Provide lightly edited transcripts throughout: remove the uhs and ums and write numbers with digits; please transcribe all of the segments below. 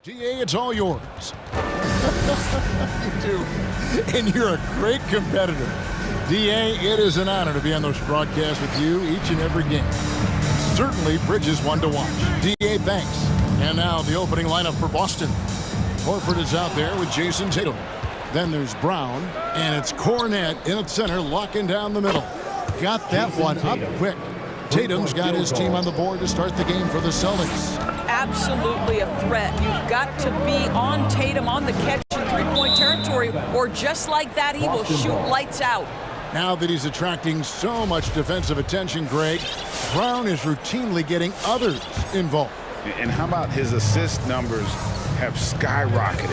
GA, it's all yours. You do. And you're a great competitor. DA, it is an honor to be on those broadcasts with you each and every game. Certainly, Bridges one to watch. DA, thanks. And now the opening lineup for Boston. Horford is out there with Jason Tatum. Then there's Brown, and it's Cornette in at center, locking down the middle. Got that one up quick. Tatum's got his team on the board to start the game for the Celtics. Absolutely a threat. You've got to be on Tatum on the catch in three-point territory, or just like that, he will shoot lights out. Now that he's attracting so much defensive attention, Greg, Brown is routinely getting others involved. And how about his assist numbers have skyrocketed?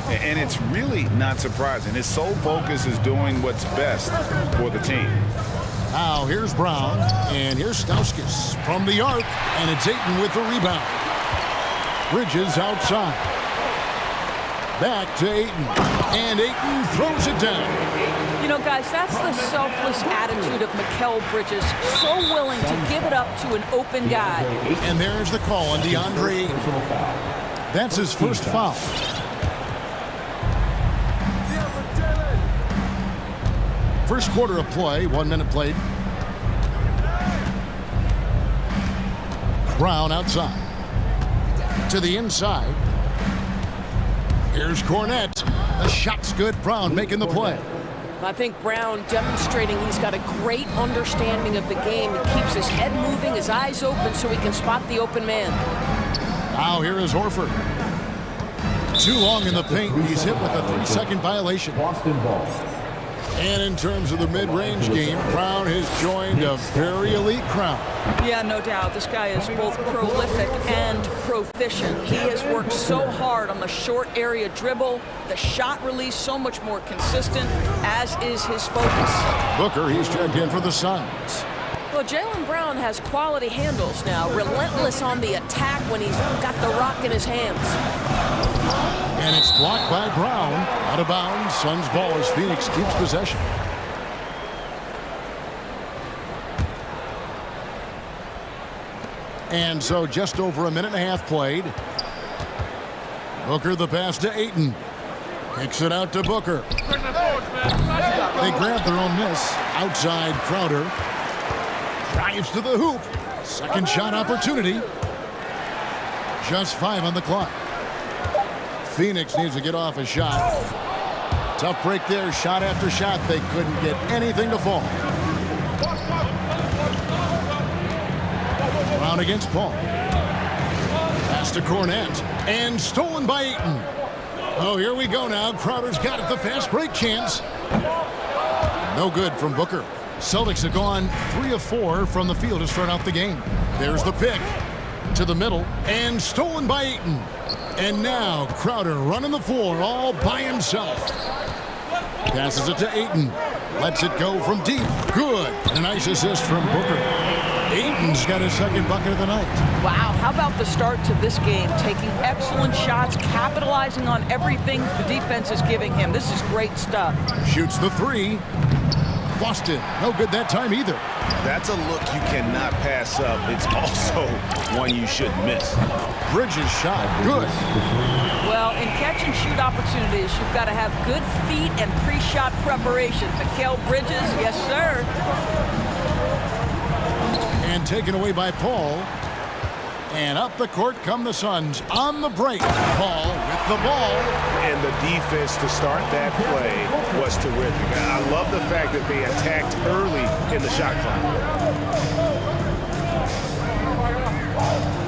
And it's really not surprising. His sole focus is doing what's best for the team. Now here's Brown, and here's Stauskas from the arc, and it's Ayton with the rebound. Bridges outside. Back to Ayton, and Ayton throws it down. You know, guys, that's the selfless attitude of Mikal Bridges, so willing to give it up to an open guy. And there's the call on DeAndre Ayton. That's his first foul. First quarter of play, 1 minute played. Brown outside. To the inside. Here's Cornette. The shot's good. Brown making the play. I think Brown demonstrating he's got a great understanding of the game. He keeps his head moving, his eyes open so he can spot the open man. Now here is Horford. Too long in the paint. He's hit with a 3-second violation. Boston ball. And in terms of the mid-range game, Brown has joined a very elite crowd. Yeah, no doubt. This guy is both prolific and proficient. He has worked so hard on the short area dribble, the shot release so much more consistent, as is his focus. Booker, he's checked in for the Suns. Well, Jaylen Brown has quality handles now, relentless on the attack when he's got the rock in his hands. And it's blocked by Brown. Out of bounds. Suns ball as Phoenix keeps possession. And so just over a minute and a half played. Booker the pass to Ayton. Kicks it out to Booker. They grab their own miss. Outside Crowder. Drives to the hoop. Second shot opportunity. Just 5 on the clock. Phoenix needs to get off a shot. Tough break there, shot after shot. They couldn't get anything to fall. Brown against Paul. Pass to Cornette. And stolen by Ayton. Oh, here we go now. Crowder's got it, the fast break chance. No good from Booker. Celtics have gone 3 of 4 from the field to start out the game. There's the pick. To the middle. And stolen by Ayton. And now Crowder running the floor all by himself. Passes it to Ayton. Lets it go from deep. Good. And a nice assist from Booker. Ayton's got his second bucket of the night. Wow, how about the start to this game? Taking excellent shots, capitalizing on everything the defense is giving him. This is great stuff. Shoots the 3. Boston, no good that time either. That's a look you cannot pass up. It's also one you shouldn't miss. Bridges shot, good. Well, in catch-and-shoot opportunities, you've got to have good feet and pre-shot preparation. Mikal Bridges, yes, sir. And taken away by Paul. And up the court come the Suns on the break. Paul with the ball. And the defense to start that play was terrific. I love the fact that they attacked early in the shot clock.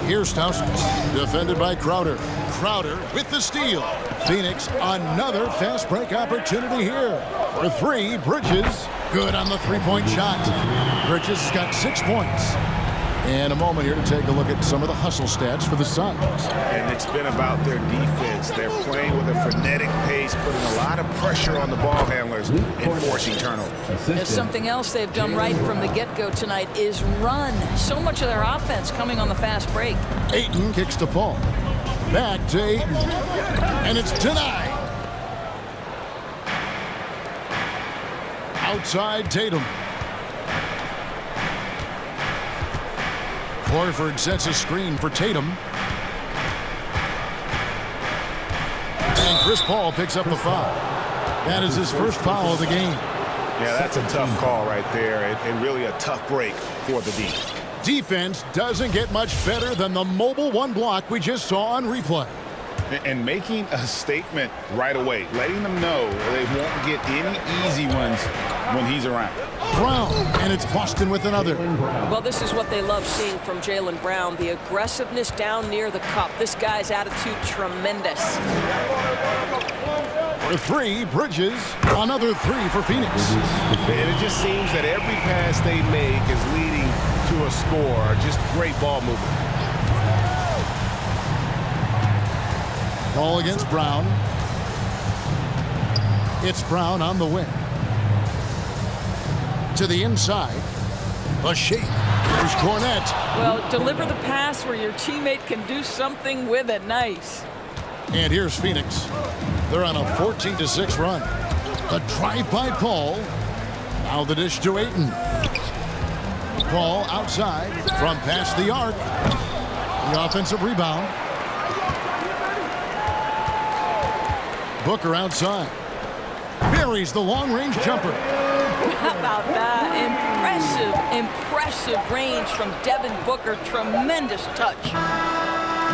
Here's Stauskas, defended by Crowder. Crowder with the steal. Phoenix, another fast break opportunity here. For 3, Bridges, good on the 3-point shot. Bridges has got 6 points. And a moment here to take a look at some of the hustle stats for the Suns. And it's been about their defense. They're playing with a frenetic pace, putting a lot of pressure on the ball handlers and forcing turnovers. There's something else they've done right from the get-go tonight is run. So much of their offense coming on the fast break. Ayton kicks to Paul. Back to Ayton. And it's denied. Outside Tatum. Horford sets a screen for Tatum. Chris Paul picks up the foul. That is his first foul of the game. Yeah, that's a tough call right there, and really a tough break for the D. Defense doesn't get much better than the mobile one block we just saw on replay. And making a statement right away, letting them know they won't get any easy ones when he's around. Brown, and it's Boston with another. Well, this is what they love seeing from Jaylen Brown, the aggressiveness down near the cup. This guy's attitude, tremendous. For three, Bridges, another three for Phoenix. And it just seems that every pass they make is leading to a score. Just great ball movement. Ball against Brown. It's Brown on the wing. To the inside. A shake. Here's Cornett. Well, deliver the pass where your teammate can do something with it. Nice. And here's Phoenix. They're on a 14-6 run. The drive by Paul. Now the dish to Ayton. Paul outside from past the arc. The offensive rebound. Booker outside. Buries the long-range jumper. How about that? Impressive range from Devin Booker. Tremendous touch.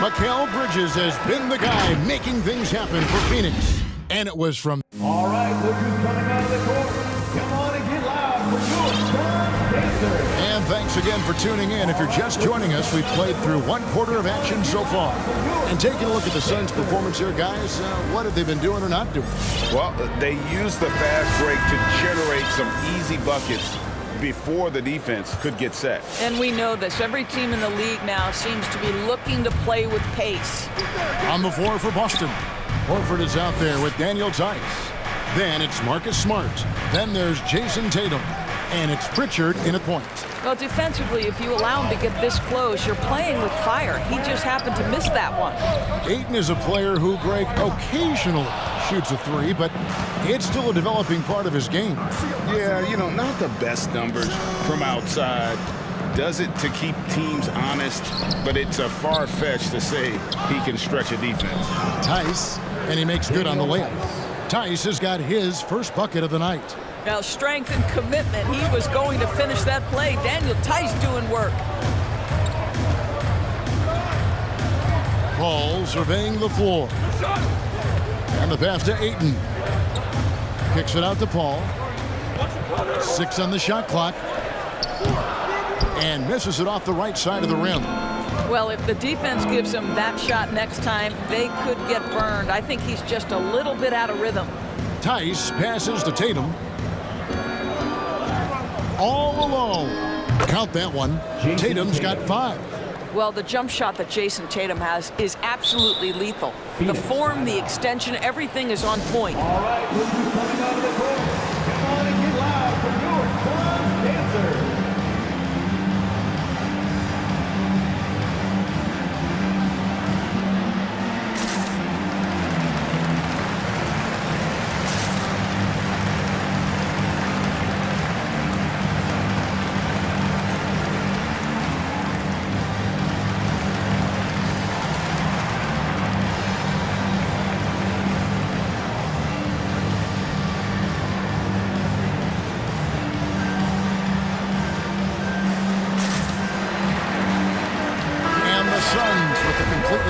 Mikal Bridges has been the guy making things happen for Phoenix. And it was from... All right, look who's coming out of the court. Come on and get loud for your John Dancer. And thanks again for tuning in. If you're just joining us, we've played through one quarter of action so far. And taking a look at the Suns' performance here, guys, what have they been doing or not doing? Well, they used the fast break to generate some easy buckets before the defense could get set. And we know this. Every team in the league now seems to be looking to play with pace. On the floor for Boston. Horford is out there with Daniel Tice. Then it's Marcus Smart. Then there's Jason Tatum. And it's Pritchard in at point. Well, defensively, if you allow him to get this close, you're playing with fire. He just happened to miss that one. Ayton is a player who, Greg, occasionally shoots a three, but it's still a developing part of his game. Yeah, you know, not the best numbers from outside. Does it to keep teams honest, but it's a far-fetched to say he can stretch a defense. Tice, and he makes good on the layup. Tice has got his first bucket of the night. Now, strength and commitment. He was going to finish that play. Daniel Tice doing work. Paul surveying the floor. And the pass to Ayton. Kicks it out to Paul. 6 on the shot clock. And misses it off the right side of the rim. Well, if the defense gives him that shot next time, they could get burned. I think he's just a little bit out of rhythm. Tice passes to Tatum. All alone. Count that one. Tatum's got 5. Well, the jump shot that Jason Tatum has is absolutely lethal. The form, the extension, everything is on point. All right, look who's coming out of the court. Come on and get loud for your John Dancer.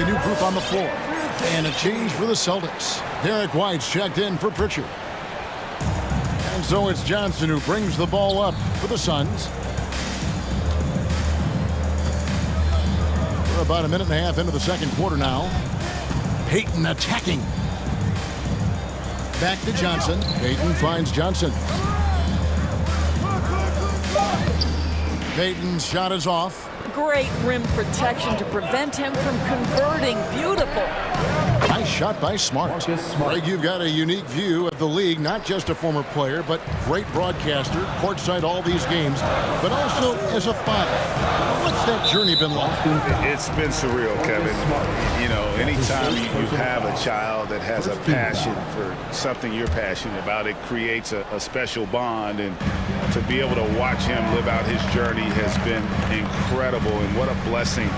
New group on the floor. And a change for the Celtics. Derek White's checked in for Pritchard. And so it's Johnson who brings the ball up for the Suns. We're about a minute and a half into the second quarter now. Payton attacking. Back to Johnson. Payton finds Johnson. Payton's shot is off. Great rim protection to prevent him from converting. Beautiful. Nice shot by Smart. Greg, you've got a unique view of the league, not just a former player, but great broadcaster, courtside all these games, but also as a father. What's that journey been like? It's been surreal, Kevin. You know, anytime you have a child that has a passion for something you're passionate about, it creates a special bond. And to be able to watch him live out his journey has been incredible. And what a blessing.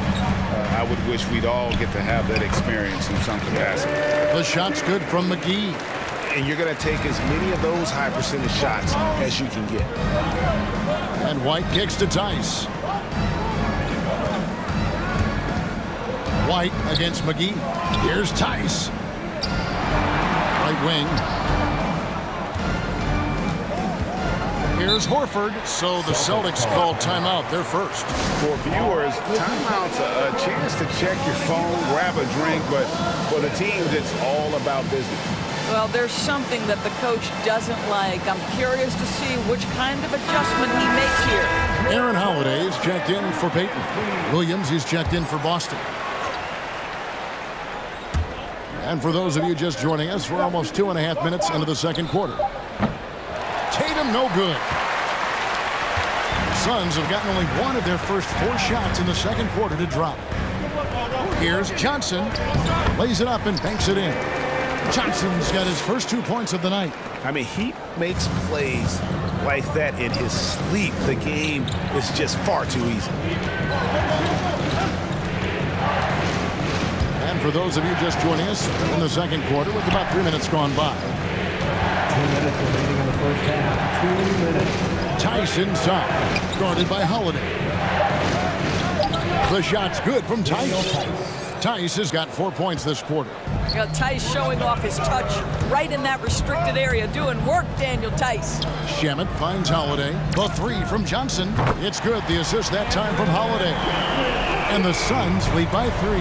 I would wish we'd all get to have that experience in some capacity. aggressive. The shot's good from McGee. And you're going to take as many of those high percentage shots as you can get. And White kicks to Tice. White against McGee. Here's Tice. Right wing. Here's Horford. So the Celtics called timeout. They're first. For viewers, timeout's a chance to check your phone, grab a drink, but for the teams, it's all about business. Well, there's something that the coach doesn't like. I'm curious to see which kind of adjustment he makes here. Aaron Holiday is checked in for Peyton. Williams is checked in for Boston. And for those of you just joining us, we're almost 2.5 minutes into the second quarter. Tatum, no good. Suns have gotten only one of their first 4 shots in the second quarter to drop. Here's Johnson. Lays it up and banks it in. Johnson's got his first 2 points of the night. I mean, he makes plays like that in his sleep. The game is just far too easy. And for those of you just joining us in the second quarter, with about 3 minutes gone by. 2 minutes remaining in the first half. 2 minutes. Tice inside, guarded by Holiday. The shot's good from Tice. Tice has got 4 points this quarter. You know, Tice showing off his touch right in that restricted area. Doing work, Daniel Tice. Shamet finds Holiday. The 3 from Johnson. It's good. The assist that time from Holiday. And the Suns lead by 3.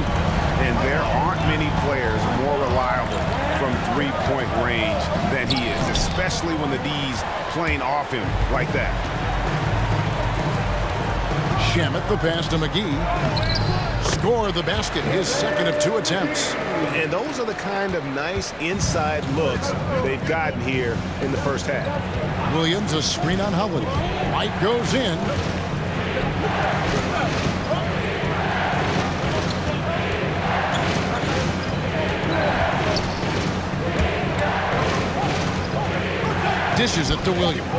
And there aren't many players more reliable from three-point range than he is, especially when the D's playing off him like that. Shamet the pass to McGee. Score the basket, his second of 2 attempts. And those are the kind of nice inside looks they've gotten here in the first half. Williams a screen on Holiday. White goes in. Dishes it to Williams.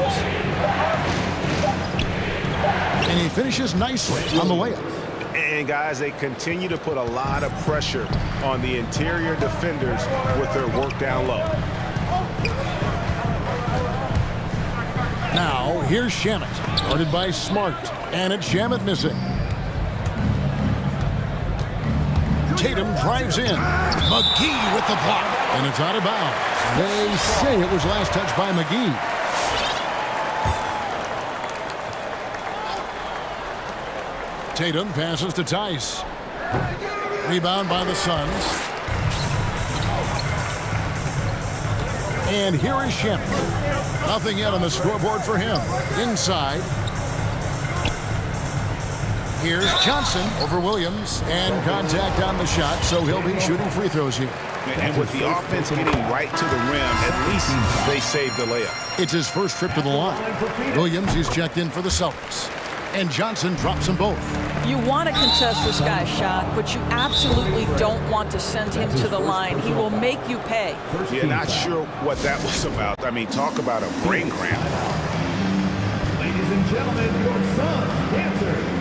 And he finishes nicely on the layup. And guys, they continue to put a lot of pressure on the interior defenders with their work down low. Now, here's Shamet, guarded by Smart. And it's Shamet missing. Tatum drives in. McGee with the block. And it's out of bounds. They say it was last touched by McGee. Tatum passes to Tice. Rebound by the Suns. And here is Shamet. Nothing yet on the scoreboard for him. Inside. Here's Johnson over Williams. And contact on the shot, so he'll be shooting free throws here. And with the offense getting right to the rim, at least they saved the layup. It's his first trip to the line. Williams is checked in for the Celtics. And Johnson drops them both. You want to contest this guy's shot, but you absolutely don't want to send him to the line. He will make you pay. Yeah, not sure what that was about. I mean, talk about a brain cramp. Ladies and gentlemen, your Suns dancer.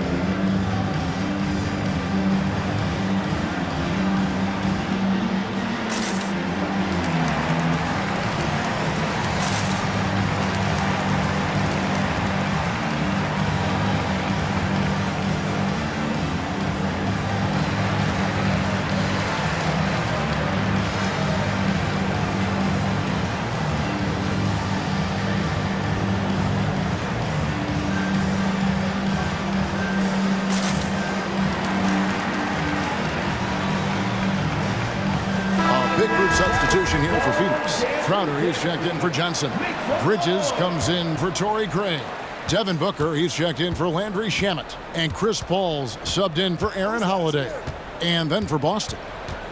Substitution here for Phoenix. Crowder, he's checked in for Johnson. Bridges comes in for Torrey Craig. Devin Booker, he's checked in for Landry Shamet. And Chris Paul's subbed in for Aaron Holiday. And then for Boston,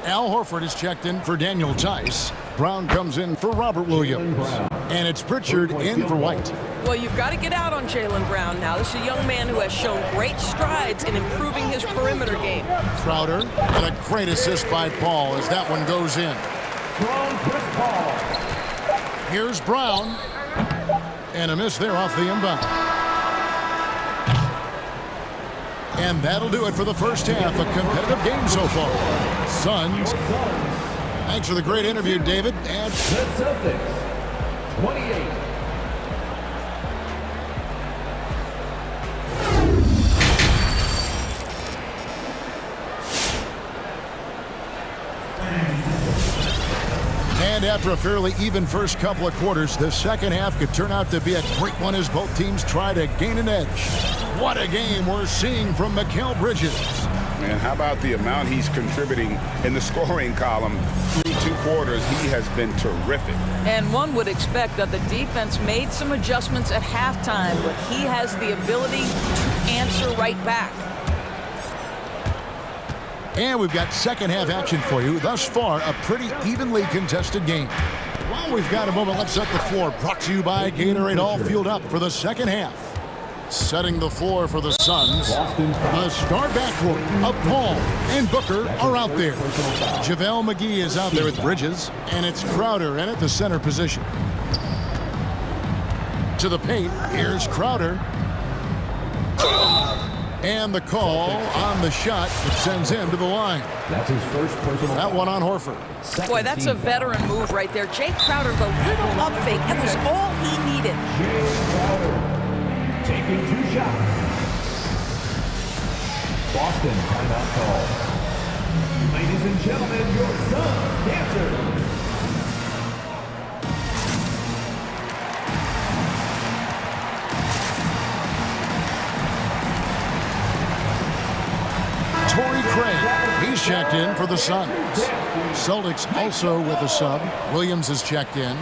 Al Horford is checked in for Daniel Tice. Brown comes in for Robert Williams. And it's Pritchard in for White. Well, you've got to get out on Jaylen Brown now. This is a young man who has shown great strides in improving his perimeter game. Crowder, and a great assist by Paul as that one goes in. From Chris Paul. Here's Brown. And a miss there off the inbound. And that'll do it for the first half. A competitive game so far. Suns Thanks for the great interview, David. And The Celtics, 28. And after a fairly even first couple of quarters, the second half could turn out to be a great one as both teams try to gain an edge. What a game we're seeing from Mikal Bridges. And how about the amount he's contributing in the scoring column through 2 quarters? He has been terrific. And one would expect that the defense made some adjustments at halftime, but he has the ability to answer right back. And we've got second half action for you. Thus far, a pretty evenly contested game. While we've got a moment, let's set the floor. Brought to you by Gatorade. All fueled up for the second half. Setting the floor for the Suns. The star backcourt of Paul and Booker are out there. JaVale McGee is out there with Bridges, and it's Crowder in at the center position. To the paint, here's Crowder. And the call on the shot that sends him to the line. That's his first personal. That one on Horford. Boy, that's a veteran move right there. Jay Crowder, the little up fake, that was all he needed. Jay Crowder taking 2 shots. Boston timeout call. Ladies and gentlemen, your Sun dancer. Torrey Craig, he's checked in for the Suns. Celtics also with a sub. Williams is checked in.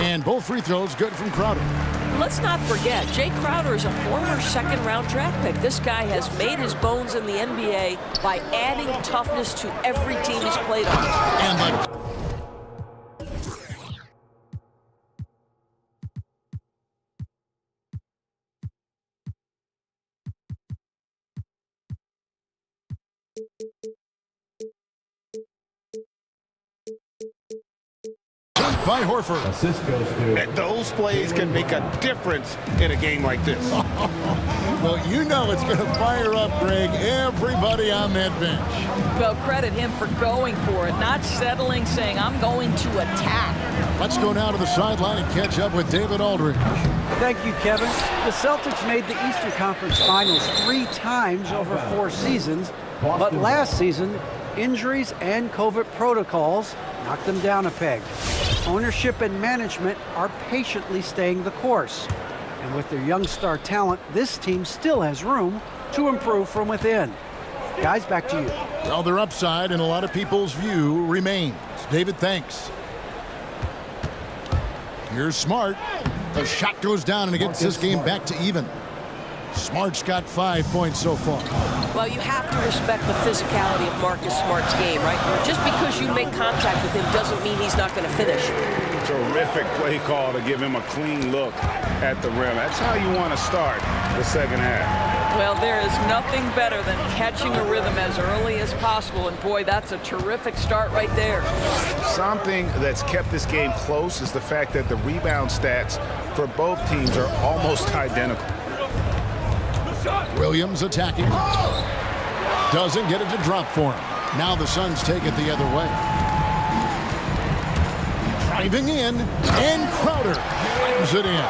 And both free throws good from Crowder. Let's not forget, Jay Crowder is a former second-round draft pick. This guy has made his bones in the NBA by adding toughness to every team he's played on. And by Horford. Assist goes to. Those plays can make a difference in a game like this. Well, you know it's going to fire up, Greg, everybody on that bench. Well, credit him for going for it, not settling, saying, I'm going to attack. Let's go now to the sideline and catch up with David Aldridge. Thank you, Kevin. The Celtics made the Eastern Conference Finals 3 times over 4 seasons, but last season, injuries and COVID protocols knocked them down a peg. Ownership and management are patiently staying the course. And with their young star talent, this team still has room to improve from within. Guys, back to you. Well, their upside in a lot of people's view remains. David, thanks. Here's Smart. The shot goes down and it gets this game back to even. Smart's got 5 points so far. Well, you have to respect the physicality of Marcus Smart's game, right? Just because you make contact with him doesn't mean he's not going to finish. Terrific play call to give him a clean look at the rim. That's how you want to start the second half. Well, there is nothing better than catching a rhythm as early as possible, and boy, that's a terrific start right there. Something that's kept this game close is the fact that the rebound stats for both teams are almost identical. Williams attacking. Doesn't get it to drop for him. Now the Suns take it the other way. Driving in, and Crowder brings it in.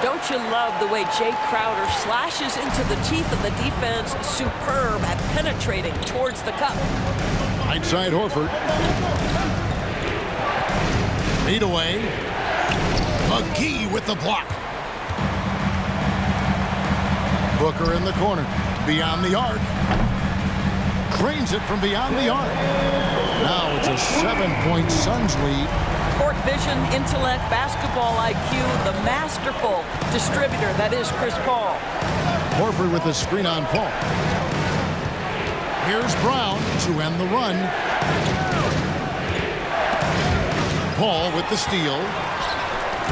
Don't you love the way Jay Crowder slashes into the teeth of the defense, superb at penetrating towards the cup. Right side Horford. Feed away. McGee with the block. Booker in the corner. Beyond the arc. Cranes it from beyond the arc. Now it's a 7-point Suns lead. Court vision, intellect, basketball IQ, the masterful distributor that is Chris Paul. Horford with the screen on Paul. Here's Brown to end the run. Paul with the steal.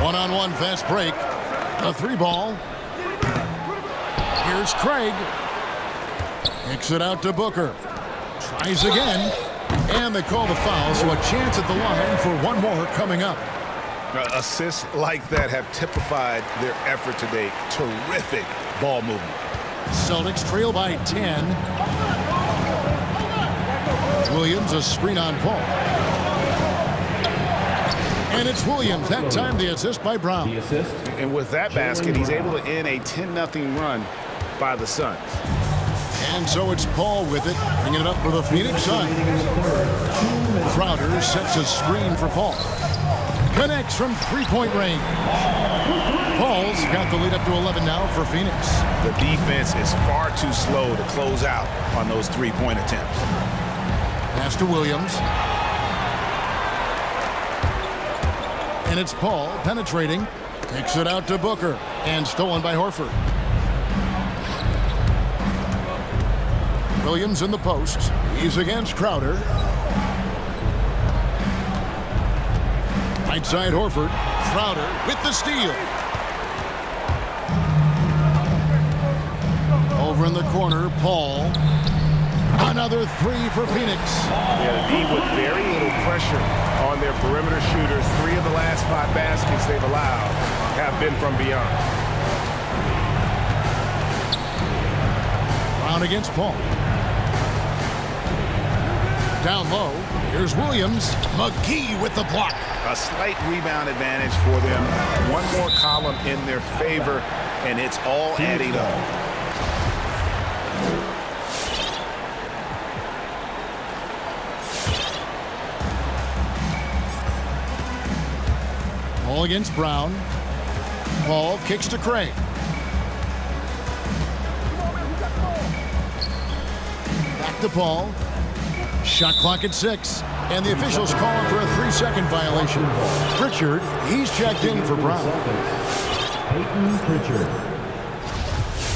One-on-one fast break. A 3 ball. Here's Craig. Kicks it out to Booker. Tries again. And they call the foul, so a chance at the line for one more coming up. Assists like that have typified their effort today. Terrific ball movement. Celtics trail by 10. Williams, a screen on Paul. And it's Williams. That time the assist by Brown. And with that basket, he's able to end a 10-0 run by the Suns. And so it's Paul with it, bringing it up for the Phoenix Suns. Crowder sets a screen for Paul. Connects from three-point range. Paul's got the lead up to 11 now for Phoenix. The defense is far too slow to close out on those three-point attempts. Pass to Williams. And it's Paul penetrating. Kicks it out to Booker. And stolen by Horford. Williams in the post. He's against Crowder. Right side Horford. Crowder with the steal. Over in the corner, Paul. Another three for Phoenix. Yeah, the D with very little pressure on their perimeter shooters. 3 of the last 5 baskets they've allowed have been from beyond. Brown against Paul. Down low, here's Williams. McGee with the block. A slight rebound advantage for them. One more column in their favor, and it's all adding up. Paul against Brown. Paul kicks to Craig. Back to Paul. Shot clock at 6. And the officials calling for a 3-second violation. Pritchard, he's checked in for Brown.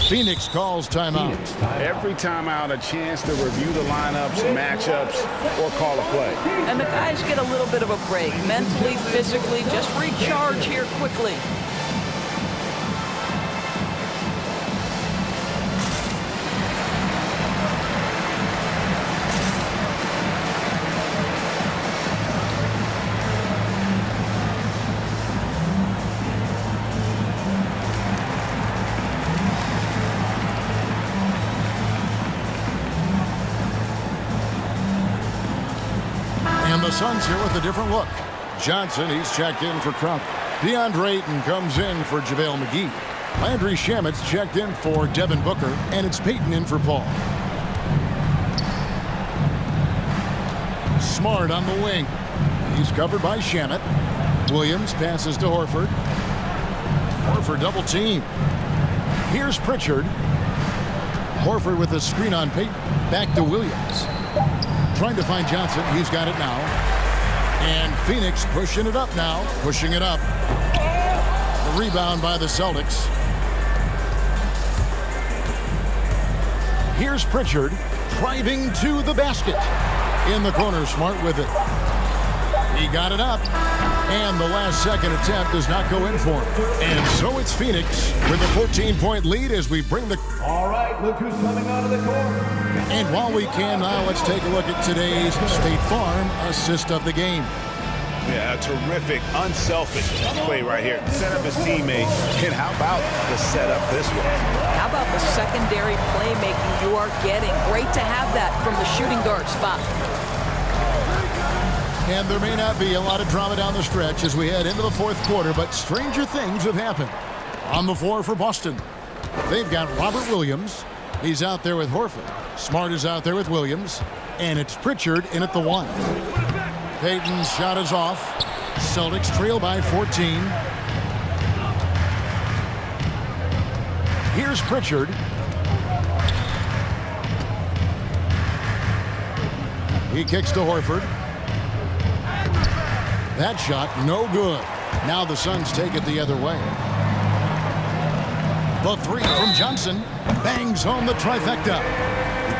Phoenix calls timeout. Every timeout, a chance to review the lineups, matchups, or call a play. And the guys get a little bit of a break, mentally, physically, just recharge here quickly. The Suns here with a different look. Johnson, he's checked in for Crump. DeAndre Ayton comes in for JaVale McGee. Landry Shamet's checked in for Devin Booker, and it's Payton in for Paul. Smart on the wing. He's covered by Shamet. Williams passes to Horford. Horford double team. Here's Pritchard. Horford with a screen on Payton. Back to Williams. Trying to find Johnson. He's got it now. And Phoenix pushing it up now. Pushing it up. The rebound by the Celtics. Here's Pritchard driving to the basket. In the corner, Smart with it. He got it up. And the last second attempt does not go in for him. And so it's Phoenix with a 14-point lead as we bring the... All right, look who's coming onto the court. And while we can now, let's take a look at today's State Farm assist of the game. Yeah, a terrific, unselfish play right here. Set up his teammate. And how about the setup this way? How about the secondary playmaking you are getting? Great to have that from the shooting guard spot. And there may not be a lot of drama down the stretch as we head into the fourth quarter, but stranger things have happened. On the floor for Boston, they've got Robert Williams. He's out there with Horford. Smart is out there with Williams. And it's Pritchard in at the 1. Payton's shot is off. Celtics trail by 14. Here's Pritchard. He kicks to Horford. That shot, no good. Now the Suns take it the other way. The 3 from Johnson bangs home the trifecta.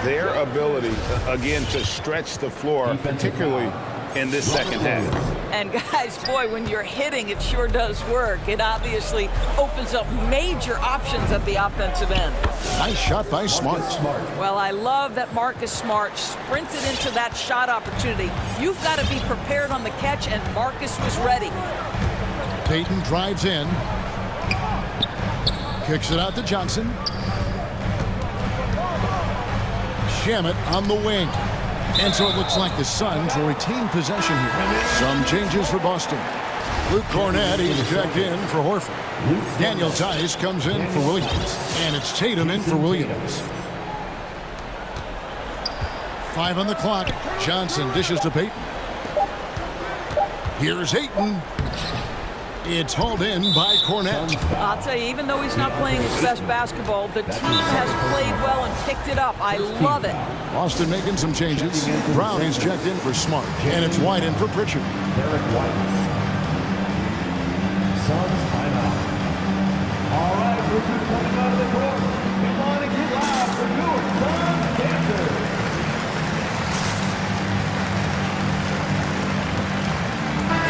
Their ability, again, to stretch the floor, particularly in this second half. And guys, boy, when you're hitting, it sure does work. It obviously opens up major options at the offensive end. Nice shot by Smart. Well, I love that Marcus Smart sprinted into that shot opportunity. You've got to be prepared on the catch, and Marcus was ready. Payton drives in. Kicks it out to Johnson. Shamet on the wing. And so it looks like the Suns will retain possession here. Some changes for Boston. Luke Cornett, he's checked in for Horford. Daniel Tice comes in for Williams. And it's Tatum in for Williams. 5 on the clock. Johnson dishes to Payton. Here's Ayton. It's hauled in by Cornett. I'll tell you, even though he's not playing his best basketball, the team has played well and picked it up. I love it. Boston making some changes. Brown is checked in for Smart. And it's White in for Pritchard. Derek White. Suns timeout. All right, Pritchard coming out of the court. Come on and get live for your Suns dancers.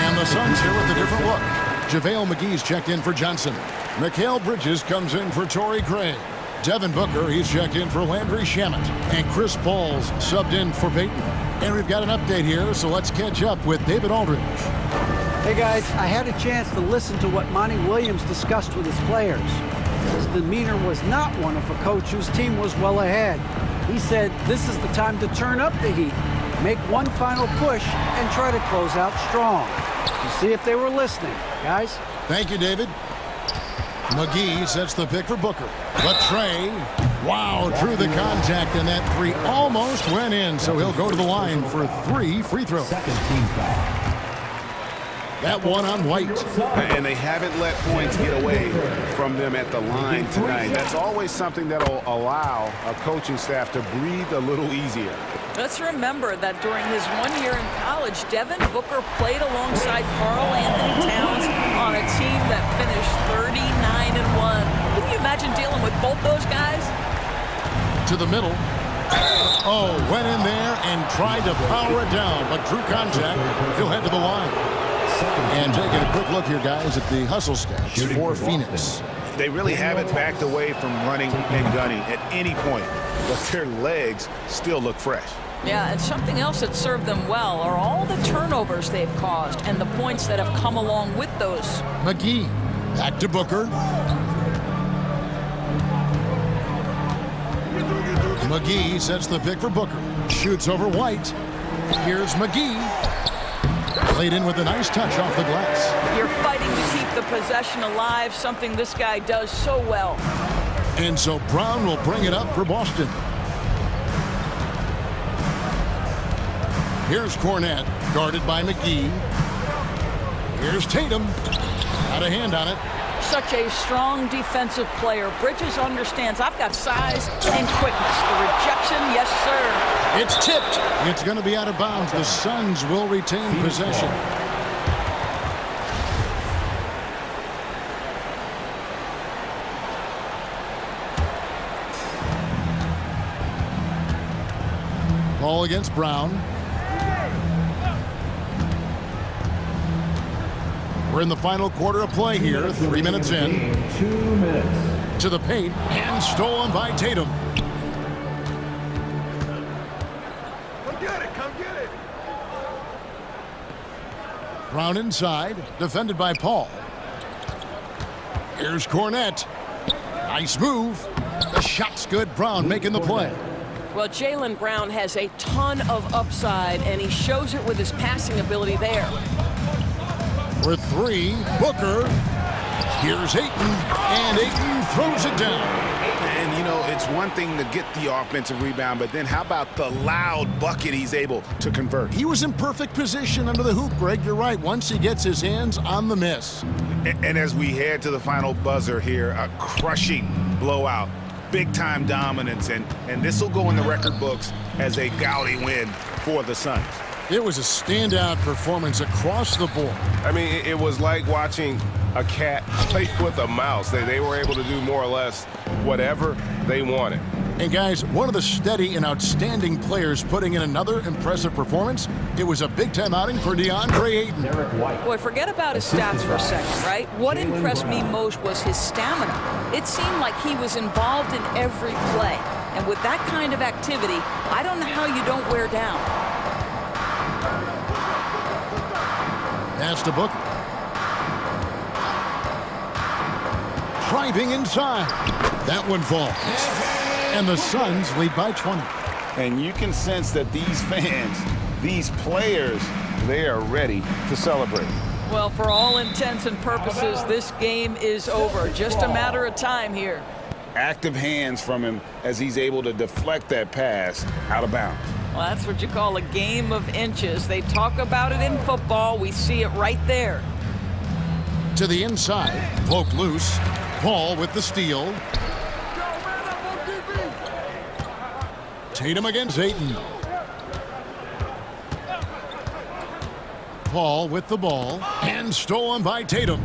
And the Suns here with a different look. JaVale McGee's checked in for Johnson. Mikal Bridges comes in for Torrey Craig. Devin Booker, he's checked in for Landry Shamet. And Chris Paul's subbed in for Payton. And we've got an update here, so let's catch up with David Aldridge. Hey guys, I had a chance to listen to what Monty Williams discussed with his players. His demeanor was not one of a coach whose team was well ahead. He said this is the time to turn up the heat, make one final push, and try to close out strong. To see if they were listening, guys. Thank you, David. McGee sets the pick for Booker. But Trey, wow, drew the contact, and that three almost went in, so he'll go to the line for 3 free throws. Second team foul. That one on White. And they haven't let points get away from them at the line tonight. That's always something that'll allow a coaching staff to breathe a little easier. Let's remember that during his 1 year in college, Devin Booker played alongside Karl Anthony Towns on a team that finished 39-1. Can you imagine dealing with both those guys? To the middle. Oh, went in there and tried to power it down, but drew contact. He'll head to the line. And taking a quick look here, guys, at the hustle stats for Phoenix. They really haven't backed away from running and gunning at any point, but their legs still look fresh. Yeah, and something else that served them well are all the turnovers they've caused and the points that have come along with those. McGee back to Booker. McGee sets the pick for Booker. Shoots over White. Here's McGee. Played in with a nice touch off the glass. You're fighting to keep the possession alive, something this guy does so well. And so Brown will bring it up for Boston. Here's Cornett, guarded by McGee. Here's Tatum. Got a hand on it. Such a strong defensive player. Bridges understands I've got size and quickness. The rejection, yes, sir. It's tipped. It's going to be out of bounds. The Suns will retain possession. Ball against Brown. We're in the final quarter of play here. 3 minutes in. 2 minutes. To the paint and stolen by Tatum. Come get it, come get it. Brown inside, defended by Paul. Here's Cornett. Nice move. The shot's good. Brown making the play. Well, Jaylen Brown has a ton of upside, and he shows it with his passing ability there. For 3, Booker. Here's Ayton, and Ayton throws it down. And, you know, it's one thing to get the offensive rebound, but then how about the loud bucket he's able to convert? He was in perfect position under the hoop, Greg. You're right, once he gets his hands on the miss. And as we head to the final buzzer here, a crushing blowout, big-time dominance, and this will go in the record books as a gaudy win for the Suns. It was a standout performance across the board. I mean, it was like watching a cat play with a mouse. They were able to do more or less whatever they wanted. And guys, one of the steady and outstanding players putting in another impressive performance, it was a big-time outing for DeAndre Ayton. Boy, forget about his stats for a second, right? What impressed me most was his stamina. It seemed like he was involved in every play. And with that kind of activity, I don't know how you don't wear down. Pass to Booker. Driving inside. That one falls. And the Suns lead by 20. And you can sense that these fans, these players, they are ready to celebrate. Well, for all intents and purposes, this game is over. Just a matter of time here. Active hands from him as he's able to deflect that pass out of bounds. Well, that's what you call a game of inches. They talk about it in football. We see it right there. To the inside, poke loose. Paul with the steal. Tatum against Ayton. Paul with the ball and stolen by Tatum.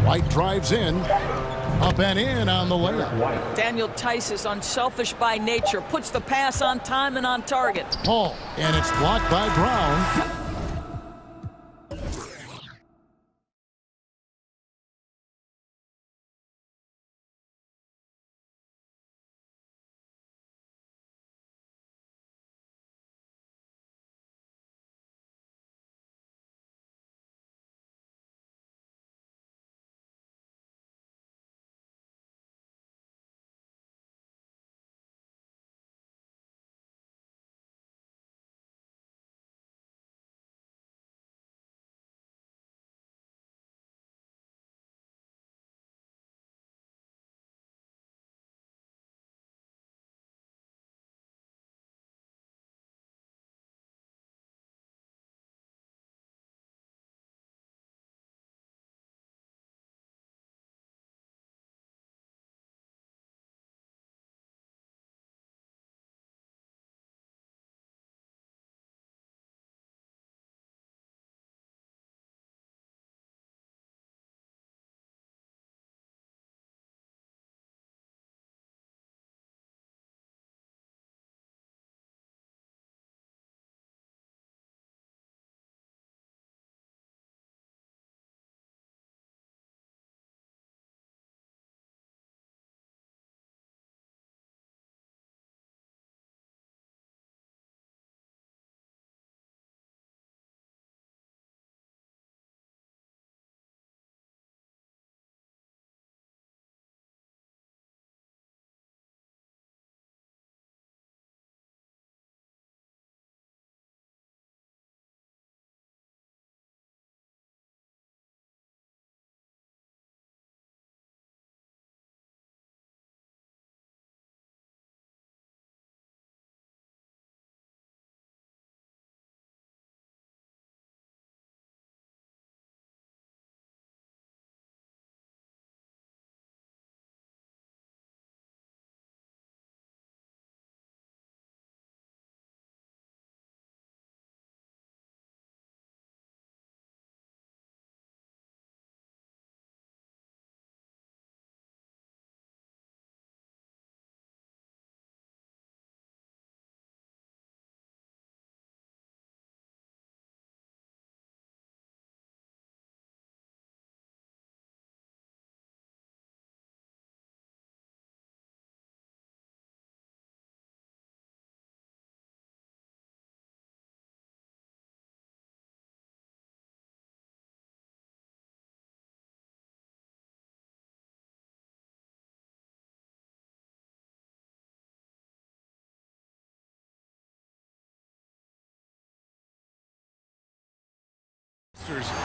White drives in, up and in on the layup. Daniel Tice is unselfish by nature, puts the pass on time and on target. Paul, and it's blocked by Brown.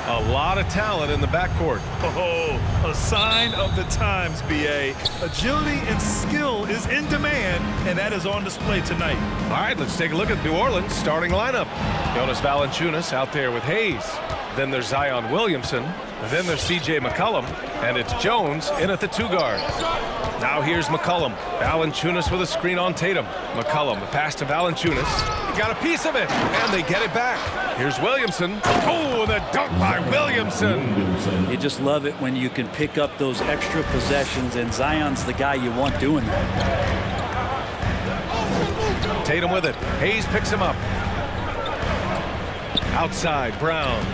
A lot of talent in the backcourt. Oh, a sign of the times, BA. Agility and skill is in demand, and that is on display tonight. All right, let's take a look at New Orleans' starting lineup. Jonas Valanciunas out there with Hayes, Then there's Zion Williamson. Then there's C.J. McCollum. And it's Jones in at the 2 guard. Now here's McCollum. Valanciunas with a screen on Tatum. McCollum, the pass to Valanciunas. He got a piece of it, and they get it back. Here's Williamson. Oh, the dunk by Williamson. You just love it when you can pick up those extra possessions, and Zion's the guy you want doing that. Tatum with it. Hayes picks him up. Outside, Brown.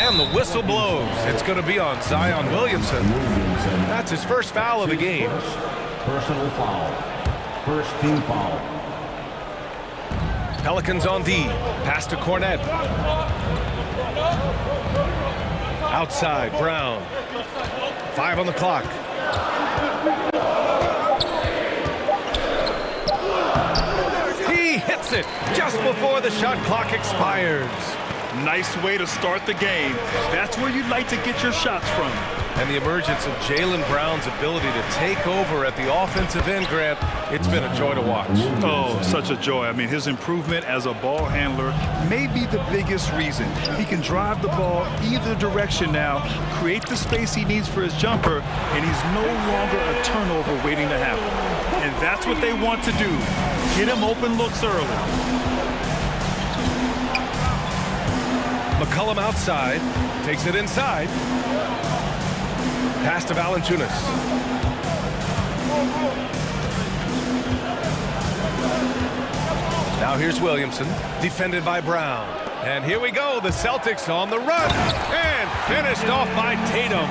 And the whistle blows. It's going to be on Zion Williamson. That's his first foul of the game. Personal foul. First team foul. Pelicans on D. Pass to Cornette. Outside, Brown. 5 on the clock. He hits it just before the shot clock expires. Nice way to start the game. That's where you'd like to get your shots from. And the emergence of Jaylen Brown's ability to take over at the offensive end, Grant, it's been a joy to watch. Oh, such a joy. I mean, his improvement as a ball handler may be the biggest reason. He can drive the ball either direction now, create the space he needs for his jumper, and he's no longer a turnover waiting to happen. And that's what they want to do. Get him open looks early. McCollum outside, takes it inside. Pass to Valanciunas. Now here's Williamson, defended by Brown. And here we go, the Celtics on the run. And finished off by Tatum.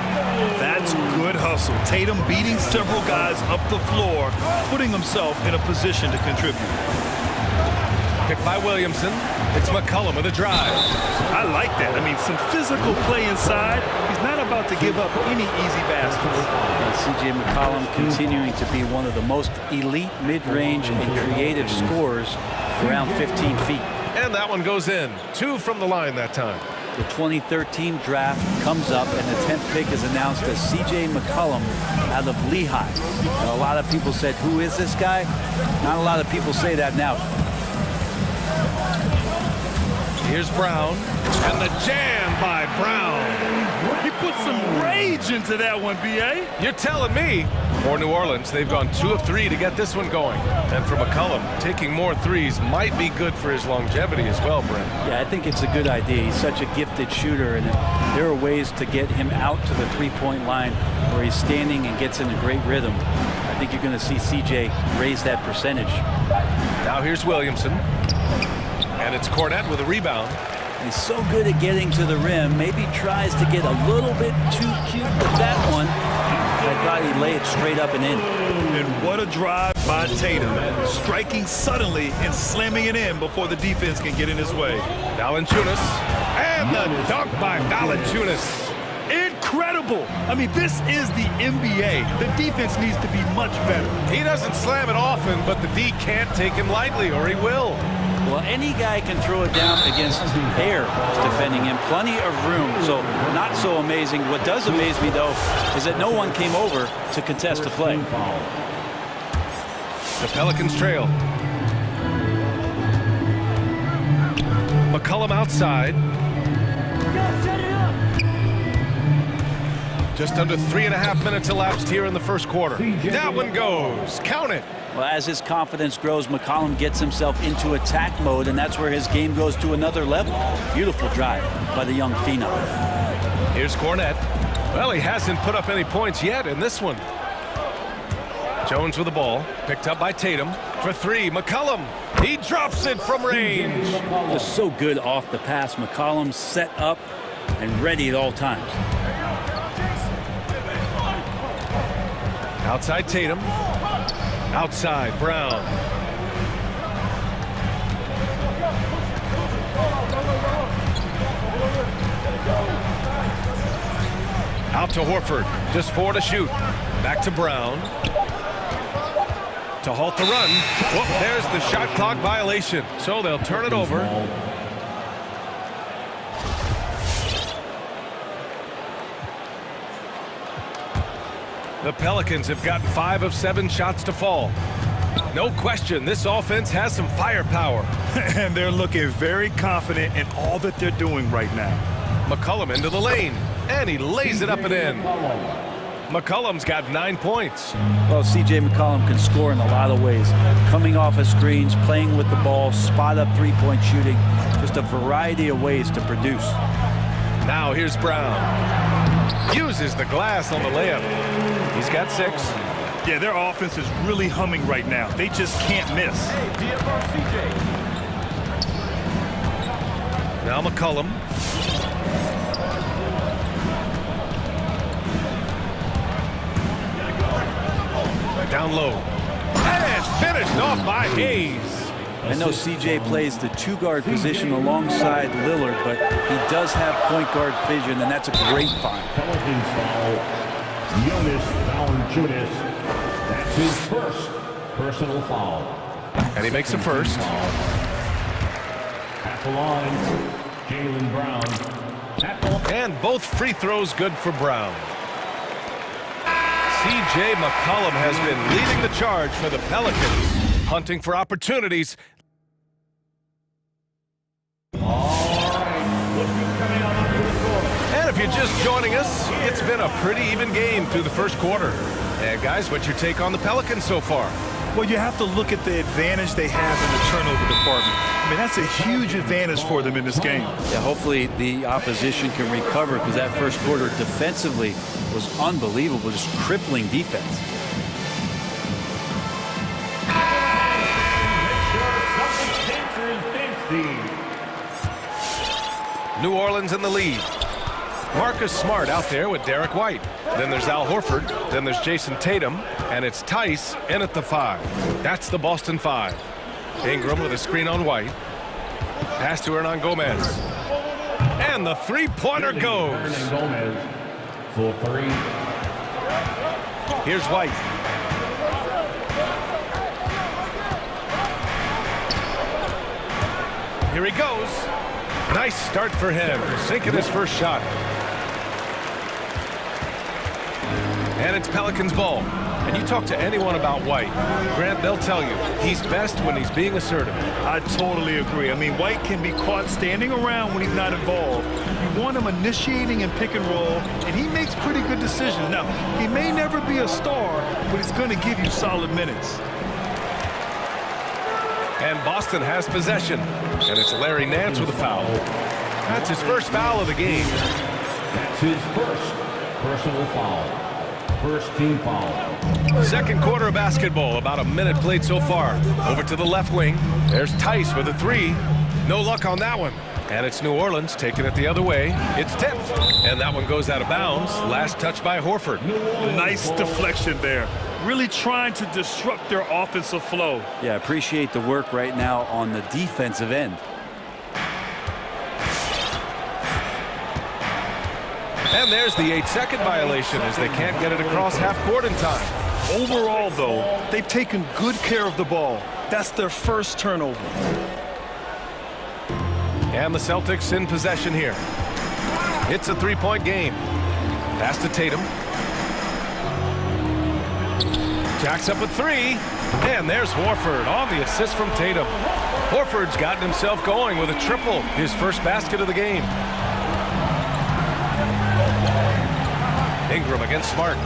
That's good hustle. Tatum beating several guys up the floor, putting himself in a position to contribute. Picked by Williamson. It's McCollum with a drive. I like that. I mean, some physical play inside. He's not about to give up any easy baskets. C.J. McCollum continuing to be one of the most elite mid-range and creative scorers around 15 feet. And that one goes in. 2 from the line that time. The 2013 draft comes up, and the 10th pick is announced as C.J. McCollum out of Lehigh. And a lot of people said, who is this guy? Not a lot of people say that now. Here's Brown, and the jam by Brown. He put some rage into that one, B.A. You're telling me. For New Orleans, they've gone 2 of 3 to get this one going. And for McCollum, taking more threes might be good for his longevity as well, Brent. Yeah, I think it's a good idea. He's such a gifted shooter, and there are ways to get him out to the three-point line where he's standing and gets in a great rhythm. I think you're going to see CJ raise that percentage. Now here's Williamson. And it's Cornette with a rebound. He's so good at getting to the rim. Maybe tries to get a little bit too cute with that one. I thought he'd lay it straight up and in. And what a drive by Tatum. Striking suddenly and slamming it in before the defense can get in his way. Valanciunas. And the dunk by Valanciunas. Incredible. I mean, this is the NBA. The defense needs to be much better. He doesn't slam it often, but the D can't take him lightly, or he will. Well, any guy can throw it down against air defending him. Plenty of room, so not so amazing. What does amaze me, though, is that no one came over to contest the play. The Pelicans trail. McCollum outside. Just under 3.5 minutes elapsed here in the first quarter. That one goes. Count it. Well, as his confidence grows, McCollum gets himself into attack mode, and that's where his game goes to another level. Beautiful drive by the young phenom. Here's Cornette. Well, he hasn't put up any points yet in this one. Jones with the ball. Picked up by Tatum. For 3, McCollum. He drops it from range. Just so good off the pass. McCollum set up and ready at all times. Outside Tatum. Outside Brown. Out to Horford. Just 4 to shoot. Back to Brown. To halt the run. Whoop, there's the shot clock violation. So they'll turn it over. The Pelicans have gotten 5 of 7 shots to fall. No question, this offense has some firepower. And they're looking very confident in all that they're doing right now. McCollum into the lane, and he lays it up and in. McCollum's got 9 points. Well, C.J. McCollum can score in a lot of ways. Coming off of screens, playing with the ball, spot-up three-point shooting. Just a variety of ways to produce. Now here's Brown. Uses the glass on the layup. He's got 6. Yeah, their offense is really humming right now. They just can't miss. Now McCollum. Down low. And finished off by Hayes. I know CJ plays the two-guard position alongside Lillard, but he does have point guard vision, and that's a great find. Pelicans foul. Jonas Valanciunas. That's his first personal foul. And he makes the first. At the line, Jaylen Brown. And both free throws good for Brown. C.J. McCollum has been leading the charge for the Pelicans, hunting for opportunities. And if you're just joining us, it's been a pretty even game through the first quarter. And guys, what's your take on the Pelicans so far? Well, you have to look at the advantage they have in the turnover department. I mean, that's a huge advantage for them in this game. Yeah, hopefully the opposition can recover, because that first quarter defensively was unbelievable, just crippling defense. New Orleans in the lead. Marcus Smart out there with Derek White. Then there's Al Horford. Then there's Jason Tatum. And it's Tice in at the 5. That's the Boston 5. Ingram with a screen on White. Pass to Hernan Gomez. And the three-pointer goes. Hernan Gomez for 3. Here's White. Here he goes. Nice start for him, sinking his first shot. And it's Pelicans ball. And you talk to anyone about White, Grant, they'll tell you he's best when he's being assertive. I totally agree. I mean, White can be caught standing around when he's not involved. You want him initiating and pick and roll, and he makes pretty good decisions. Now, he may never be a star, but he's going to give you solid minutes. And Boston has possession. And it's Larry Nance with a foul. That's his first foul of the game. That's his first personal foul. First team foul. Second quarter of basketball, about a minute played so far. Over to the left wing. There's Tice with a 3. No luck on that one. And it's New Orleans taking it the other way. It's tipped. And that one goes out of bounds. Last touch by Horford. Nice deflection there. Really trying to disrupt their offensive flow. Yeah, appreciate the work right now on the defensive end. And there's the 8-second violation as they can't get it across half court in time. Overall, though, they've taken good care of the ball. That's their first turnover. And the Celtics in possession here. It's a three-point game. Pass to Tatum. Jacks up with 3. And there's Horford on the assist from Tatum. Horford's gotten himself going with a triple, his first basket of the game. Ingram against Smart.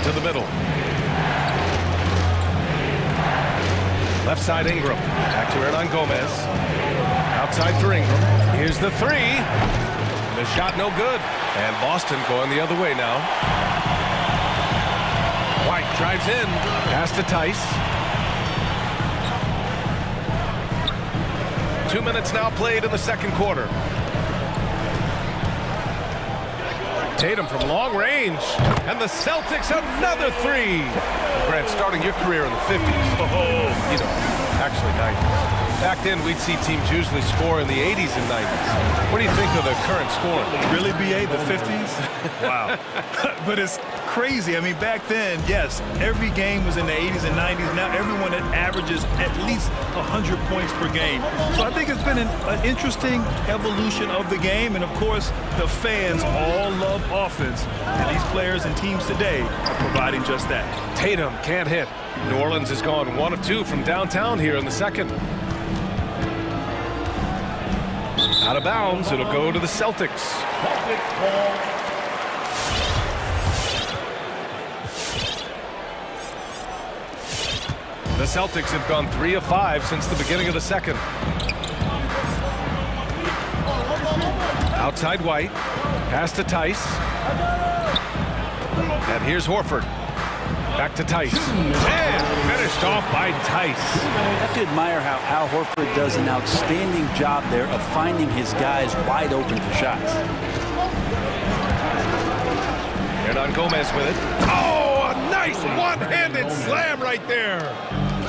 To the middle. Left side Ingram. Back to Hernan Gomez. Outside for Ingram. Here's the 3. The shot no good. And Boston going the other way now. White drives in. Pass to Tice. 2 minutes now played in the second quarter. Tatum from long range. And the Celtics another 3. Grant, starting your career in the 50s. Oh, You know, actually 90s. Back then, we'd see teams usually score in the 80s and 90s. What do you think of the current score? Really, BA, the 50s? Wow. But it's crazy. I mean, back then, yes, every game was in the 80s and 90s. Now everyone averages at least 100 points per game. So I think it's been an interesting evolution of the game. And, of course, the fans all love offense. And these players and teams today are providing just that. Tatum can't hit. New Orleans has gone 1 of 2 from downtown here in the second. Out of bounds, it'll go to the Celtics. The Celtics have gone 3 of 5 since the beginning of the second. Outside White, pass to Tice. And here's Horford. Back to Tice. And finished off by Tice. I have to admire how Al Horford does an outstanding job there of finding his guys wide open for shots. Hernan Gomez with it. Oh, a nice one-handed slam right there.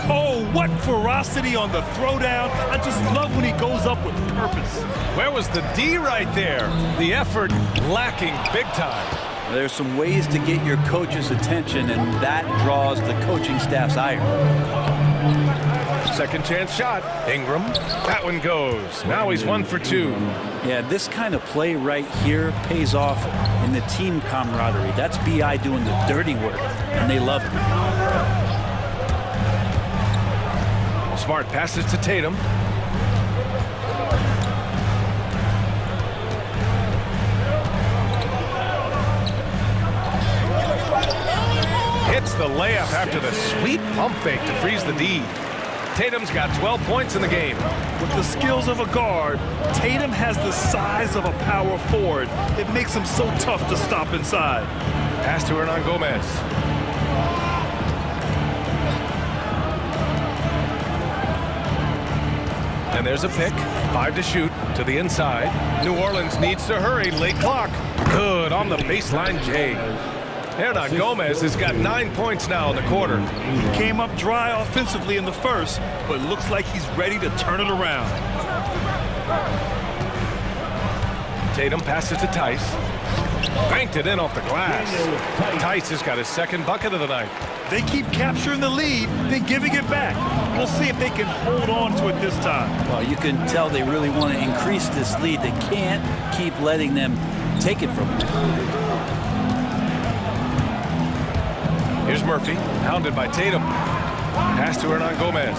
Oh, what ferocity on the throwdown. I just love when he goes up with purpose. Where was the D right there? The effort lacking big time. There's some ways to get your coach's attention, and that draws the coaching staff's ire. Second chance shot. Ingram. That one goes. Now he's 1 for 2. Yeah, this kind of play right here pays off in the team camaraderie. That's B.I. doing the dirty work, and they love it. Smart passes to Tatum. Hits the layup after the sweet pump fake to freeze the D. Tatum's got 12 points in the game. With the skills of a guard, Tatum has the size of a power forward. It makes him so tough to stop inside. Pass to Hernan Gomez. And there's a pick. 5 to shoot to the inside. New Orleans needs to hurry. Late clock. Good on the baseline, Jay. Hernan Gomez has got 9 points now in the quarter. He came up dry offensively in the first, but looks like he's ready to turn it around. Tatum passes to Tice. Banked it in off the glass. Tice has got his second bucket of the night. They keep capturing the lead, then giving it back. We'll see if they can hold on to it this time. Well, you can tell they really want to increase this lead. They can't keep letting them take it from them. Here's Murphy, hounded by Tatum. Pass to Hernan Gomez.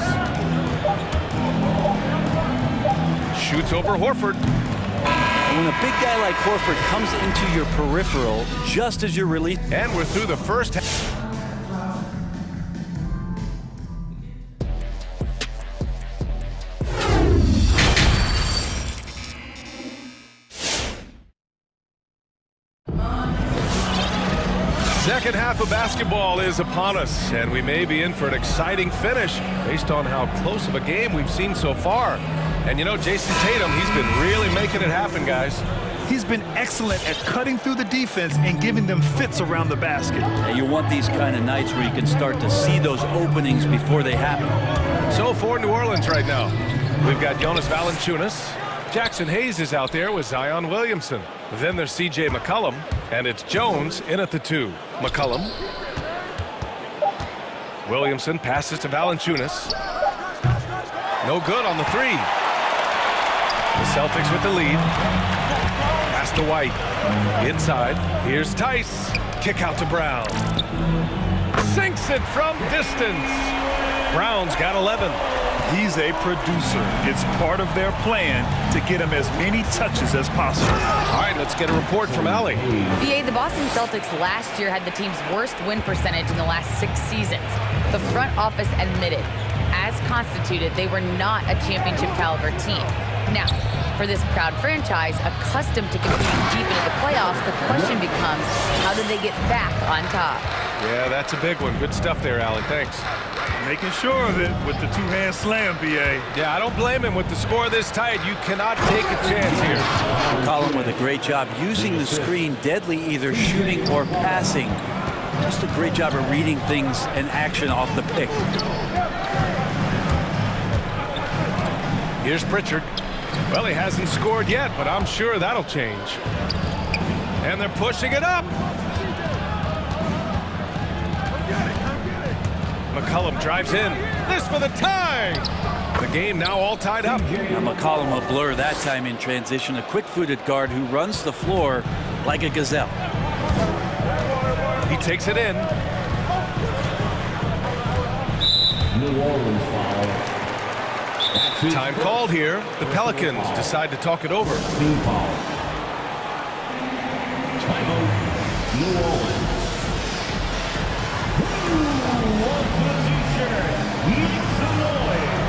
Shoots over Horford. When a big guy like Horford comes into your peripheral just as you're released. And we're through the first half. Second half of basketball is upon us, and we may be in for an exciting finish based on how close of a game we've seen so far. And you know, Jason Tatum, he's been really making it happen, guys. He's been excellent at cutting through the defense and giving them fits around the basket. And you want these kind of nights where you can start to see those openings before they happen. So for New Orleans right now, we've got Jonas Valanciunas. Jackson Hayes is out there with Zion Williamson. Then there's C.J. McCollum, and it's Jones in at the 2. McCollum. Williamson passes to Valanciunas. No good on the 3. The Celtics with the lead. Pass to White. Inside. Here's Tice. Kick out to Brown. Sinks it from distance. Brown's got 11. He's a producer. It's part of their plan to get him as many touches as possible. All right, let's get a report from Allie. BA, the Boston Celtics last year had the team's worst win percentage in the last 6 seasons. The front office admitted, as constituted, they were not a championship caliber team. Now, for this proud franchise, accustomed to competing deep into the playoffs, the question becomes, how do they get back on top? Yeah, that's a big one. Good stuff there, Allie. Thanks. Making sure of it with the two-hand slam, BA. Yeah, I don't blame him. With the score this tight, you cannot take a chance here. McCollum with a great job using the screen, deadly either shooting or passing. Just a great job of reading things and action off the pick. Here's Pritchard. Well, he hasn't scored yet, but I'm sure that'll change. And they're pushing it up. McCollum drives in. This for the tie. The game now all tied up. Now McCollum will blur that time in transition. A quick-footed guard who runs the floor like a gazelle. He takes it in. New Orleans foul. Time called here. The Pelicans decide to talk it over. Team foul. Timeout. New Orleans. Who wants a t-shirt? Make some noise.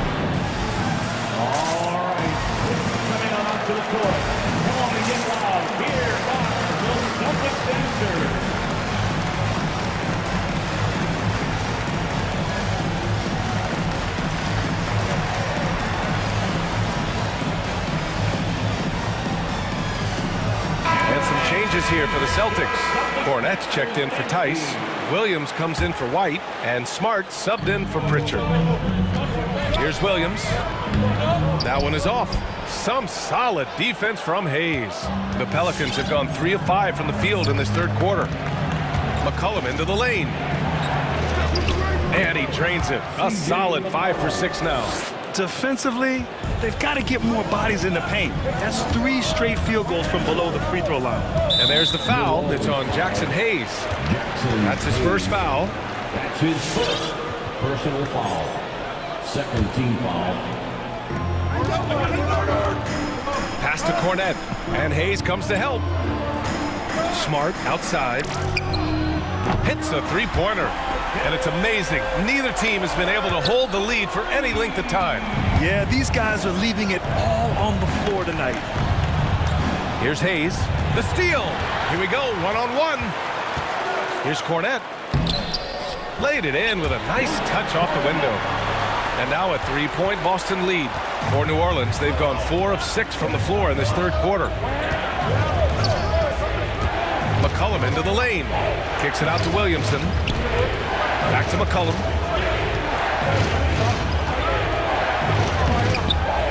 All right. Coming on to the court. Come on and get loud. Here are the Celtics dancers. Changes here for the Celtics. Cornette's checked in for Tice. Williams comes in for White. And Smart subbed in for Pritchard. Here's Williams. That one is off. Some solid defense from Hayes. The Pelicans have gone 3 of 5 from the field in this third quarter. McCollum into the lane. And he drains it. A solid 5 for 6 now. Defensively, they've got to get more bodies in the paint. That's 3 straight field goals from below the free throw line. And there's the foul. It's on Jackson Hayes. That's his first foul. That's his first personal foul. Second team foul. Pass to Cornette. And Hayes comes to help. Smart outside. Hits a three-pointer. And it's amazing. Neither team has been able to hold the lead for any length of time. Yeah, these guys are leaving it all on the floor tonight. Here's Hayes. The steal. Here we go, one-on-one. Here's Cornette. Laid it in with a nice touch off the window. And now a 3-point Boston lead. For New Orleans, they've gone 4 of 6 from the floor in this third quarter. McCollum into the lane. Kicks it out to Williamson. Back to McCollum.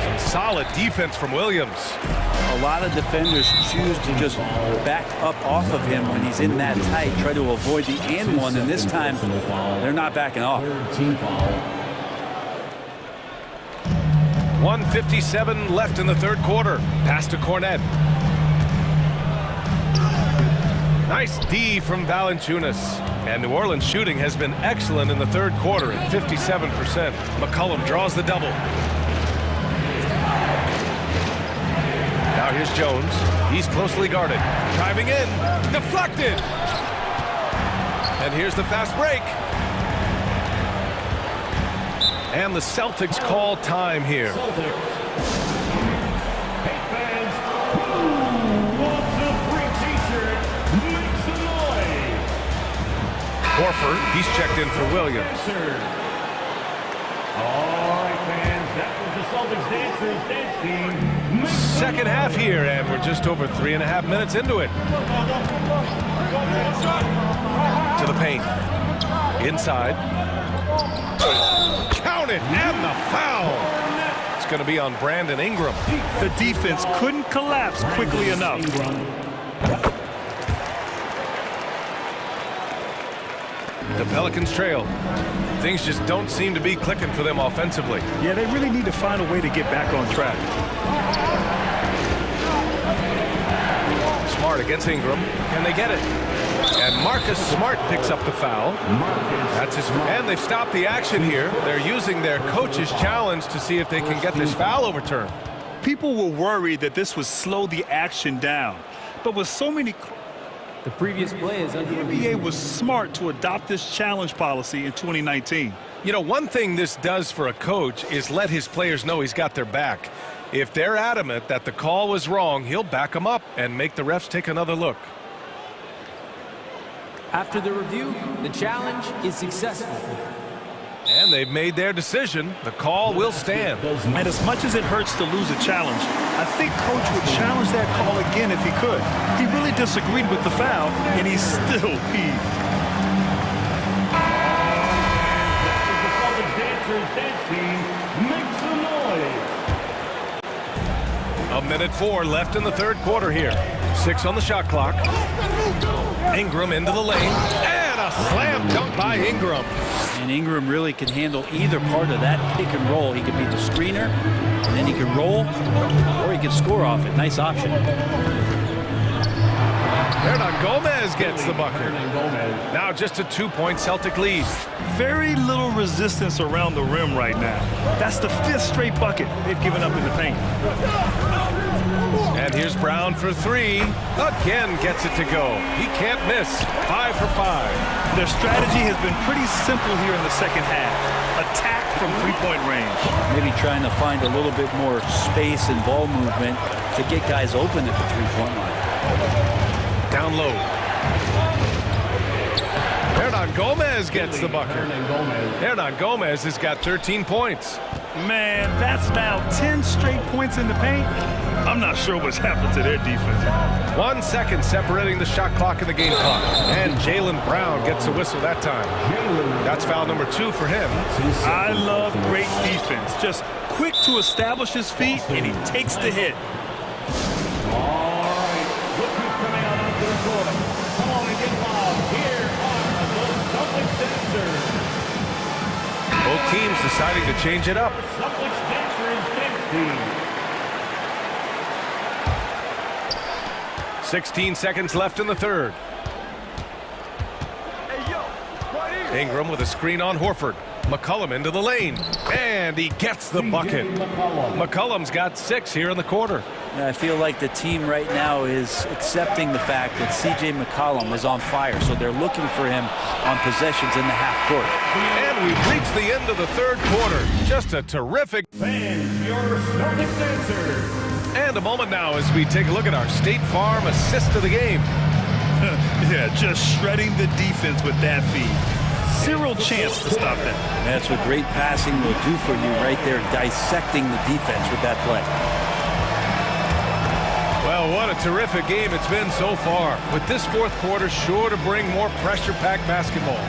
Some solid defense from Williams. A lot of defenders choose to just back up off of him when he's in that tight, try to avoid the and one, and this time they're not backing off. 1:57 left in the third quarter. Pass to Cornette. Nice D from Valanciunas. And New Orleans shooting has been excellent in the third quarter at 57%. McCollum draws the double. Now here's Jones. He's closely guarded. Driving in. Deflected. And here's the fast break. And the Celtics call time here. Horford, he's checked in for Williams. All right, fans, that was the Celtics Dancers dance team. Second half here, and we're just over 3.5 minutes into it. To the paint. Inside. Count it, and the foul. It's going to be on Brandon Ingram. The defense couldn't collapse quickly enough. The Pelicans trail. Things just don't seem to be clicking for them offensively. Yeah, they really need to find a way to get back on track. Smart against Ingram. Can they get it? And Marcus Smart picks up the foul. That's his, and they've stopped the action here. They're using their coach's challenge to see if they can get this foul overturned. People were worried that this would slow the action down. But with so many... The previous play is under the NBA was smart to adopt this challenge policy in 2019. You know, one thing this does for a coach is let his players know he's got their back. If they're adamant that the call was wrong, he'll back them up and make the refs take another look. After the review, the challenge is successful. And they've made their decision. The call will stand. And as much as it hurts to lose a challenge, I think Coach would challenge that call again if he could. He really disagreed with the foul, and he's still peeved. The Celtics Dancers dance team, make some noise. 1:04 left in the third quarter here. 6 on the shot clock. Ingram into the lane. And a slam dunk by Ingram. And Ingram really can handle either part of that pick and roll. He can be the screener, and then he can roll, or he can score off it. Nice option. Gomez gets the bucket. Now just a 2-point Celtic lead. Very little resistance around the rim right now. That's the 5th straight bucket they've given up in the paint. And here's Brown for 3. Again gets it to go. He can't miss. 5 for 5. Their strategy has been pretty simple here in the second half. Attack from 3-point range. Maybe trying to find a little bit more space and ball movement to get guys open at the 3-point line. Down low. Hernan Gomez gets the bucket. Hernan Gomez has got 13 points. Man, that's now 10 straight points in the paint. I'm not sure what's happened to their defense. 1 second separating the shot clock and the game clock. And Jaylen Brown gets a whistle that time. That's foul number 2 for him. I love great defense. Just quick to establish his feet, and he takes the hit. Both teams deciding to change it up. 16 seconds left in the third. Ingram with a screen on Horford. McCollum into the lane. And he gets the bucket. McCollum's got 6 here in the quarter. I feel like the team right now is accepting the fact that C.J. McCollum is on fire, so they're looking for him on possessions in the half court. And we've reached the end of the third quarter. Just a terrific... And a moment now as we take a look at our State Farm assist of the game. Yeah, just shredding the defense with that feed. Zero chance to stop that. That's what great passing will do for you right there, dissecting the defense with that play. Well, what a terrific game it's been so far. With this fourth quarter sure to bring more pressure-packed basketball.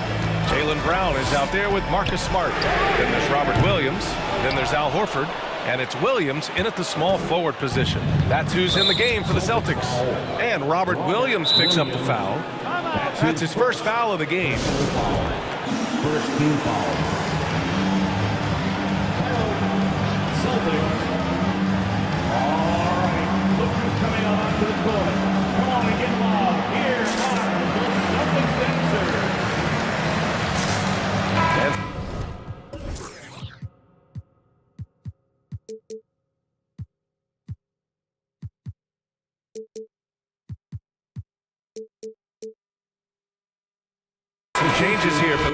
Jaylen Brown is out there with Marcus Smart. Then there's Robert Williams. Then there's Al Horford. And it's Williams in at the small forward position. That's who's in the game for the Celtics. And Robert Williams picks up the foul. That's his first foul of the game. First team foul. Celtics. All right, look who's coming out onto the court. Come on and get involved. Here are the Celtics dancers. Some changes here for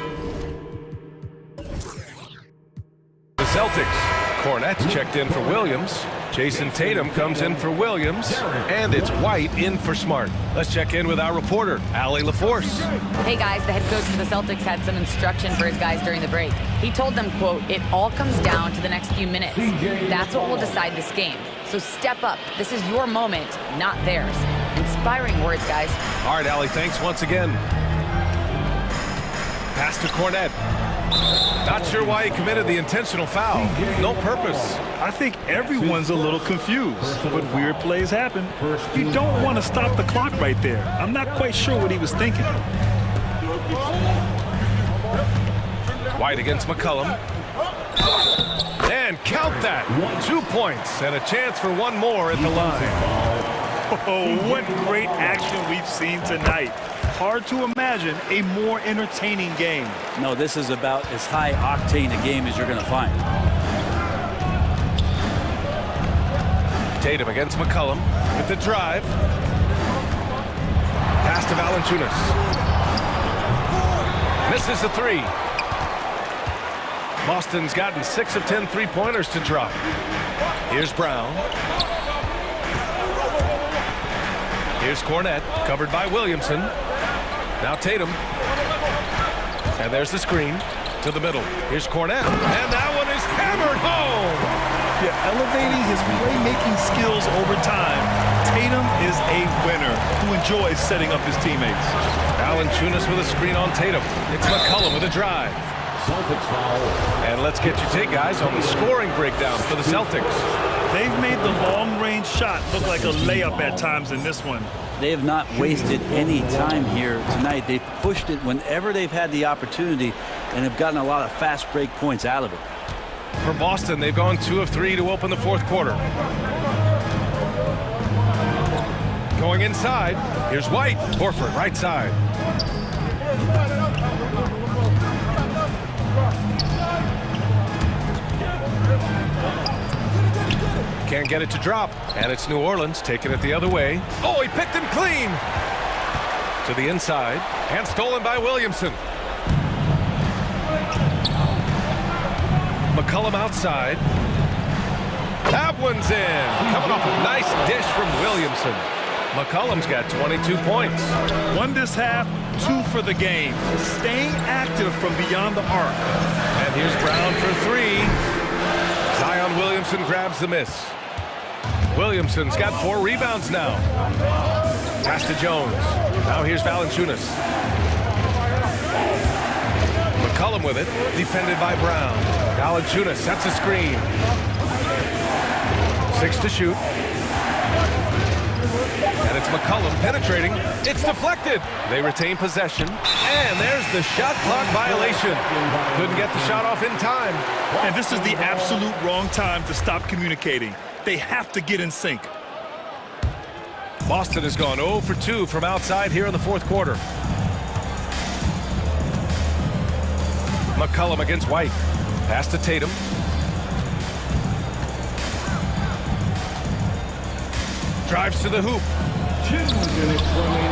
the Celtics. Cornette's checked in for Williams. Jason Tatum comes in for Williams. And it's White in for Smart. Let's check in with our reporter, Allie LaForce. Hey guys, the head coach for the Celtics had some instruction for his guys during the break. He told them, quote, "It all comes down to the next few minutes. That's what will decide this game. So step up. This is your moment, not theirs." Inspiring words, guys. All right, Allie, thanks once again. Pass to Cornette. Not sure why he committed the intentional foul. No purpose. I think everyone's a little confused, but weird plays happen. You don't want to stop the clock right there. I'm not quite sure what he was thinking. White against McCollum. And count that. 2 points and a chance for one more at the line. Oh, what great action we've seen tonight. Hard to imagine a more entertaining game. No, this is about as high octane a game as you're going to find. Tatum against McCollum with the drive. Pass to Valanciunas. Misses the 3. Boston's gotten 6 of 10 three-pointers to drop. Here's Brown. Here's Cornette, covered by Williamson. Now Tatum. And there's the screen to the middle. Here's Cornette. And that one is hammered home. Yeah, elevating his playmaking skills over time. Tatum is a winner who enjoys setting up his teammates. Valanciunas with a screen on Tatum. It's McCollum with a drive. Celtics foul. And let's get your take, guys, on the scoring breakdown for the Celtics. They've made the long-range shot look like a layup at times in this one. They have not wasted any time here tonight. They've pushed it whenever they've had the opportunity and have gotten a lot of fast break points out of it. For Boston, they've gone 2 of 3 to open the fourth quarter. Going inside, here's White. Horford, right side. Can't get it to drop, and it's New Orleans taking it the other way. Oh, he picked him clean! To the inside, and stolen by Williamson. McCollum outside. That one's in. Coming off a nice dish from Williamson. McCollum's got 22 points. 1 this half, 2 for the game. Staying active from beyond the arc. And here's Brown for 3. Zion Williamson grabs the miss. Williamson's got 4 rebounds now. Pass to Jones. Now here's Valanciunas. McCollum with it, defended by Brown. Valanciunas sets a screen. 6 to shoot. And it's McCollum penetrating. It's deflected. They retain possession. And there's the shot clock violation. Couldn't get the shot off in time. And this is the absolute wrong time to stop communicating. They have to get in sync. Boston has gone 0 for 2 from outside here in the fourth quarter. McCollum against White. Pass to Tatum. Drives to the hoop.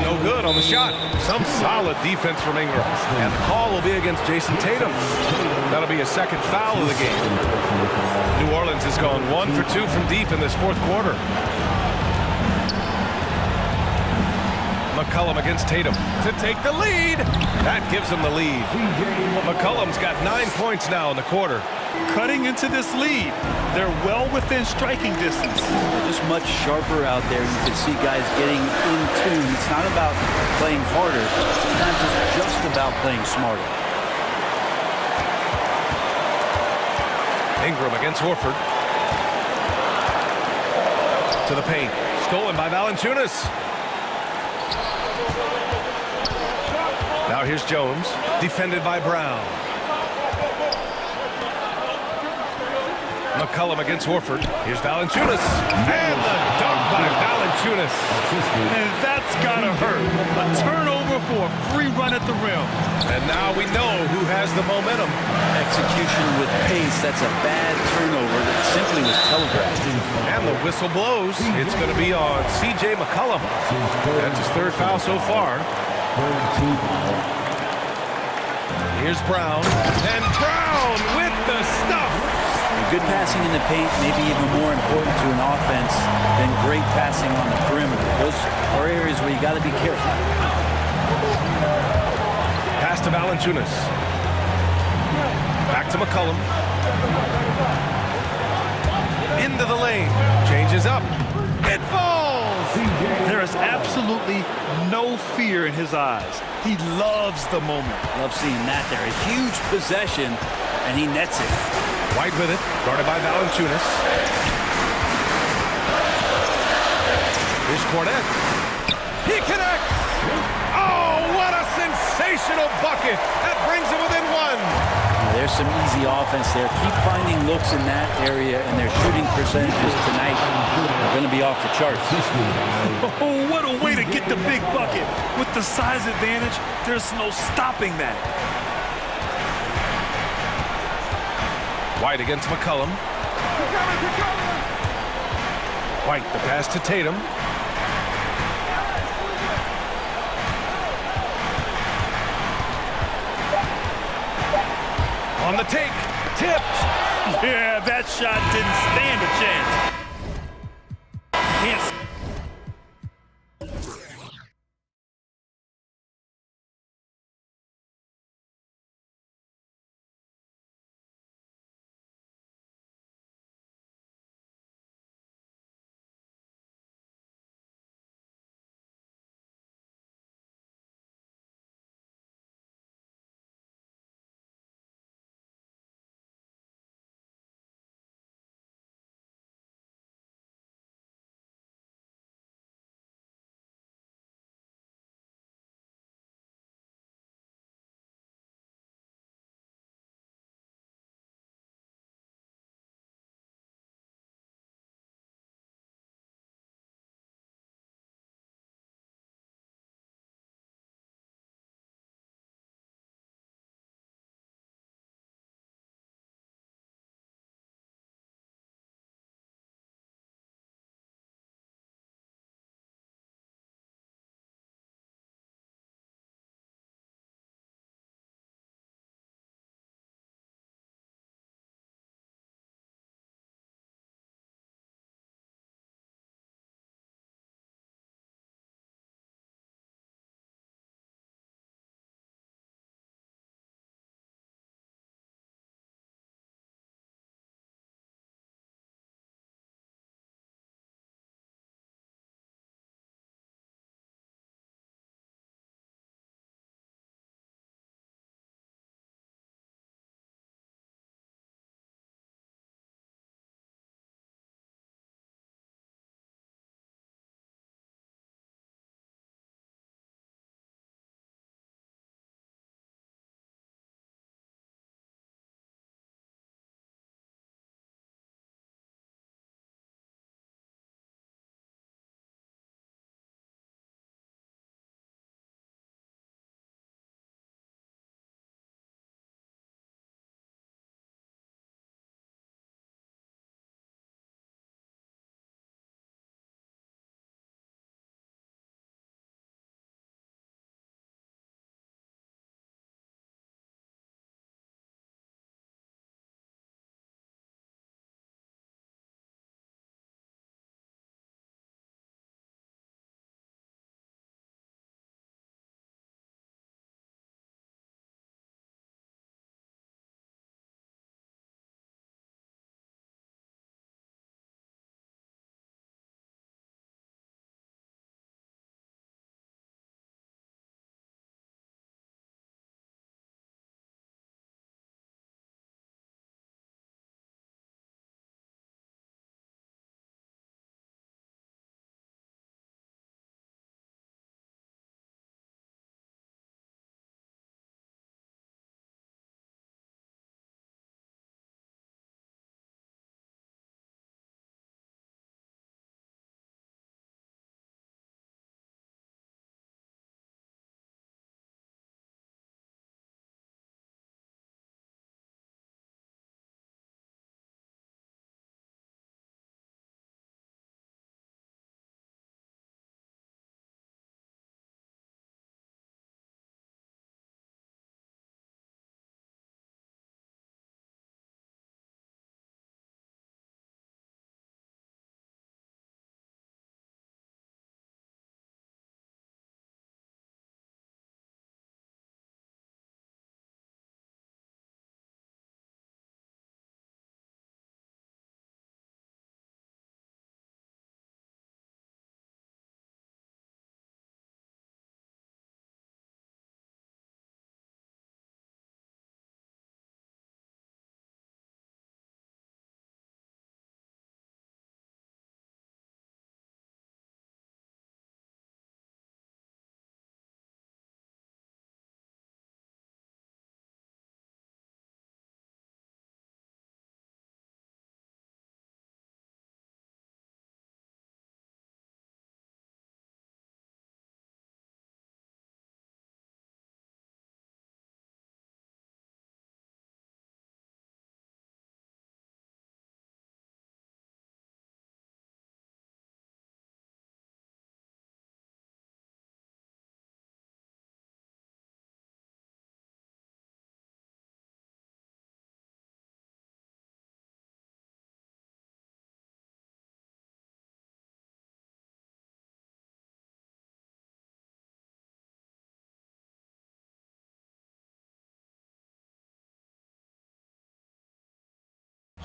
No good on the shot. Some solid defense from Ingram. And the call will be against Jason Tatum. That'll be a second foul of the game. New Orleans has gone 1 for 2 from deep in this fourth quarter. McCollum against Tatum to take the lead. That gives him the lead. McCollum's got 9 points now in the quarter. Cutting into this lead. They're well within striking distance. Just much sharper out there. You can see guys getting in tune. It's not about playing harder. Sometimes it's just about playing smarter. Ingram against Horford. To the paint. Stolen by Valanciunas. Now here's Jones, defended by Brown. McCollum against Horford. Here's Valanciunas. And the dunk by Valanciunas. And that's gotta hurt. A turnover for a free run at the rim. And now we know who has the momentum. Execution with pace. That's a bad turnover that simply was telegraphed. And the whistle blows. It's going to be on C.J. McCollum. That's his 3rd foul so far. Here's Brown. And Brown with the stuff. Good passing in the paint may be even more important to an offense than great passing on the perimeter. Those are areas where you got to be careful. Pass to Valanciunas. Back to McCollum. Into the lane. Changes up. It falls! There is absolutely no fear in his eyes. He loves the moment. Love seeing that there. A huge possession, and he nets it. White with it, guarded by Valanciunas. Here's Cornette. He connects! Oh, what a sensational bucket! That brings him within 1. There's some easy offense there. Keep finding looks in that area, and their shooting percentages tonight are going to be off the charts. Oh, what a way to get the big bucket. With the size advantage, there's no stopping that. White against McCollum. White, the pass to Tatum. On the take, tipped. Yeah, that shot didn't stand a chance. Can't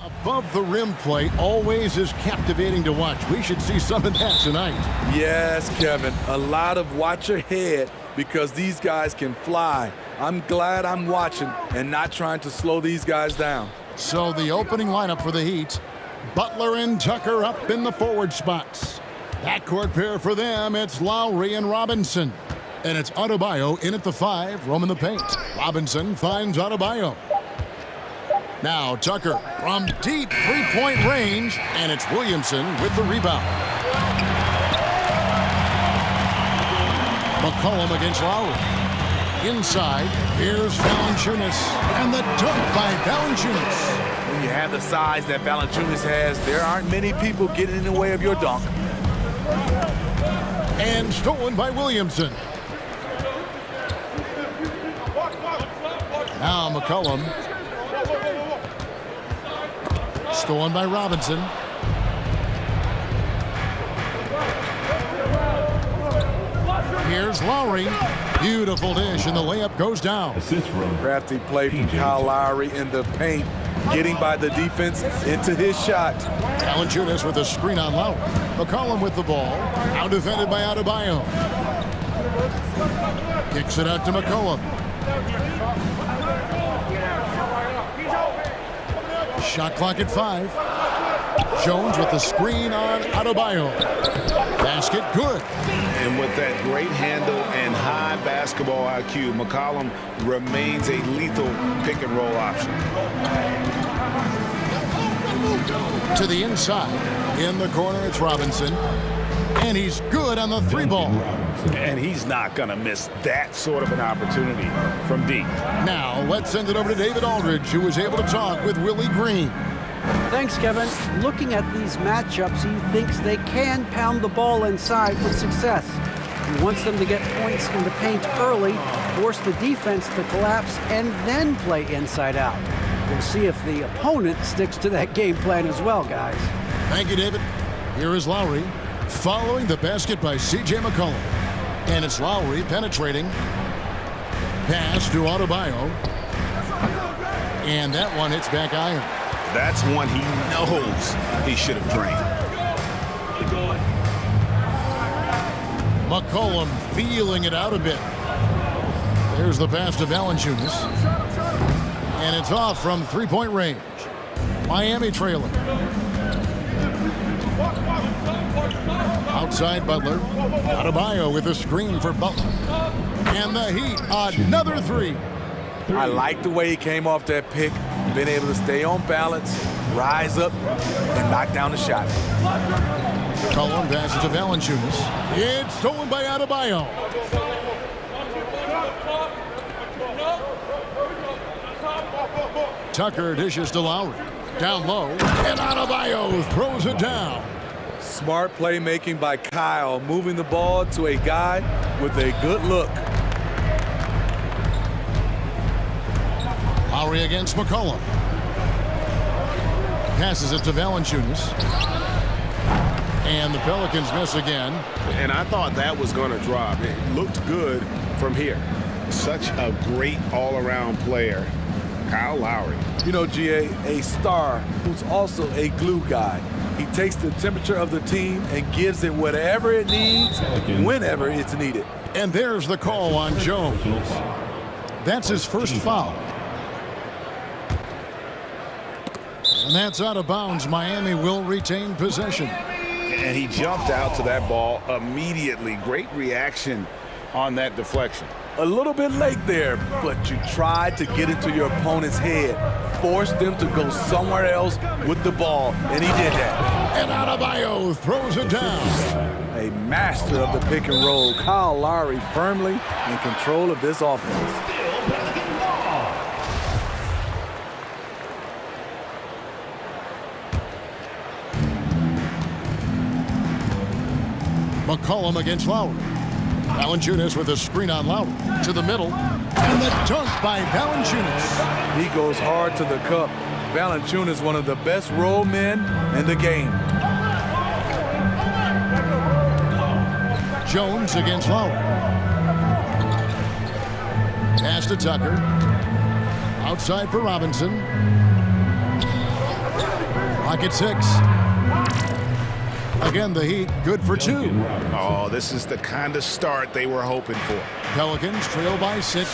Above the rim play always is captivating to watch. We should see some of that tonight. Yes, Kevin. A lot of watch your head because these guys can fly. I'm glad I'm watching and not trying to slow these guys down. So the opening lineup for the Heat, Butler and Tucker up in the forward spots. Backcourt pair for them, it's Lowry and Robinson. And it's Adebayo in at the 5, roaming the paint. Robinson finds Adebayo. Now Tucker from deep three-point range, and it's Williamson with the rebound. McCollum against Lowry. Inside, here's Valanciunas, and the dunk by Valanciunas. When you have the size that Valanciunas has, there aren't many people getting in the way of your dunk. And stolen by Williamson. Now McCollum. Stolen by Robinson. Here's Lowry. Beautiful dish, and the layup goes down. Crafty play from Kyle Lowry in the paint, getting by the defense into his shot. Valanciunas with a screen on Lowry. McCollum with the ball. Now defended by Adebayo. Kicks it out to McCollum. Shot clock at 5. Jones with the screen on Adebayo. Basket good. And with that great handle and high basketball IQ, McCollum remains a lethal pick and roll option. To the inside. In the corner, it's Robinson. And he's good on the 3-ball. And he's not going to miss that sort of an opportunity from deep. Now, let's send it over to David Aldridge, who was able to talk with Willie Green. Thanks, Kevin. Looking at these matchups, he thinks they can pound the ball inside with success. He wants them to get points in the paint early, force the defense to collapse, and then play inside out. We'll see if the opponent sticks to that game plan as well, guys. Thank you, David. Here is Lowry, following the basket by C.J. McCollum. And it's Lowry penetrating. Pass to Adebayo. And that one hits back iron. That's one he knows he should have drained. McCollum feeling it out a bit. There's the pass to Valanciunas. And it's off from three-point range. Miami trailing. Outside Butler. Adebayo with a screen for Butler. And the Heat, another 3. I like the way he came off that pick, been able to stay on balance, rise up, and knock down the shot. Cullen passes to Valanciunas. It's stolen by Adebayo. Tucker dishes to Lowry. Down low, and Adebayo throws it down. Smart playmaking by Kyle, moving the ball to a guy with a good look. Lowry against McCollum. Passes it to Valanciunas. And the Pelicans miss again. And I thought that was going to drop. It looked good from here. Such a great all-around player, Kyle Lowry. You know, GA, a star who's also a glue guy. He takes the temperature of the team and gives it whatever it needs, whenever it's needed. And there's the call on Jones. That's his first foul. And that's out of bounds. Miami will retain possession. And he jumped out to that ball immediately. Great reaction on that deflection. A little bit late there, but you tried to get into your opponent's head. Force them to go somewhere else with the ball, and he did that. And Adebayo throws it down. A master of the pick and roll. Kyle Lowry firmly in control of this offense. McCollum against Lowry. Valanciunas with a screen on Lowry. To the middle. And the dunk by Valanciunas. He goes hard to the cup. Valanciunas, one of the best roll men in the game. Jones against Lowry. Pass to Tucker. Outside for Robinson. Clock at 6. Again, the Heat good for 2. Oh, this is the kind of start they were hoping for. Pelicans trail by 6.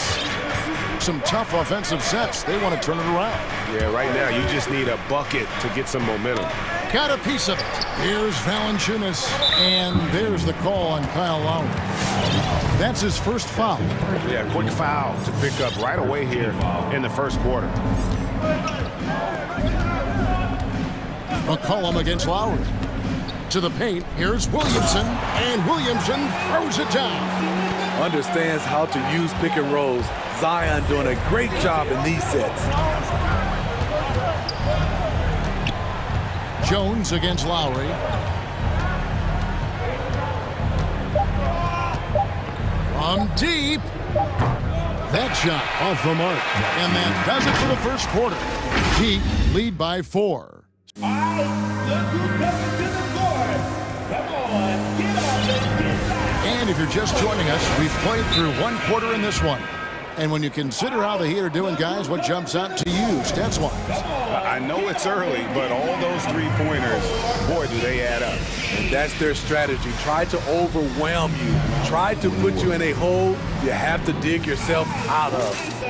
Some tough offensive sets. They want to turn it around. Yeah, right now you just need a bucket to get some momentum. Got a piece of it. Here's Valanciunas, and there's the call on Kyle Lowry. That's his first foul. Yeah, quick foul to pick up right away here in the first quarter. McCollum against Lowry. To the paint, here's Williamson, and Williamson throws it down. Understands how to use pick and rolls. Zion doing a great job in these sets. Jones against Lowry. From deep. That shot off the mark. And that does it for the first quarter. Heat lead by 4. All right, look who's coming to the court. Come on, get on and get down. And if you're just joining us, we've played through one quarter in this one. And when you consider how the Heat are doing, guys, what jumps out to you, stats-wise? I know it's early, but all those three-pointers, boy, do they add up. And that's their strategy. Try to overwhelm you. Try to put you in a hole you have to dig yourself out of.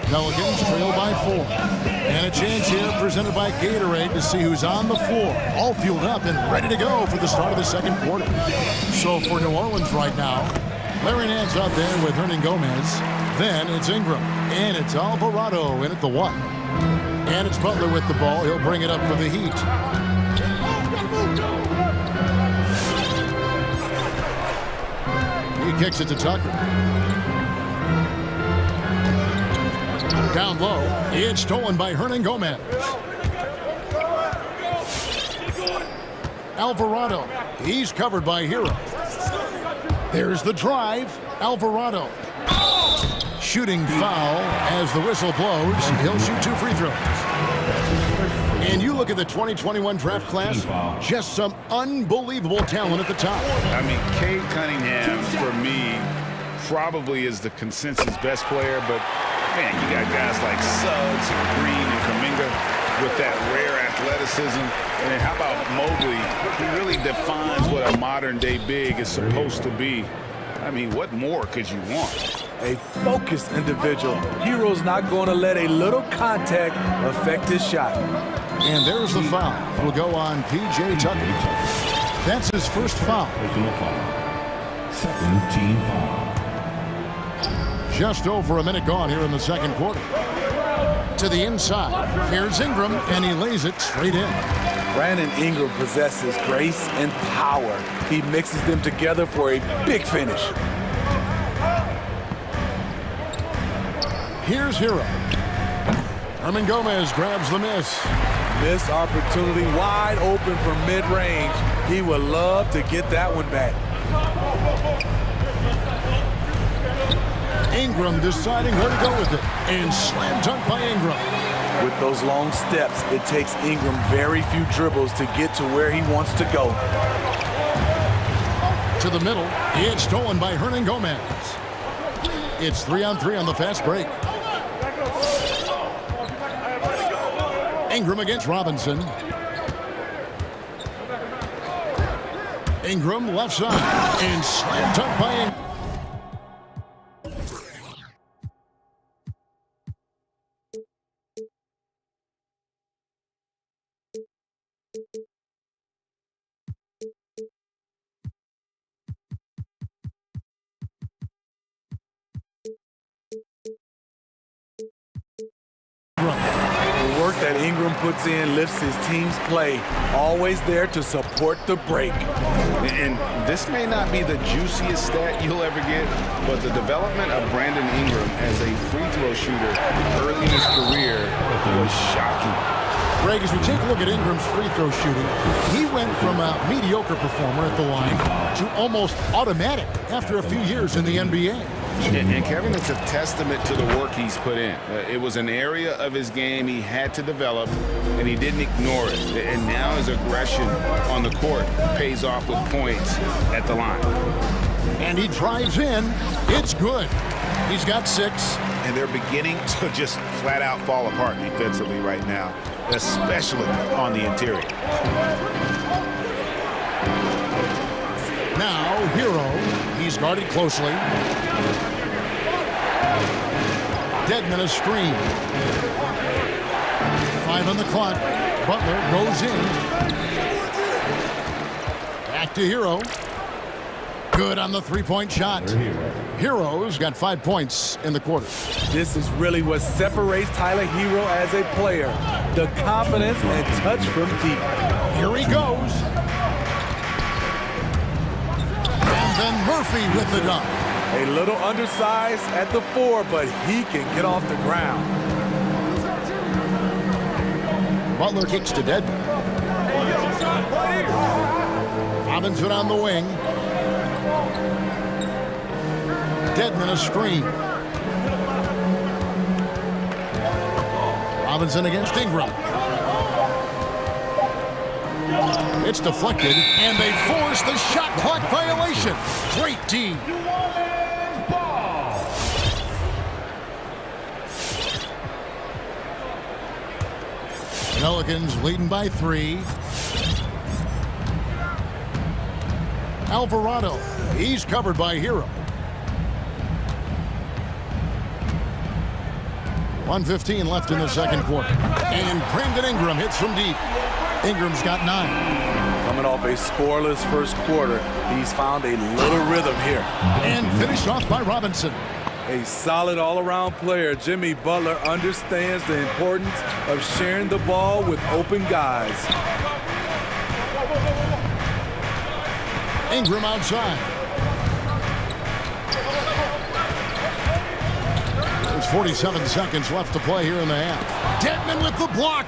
Pelicans trail by 4. And a chance here presented by Gatorade to see who's on the floor. All fueled up and ready to go for the start of the second quarter. So for New Orleans right now, Larry Nance out there with Hernan Gomez. Then it's Ingram. And it's Alvarado in at the 1. And it's Butler with the ball. He'll bring it up for the Heat. He kicks it to Tucker. Down low, it's stolen by Hernan Gomez. Alvarado, he's covered by Hero. There's the drive, Alvarado. Shooting foul as the whistle blows. He'll shoot 2 free throws. And you look at the 2021 draft class, just some unbelievable talent at the top. I mean, Cade Cunningham, for me, probably is the consensus best player, but man, you got guys like Suggs and Green and Kuminga with that rare athleticism. And then how about Mobley? He really defines what a modern-day big is supposed to be. I mean, what more could you want? A focused individual. Hero's not going to let a little contact affect his shot. And there's the foul. Will go on P.J. Tucker. That's his first foul. Second team foul. Just over a minute gone here in the second quarter. To the inside. Here's Ingram, and he lays it straight in. Brandon Ingram possesses grace and power. He mixes them together for a big finish. Here's Hero. Hernan Gomez grabs the miss. Missed opportunity wide open from mid-range. He would love to get that one back. Ingram deciding where to go with it. And slam dunk by Ingram. With those long steps, it takes Ingram very few dribbles to get to where he wants to go. To the middle. It's stolen by Hernan Gomez. It's 3-on-3 on the fast break. Ingram against Robinson. Ingram left side. And slam dunk by Ingram. The work that Ingram puts in lifts his team's play. Always there to support the break. And this may not be the juiciest stat you'll ever get, but the development of Brandon Ingram as a free throw shooter early in his career was shocking. Greg, as we take a look at Ingram's free throw shooting, he went from a mediocre performer at the line to almost automatic after a few years in the NBA. And Kevin, it's a testament to the work he's put in. It was an area of his game he had to develop, and he didn't ignore it. And now his aggression on the court pays off with points at the line. And he drives in. It's good. He's got 6. And they're beginning to just flat out fall apart defensively right now, especially on the interior. Now, Hero. He's guarded closely. Dedmon a screen. 5 on the clock. Butler goes in. Back to Hero. Good on the three-point shot. Hero's got 5 points in the quarter. This is really what separates Tyler Hero as a player. The confidence and touch from deep. Here he goes. And then Murphy with the dunk. A little undersized at the 4, but he can get off the ground. Butler kicks to Dedmon. Robinson on the wing. Dedmon a screen. Robinson against Ingram. It's deflected, and they force the shot clock violation. Great team. Pelicans leading by 3. Alvarado, he's covered by Hero. 1:15 left in the second quarter. And Brandon Ingram hits from deep. Ingram's got 9. Coming off a scoreless first quarter, he's found a little rhythm here. And finished off by Robinson. A solid all-around player, Jimmy Butler understands the importance of sharing the ball with open guys. Ingram outside. There's 47 seconds left to play here in the half. Dedmon with the block.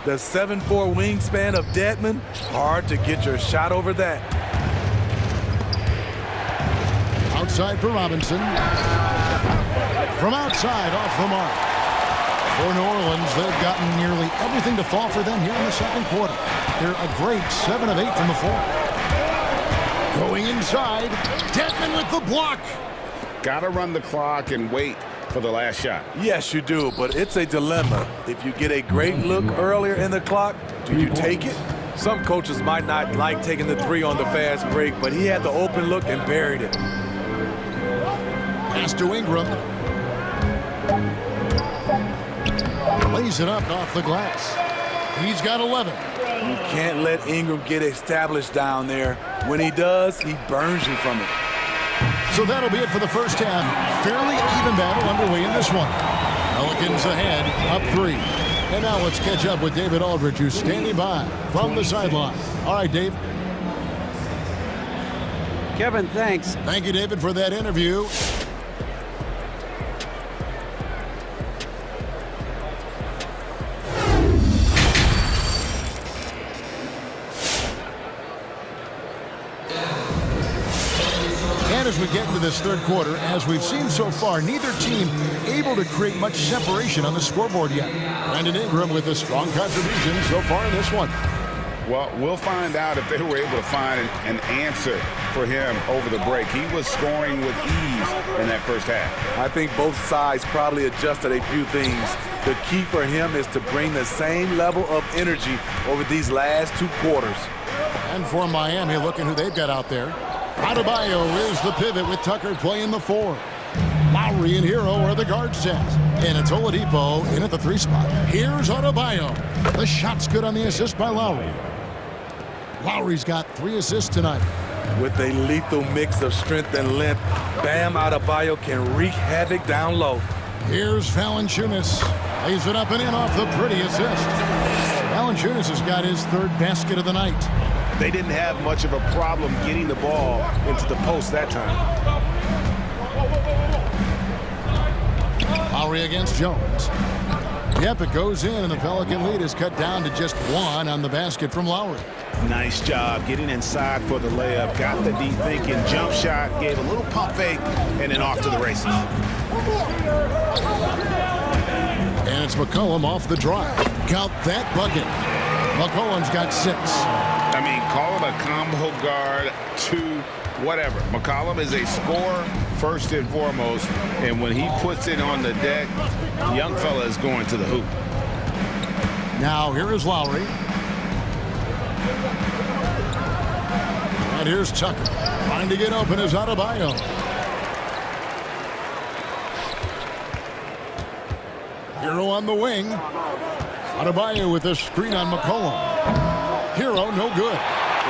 The 7'4" wingspan of Dedmon, hard to get your shot over that. Outside for Robinson. From outside, off the mark. For New Orleans, they've gotten nearly everything to fall for them here in the second quarter. They're a great 7 of 8 from the floor. Going inside, Dedmon with the block. Gotta run the clock and wait for the last shot. Yes, you do, but it's a dilemma. If you get a great look earlier in the clock, do you take it? Some coaches might not like taking the 3 on the fast break, but he had the open look and buried it. Pass to Ingram. Lays it up off the glass. He's got 11. You can't let Ingram get established down there. When he does, he burns you from it. So that'll be it for the first half. Fairly even battle underway in this one. Pelicans ahead, up 3. And now let's catch up with David Aldridge, who's standing by from the sideline. All right, Dave. Kevin, thanks. Thank you, David, for that interview. As we get into this third quarter, as we've seen so far, neither team able to create much separation on the scoreboard yet. Brandon Ingram with a strong contribution so far in this one. Well, we'll find out if they were able to find an answer for him over the break. He was scoring with ease in that first half. I think both sides probably adjusted a few things. The key for him is to bring the same level of energy over these last 2 quarters. And for Miami, looking who they've got out there. Adebayo is the pivot with Tucker playing the 4. Lowry and Hero are the guard set. And it's Oladipo in at the 3 spot. Here's Adebayo. The shot's good on the assist by Lowry. Lowry's got 3 assists tonight. With a lethal mix of strength and length, Bam Adebayo can wreak havoc down low. Here's Valanciunas. Lays it up and in off the pretty assist. Valanciunas has got his 3rd basket of the night. They didn't have much of a problem getting the ball into the post that time. Lowry against Jones. Yep, it goes in, and the Pelican lead is cut down to just 1 on the basket from Lowry. Nice job getting inside for the layup. Got the D thinking, jump shot, gave a little pump fake, and then off to the races. And it's McCollum off the drive. Count that bucket. McCollum's got 6. I mean, call it a combo guard, 2, whatever. McCollum is a scorer first and foremost, and when he puts it on the deck, young fella is going to the hoop. Now here is Lowry. And here's Tucker. Trying to get open is Adebayo. Hero on the wing. Adebayo with a screen on McCollum. Hero, no good.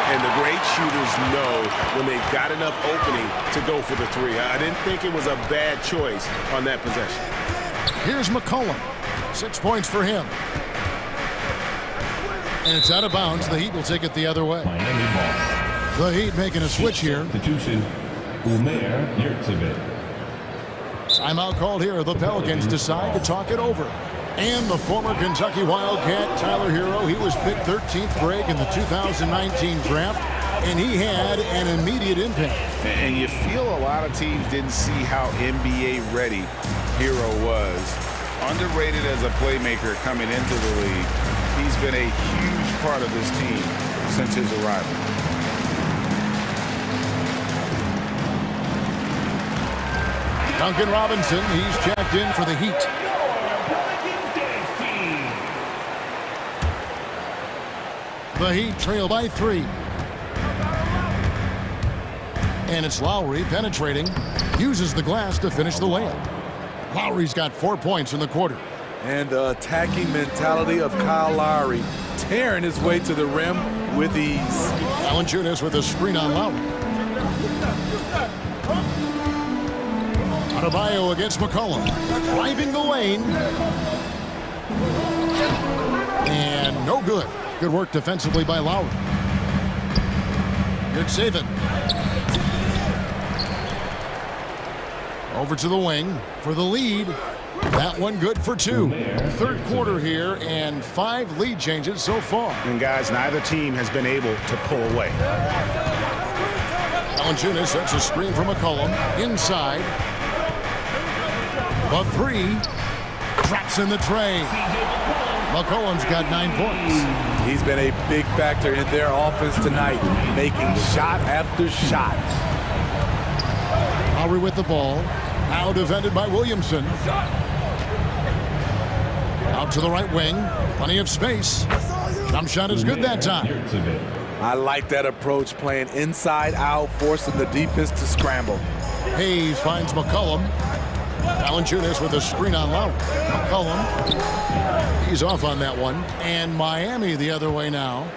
And the great shooters know when they've got enough opening to go for the 3. I didn't think it was a bad choice on that possession. Here's McCollum. 6 points for him. And it's out of bounds. The Heat will take it the other way. The Heat making a switch here. Timeout called here. The Pelicans decide to talk it over. And the former Kentucky Wildcat, Tyler Hero, he was picked 13th break in the 2019 draft, and he had an immediate impact. And you feel a lot of teams didn't see how NBA ready Hero was. Underrated as a playmaker coming into the league. He's been a huge part of this team since his arrival. Duncan Robinson, he's checked in for the Heat. The Heat trail by 3. And it's Lowry penetrating. Uses the glass to finish the layup. Lowry's got 4 points in the quarter. And the attacking mentality of Kyle Lowry, tearing his way to the rim with ease. Valanciunas with a screen on Lowry. Adebayo against McCollum. Driving the lane. And no good. Good work defensively by Lowry. Here's Saban. Over to the wing for the lead. That one good for 2. Third quarter here and 5 lead changes so far. And guys, neither team has been able to pull away. Valanciunas sets a screen for McCollum. Inside. The 3. Traps in the tray. McCollum's got 9 points. He's been a big factor in their offense tonight, making shot after shot. Lowry with the ball. Now defended by Williamson. Out to the right wing. Plenty of space. Jump shot is good that time. I like that approach, playing inside out, forcing the defense to scramble. Hayes finds McCollum. Valanciunas with a screen on Lowry. McCollum. He's off on that one. And Miami the other way now.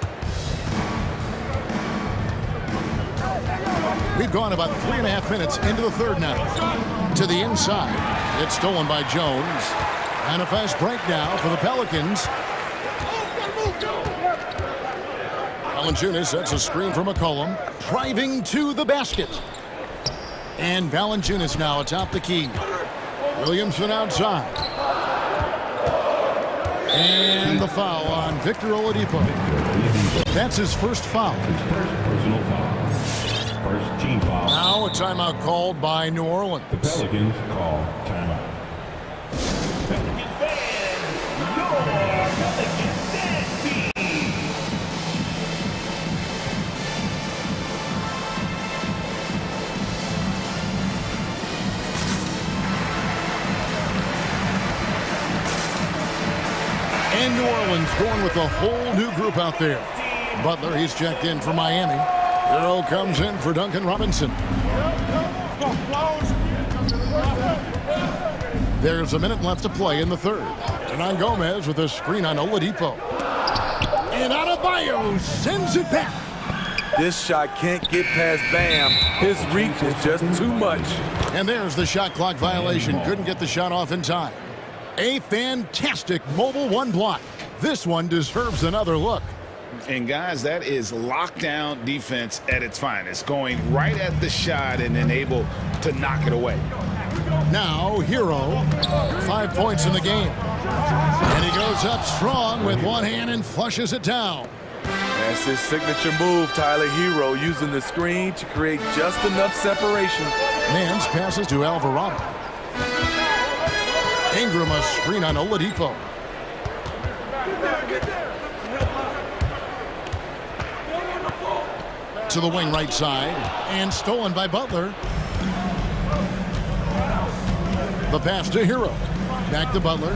We've gone about 3.5 minutes into the third now. To the inside. It's stolen by Jones. And a fast break now for the Pelicans. Valanciunas sets a screen for McCollum. Driving to the basket. And Valanciunas now atop the key. Williamson outside. And the foul on Victor Oladipo. That's his first foul. Personal foul. First team foul. Now a timeout called by New Orleans. The Pelicans call timeout. Pelicans fans, your Pelicans dance team. And New Orleans going with a whole new group out there. Butler, he's checked in for Miami. Hero comes in for Duncan Robinson. There's a minute left to play in the third. Hernan Gomez with a screen on Oladipo. And Adebayo sends it back. This shot can't get past Bam. His reach is just too much. And there's the shot clock violation. Couldn't get the shot off in time. A fantastic mobile one block. This one deserves another look. And guys, that is lockdown defense at its finest. Going right at the shot and then able to knock it away. Now, Hero, 5 points in the game. And he goes up strong with one hand and flushes it down. That's his signature move, Tyler. Hero using the screen to create just enough separation. Nance passes to Alvarado. Ingram a screen on Oladipo. To the wing right side, and stolen by Butler. The pass to Hero. Back to Butler.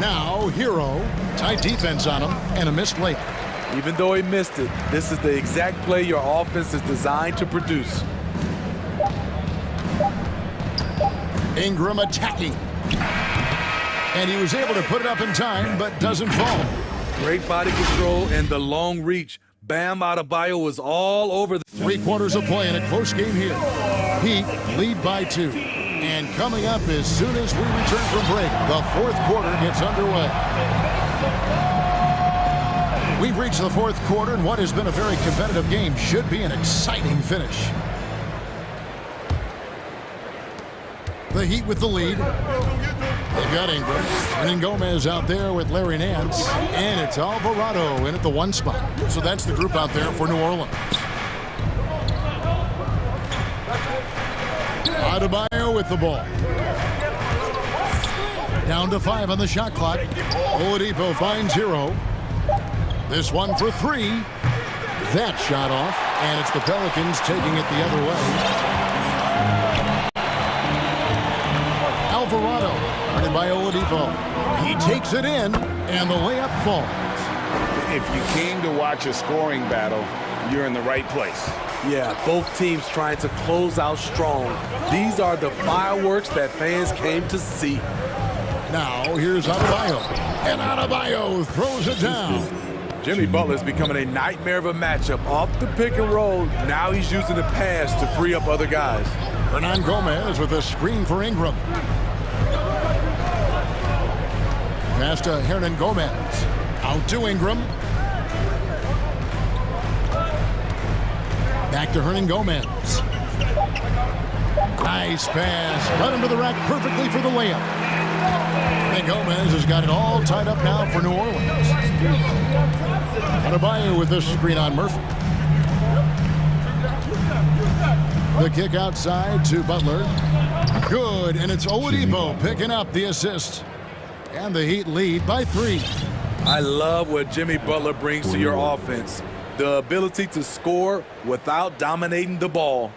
Now Hero, tight defense on him, and a missed layup. Even though he missed it, this is the exact play your offense is designed to produce. Ingram attacking. And he was able to put it up in time, but doesn't fall. Great body control and the long reach. Bam Adebayo was all over the... 3 quarters of play in a close game here. Heat lead by 2. And coming up as soon as we return from break, the 4th quarter gets underway. We've reached the 4th quarter, and what has been a very competitive game should be an exciting finish. The Heat with the lead. They've got Ingram. And Gomez out there with Larry Nance. And it's Alvarado in at the 1 spot. So that's the group out there for New Orleans. Adebayo with the ball. Down to 5 on the shot clock. Oladipo finds Hero. This one for 3. That shot off. And it's the Pelicans taking it the other way. Alvarado, guarded by Oladipo. He takes it in, and the layup falls. If you came to watch a scoring battle, you're in the right place. Yeah, both teams trying to close out strong. These are the fireworks that fans came to see. Now, here's Adebayo. And Adebayo throws it down. Jimmy Butler's becoming a nightmare of a matchup off the pick and roll. Now he's using the pass to free up other guys. Hernan Gomez with a screen for Ingram. Pass to Hernan Gomez. Out to Ingram. Back to Hernan Gomez. Nice pass. Right into the rack perfectly for the layup. And Gomez has got it all tied up now for New Orleans. Adebayo with this screen on Murphy. The kick outside to Butler. Good, and it's Oladipo picking up the assist. And the Heat lead by 3. I love what Jimmy Butler brings to your offense. The ability to score without dominating the ball.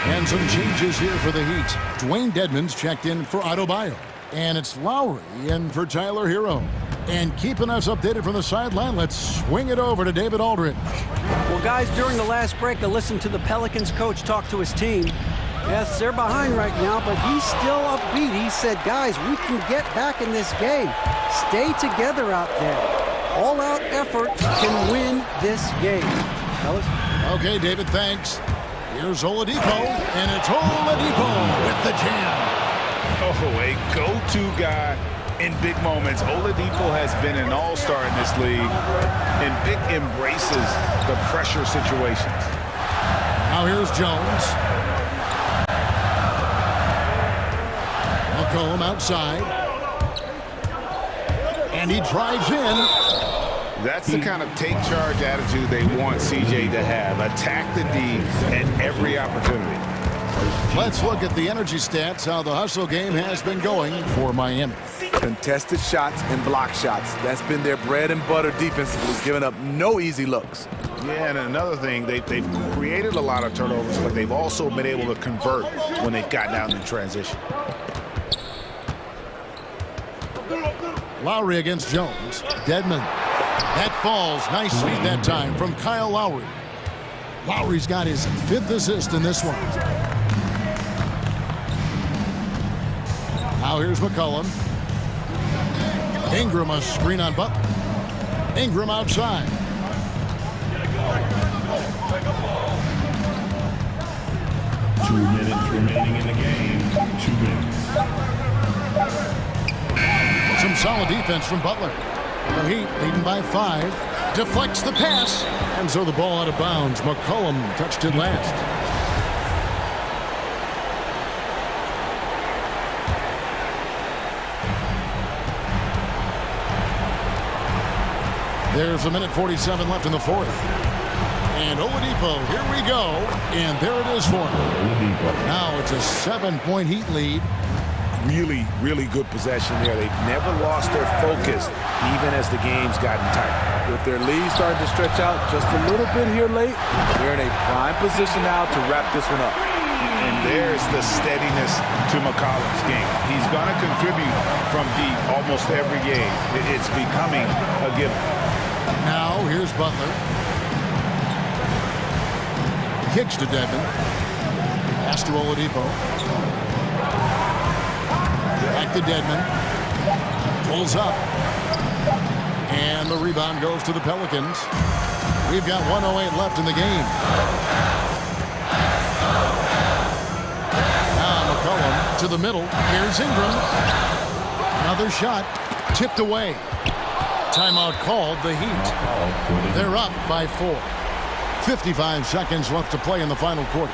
And some changes here for the Heat. Dwayne Dedmon's checked in for Adebayo. And it's Lowry in for Tyler Hero. And keeping us updated from the sideline, let's swing it over to David Aldridge. Well, guys, during the last break, I listened to the Pelicans coach talk to his team. Yes, they're behind right now, but he's still upbeat. He said, guys, we can get back in this game. Stay together out there. All-out effort can win this game. Fellas? Okay, David, thanks. Here's Oladipo, and it's Oladipo with the jam. Oh, a go-to guy in big moments. Oladipo has been an all-star in this league, and Vic embraces the pressure situations. Now here's Jones. McCollum outside. And he drives in. That's the kind of take charge attitude they want CJ to have. Attack the D at every opportunity. Let's look at the energy stats, how the hustle game has been going for Miami. Contested shots and block shots. That's been their bread and butter defensively, giving up no easy looks. Yeah, and another thing, they've created a lot of turnovers, but they've also been able to convert when they've gotten out in transition. Lowry against Jones. Dedmon. That falls. Nice feed that time from Kyle Lowry. Lowry's got his 5th assist in this one. Now here's McCollum. Ingram a screen on Butler. Ingram outside. Two minutes remaining in the game. 2 minutes. Some solid defense from Butler. The Heat leading by 5. Deflects the pass. And so the ball out of bounds. McCollum touched it last. There's a minute 47 left in the fourth. And Oladipo, here we go. And there it is for him. Now it's a 7-point Heat lead. Really, really good possession there. They've never lost their focus, even as the game's gotten tight. With their lead starting to stretch out just a little bit here late, they're in a prime position now to wrap this one up. And there's the steadiness to McCollum's game. He's going to contribute from deep almost every game. It's becoming a given. Now here's Butler. Kicks to Dedmon. Pass to Oladipo. Back to Dedmon. Pulls up. And the rebound goes to the Pelicans. We've got 1:08 left in the game. Now McCollum to the middle. Here's Ingram. Another shot. Tipped away. Timeout called, the Heat. They're up by 4. 55 seconds left to play in the final quarter.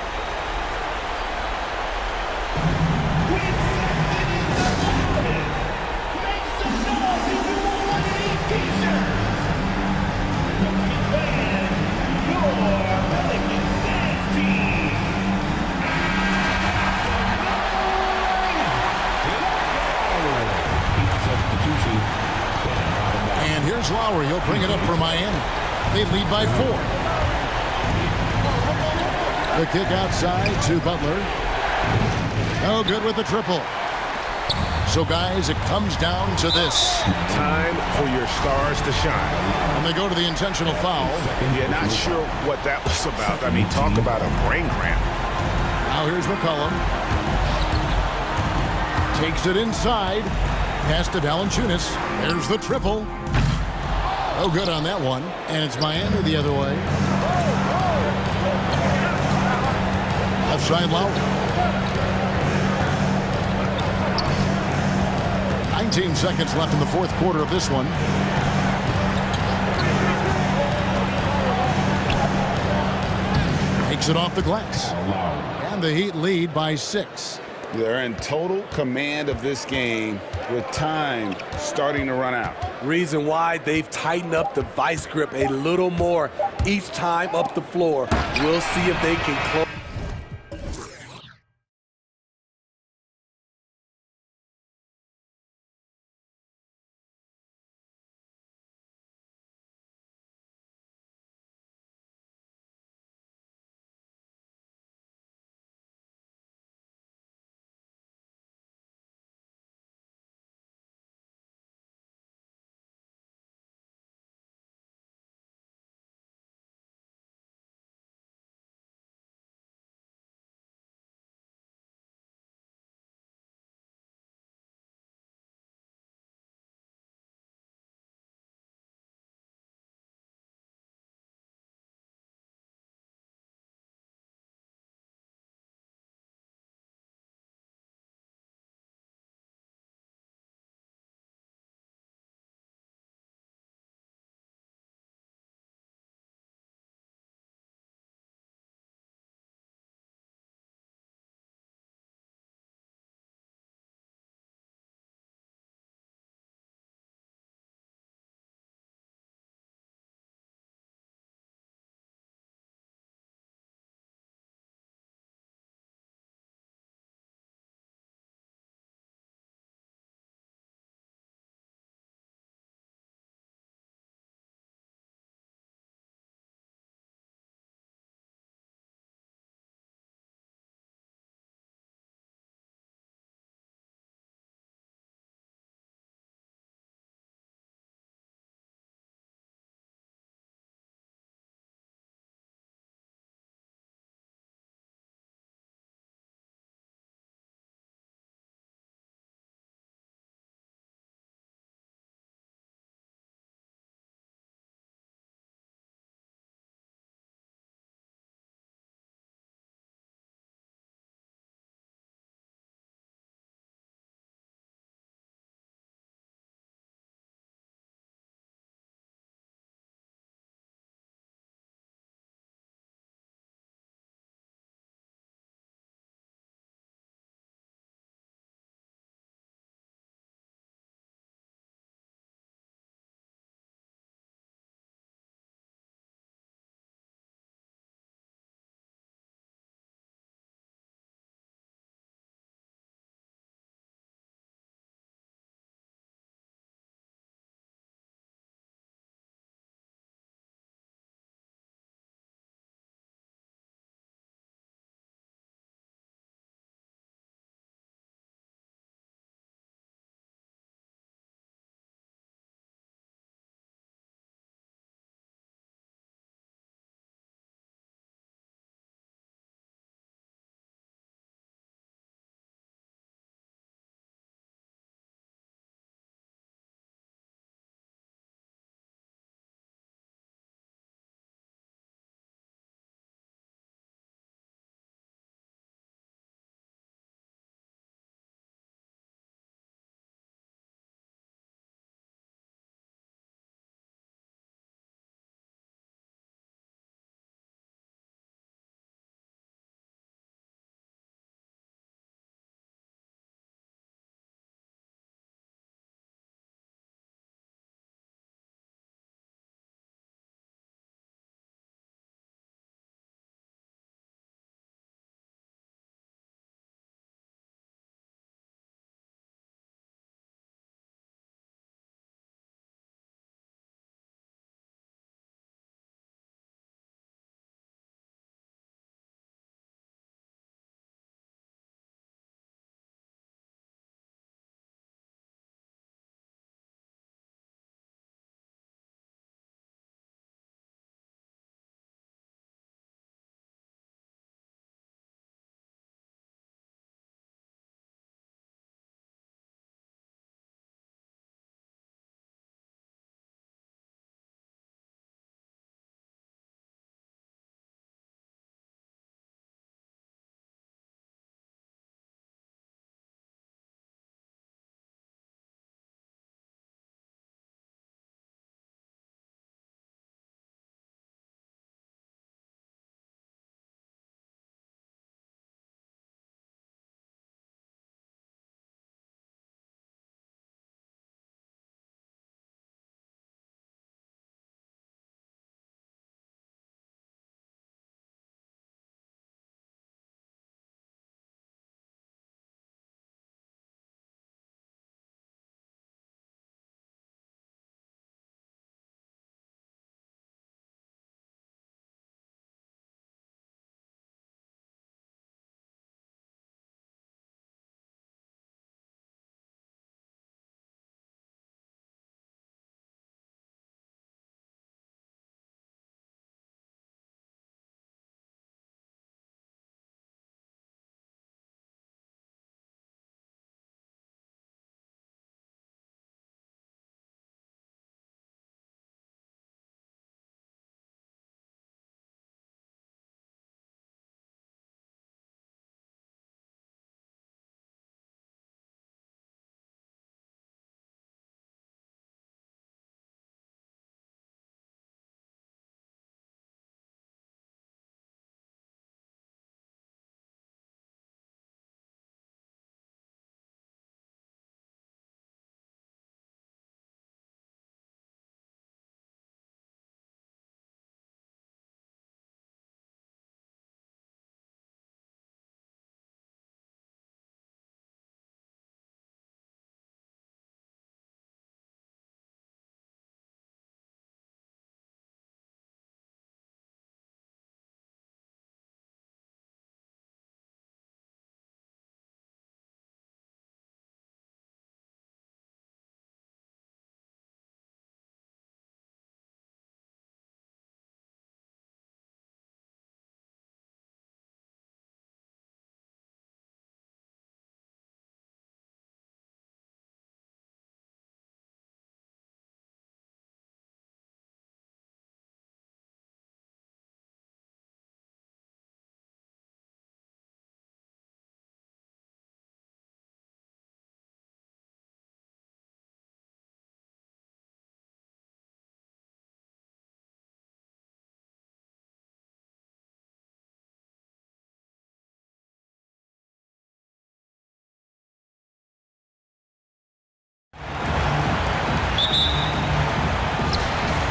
And here's Lowry. He'll bring it up for Miami. They lead by 4. The kick outside to Butler. No good with the triple. So, guys, it comes down to this. Time for your stars to shine. And they go to the intentional foul. Yeah, not sure what that was about. I mean, talk about a brain cramp. Now here's McCollum. Takes it inside. Pass to Valanciunas. There's the triple. No good on that one. And it's Miami the other way. Left side Lowry. 19 seconds left in the fourth quarter of this one. Takes it off the glass. And the Heat lead by 6. They're in total command of this game with time starting to run out. Reason why they've tightened up the vice grip a little more each time up the floor. We'll see if they can close.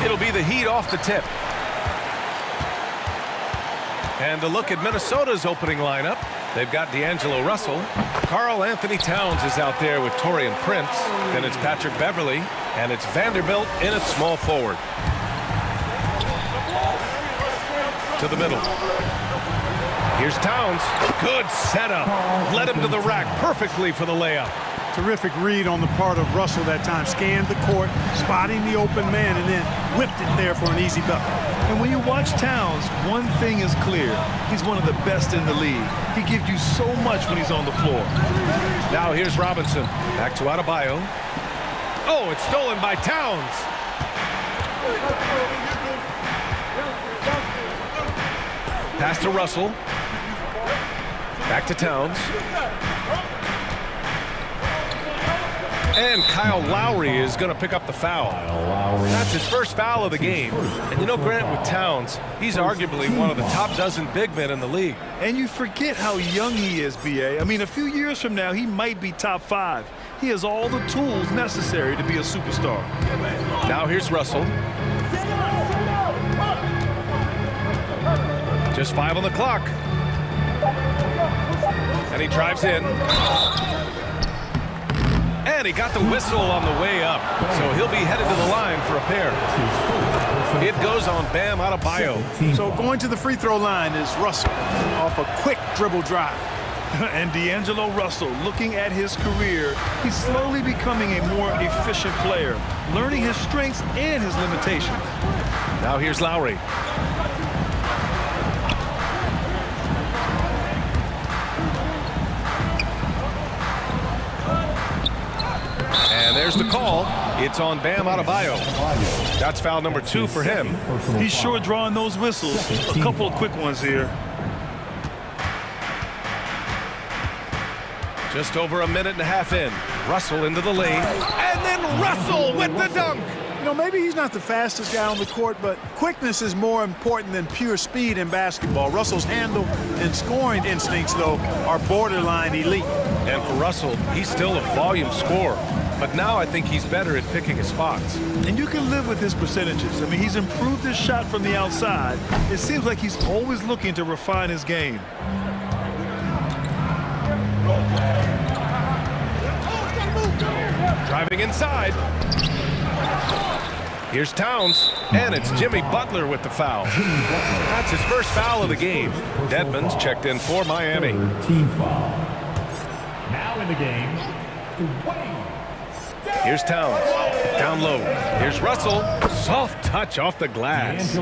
It'll be the Heat off the tip. And a look at Minnesota's opening lineup. They've got D'Angelo Russell. Karl Anthony Towns is out there with Taurean Prince. Then it's Patrick Beverley. And it's Vanderbilt in at small forward. To the middle. Here's Towns. Good setup. Led him to the rack perfectly for the layup. Terrific read on the part of Russell that time. Scanned the court, spotting the open man, and then whipped it there for an easy bucket. And when you watch Towns, one thing is clear. He's one of the best in the league. He gives you so much when he's on the floor. Now here's Robinson. Back to Adebayo. Oh, it's stolen by Towns. Pass to Russell. Back to Towns. And Kyle Lowry is going to pick up the foul. That's his first foul of the game. And you know, Grant, with Towns, he's arguably one of the top dozen big men in the league. And you forget how young he is, B.A. I mean, a few years from now, he might be top 5. He has all the tools necessary to be a superstar. Now here's Russell. Just 5 on the clock. And he drives in. And he got the whistle on the way up. So he'll be headed to the line for a pair. It goes on Bam Adebayo. So going to the free throw line is Russell off a quick dribble drive. And D'Angelo Russell, looking at his career, he's slowly becoming a more efficient player, learning his strengths and his limitations. Now here's Lowry. And there's the call. It's on Bam Adebayo. That's foul number 2 for him. He's sure drawing those whistles. A couple of quick ones here. Just over a minute and a half in. Russell into the lane. And then Russell with the dunk. You know, maybe he's not the fastest guy on the court, but quickness is more important than pure speed in basketball. Russell's handle and scoring instincts, though, are borderline elite. And for Russell, he's still a volume scorer. But now I think he's better at picking his spots. And you can live with his percentages. I mean, he's improved his shot from the outside. It seems like he's always looking to refine his game. Driving inside. Here's Towns, and it's Jimmy Butler with the foul. That's his first foul of the game. Dedmon's checked in for Miami. Team foul. Now in the game, Here's Towns, down low. Here's Russell, soft touch off the glass.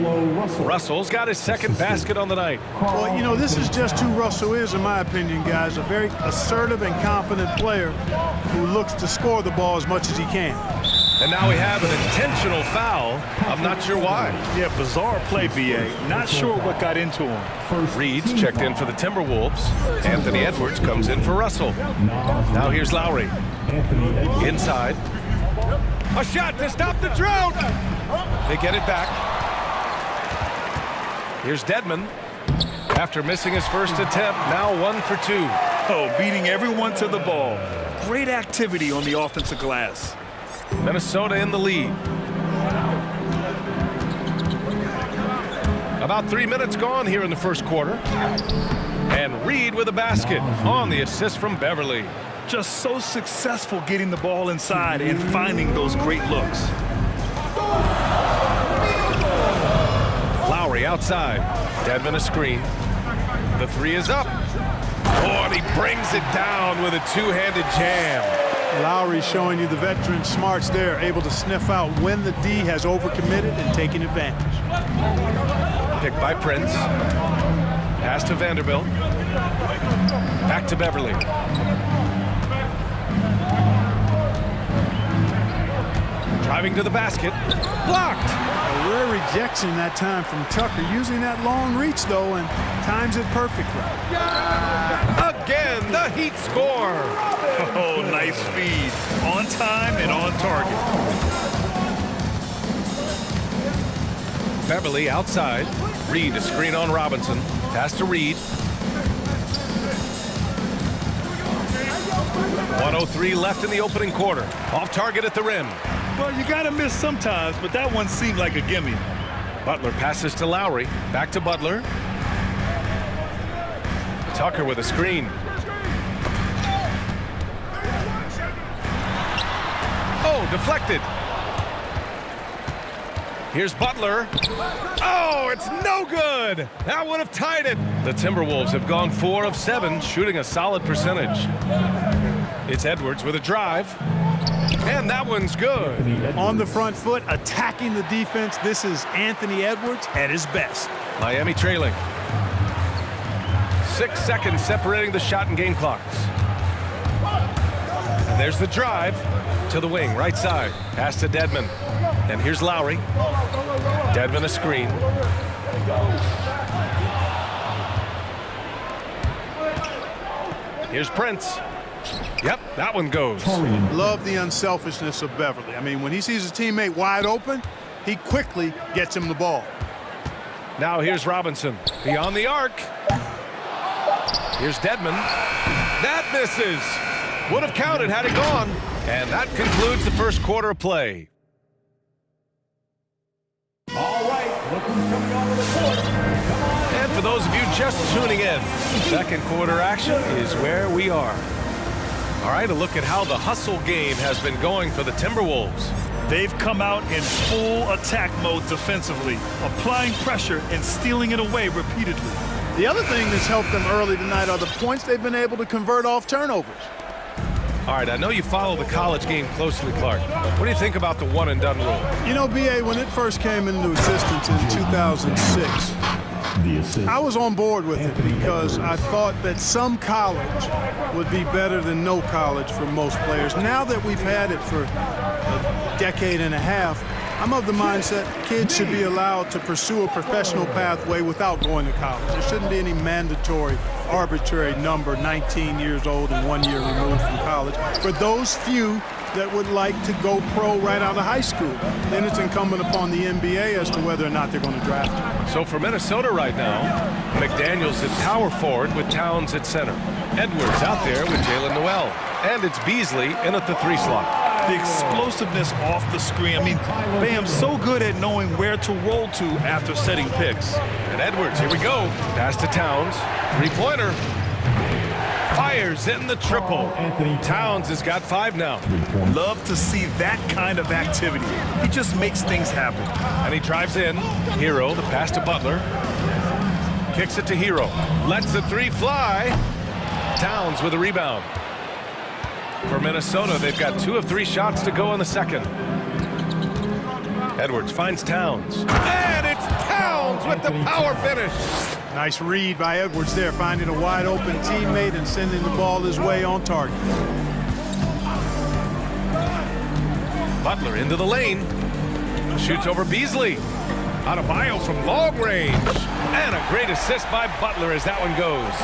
Russell's got his second basket on the night. Well, you know, this is just who Russell is, in my opinion, guys. A very assertive and confident player who looks to score the ball as much as he can. And now we have an intentional foul. I'm not sure why. Yeah, bizarre play, B.A. Not sure what got into him. Reed's checked in for the Timberwolves. Anthony Edwards comes in for Russell. Now here's Lowry. Inside. A shot to stop the drought. They get it back. Here's Dedmon. After missing his first attempt, now 1 for 2. Oh, beating everyone to the ball. Great activity on the offensive glass. Minnesota in the lead. About 3 minutes gone here in the first quarter. And Reed with a basket on the assist from Beverley. Just so successful getting the ball inside and finding those great looks. Lowry outside. Dedmon a screen. The 3 is up. Oh, and he brings it down with a two-handed jam. Lowry showing you the veteran smarts there, able to sniff out when the D has overcommitted and taking advantage. Picked by Prince. Pass to Vanderbilt. Back to Beverley. Driving to the basket. Blocked. A rare rejection that time from Tucker. Using that long reach, though, and times it perfectly. Again, the Heat score. Oh, nice feed. On time and on target. Beverley outside. Reed a screen on Robinson. Pass to Reed. 1:03 left in the opening quarter. Off target at the rim. Well, you got to miss sometimes, but that one seemed like a gimme. Butler passes to Lowry. Back to Butler. Tucker with a screen. Oh, deflected. Here's Butler. Oh, it's no good. That would have tied it. The Timberwolves have gone 4 of 7, shooting a solid percentage. It's Edwards with a drive. And that one's good. On the front foot, attacking the defense. This is Anthony Edwards at his best. Miami trailing. 6 seconds separating the shot and game clocks. And there's the drive to the wing, right side. Pass to Dedmon. And here's Lowry. Dedmon a screen. Here's Prince. Yep, that one goes. Love the unselfishness of Beverly. I mean, when he sees his teammate wide open, he quickly gets him the ball. Now here's Robinson. Beyond the arc. Here's Dedmon. That misses. Would have counted had it gone. And that concludes the first quarter of play. All right, look who's coming onto the court. And for those of you just tuning in, second quarter action is where we are. All right, a look at how the hustle game has been going for the Timberwolves. They've come out in full attack mode defensively, applying pressure and stealing it away repeatedly. The other thing that's helped them early tonight are the points they've been able to convert off turnovers. All right, I know you follow the college game closely, Clark. What do you think about the one-and-done rule? You know, B.A., when it first came into existence in 2006, I was on board with it because I thought that some college would be better than no college for most players. Now that we've had it for a decade and a half, I'm of the mindset kids should be allowed to pursue a professional pathway without going to college. There shouldn't be any mandatory, arbitrary number, 19 years old and 1 year removed from college. For those few that would like to go pro right out of high school, then it's incumbent upon the NBA as to whether or not they're going to draft them. So for Minnesota right now, McDaniels at power forward with Towns at center. Edwards out there with Jalen Noel. And it's Beasley in at the 3 slot. The explosiveness off the screen. I mean, Bam's so good at knowing where to roll to after setting picks. And Edwards, here we go. Pass to Towns. 3-pointer. Fires in the triple. Towns has got 5 now. Love to see that kind of activity. He just makes things happen. And he drives in. Hero, the pass to Butler. Kicks it to Hero. Lets the 3 fly. Towns with a rebound. For Minnesota, they've got 2 of 3 shots to go in the second. Edwards finds Towns. And it's Towns with the power finish. Nice read by Edwards there, finding a wide open teammate and sending the ball his way on target. Butler into the lane. Shoots over Beasley. Adebayo from long range. And a great assist by Butler as that one goes.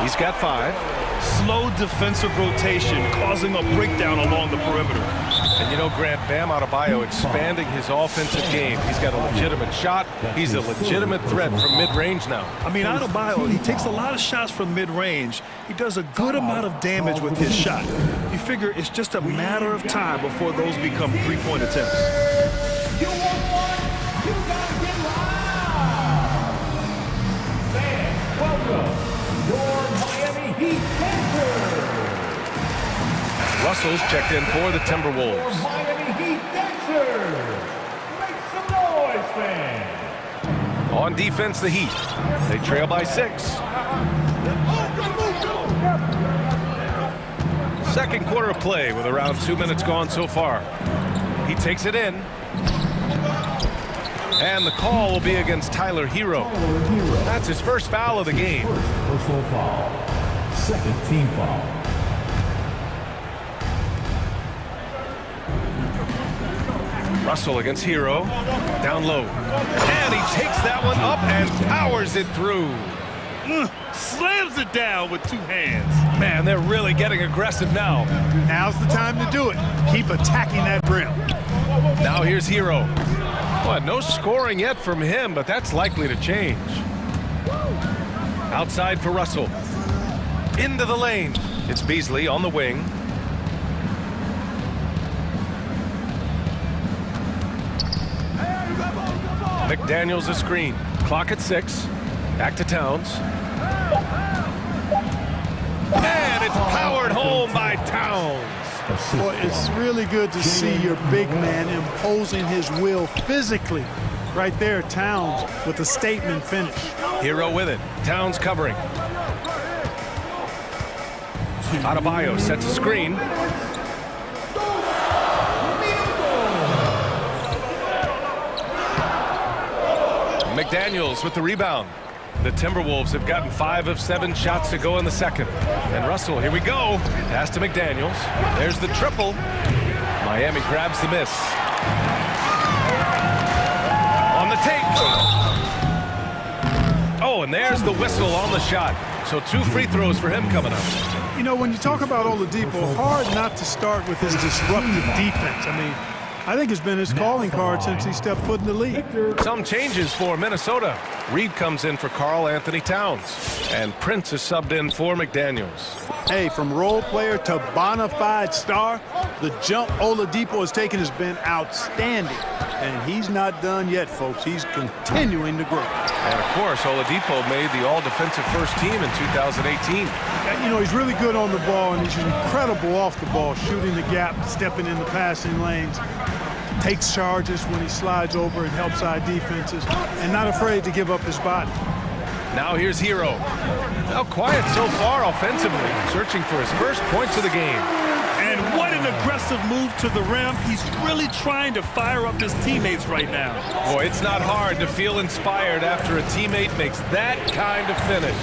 He's got 5. Slow defensive rotation causing a breakdown along the perimeter. And you know, Grant, Bam Adebayo expanding his offensive game. He's got a legitimate shot. He's a legitimate threat from mid-range now. I mean, Adebayo, he takes a lot of shots from mid-range. He does a good amount of damage with his shot. You figure it's just a matter of time before those become 3-point attempts. You want one? You gotta get loud. Fans, welcome your Miami Heat dancers. Russell's checked in for the Timberwolves. Miami Heat dancers. Make some noise, fans. On defense, the Heat. They trail by 6. Second quarter of play with around 2 minutes gone so far. He takes it in. And the call will be against Tyler Hero. That's his first foul of the game. Personal foul. Second team foul. Russell against Hero. Down low. And he takes that one up and powers it through. Slams it down with 2 hands. Man, they're really getting aggressive now. Now's the time to do it. Keep attacking that rim. Now here's Hero. Well, no scoring yet from him, but that's likely to change. Outside for Russell. Into the lane. It's Beasley on the wing. McDaniels a screen. Clock at 6. Back to Towns. And it's powered home by Towns. Boy, it's really good to see your big man imposing his will physically. Right there, Towns with a statement finish. Hero with it. Towns covering. Adebayo sets a screen. McDaniels with the rebound. The Timberwolves have gotten 5 of 7 shots to go in the second. And Russell, here we go. Pass to McDaniels. There's the triple. Miami grabs the miss. On the tape. Oh, and there's the whistle on the shot. So 2 free throws for him coming up. You know, when you talk about Oladipo, hard not to start with his disruptive defense. I mean, I think it's been his calling card since he stepped foot in the league. Some changes for Minnesota. Reed comes in for Karl Anthony Towns. And Prince is subbed in for McDaniels. Hey, from role player to bona fide star, the jump Oladipo has taken has been outstanding. And he's not done yet, folks. He's continuing to grow. And, of course, Oladipo made the all-defensive first team in 2018. You know, he's really good on the ball, and he's incredible off the ball, shooting the gap, stepping in the passing lanes, takes charges when he slides over and helps side defenses, and not afraid to give up his body. Now here's Hero. Now quiet so far offensively, searching for his first points of the game. And what an aggressive move to the rim. He's really trying to fire up his teammates right now. Boy, it's not hard to feel inspired after a teammate makes that kind of finish.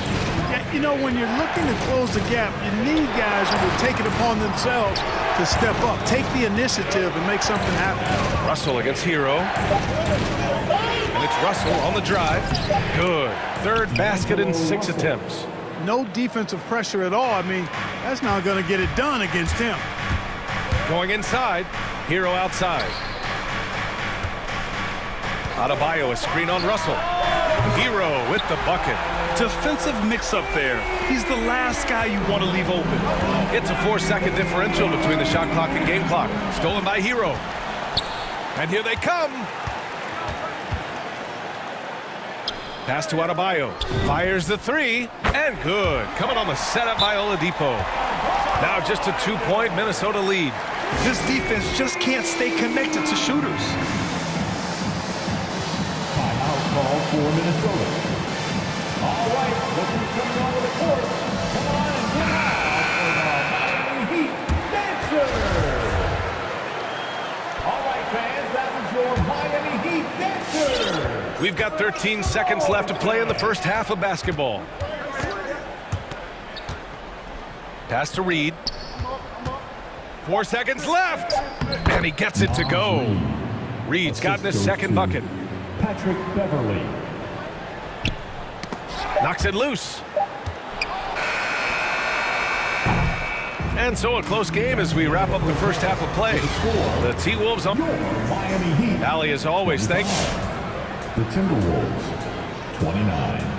Yeah, you know, when you're looking to close the gap, you need guys who will take it upon themselves to step up, take the initiative, and make something happen. Russell against Hero. And it's Russell on the drive. Good. Third basket in 6 attempts. No defensive pressure at all. I mean, that's not going to get it done against him. Going inside. Hero outside. Adebayo, a screen on Russell. Hero with the bucket. Defensive mix-up there. He's the last guy you want to leave open. It's a 4-second differential between the shot clock and game clock. Stolen by Hero. And here they come. Pass to Adebayo. Fires the 3. And good. Coming on the setup by Oladipo. Now just a 2-point Minnesota lead. This defense just can't stay connected to shooters. Timeout call for Minnesota. All right, look who's coming onto the court. Come on and get out for the Miami Heat Dancers. All right, fans, that was your Miami Heat Dancers. We've got 13 seconds left to play in the first half of basketball. Pass to Reed. 4 seconds left. And he gets it to go. Reed's gotten his second bucket. Patrick Beverly. Knocks it loose. And so a close game as we wrap up the first half of play. The T-Wolves on. Miami Heat. Allie, as always, thank you. The Timberwolves, 29.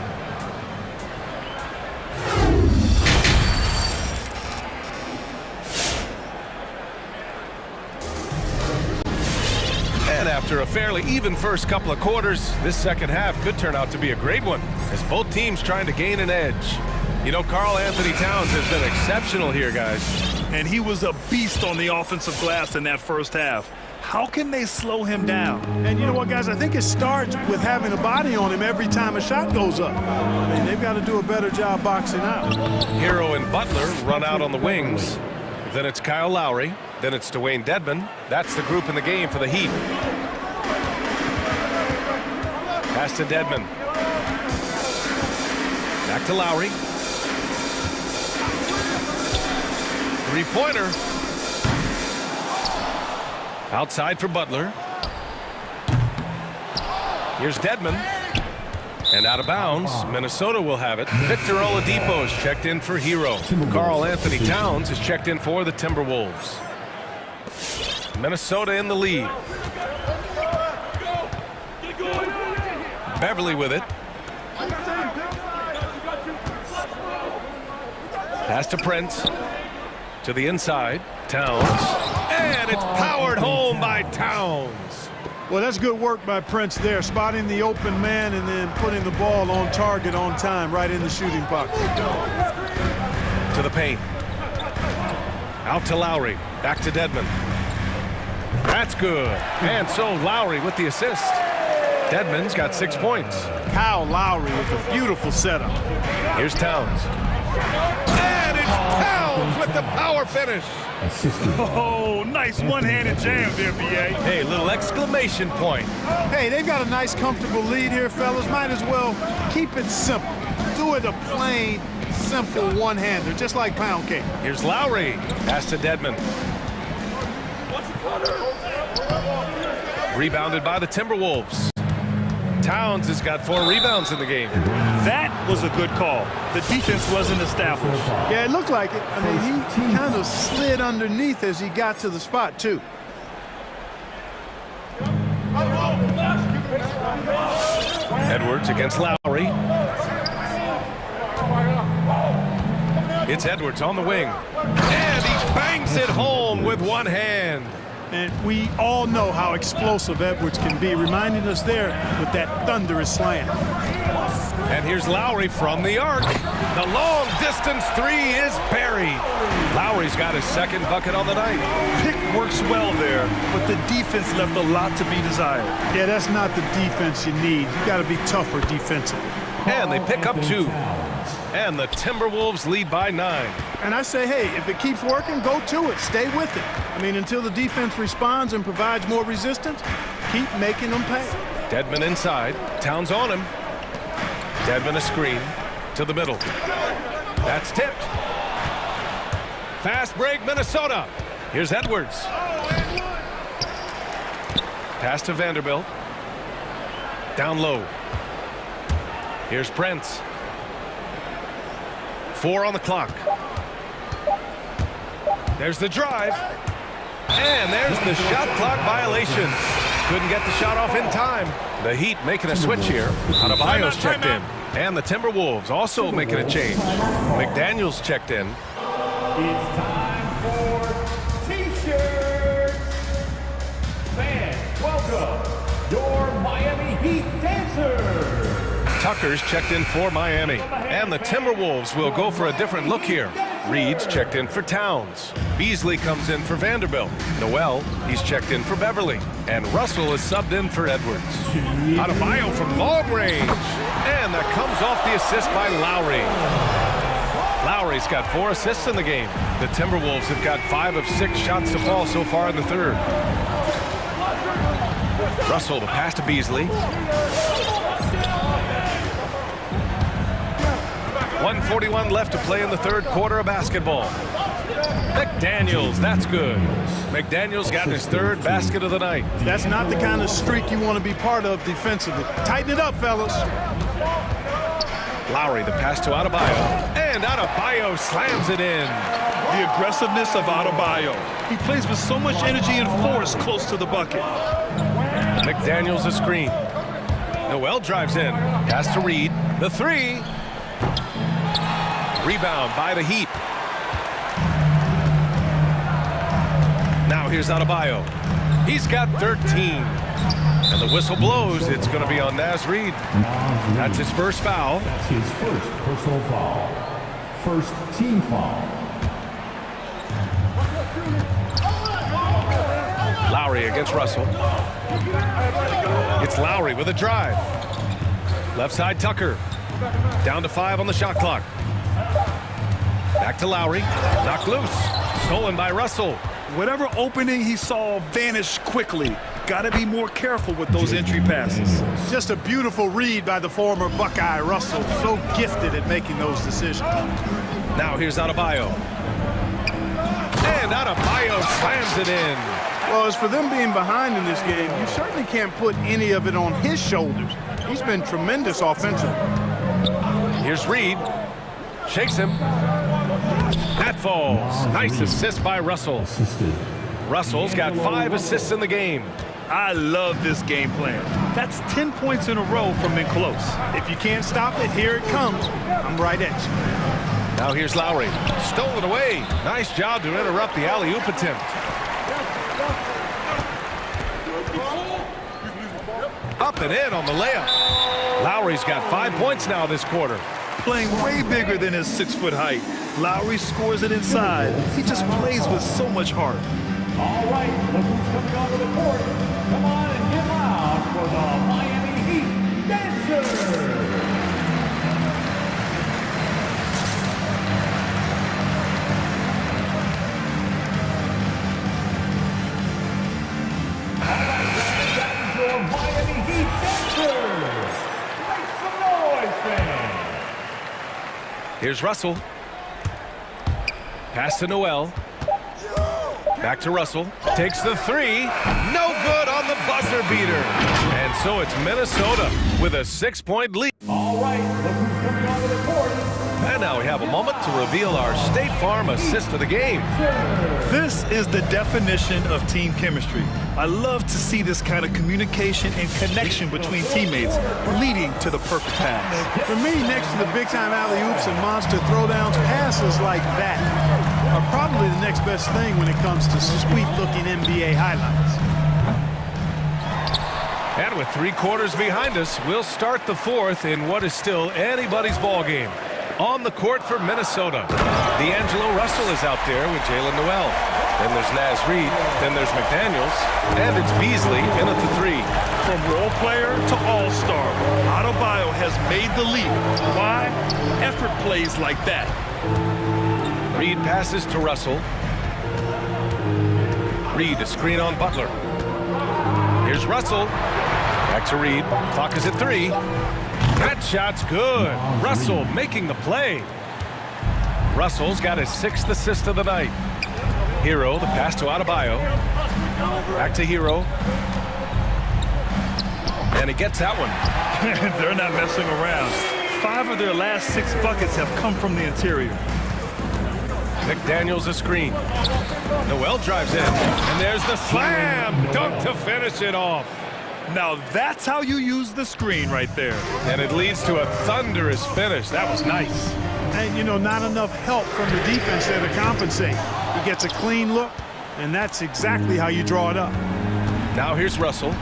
And after a fairly even first couple of quarters, this second half could turn out to be a great one as both teams trying to gain an edge. You know, Karl Anthony Towns has been exceptional here, guys. And he was a beast on the offensive glass in that first half. How can they slow him down? And you know what, guys? I think it starts with having a body on him every time a shot goes up. I mean, they've got to do a better job boxing out. Hero and Butler run out on the wings. Then it's Kyle Lowry. Then it's Dwayne Dedmon. That's the group in the game for the Heat. Pass to Dedmon. Back to Lowry. Three-pointer. Outside for Butler. Here's Dedmon. And out of bounds. Minnesota will have it. Victor Oladipo is checked in for Hero. Karl Anthony Towns is checked in for the Timberwolves. Minnesota in the lead. Beverly with it. Pass to Prince. To the inside. Towns. And it's powered home by Towns. Well, that's good work by Prince there, spotting the open man and then putting the ball on target on time, right in the shooting pocket. To the paint. Out to Lowry. Back to Dedmon. That's good. And so Lowry with the assist. Dedmon's got 6 points. Kyle Lowry with a beautiful setup. Here's Towns. And it's Towns with the power finish. Oh, nice one-handed jam there, B.A. Hey, little exclamation point. Hey, they've got a nice, comfortable lead here, fellas. Might as well keep it simple. Do it a plain, simple one-hander, just like pound cake. Here's Lowry. Pass to Dedmon. Rebounded by the Timberwolves. Towns has got 4 rebounds in the game. That was a good call. The defense wasn't established. Yeah, it looked like it. I mean, he kind of slid underneath as he got to the spot, too. Edwards against Lowry. It's Edwards on the wing. And he bangs it home with one hand. And we all know how explosive Edwards can be, reminding us there with that thunderous slam. And here's Lowry from the arc. The long distance 3 is buried. Lowry's got his 2nd bucket on the night. Pick works well there, but the defense left a lot to be desired. Yeah, that's not the defense you need. You got to be tougher defensively. And they pick up 2. And the Timberwolves lead by 9. And I say, hey, if it keeps working, go to it. Stay with it. I mean, until the defense responds and provides more resistance, keep making them pay. Dedmon inside. Towns on him. Dedmon a screen to the middle. That's tipped. Fast break, Minnesota. Here's Edwards. Pass to Vanderbilt. Down low. Here's Prince. 4 on the clock. There's the drive. And there's the shot clock violation. Couldn't get the shot off in time. The Heat making a switch here. Adebayo's checked in. And the Timberwolves also making a change. McDaniels checked in. It's time for T-shirts. Fans, welcome your Miami Heat dancers. Tucker's checked in for Miami. And the Timberwolves will go for a different look here. Reed's checked in for Towns. Beasley comes in for Vanderbilt. Noel, he's checked in for Beverly. And Russell is subbed in for Edwards. Adebayo from long range. And that comes off the assist by Lowry. Lowry's got 4 assists in the game. The Timberwolves have got 5 of 6 shots to fall so far in the 3rd. Russell, the pass to Beasley. 1:41 left to play in the 3rd quarter of basketball. McDaniels, that's good. McDaniels got his 3rd basket of the night. That's not the kind of streak you want to be part of defensively. Tighten it up, fellas. Lowry, the pass to Adebayo. And Adebayo slams it in. The aggressiveness of Adebayo. He plays with so much energy and force close to the bucket. McDaniels a screen. Noel drives in. Pass to Reed. The 3. Rebound by the Heat. Now here's Adebayo. He's got 13. And the whistle blows. It's going to be on Naz Reid. That's his 1st foul. That's his 1st personal foul. 1st team foul. Lowry against Russell. It's Lowry with a drive. Left side Tucker. Down to 5 on the shot clock. Back to Lowry. Knocked loose. Stolen by Russell. Whatever opening he saw vanished quickly. Got to be more careful with those entry passes. Just a beautiful read by the former Buckeye Russell. So gifted at making those decisions. Now here's Adebayo. And Adebayo slams it in. Well, as for them being behind in this game, you certainly can't put any of it on his shoulders. He's been tremendous offensively. Here's Reed. Shakes him. That falls. Nice assist by Russell. Russell's got 5 assists in the game. I love this game plan. That's 10 points in a row from in close. If you can't stop it, here it comes. I'm right at you. Now here's Lowry. Stolen away. Nice job to interrupt the alley-oop attempt. Up and in on the layup. Lowry's got 5 points now this quarter. Playing way bigger than his 6-foot height. Lowry scores it inside. He just plays with so much heart. All right, look who's coming onto the court. Come on and get loud for the Miami Heat Dancers. Miami Heat Dancers! Make some noise, fans! Here's Russell. Pass to Noel. Back to Russell. Takes the three. No good on the buzzer beater. And so it's Minnesota with a 6-point lead. All right, look who's coming onto the court. And now we have a moment to reveal our State Farm assist of the game. This is the definition of team chemistry. I love to see this kind of communication and connection between teammates leading to the perfect pass. For me, next to the big-time alley-oops and monster throwdowns, passes like that are probably the next best thing when it comes to sweet-looking NBA highlights. And with 3 quarters behind us, we'll start the fourth in what is still anybody's ball game. On the court for Minnesota, D'Angelo Russell is out there with Jalen Noel. Then there's Naz Reid, then there's McDaniels, and it's Beasley in at the 3. From role player to all-star, Adebayo has made the leap. Why? Effort plays like that. Reid passes to Russell. Reid a screen on Butler. Here's Russell. Back to Reid. Clock is at 3. That shot's good. Russell making the play. Russell's got his 6th assist of the night. Hero, the pass to Adebayo. Back to Hero. And he gets that one. They're not messing around. 5 of their last 6 buckets have come from the interior. McDaniels a screen. Noel drives in. And there's the slam dunk to finish it off. Now that's how you use the screen right there. And it leads to a thunderous finish. That was nice. And, you know, not enough help from the defense there to compensate. He gets a clean look, and that's exactly how you draw it up. Now here's Russell.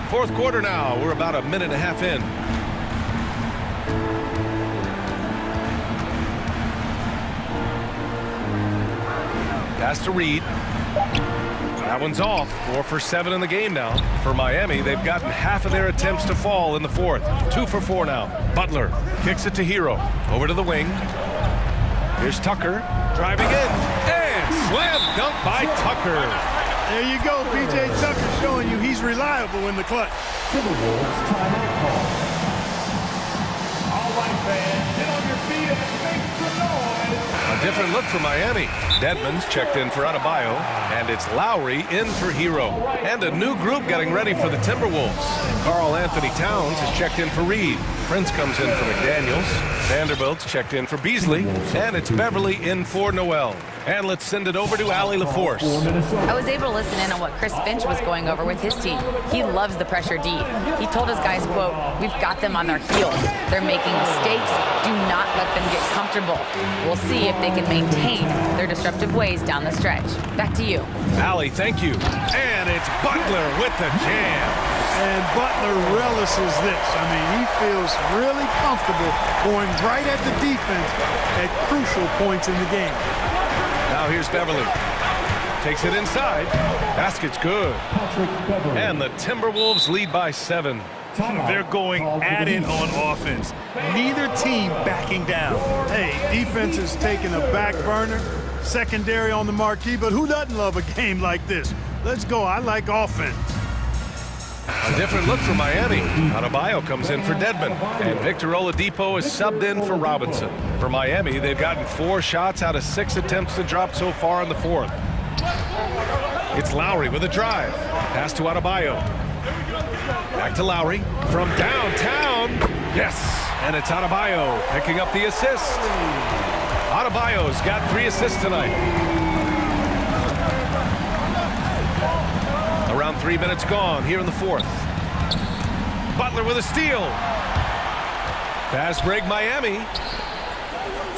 Fourth quarter now. We're about a minute and a half in. Pass to Reid. That one's off. 4 for 7 in the game now. For Miami, they've gotten half of their attempts to fall in the fourth. 2 for 4 now. Butler kicks it to Hero. Over to the wing. Here's Tucker driving in. And slam dunk by Tucker. There you go, P.J. Tucker showing you he's reliable in the clutch. Timberwolves timeout call. All right, fans, get on your feet and make some noise. A different look for Miami. Dedmon's checked in for Adebayo, and it's Lowry in for Hero. And a new group getting ready for the Timberwolves. Karl Anthony Towns is checked in for Reid. Prince comes in for McDaniels. Vanderbilt's checked in for Beasley, and it's Beverly in for Noel. And let's send it over to Allie LaForce. I was able to listen in on what Chris Finch was going over with his team. He loves the pressure deep. He told his guys, quote, "We've got them on their heels. They're making mistakes. Do not let them get comfortable. We'll see if they can maintain their disruptive ways down the stretch." Back to you. Allie, thank you. And it's Butler with the jam. And Butler relishes this. I mean, he feels really comfortable going right at the defense at crucial points in the game. Now here's Beverly. Takes it inside. Basket's good. And the Timberwolves lead by 7. They're going at it on offense. Neither team backing down. Hey, defense is taking a back burner. Secondary on the marquee, but who doesn't love a game like this? Let's go. I like offense. A different look for Miami. Adebayo comes in for Dedmon, and Victor Oladipo is subbed in for Robinson. For Miami, they've gotten 4 shots out of 6 attempts to drop so far in the fourth. It's Lowry with a drive. Pass to Adebayo. Back to Lowry from downtown. Yes, and it's Adebayo picking up the assist. Adebayo's got 3 assists tonight. Around 3 minutes gone here in the fourth. Butler with a steal. Fast break Miami.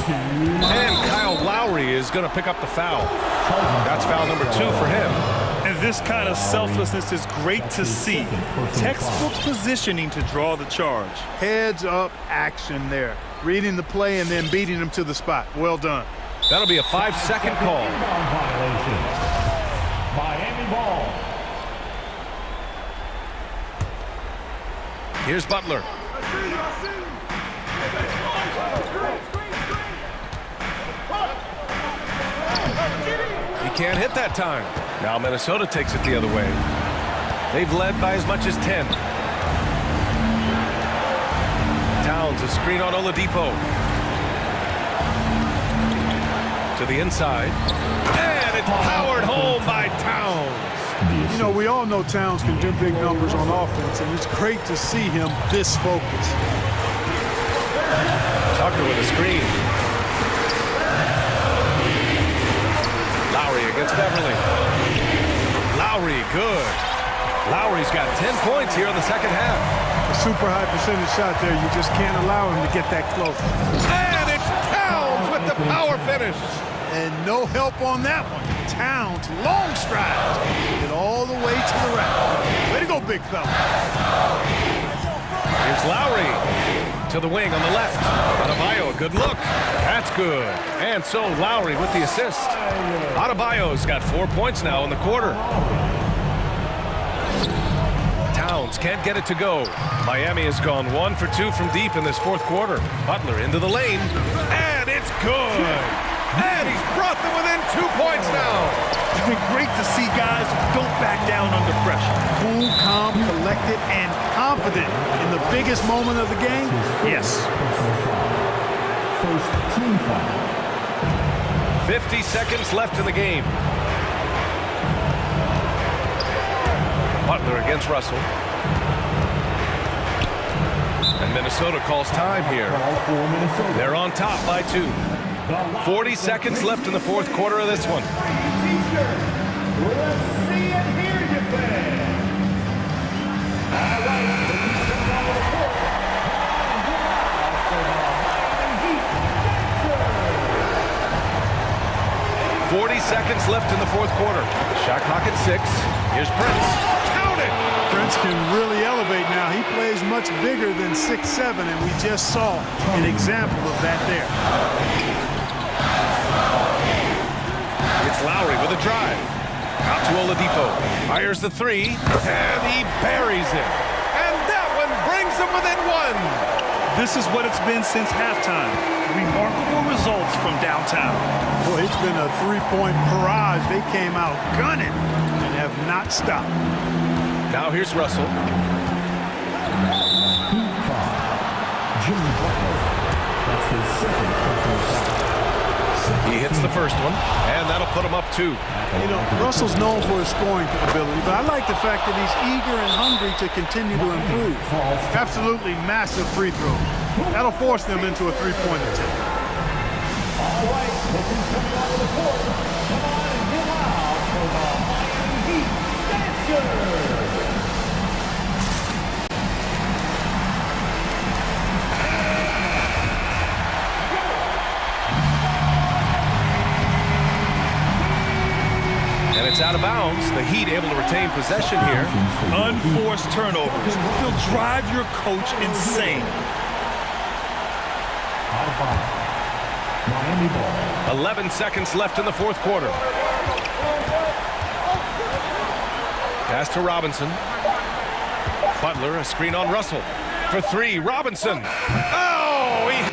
And Kyle Lowry is going to pick up the foul. That's foul number 2 for him. And This kind of selflessness is great to see. Textbook positioning to draw the charge. Heads up action there. Reading the play and then beating them to the spot. Well done. That'll be a 5-second call. Miami ball. Here's Butler. He can't hit that time. Now Minnesota takes it the other way. They've led by as much as 10. Towns, a screen on Oladipo. To the inside. And it's powered home by Towns. You know, we all know Towns can do big numbers on offense, and it's great to see him this focused. Tucker with a screen. Lowry against Beverly. Lowry, good. Lowry's got 10 points here in the second half. A super high percentage shot there. You just can't allow him to get that close. And it's Towns with the power finish. And no help on that one. Towns, long strides. Get all the way to the rack. Way to go, big fella. Here's Lowry to the wing on the left. Adebayo, a good look. That's good. And so Lowry with the assist. Adebayo's got 4 points now in the quarter. Towns can't get it to go. Miami has gone 1 for 2 from deep in this fourth quarter. Butler into the lane. And it's good. And he's brought them within 2 points now. It's been great to see guys who don't back down under pressure. Cool, calm, collected, and confident in the biggest moment of the game. Yes. First team foul. 50 seconds left in the game. Butler against Russell. And Minnesota calls time here. They're on top by 2. 40 seconds left in the fourth quarter of this one. Let's see and hear you, fans. All right, looking to come on the court. 40 seconds left in the fourth quarter. Shot clock at 6. Here's Prince. Count it! Prince can really elevate now. He plays much bigger than 6'7", and we just saw an example of that there. It's Lowry with a drive. Out to Oladipo. Fires the 3, and he buries it. And that one brings him within 1. This is what it's been since halftime. Remarkable results from downtown. Boy, it's been a three-point barrage. They came out gunning and have not stopped. Now here's Russell. Jimmy Butler. That's his second personal foul. He hits the first one, and that'll put him up 2. You know, Russell's known for his scoring ability, but I like the fact that he's eager and hungry to continue to improve. Absolutely massive free throws. That'll force them into a three-point attempt. All right, looking coming onto the court. Come on and get loud for the Miami Heat Dancers. And it's out of bounds. The Heat able to retain possession here. Unforced turnovers. They'll drive your coach insane. Miami ball. 11 seconds left in the fourth quarter. Pass to Robinson. Butler, a screen on Russell. For 3, Robinson. Oh, he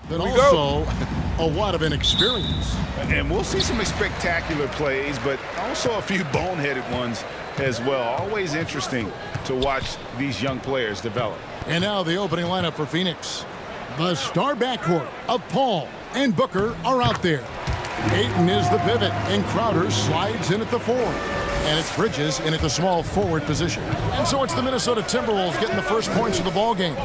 but also a lot of inexperience. And we'll see some spectacular plays, but also a few boneheaded ones as well. Always interesting to watch these young players develop. And now the opening lineup for Phoenix. The star backcourt of Paul and Booker are out there. Ayton is the pivot, and Crowder slides in at the 4. And it's Bridges in at the small forward position. And so it's the Minnesota Timberwolves getting the first points of the ball game.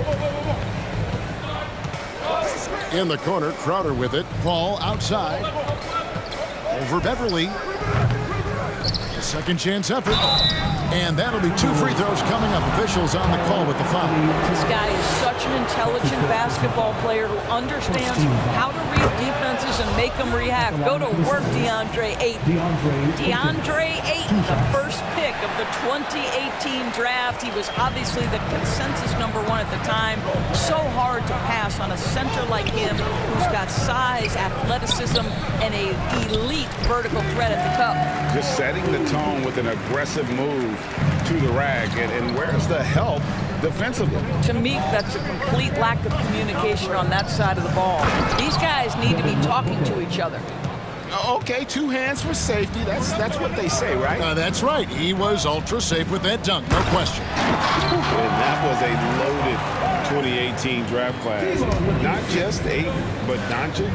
In the corner, Crowder with it. Paul outside. Over Beverly. A second chance effort. And that'll be 2 free throws coming up. Officials on the call with the foul. This guy is such an intelligent basketball player who understands how to read defenses and make them react. Go to work, DeAndre Ayton. DeAndre Ayton, the first pick of the 2018 draft. He was obviously the consensus #1 at the time. So hard to pass on a center like him who's got size, athleticism, and an elite vertical threat at the cup. Just setting the tone with an aggressive move to the rack. And where's the help defensively? To me, that's a complete lack of communication on that side of the ball. These guys need to be talking to each other. Okay, 2 hands for safety. That's what they say, right? That's right. He was ultra safe with that dunk, no question. And that was a loaded 2018 draft class. Not just Ayton, but Doncic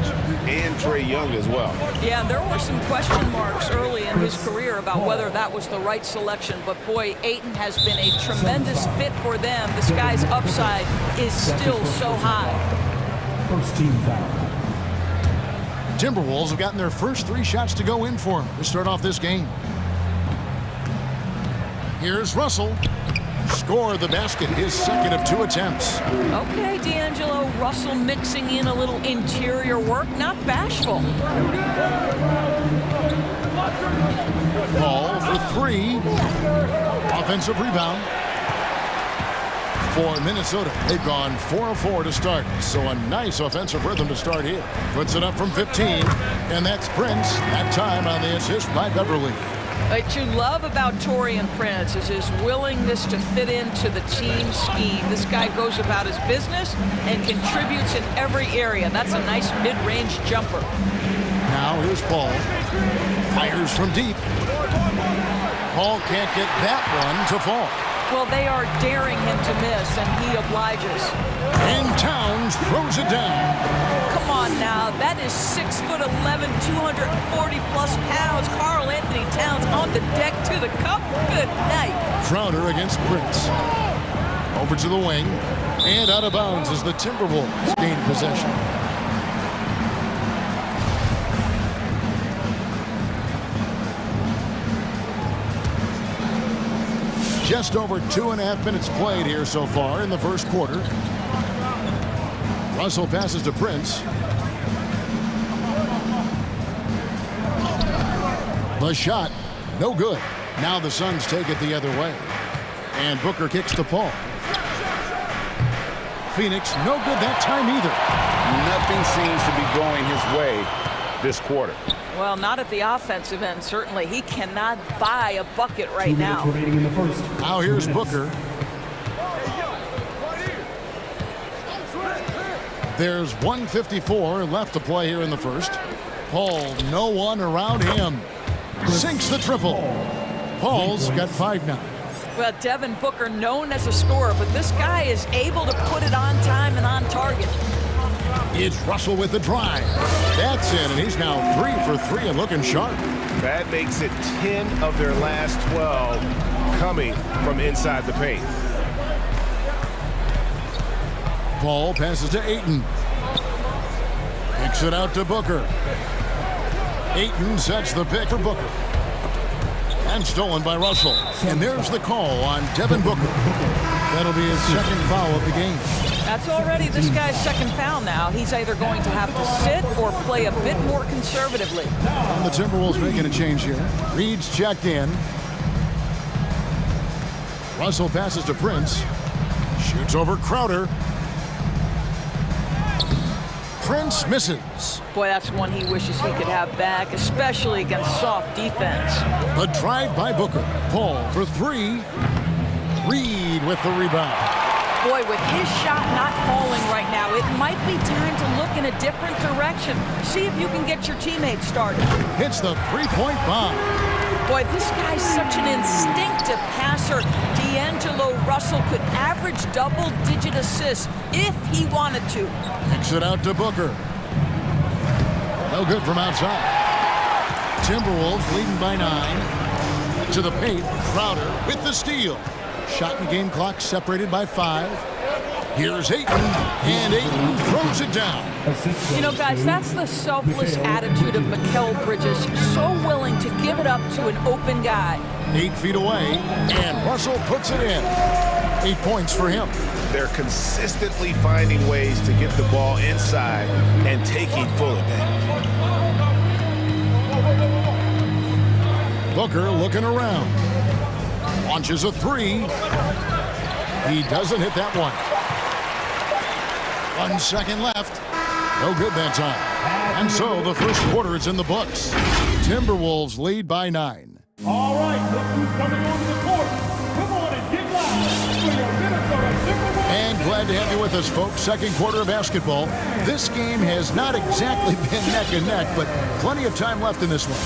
and Trae Young as well. Yeah, there were some question marks early in his career about whether that was the right selection. But boy, Ayton has been a tremendous fit for them. This guy's upside is still so high. First team foul. Timberwolves have gotten their first 3 shots to go in for him to start off this game. Here's Russell. Score the basket, his second of 2 attempts. Okay, D'Angelo Russell mixing in a little interior work, not bashful. Paul for 3. Offensive rebound. For Minnesota, they've gone 4 of 4 to start, so a nice offensive rhythm to start here. Puts it up from 15, and that's Prince, that time on the assist by Beverly. What you love about Taurean Prince is his willingness to fit into the team scheme. This guy goes about his business and contributes in every area. That's a nice mid-range jumper. Now here's Paul. Fires from deep. Paul can't get that one to fall. Well, they are daring him to miss, and he obliges. And Towns throws it down. Come on now, that is 6'11", 240-plus pounds. Karl Anthony Towns on the deck to the cup. Good night. Crowder against Prince. Over to the wing, and out of bounds as the Timberwolves gain possession. Just over 2.5 minutes played here so far in the first quarter. Russell passes to Prince. The shot, no good. Now the Suns take it the other way. And Booker kicks to Paul. Phoenix, no good that time either. Nothing seems to be going his way this quarter. Well, not at the offensive end, certainly. He cannot buy a bucket right now. Now here's Booker. There's 1:54 left to play here in the first. Paul, no one around him. Sinks the triple. Paul's got 5 now. Well, Devin Booker known as a scorer, but this guy is able to put it on time and on target. It's Russell with the drive. That's in, and he's now 3 for 3 and looking sharp. That makes it 10 of their last 12 coming from inside the paint. Paul passes to Ayton. Kicks it out to Booker. Ayton sets the pick for Booker. And stolen by Russell. And there's the call on Devin Booker. That'll be his second foul of the game. That's already this guy's second foul now. He's either going to have to sit or play a bit more conservatively. And the Timberwolves making a change here. Reed's checked in. Russell passes to Prince. Shoots over Crowder. Prince misses. Boy, that's one he wishes he could have back, especially against soft defense. A drive by Booker. Paul for 3. Reed with the rebound. Boy, with his shot not falling right now, it might be time to look in a different direction. See if you can get your teammates started. Hits the three-point bomb. Boy, this guy's such an instinctive passer. D'Angelo Russell could average double-digit assists if he wanted to. Kicks it out to Booker. No good from outside. Timberwolves leading by 9. To the paint, Crowder with the steal. Shot and game clock separated by 5. Here's Ayton, and Ayton throws it down. You know, guys, that's the selfless attitude of Mikal Bridges. So willing to give it up to an open guy. 8 feet away, and Russell puts it in. 8 points for him. They're consistently finding ways to get the ball inside and taking full advantage. Booker looking around. Launches a 3. He doesn't hit that one. 1 second left. No good that time. And so the first quarter is in the books. Timberwolves lead by 9. All right, look who's coming onto the court. Come on and get loud for your Minnesota Timberwolves. And glad to have you with us, folks. Second quarter of basketball. This game has not exactly been neck and neck, but plenty of time left in this one.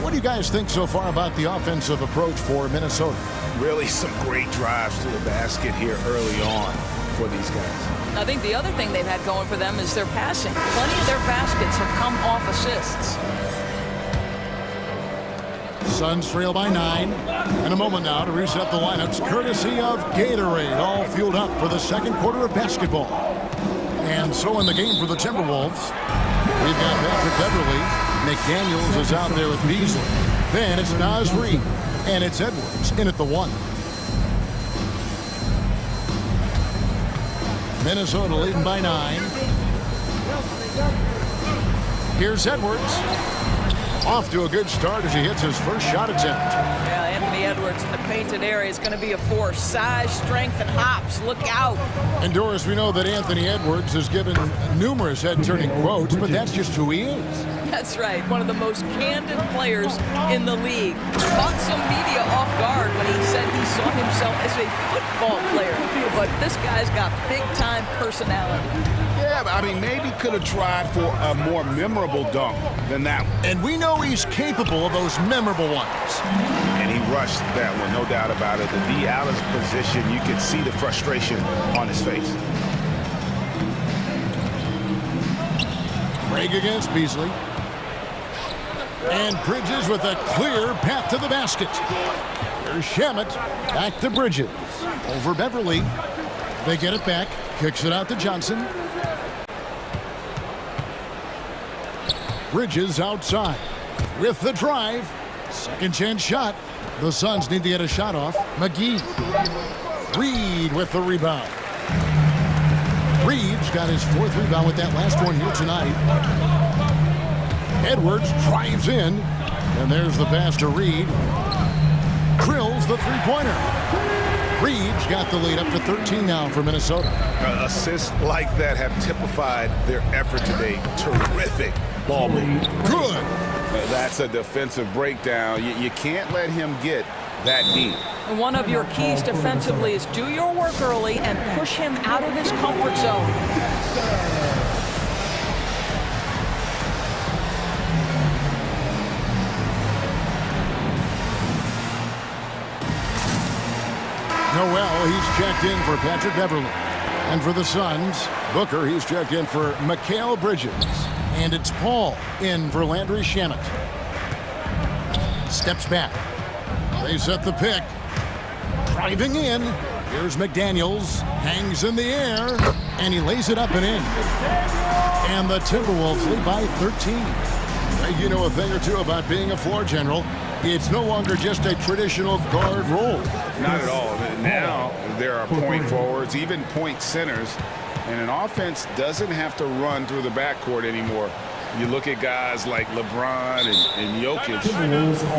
What do you guys think so far about the offensive approach for Minnesota? Really some great drives to the basket here early on for these guys. I think the other thing they've had going for them is their passing. Plenty of their baskets have come off assists. Suns trail by 9. In a moment now to reset the lineups, courtesy of Gatorade, all fueled up for the second quarter of basketball. And so in the game for the Timberwolves, we've got Patrick Beverly. McDaniels is out there with Beasley. Then it's Naz Reid, and it's Edwards in at the 1. Minnesota leading by 9. Here's Edwards. Off to a good start as he hits his first shot attempt. Yeah, Anthony Edwards in the painted area is going to be a force. Size, strength, and hops. Look out. And Doris, we know that Anthony Edwards has given numerous head-turning quotes, but that's just who he is. That's right. One of the most candid players in the league. Caught some media off guard when he said he saw himself as a football player. But this guy's got big-time personality. Yeah, I mean, maybe could have tried for a more memorable dunk than that one. And we know he's capable of those memorable ones. And he rushed that one, no doubt about it. The D out of position, you could see the frustration on his face. Craig against Beasley. And Bridges with a clear path to the basket. Here's Shamet. Back to Bridges. Over Beverly. They get it back. Kicks it out to Johnson. Bridges outside. With the drive. Second chance shot. The Suns need to get a shot off. McGee. Reed with the rebound. Reed's got his 4th rebound with that last one here tonight. Edwards drives in, and there's the pass to Reed. Drills the three-pointer. Reed's got the lead up to 13 now for Minnesota. Assists like that have typified their effort today. Terrific ball movement. Good. That's a defensive breakdown. You can't let him get that deep. And one of your keys defensively is do your work early and push him out of his comfort zone. Noel, he's checked in for Patrick Beverly. And for the Suns, Booker, he's checked in for Mikal Bridges. And it's Paul in for Landry Shamet. Steps back. They set the pick. Driving in. Here's McDaniels. Hangs in the air. And he lays it up and in. And the Timberwolves lead by 13. You know a thing or two about being a floor general. It's no longer just a traditional guard role. Not at all. Now there are point forwards, even point centers, and an offense doesn't have to run through the backcourt anymore. You look at guys like LeBron and Jokic,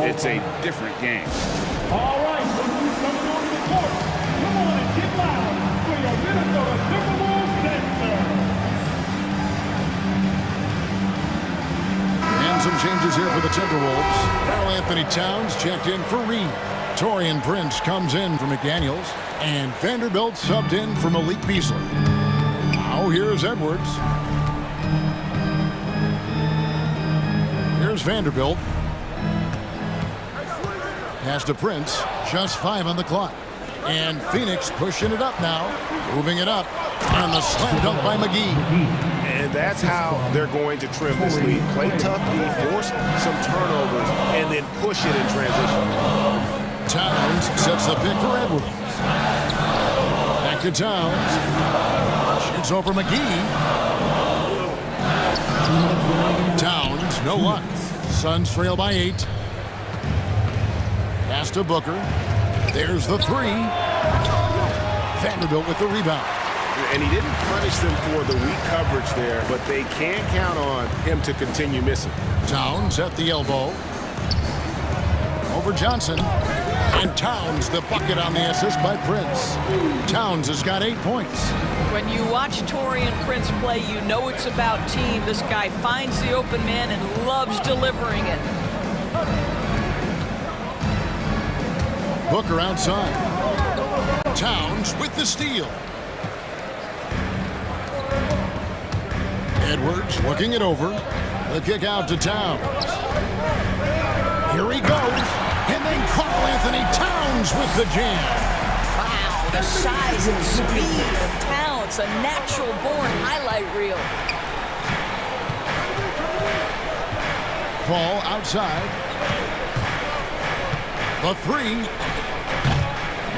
it's a different game. All right, look who's coming onto the court. Come on and get loud for your Minnesota Timberwolves dancers. And some changes here for the Timberwolves. Karl Anthony Towns checked in for Reed. Torian Prince comes in for McDaniels, and Vanderbilt subbed in for Malik Beasley. Now here's Edwards. Here's Vanderbilt. Pass to Prince, just 5 on the clock. And Phoenix pushing it up now, moving it up, and the slam dunk by McGee. And that's how they're going to trim this lead. Play tough D, force some turnovers, and then push it in transition. Towns sets the pick for Edwards. Back to Towns. Shoots over McGee. Towns, no luck. Suns trail by 8. Pass to Booker. There's the 3. Vanderbilt with the rebound. And he didn't punish them for the weak coverage there, but they can count on him to continue missing. Towns at the elbow. Over Johnson. And Towns the bucket on the assist by Prince. Towns has got 8 points. When you watch Torian Prince play, you know it's about team. This guy finds the open man and loves delivering it. Booker outside. Towns with the steal. Edwards looking it over. The kick out to Towns. Here he goes. And then Carl Anthony Towns with the jam. Wow, the size and speed of Towns, a natural-born highlight reel. Ball outside. The 3.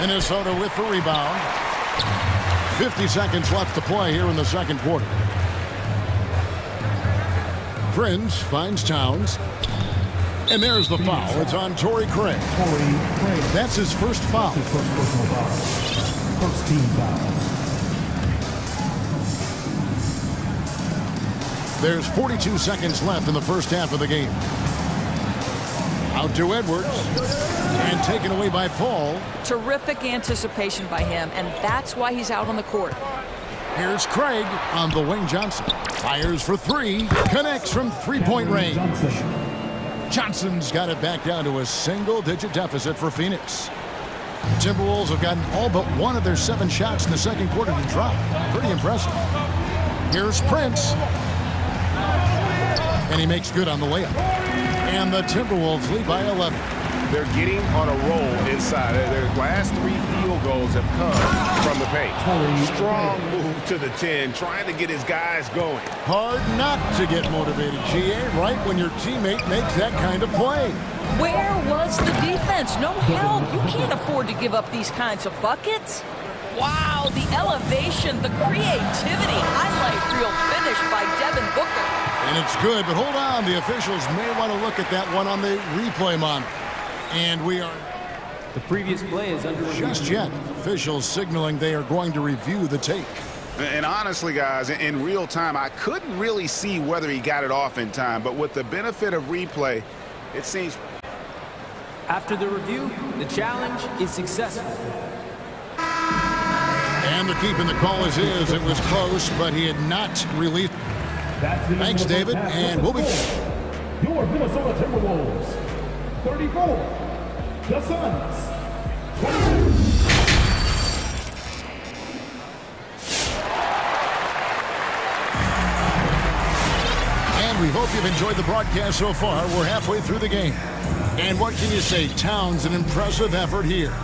Minnesota with the rebound. 50 seconds left to play here in the second quarter. Prince finds Towns. And there's the foul. It's on Torrey Craig. That's his first foul. First team foul. There's 42 seconds left in the first half of the game. Out to Edwards. And taken away by Paul. Terrific anticipation by him, and that's why he's out on the court. Here's Craig on the wing. Johnson fires for 3. Connects from 3-point range. Johnson's got it back down to a single-digit deficit for Phoenix. Timberwolves have gotten all but one of their 7 shots in the second quarter to drop. Pretty impressive. Here's Prince. And he makes good on the layup. And the Timberwolves lead by 11. They're getting on a roll inside. Their last 3 field goals have come from the paint. Strong move to the 10, trying to get his guys going. Hard not to get motivated, GA, right when your teammate makes that kind of play. Where was the defense? No help. You can't afford to give up these kinds of buckets. Wow, the elevation, the creativity, highlight reel finish by Devin Booker. And it's good, but hold on. The officials may want to look at that one on the replay monitor. And we are... The previous play is under review. Just yet, officials signaling they are going to review the tape. And honestly, guys, in real time, I couldn't really see whether he got it off in time. But with the benefit of replay, it seems... After the review, the challenge is successful. And they're keeping the call as is. It was close, but he had not released. Thanks, David, and we'll be... Your Minnesota Timberwolves. 34. The Suns. 22. And we hope you've enjoyed the broadcast so far. We're halfway through the game. And what can you say? Towns, an impressive effort here.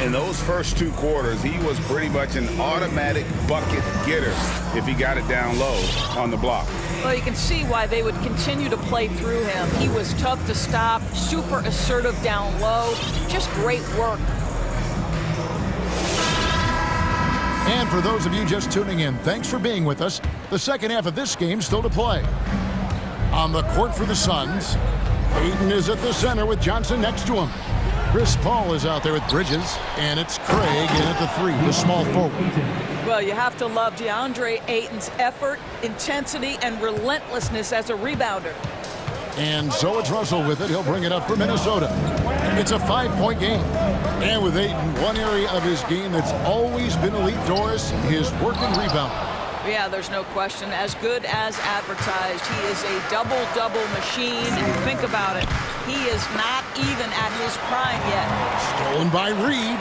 In those first 2 quarters, he was pretty much an automatic bucket getter if he got it down low on the block. Well, you can see why they would continue to play through him. He was tough to stop, super assertive down low. Just great work. And for those of you just tuning in, thanks for being with us. The second half of this game still to play. On the court for the Suns, Ayton is at the center with Johnson next to him. Chris Paul is out there with Bridges, and it's Craig in at the 3, the small forward. Well, you have to love DeAndre Ayton's effort, intensity, and relentlessness as a rebounder. And so it's Russell with it. He'll bring it up for Minnesota. It's a 5-point game. And with Ayton, one area of his game that's always been elite, Doris, his work and rebound. Yeah, there's no question. As good as advertised. He is a double-double machine. And think about it. He is not even at his prime yet. Stolen by Reed.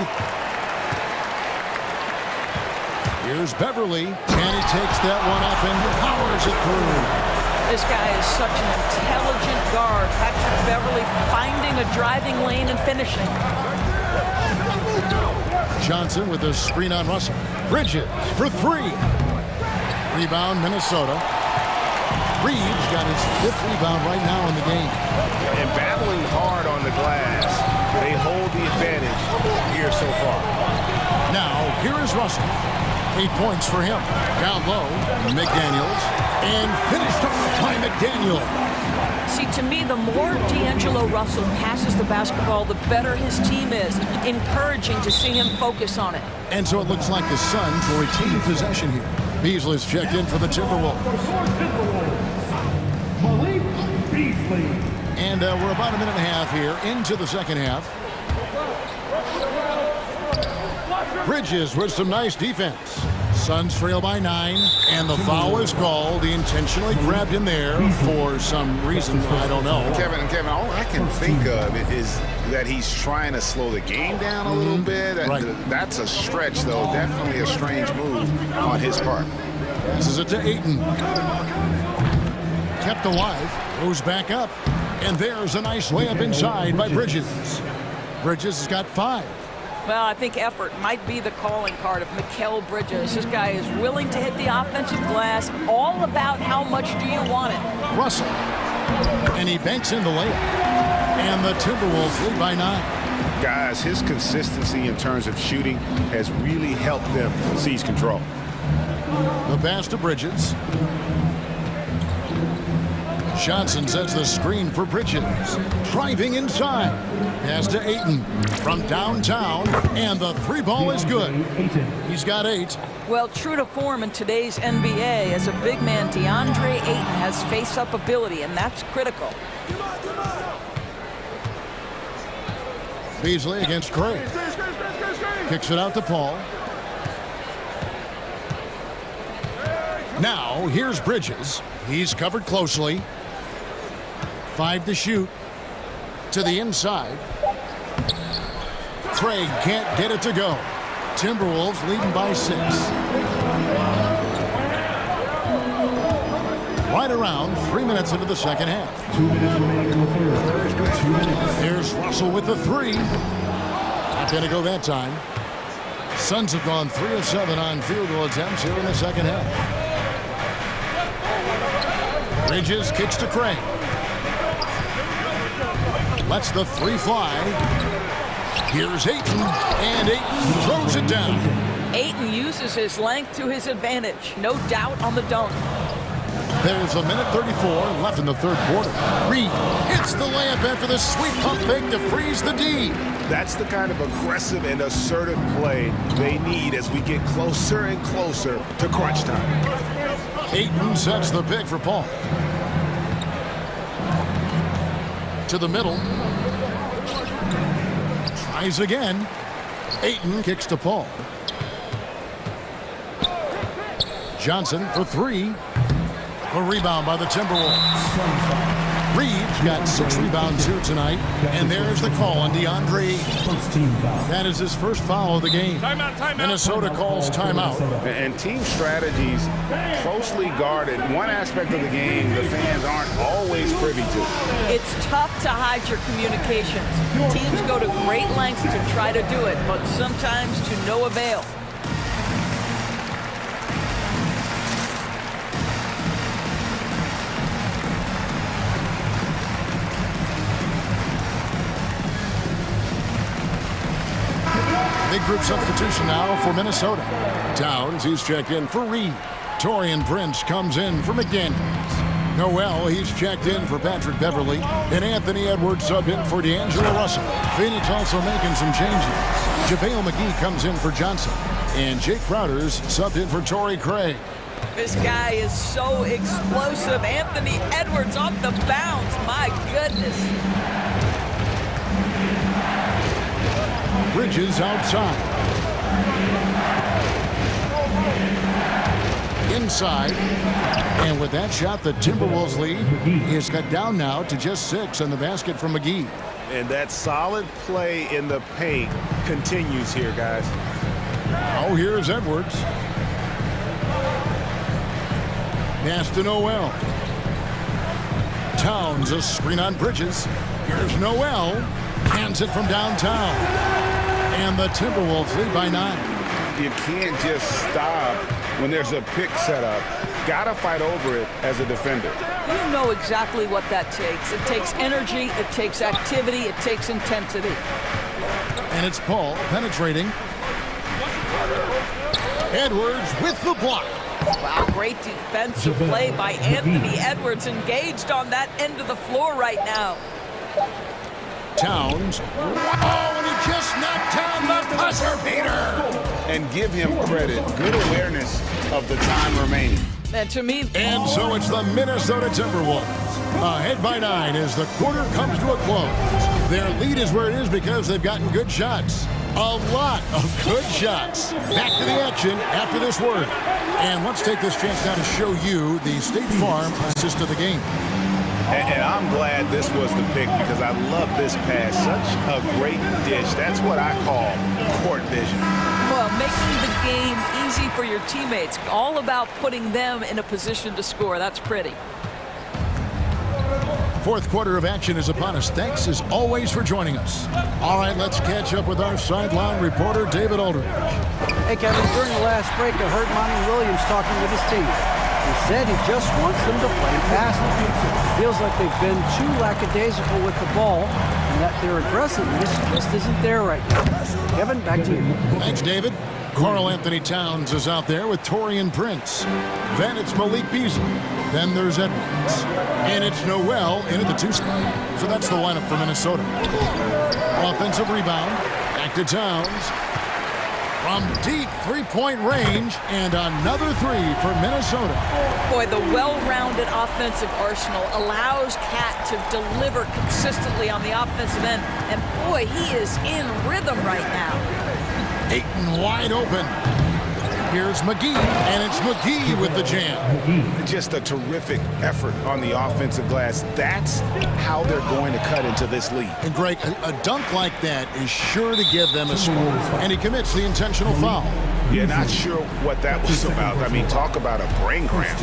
Here's Beverly. And he takes that one up and powers it through. This guy is such an intelligent guard. Patrick Beverly finding a driving lane and finishing. Johnson with a screen on Russell. Bridges for three. Rebound, Minnesota. Reed's got his 5th rebound right now in the game. And battling hard on the glass, they hold the advantage here so far. Now, here is Russell. 8 points for him. Down low, McDaniels. And finished off by McDaniel. See, to me, the more D'Angelo Russell passes the basketball, the better his team is. Encouraging to see him focus on it. And so it looks like the Suns will retain possession here. Beasley's checked in for the Timberwolves. And we're about a minute and a half here into the second half. Bridges with some nice defense. Suns trail by 9, and the foul is called. He intentionally grabbed him there for some reason, I don't know. Kevin, all I can think of is that he's trying to slow the game down a little bit. Right. That's a stretch, though. Definitely a strange move on his part. Passes it to Ayton. Kept alive, goes back up, and there's a nice layup inside by Bridges. Bridges has got 5. Well, I think effort might be the calling card of Mikal Bridges. This guy is willing to hit the offensive glass. All about how much do you want it. Russell. And he banks in the layup. And the Timberwolves lead by 9. Guys, his consistency in terms of shooting has really helped them seize control. The pass to Bridges. Johnson sets the screen for Bridges. Driving inside. Pass to Ayton from downtown. And the 3 ball is good. He's got 8. Well, true to form in today's NBA, as a big man, DeAndre Ayton has face-up ability, and that's critical. Beasley against Craig. Kicks it out to Paul. Now, here's Bridges. He's covered closely. 5 to shoot. To the inside. Craig can't get it to go. Timberwolves leading by 6. Right around 3 minutes into the second half. 2 minutes remaining in the third. 2 minutes. Here's Russell with the 3. Not going to go that time. Suns have gone 3 of 7 on field goal attempts here in the second half. Bridges kicks to Craig. Lets the 3 fly. Here's Ayton, and Ayton throws it down. Ayton uses his length to his advantage. No doubt on the dunk. There's a minute 34 left in the third quarter. Reed hits the layup after the sweep pump fake to freeze the D. That's the kind of aggressive and assertive play they need as we get closer and closer to crunch time. Ayton sets the pick for Paul. To the middle. Tries again. Ayton kicks to Paul. Johnson for 3. A rebound by the Timberwolves. Reed's got 6 rebounds here tonight. And there's the call on DeAndre. That is his first foul of the game. Minnesota calls timeout. And team strategies closely guarded. One aspect of the game the fans aren't always privy to. It's tough to hide your communications. Teams go to great lengths to try to do it, but sometimes to no avail. Big group substitution now for Minnesota. Towns, he's checked in for Reed. Torian Prince comes in for McDaniels. Noel, he's checked in for Patrick Beverly. And Anthony Edwards subbed in for D'Angelo Russell. Phoenix also making some changes. JaVale McGee comes in for Johnson. And Jake Crowder's subbed in for Torrey Craig. This guy is so explosive. Anthony Edwards off the bounce. My goodness. Bridges outside. inside. And with that shot, the Timberwolves lead is cut down now to just 6 on the basket from McGee. And that solid play in the paint continues here, guys. Oh, here's Edwards. Pass to Noel. Towns, a screen on Bridges. Here's Noel. Hands it from downtown. And the Timberwolves lead by 9. You can't just stop when there's a pick set up. Gotta fight over it as a defender. You know exactly what that takes. It takes energy, it takes activity, it takes intensity. And it's Paul penetrating. Edwards with the block. Wow, great defensive play by Anthony Edwards, engaged on that end of the floor right now. Towns. Oh, and he just knocked down the buzzer beater. And give him credit. Good awareness of the time remaining. And to me... And so it's the Minnesota Timberwolves. Ahead by 9 as the quarter comes to a close. Their lead is where it is because they've gotten good shots. A lot of good shots. Back to the action after this word. And let's take this chance now to show you the State Farm assist of the game. And I'm glad this was the pick because I love this pass. Such a great dish. That's what I call court vision. Well, making the game easy for your teammates. All about putting them in a position to score. That's pretty. Fourth quarter of action is upon us. Thanks as always for joining us. All right, let's catch up with our sideline reporter, David Aldridge. Hey, Kevin, during the last break, I heard Monty Williams talking with his team. He said he just wants them to play faster. It feels like they've been too lackadaisical with the ball and that their aggressiveness just isn't there right now. Kevin, back to you. Thanks, David. Karl Anthony Towns is out there with Taurean Prince. Then it's Malik Beasley. Then there's Edwards. And it's Noel in at the 2 spot. So that's the lineup for Minnesota. Offensive rebound. Back to Towns. From deep three-point range. And another 3 for Minnesota. Boy, the well-rounded offensive arsenal allows Cat to deliver consistently on the offensive end. And boy, he is in rhythm right now. Ayton wide open. Here's McGee, and it's McGee with the jam. Just a terrific effort on the offensive glass. That's how they're going to cut into this lead. And Greg, a dunk like that is sure to give them a score. And he commits the intentional foul. Yeah, not sure what that was about. I mean, talk about a brain cramp.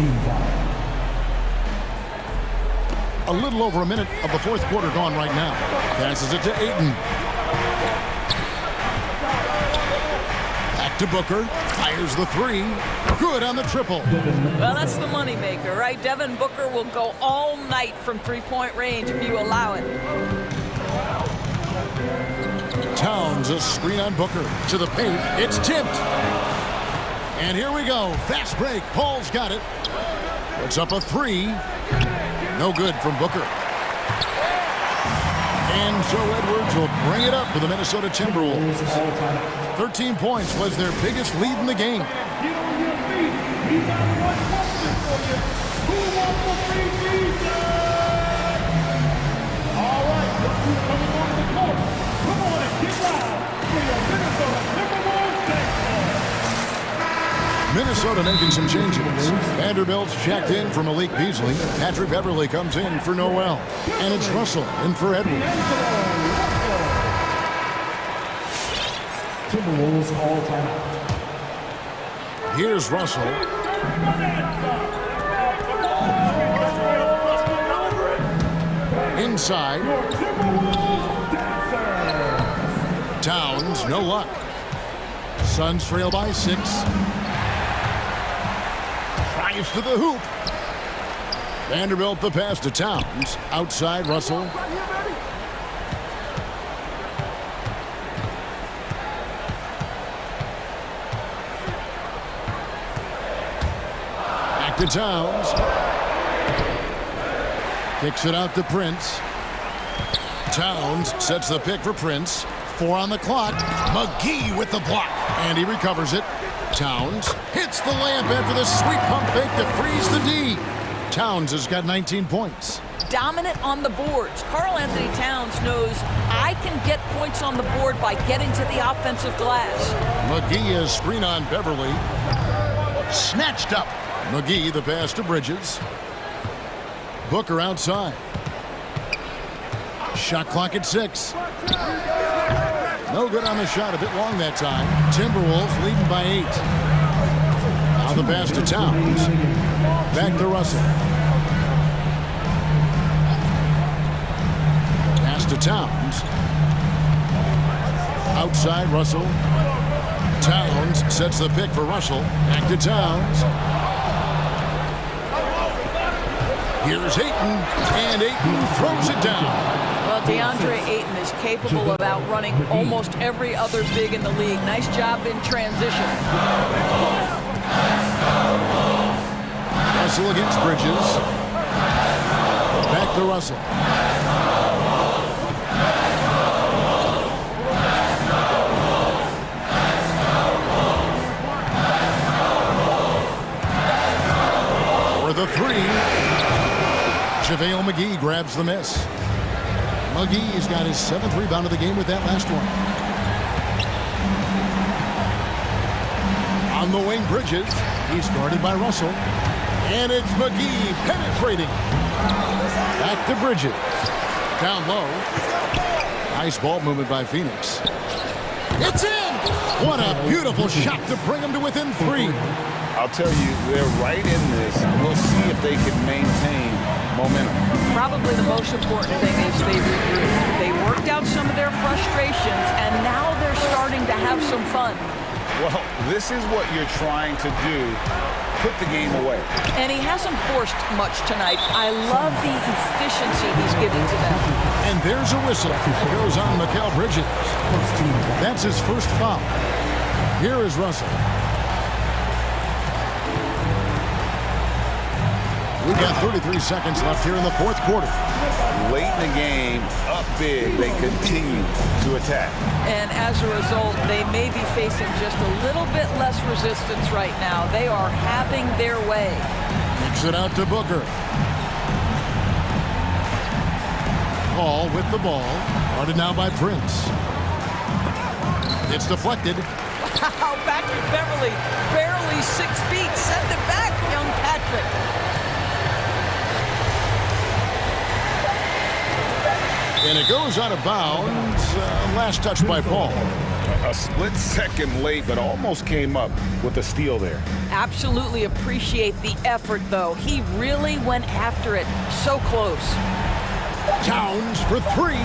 A little over a minute of the fourth quarter gone right now. Passes it to Ayton. To Booker, fires the 3, good on the triple. Well, that's the moneymaker, right? Devin Booker will go all night from three-point range if you allow it. Towns, a screen on Booker, to the paint, it's tipped. And here we go, fast break, Paul's got it. Puts up a 3, no good from Booker. And so Edwards will bring it up for the Minnesota Timberwolves. 13 points was their biggest lead in the game. Get on your feet. We got one question for you. Who wants the free defense? All right, look who's coming on the court. Come on and get loud for your Minnesota Timberwolves baseball. Minnesota making some changes. Vanderbilt's checked in for Malik Beasley. Patrick Beverly comes in for Noel. And it's Russell in for Edwards. Timberwolves all time. Here's Russell. Inside. Towns, no luck. Suns trail by 6. Drives to the hoop. Vanderbilt the pass to Towns. Outside Russell. To Towns. Kicks it out to Prince. Towns sets the pick for Prince. 4 on the clock. McGee with the block. And he recovers it. Towns hits the layup after the sweet pump fake to freeze the D. Towns has got 19 points. Dominant on the boards. Karl Anthony Towns knows I can get points on the board by getting to the offensive glass. McGee is screen on Beverly. Snatched up. McGee, the pass to Bridges. Booker outside. Shot clock at 6. No good on the shot. A bit long that time. Timberwolves leading by 8. Now the pass to Towns. Back to Russell. Pass to Towns. Outside Russell. Towns sets the pick for Russell. Back to Towns. Here's Ayton, and Ayton throws it down. Well, DeAndre Ayton is capable of outrunning almost every other big in the league. Nice job in transition. Russell against Bridges. Back to Russell. For the 3. JaVale McGee grabs the miss. McGee's got his 7th rebound of the game with that last one. On the wing, Bridges. He's guarded by Russell. And it's McGee penetrating. Back to Bridges. Down low. Nice ball movement by Phoenix. It's in! What a beautiful shot to bring them to within 3. I'll tell you, they're right in this. We'll see if they can maintain momentum. Probably the most important thing is they regrouped. They worked out some of their frustrations, and now they're starting to have some fun. Well, this is what you're trying to do. Put the game away. And he hasn't forced much tonight. I love the efficiency he's giving to them. And there's a whistle that goes on Mikal Bridges. That's his first foul. Here is Russell. We've got 33 seconds left here in the 4th quarter. Late in the game, up big, they continue to attack. And as a result, they may be facing just a little bit less resistance right now. They are having their way. Kicks it out to Booker. Paul with the ball. Guarded now by Prince. It's deflected. Wow, back to Beverly. Barely 6 feet. Send it back, young Patrick. And it goes out of bounds. Last touch by Paul. A split second late, but almost came up with a steal there. Absolutely appreciate the effort, though. He really went after it. So close. Towns for 3.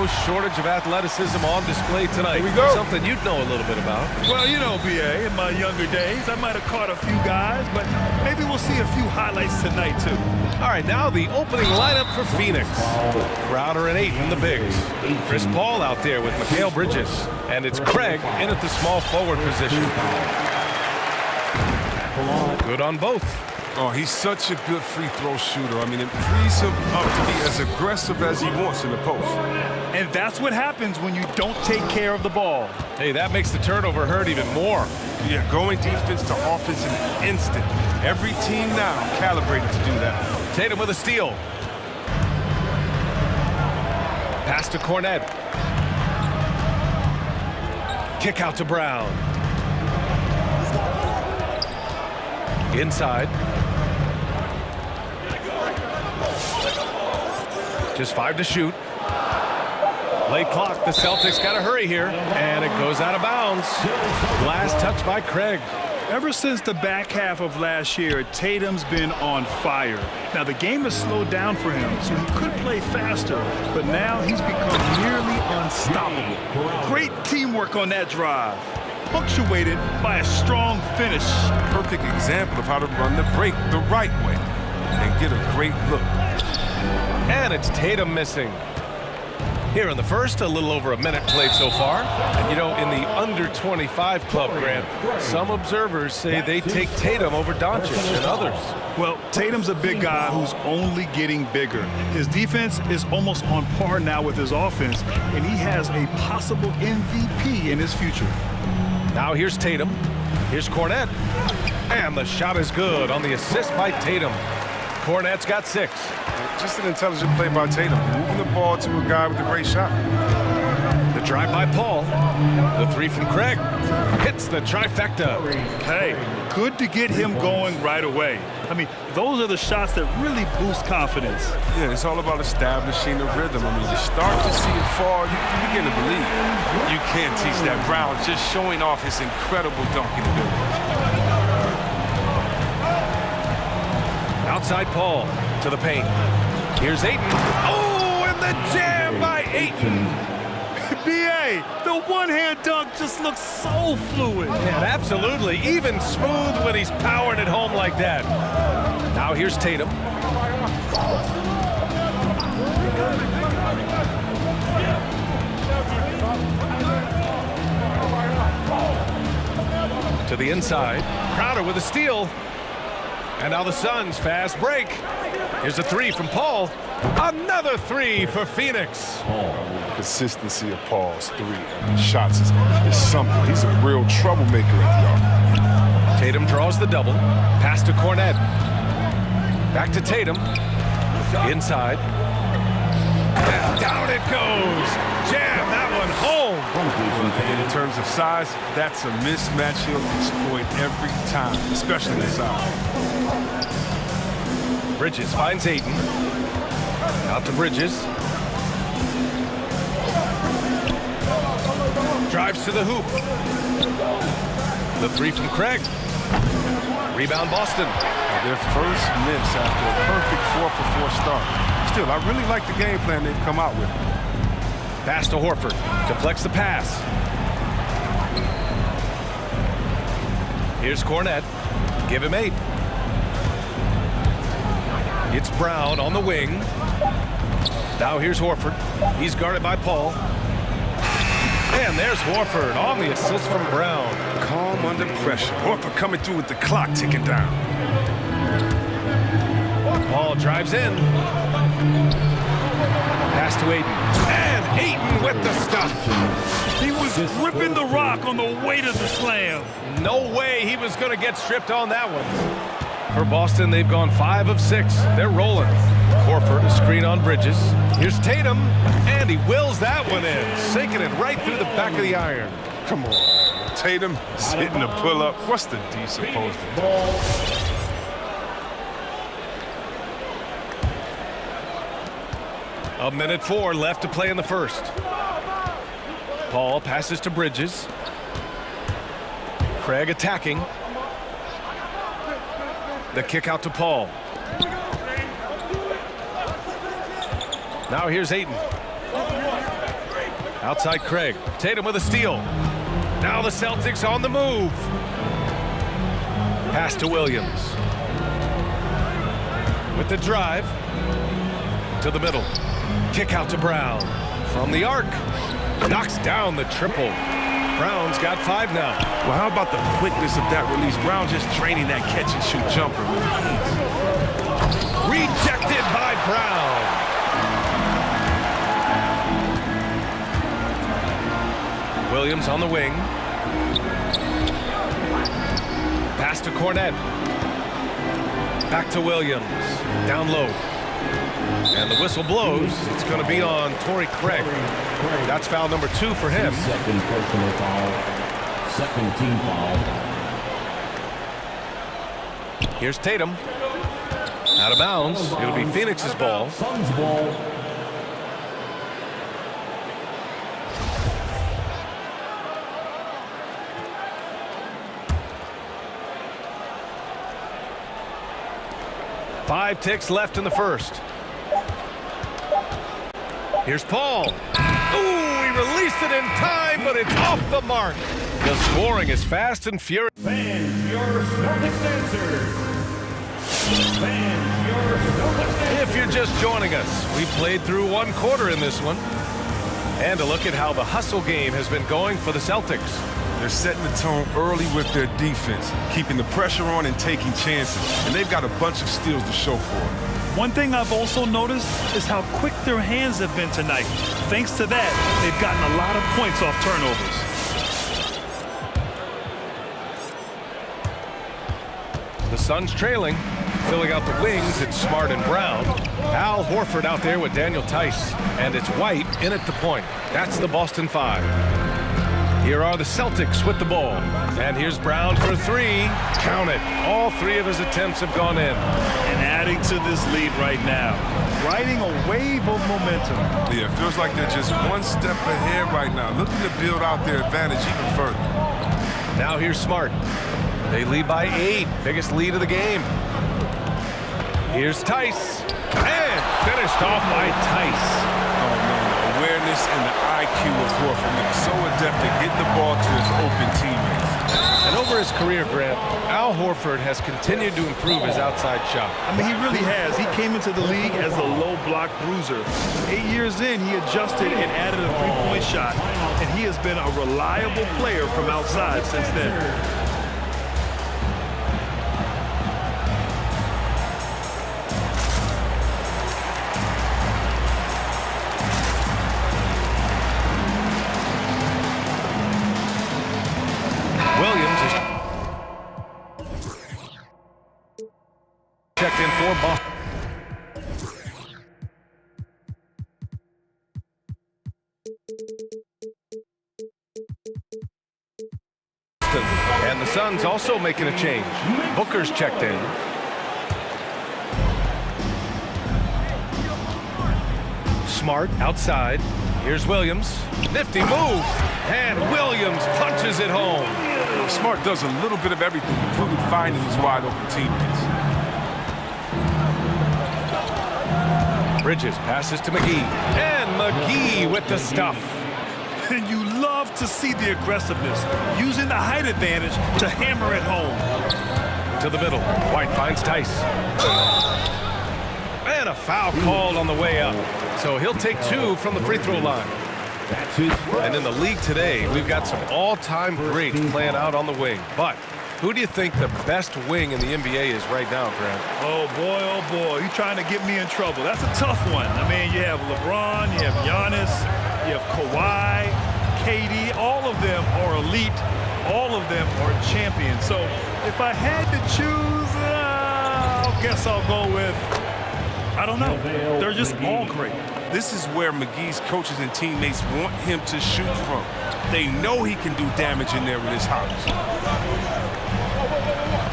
no shortage of athleticism on display tonight. Here we go. Something you'd know a little bit about. Well, you know, BA, in my younger days, I might have caught a few guys, but maybe we'll see a few highlights tonight, too. All right, now the opening lineup for Phoenix. Crowder and Ayton, the bigs. Chris Paul out there with Mikal Bridges. And it's Craig in at the small forward position. Good on both. Oh, he's such a good free throw shooter. I mean, it frees him up to be as aggressive as he wants in the post. And that's what happens when you don't take care of the ball. Hey, that makes the turnover hurt even more. Yeah, going defense to offense in an instant. Every team now calibrated to do that. Tatum with a steal. Pass to Cornette. Kick out to Brown. Inside. Just 5 to shoot. Late clock. The Celtics got to hurry here. And it goes out of bounds. Last touch by Craig. Ever since the back half of last year, Tatum's been on fire. Now, the game has slowed down for him, so he could play faster, but now he's become nearly unstoppable. Great teamwork on that drive, punctuated by a strong finish. Perfect example of how to run the break the right way and get a great look. And it's Tatum missing. Here in the first, a little over a minute played so far. And you know, in the under 25 club, Grant, some observers say they take Tatum over Doncic and others. Well, Tatum's a big guy who's only getting bigger. His defense is almost on par now with his offense, and he has a possible MVP in his future. Now here's Tatum. Here's Cornette. And the shot is good on the assist by Tatum. Cornette's got 6. Just an intelligent play by Tatum, moving the ball to a guy with a great shot. The drive by Paul. The 3 from Craig. Hits the trifecta. Hey, good to get him going right away. I mean, those are the shots that really boost confidence. Yeah, it's all about establishing the rhythm. I mean, you start to see it fall, you begin to believe. You can't teach that. Brown just showing off his incredible dunking ability. Outside Paul to the paint. Here's Ayton. Oh, and the jam by Ayton. B.A., the one-hand dunk just looks so fluid. Yeah, absolutely. Even smooth when he's powering it home like that. Now here's Tatum. To the inside. Crowder with a steal. And now the Suns fast break. Here's a 3 from Paul. Another 3 for Phoenix. Consistency of Paul's 3 shots is something. He's a real troublemaker at the arc. Tatum draws the double. Pass to Cornette. Back to Tatum. Inside. And down it goes. Jam that one home. In terms of size, that's a mismatch he'll exploit every time, especially inside. Bridges finds Ayton. Out to Bridges. Drives to the hoop. The 3 from Craig. Rebound Boston. Their first miss after a perfect 4-for-4 start. Still, I really like the game plan they've come out with. Pass to Horford. Deflects the pass. Here's Cornette. Give him 8. It's Brown on the wing. Now here's Horford. He's guarded by Paul. And there's Horford on the assist from Brown. Calm under pressure. Horford coming through with the clock ticking down. Paul drives in. Pass to Ayton. And Ayton with the stuff. He was ripping the rock on the way to the slam. No way he was going to get stripped on that one. For Boston, they've gone 5 of 6. They're rolling. Horford, a screen on Bridges. Here's Tatum, and he wills that one in, sinking it right through the back of the iron. Come on. Tatum is hitting a pull-up. What's the D supposed to do? A minute 4 left to play in the first. Paul passes to Bridges. Craig attacking. The kick out to Paul. Now here's Ayton. Outside Craig. Tatum with a steal. Now the Celtics on the move. Pass to Williams. With the drive. To the middle. Kick out to Brown. From the arc. Knocks down the triple. Brown's got 5 now. Well, how about the quickness of that release? Brown just draining that catch-and-shoot jumper with ease. Rejected by Brown. Williams on the wing. Pass to Cornette. Back to Williams. Down low. And the whistle blows. It's going to be on Torrey Craig. That's foul number 2 for him. Second personal foul. Second team foul. Here's Tatum. Out of bounds. It'll be Phoenix's ball. Suns ball. Five ticks left in the first. Here's Paul. Ooh, he released it in time, but it's off the mark. The scoring is fast and furious. Fans, your Celtics answer. Fans, your Celtics answer. If you're just joining us, we played through 1 quarter in this one. And a look at how the hustle game has been going for the Celtics. They're setting the tone early with their defense, keeping the pressure on and taking chances. And they've got a bunch of steals to show for it. One thing I've also noticed is how quick their hands have been tonight. Thanks to that, they've gotten a lot of points off turnovers. The Suns trailing. Filling out the wings, it's Smart and Brown. Al Horford out there with Daniel Tice. And it's White in at the point. That's the Boston 5. Here are the Celtics with the ball. And here's Brown for 3. Count it. All 3 of his attempts have gone in. And adding to this lead right now. Riding a wave of momentum. Yeah, it feels like they're just one step ahead right now. Looking to build out their advantage even further. Now here's Smart. They lead by 8. Biggest lead of the game. Here's Tice. And finished off by Tice. Oh, man, the awareness and the IQ of Horford. So adept at getting the ball to his open teammates. And over his career, Grant, Al Horford has continued to improve his outside shot. I mean, he really has. He came into the league as a low block bruiser. 8 years in, he adjusted and added a three-point shot, and he has been a reliable player from outside since then. Checked in for Boston. And the Suns also making a change. Booker's checked in. Smart outside. Here's Williams. Nifty move. And Williams punches it home. Smart does a little bit of everything, including finding his wide open teammates. Bridges passes to McGee. And McGee with the stuff. And you love to see the aggressiveness, using the height advantage to hammer it home. To the middle. White finds Tice. And a foul called on the way up. So he'll take 2 from the free throw line. And in the league today, we've got some all-time greats playing out on the wing. But who do you think the best wing in the NBA is right now, Grant? Oh, boy, you're trying to get me in trouble. That's a tough one. I mean, you have LeBron, you have Giannis, you have Kawhi, KD. All of them are elite. All of them are champions. So if I had to choose, I guess I'll go with, I don't know. They're just all great. This is where McGee's coaches and teammates want him to shoot from. They know he can do damage in there with his hops.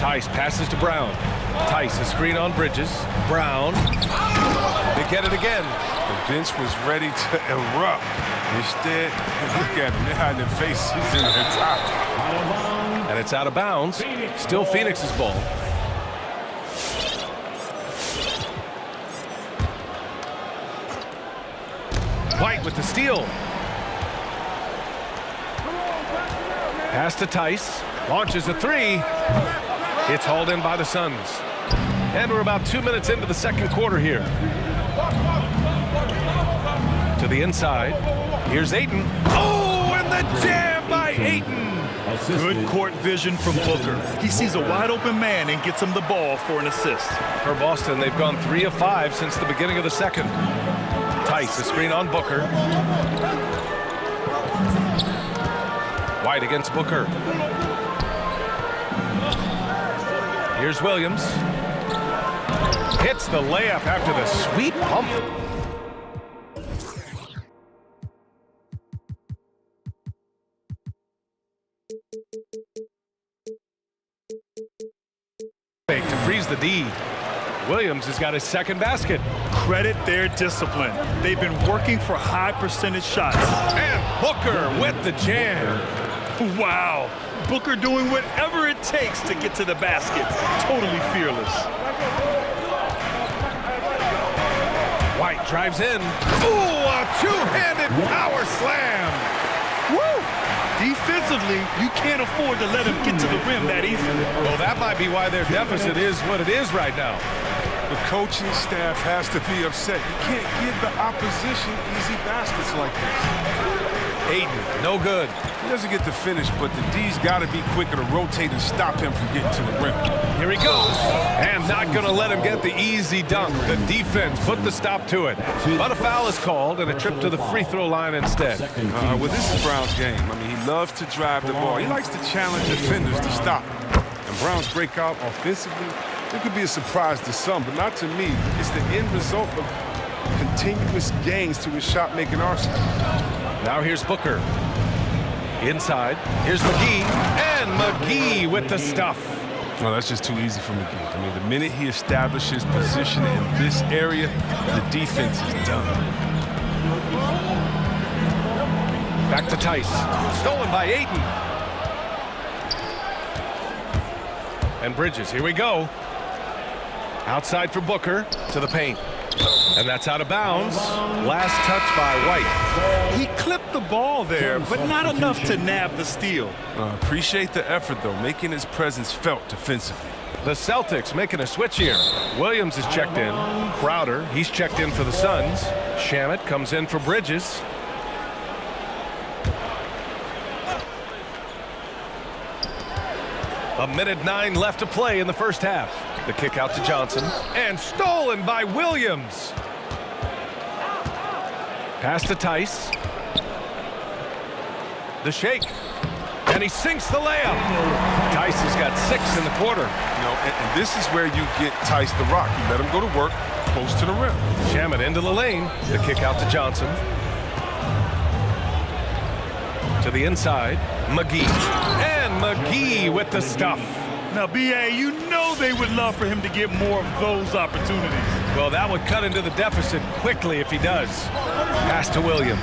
Tice passes to Brown. Tice, a screen on Bridges. Brown. They get it again. The bench was ready to erupt. Instead, look at them. They're hiding their faces in their top. And it's out of bounds. Still Phoenix's ball. White with the steal. Pass to Tice. Launches a three. It's hauled in by the Suns. And we're about 2 minutes into the second quarter here. To the inside. Here's Ayton. Oh, and the jam by Ayton. Good court vision from Booker. He sees a wide open man and gets him the ball for an assist. For Boston, they've gone 3 of 5 since the beginning of the second. Tice, a screen on Booker. White against Booker. Here's Williams. Hits the layup after the sweet pump. To freeze the D. Williams has got his second basket. Credit their discipline. They've been working for high percentage shots. And Booker with the jam. Wow. Booker doing whatever it takes to get to the basket. Totally fearless. White drives in. Ooh, a two-handed power slam. Woo! Defensively, you can't afford to let him get to the rim that easily. Well, that might be why their deficit is what it is right now. The coaching staff has to be upset. You can't give the opposition easy baskets like this. Ayton, no good. He doesn't get the finish, but the D's got to be quicker to rotate and stop him from getting to the rim. Here he goes. And not going to let him get the easy dunk. The defense put the stop to it. But a foul is called and a trip to the free throw line instead. Well, this is Brown's game. I mean, he loves to drive the ball. He likes to challenge defenders to stop him. And Brown's breakout offensively, it could be a surprise to some, but not to me. It's the end result of continuous gains to his shot-making arsenal. Now here's Booker. Inside. Here's McGee. And McGee with the stuff. No, that's just too easy for McGee. I mean, the minute he establishes position in this area, the defense is done. Back to Tice. Stolen by Ayton. And Bridges. Here we go. Outside for Booker. To the paint. And that's out of bounds. Last touch by White. He clipped the ball there, but not enough to nab the steal. Appreciate the effort, though, making his presence felt defensively. The Celtics making a switch here. Williams is checked in. Crowder, he's checked in for the Suns. Shamet comes in for Bridges. A minute 9 left to play in the first half. The kick out to Johnson. And stolen by Williams. Pass to Tice. The shake. And he sinks the layup. Tice has got 6 in the quarter. You know, and this is where you get Tice the rock. You let him go to work close to the rim. Shamet into the lane. The kick out to Johnson. To the inside. McGee. And McGee with the stuff. Now, B.A., you know they would love for him to get more of those opportunities. Well, that would cut into the deficit quickly if he does. Pass to Williams.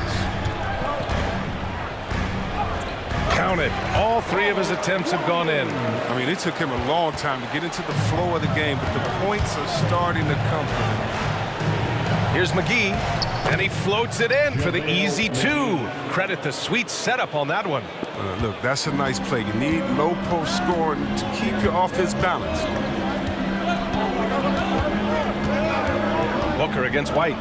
Counted. All 3 of his attempts have gone in. I mean, it took him a long time to get into the flow of the game, but the points are starting to come for him. Here's McGee, and he floats it in for the easy 2. Credit the sweet setup on that one. Look, that's a nice play. You need low post scoring to keep you off his balance. Booker against White.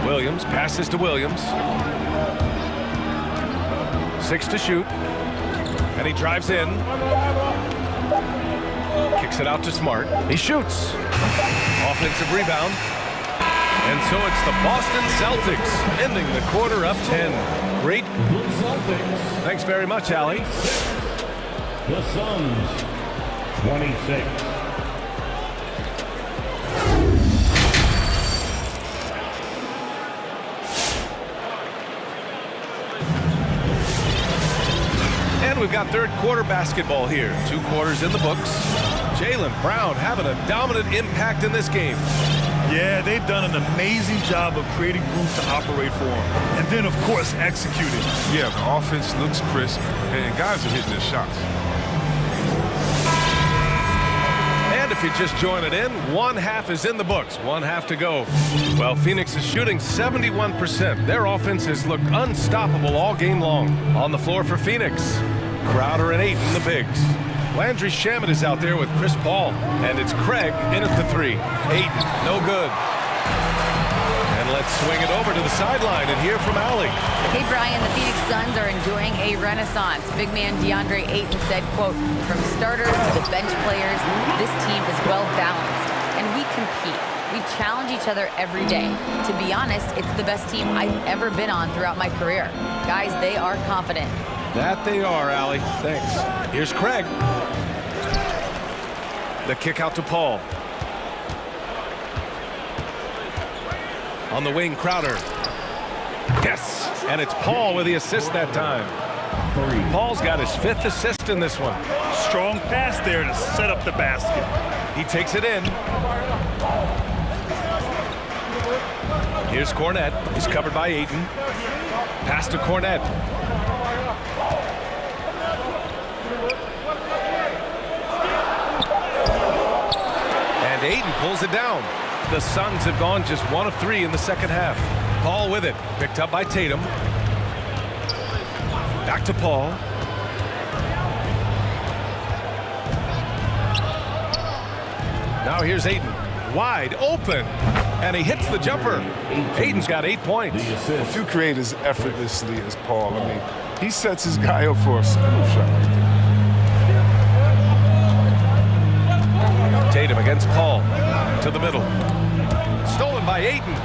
Williams passes to Williams. 6 to shoot. And he drives in. Kicks it out to Smart. He shoots. Offensive rebound. And so it's the Boston Celtics ending the quarter up 10. Great. Thanks very much, Allie. The Suns, 26. And we've got third quarter basketball here. 2 quarters in the books. Jaylen Brown having a dominant impact in this game. Yeah, they've done an amazing job of creating room to operate for him. And then, of course, executing. Yeah, the offense looks crisp, and guys are hitting their shots. And to you're just joining in, one half is in the books, one half to go. Well, Phoenix is shooting 71%. Their offense has looked unstoppable all game long. On the floor for Phoenix, Crowder and Ayton, the bigs. Landry Shamet is out there with Chris Paul, and it's Craig in at the three. Ayton, no good. And let's swing it over to the sideline and hear from Allie. Hey, Brian, the Phoenix Suns are enjoying a renaissance. Big man DeAndre Ayton said, quote, from starters to the bench players, this team is well balanced, and we compete. We challenge each other every day. To be honest, it's the best team I've ever been on throughout my career. Guys, they are confident. That they are, Allie. Thanks. Here's Craig. The kick out to Paul. On the wing, Crowder. Yes! And it's Paul with the assist that time. Paul's got his 5th assist in this one. Strong pass there to set up the basket. He takes it in. Here's Cornette. He's covered by Ayton. Pass to Cornette. And Ayton pulls it down. The Suns have gone just 1 of 3 in the second half. Paul with it. Picked up by Tatum. Back to Paul. Now here's Ayton. Wide open. And he hits the jumper. Ayton's got 8 points. A few create as effortlessly as Paul. I mean, he sets his guy up for a smooth shot right there. Tatum against Paul. To the middle. Stolen by Ayton.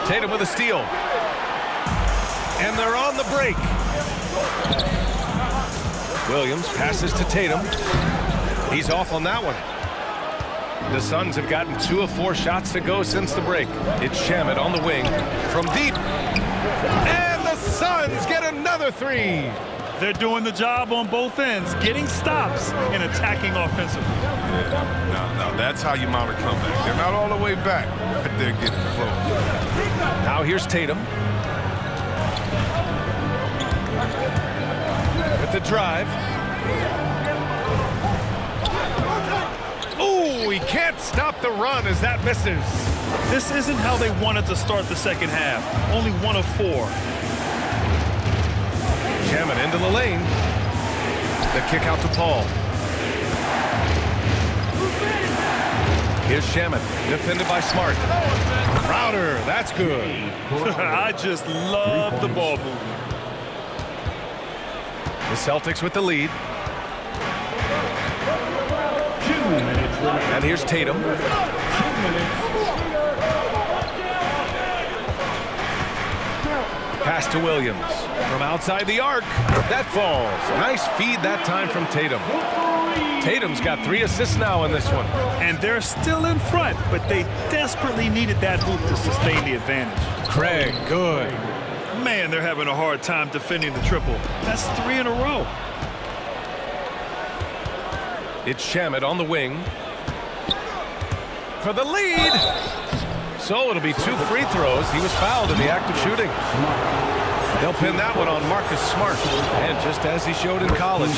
Tatum with a steal. And they're on the break. Williams passes to Tatum. He's off on that one. The Suns have gotten 2 of 4 shots to go since the break. It's Shamet on the wing from deep. And the Suns get another 3. They're doing the job on both ends, getting stops and attacking offensively. Yeah, now that's how you mount a comeback. They're not all the way back, but they're getting close. Now here's Tatum. With the drive. Ooh, he can't stop the run as that misses. This isn't how they wanted to start the second half. Only 1 of 4. Shamet into the lane. The kick out to Paul. Here's Shamet, defended by Smart. Crowder, that's good. I just love the ball movement. The Celtics with the lead. And here's Tatum. Pass to Williams. From outside the arc. That falls. Nice feed that time from Tatum. Tatum's got 3 assists now in this one. And they're still in front, but they desperately needed that hoop to sustain the advantage. Craig, good. Man, they're having a hard time defending the triple. That's 3 in a row. It's Shamet on the wing. For the lead. So it'll be 2 free throws. He was fouled in the act of shooting. They'll pin that one on Marcus Smart. And just as he showed in college,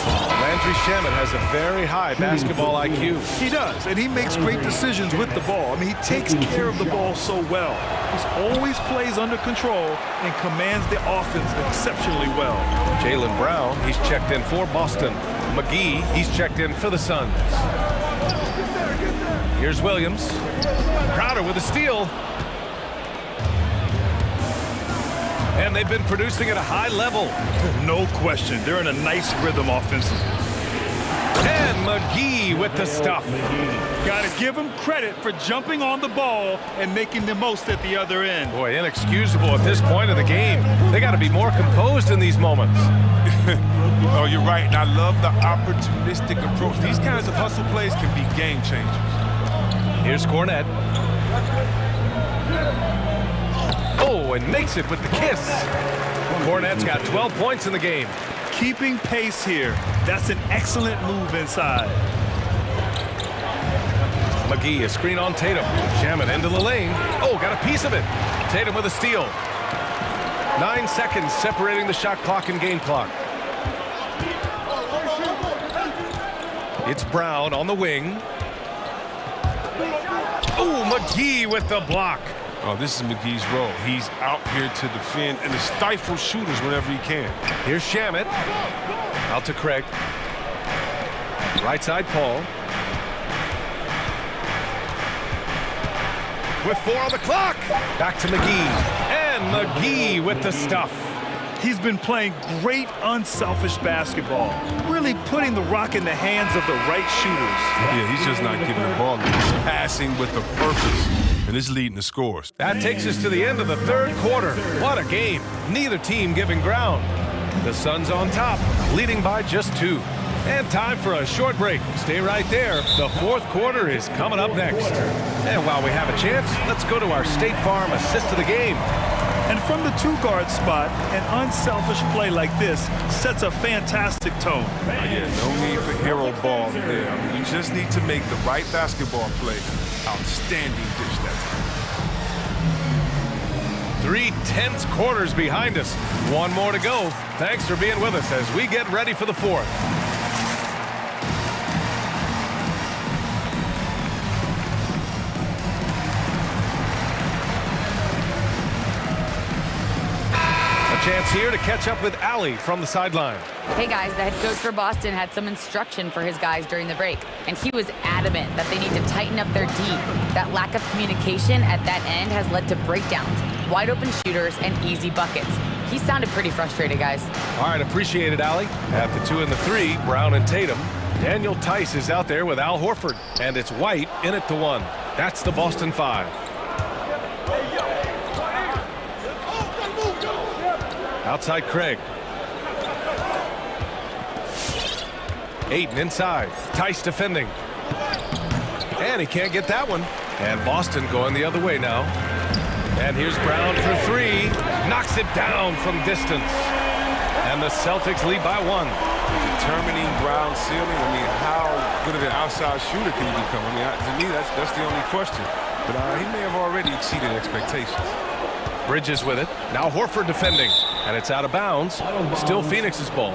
Landry Shamet has a very high basketball IQ. He does, and he makes great decisions with the ball. I mean, he takes care of the ball so well. He always plays under control and commands the offense exceptionally well. Jaylen Brown, he's checked in for Boston. McGee, he's checked in for the Suns. Here's Williams. Crowder with a steal. And they've been producing at a high level. No question. They're in a nice rhythm offensively. And McGee with the stuff. Got to give him credit for jumping on the ball and making the most at the other end. Boy, inexcusable at this point of the game. They got to be more composed in these moments. Oh, you're right. And I love the opportunistic approach. These kinds of hustle plays can be game changers. Here's Cornette. Oh, and makes it with the kiss. Cornette's got 12 points in the game. Keeping pace here. That's an excellent move inside. McGee, a screen on Tatum. Shamet into the lane. Oh, got a piece of it. Tatum with a steal. 9 seconds separating the shot clock and game clock. It's Brown on the wing. Oh, McGee with the block. Oh, this is McGee's role. He's out here to defend and to stifle shooters whenever he can. Here's Shamet. Out to Craig. Right side, Paul. With 4 on the clock. Back to McGee. And McGee with the stuff. He's been playing great, unselfish basketball, really putting the rock in the hands of the right shooters. Yeah, he's just not giving the ball. He's passing with a purpose, and it's leading the scores. That takes us to the end of the third quarter. What a game. Neither team giving ground. The Suns on top, leading by just 2. And time for a short break. Stay right there. The fourth quarter is coming up next. And while we have a chance, let's go to our State Farm assist of the game. And from the 2-guard spot, an unselfish play like this sets a fantastic tone. Yeah, no need for hero ball there. I mean, you just need to make the right basketball play. Outstanding dish that time. 3 tense quarters behind us. 1 more to go. Thanks for being with us as we get ready for the fourth. Chance here to catch up with Allie from the sideline. Hey guys, the head coach for Boston had some instruction for his guys during the break, and he was adamant that they need to tighten up their D. That lack of communication at that end has led to breakdowns, wide open shooters, and easy buckets. He sounded pretty frustrated, guys. All right, appreciate it, Allie. At the 2 and the 3, Brown and Tatum. Daniel Tice is out there with Al Horford, and it's White in at the 1. That's the Boston 5. Outside Craig. Ayton inside. Tice defending. And he can't get that one. And Boston going the other way now. And here's Brown for 3. Knocks it down from distance. And the Celtics lead by 1. Determining Brown's ceiling, I mean, how good of an outside shooter can he become? I mean, to me, that's the only question. But he may have already exceeded expectations. Bridges with it. Now Horford defending. And it's out of bounds. Still Phoenix's ball.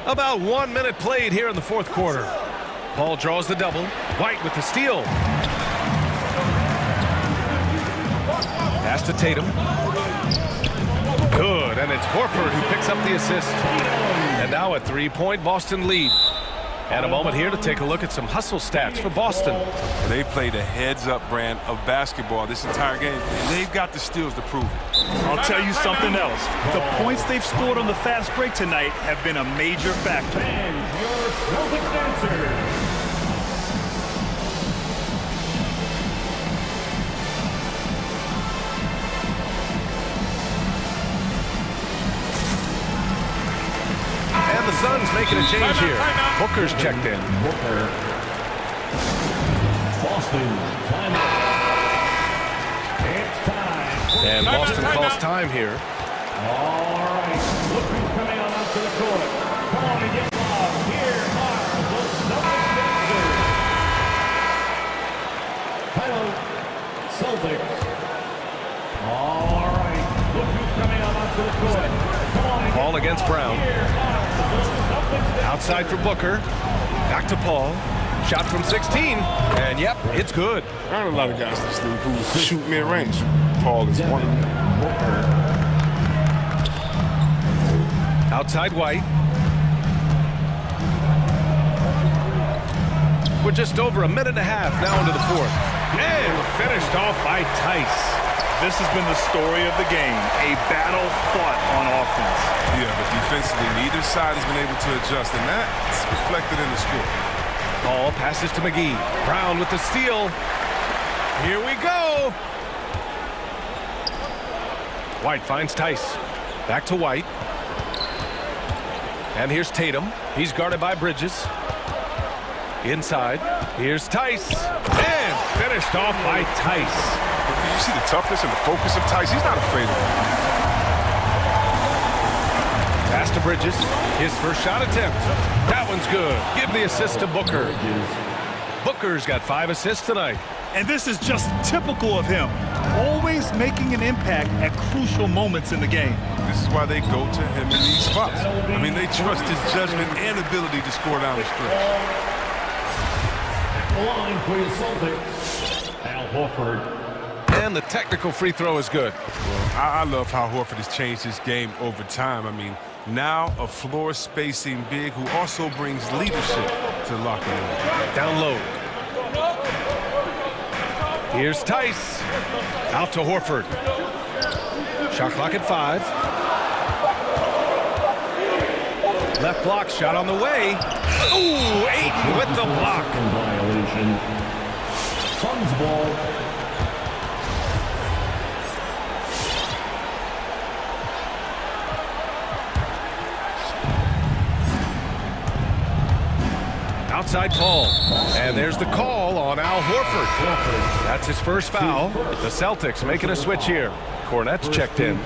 About 1 minute played here in the fourth quarter. Paul draws the double. White with the steal. Pass to Tatum. Good, and it's Horford who picks up the assist. And now a 3-point Boston lead. And a moment here to take a look at some hustle stats for Boston. They played a heads-up brand of basketball this entire game, and they've got the steals to prove it. I'll tell you something else. The points they've scored on the fast break tonight have been a major factor. And your Celtics answer. And the Suns making a change here. Booker's checked in. Booker. Boston, timeout. It's time. And Boston calls time here. All right. Look who's coming on out to the court. Come on and get loud. Here are the Celtics dancers. Hello, Celtics. All right. Look who's coming on out to the court. Paul against Brown. Outside for Booker. Back to Paul. Shot from 16. And yep, it's good. There aren't a lot of guys this league who shoot mid-range. Paul is one of them. Outside White. We're just over a minute and a half now into the fourth. And finished off by Tice. This has been the story of the game, a battle fought on offense. Yeah, but defensively, neither side has been able to adjust, and that's reflected in the score. Ball passes to McGee. Brown with the steal. Here we go. White finds Tice. Back to White. And here's Tatum. He's guarded by Bridges. Inside. Here's Tice. And finished off by Tice. You see the toughness and the focus of Tice. He's not afraid of it. Pass to Bridges. His first shot attempt. That one's good. Give the assist to Booker. Booker's got 5 assists tonight. And this is just typical of him, always making an impact at crucial moments in the game. This is why they go to him in these spots. I mean, they trust his judgment and ability to score down the stretch. Line for your Celtics, Al Horford. And the technical free throw is good. Well, I love how Horford has changed his game over time. I mean, now a floor spacing big who also brings leadership to the locker room. Down low. Here's Tice. Out to Horford. Shot clock at 5. Left block shot on the way. Ooh, 8 with the block. Violation. Suns ball. Outside Paul. And there's the call on Al Horford. That's his first foul. The Celtics making a switch here. Cornette's checked in.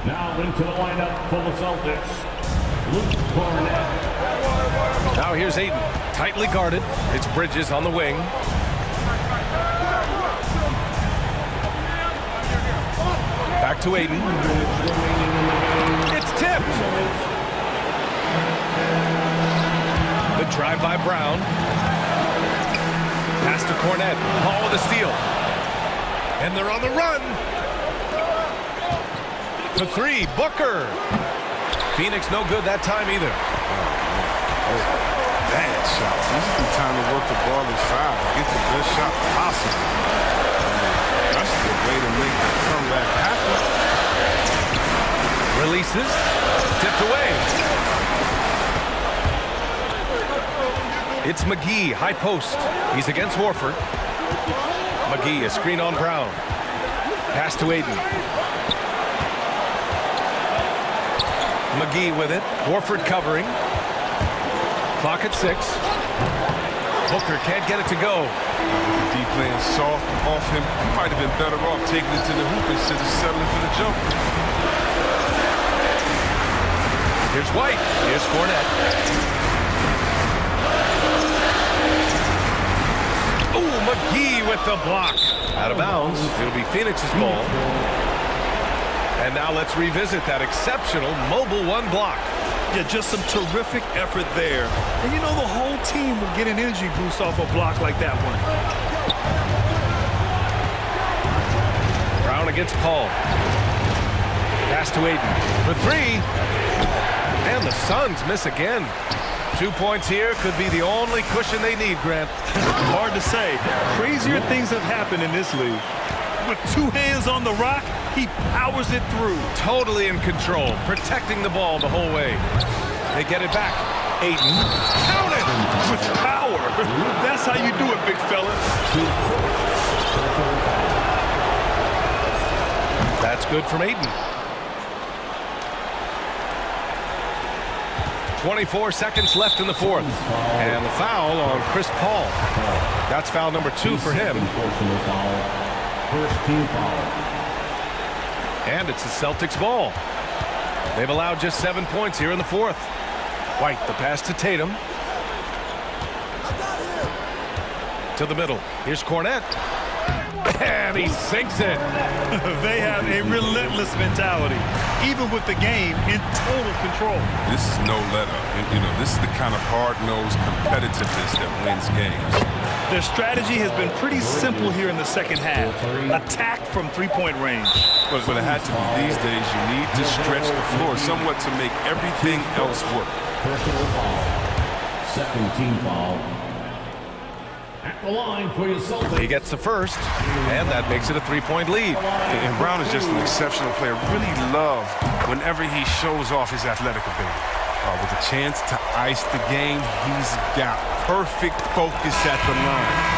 Now into the lineup for the Celtics. Luke Cornette. Now here's Ayton. Tightly guarded. It's Bridges on the wing. Back to Ayton. It's tipped. The drive by Brown. Pass to Cornette. Paul with a steal. And they're on the run. For 3, Booker. Phoenix no good that time either. Bad shots. This is the time to work the ball inside. Get the best shot possible. That's the way to make the comeback happen. Releases. Tipped away. It's McGee, high post. He's against Horford. McGee, a screen on Brown. Pass to Ayton. McGee with it. Horford covering. Clock at 6. Booker can't get it to go. With the D playing soft off him, he might have been better off taking it to the hoop instead of settling for the jumper. Here's White. Here's Cornette. Ooh, McGee with the block. Out of bounds. It'll be Phoenix's ball. And now let's revisit that exceptional mobile 1 block. Yeah, just some terrific effort there. And you know the whole team will get an energy boost off a block like that one. Brown against Paul. Pass to Ayton for 3. And the Suns miss again. 2 points here could be the only cushion they need, Grant. Hard to say. Crazier things have happened in this league. With 2 hands on the rock, he powers it through. Totally in control, protecting the ball the whole way. They get it back. Ayton. Count it! With power. That's how you do it, big fella. That's good from Ayton. 24 seconds left in the 4th. And the foul on Chris Paul. That's foul number 2 for him. First team foul. And it's the Celtics ball. They've allowed just 7 points here in the 4th. White, the pass to Tatum. To the middle. Here's Cornette. And he sinks it. They have a relentless mentality, even with the game in total control. This is no let-up. You know, this is the kind of hard-nosed competitiveness that wins games. Their strategy has been pretty simple here in the second half. Attack from 3-point range. But it had to be these days, you need to stretch the floor somewhat to make everything else work. Personal foul. Second team foul. At the line for your Celtics. He gets the first, and that makes it a 3-point lead. And Brown is just an exceptional player. Really love whenever he shows off his athletic ability. With a chance to ice the game, he's got perfect focus at the line.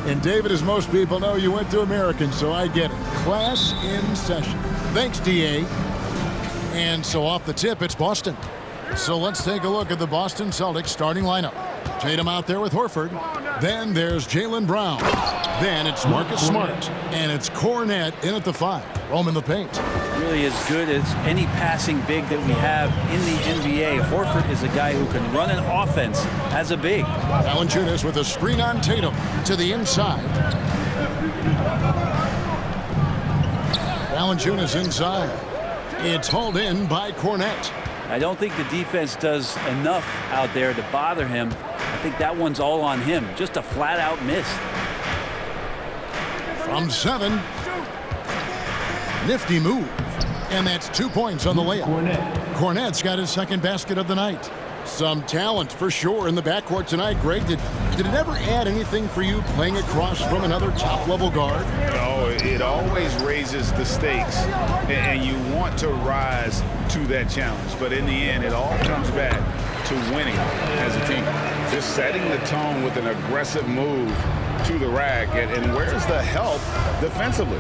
And David, as most people know, you went to American, so I get it. Class in session. Thanks, DA. And so off the tip, it's Boston. So let's take a look at the Boston Celtics starting lineup. Tatum out there with Horford. Then there's Jaylen Brown. Then it's Marcus Smart. And it's Cornette in at the 5. Roaming the paint. Really as good as any passing big that we have in the NBA. Horford is a guy who can run an offense as a big. Valanciunas with a screen on Tatum to the inside. Valanciunas inside. It's hauled in by Cornette. I don't think the defense does enough out there to bother him. I think that one's all on him. Just a flat-out miss. From 7. Nifty move. And that's 2 points on the layup. Cornette's got his second basket of the night. Some talent for sure in the backcourt tonight. Greg, did it ever add anything for you playing across from another top-level guard? No, it always raises the stakes, and you want to rise to that challenge. But in the end, it all comes back to winning as a team. Just setting the tone with an aggressive move to the rack. And where's the help defensively?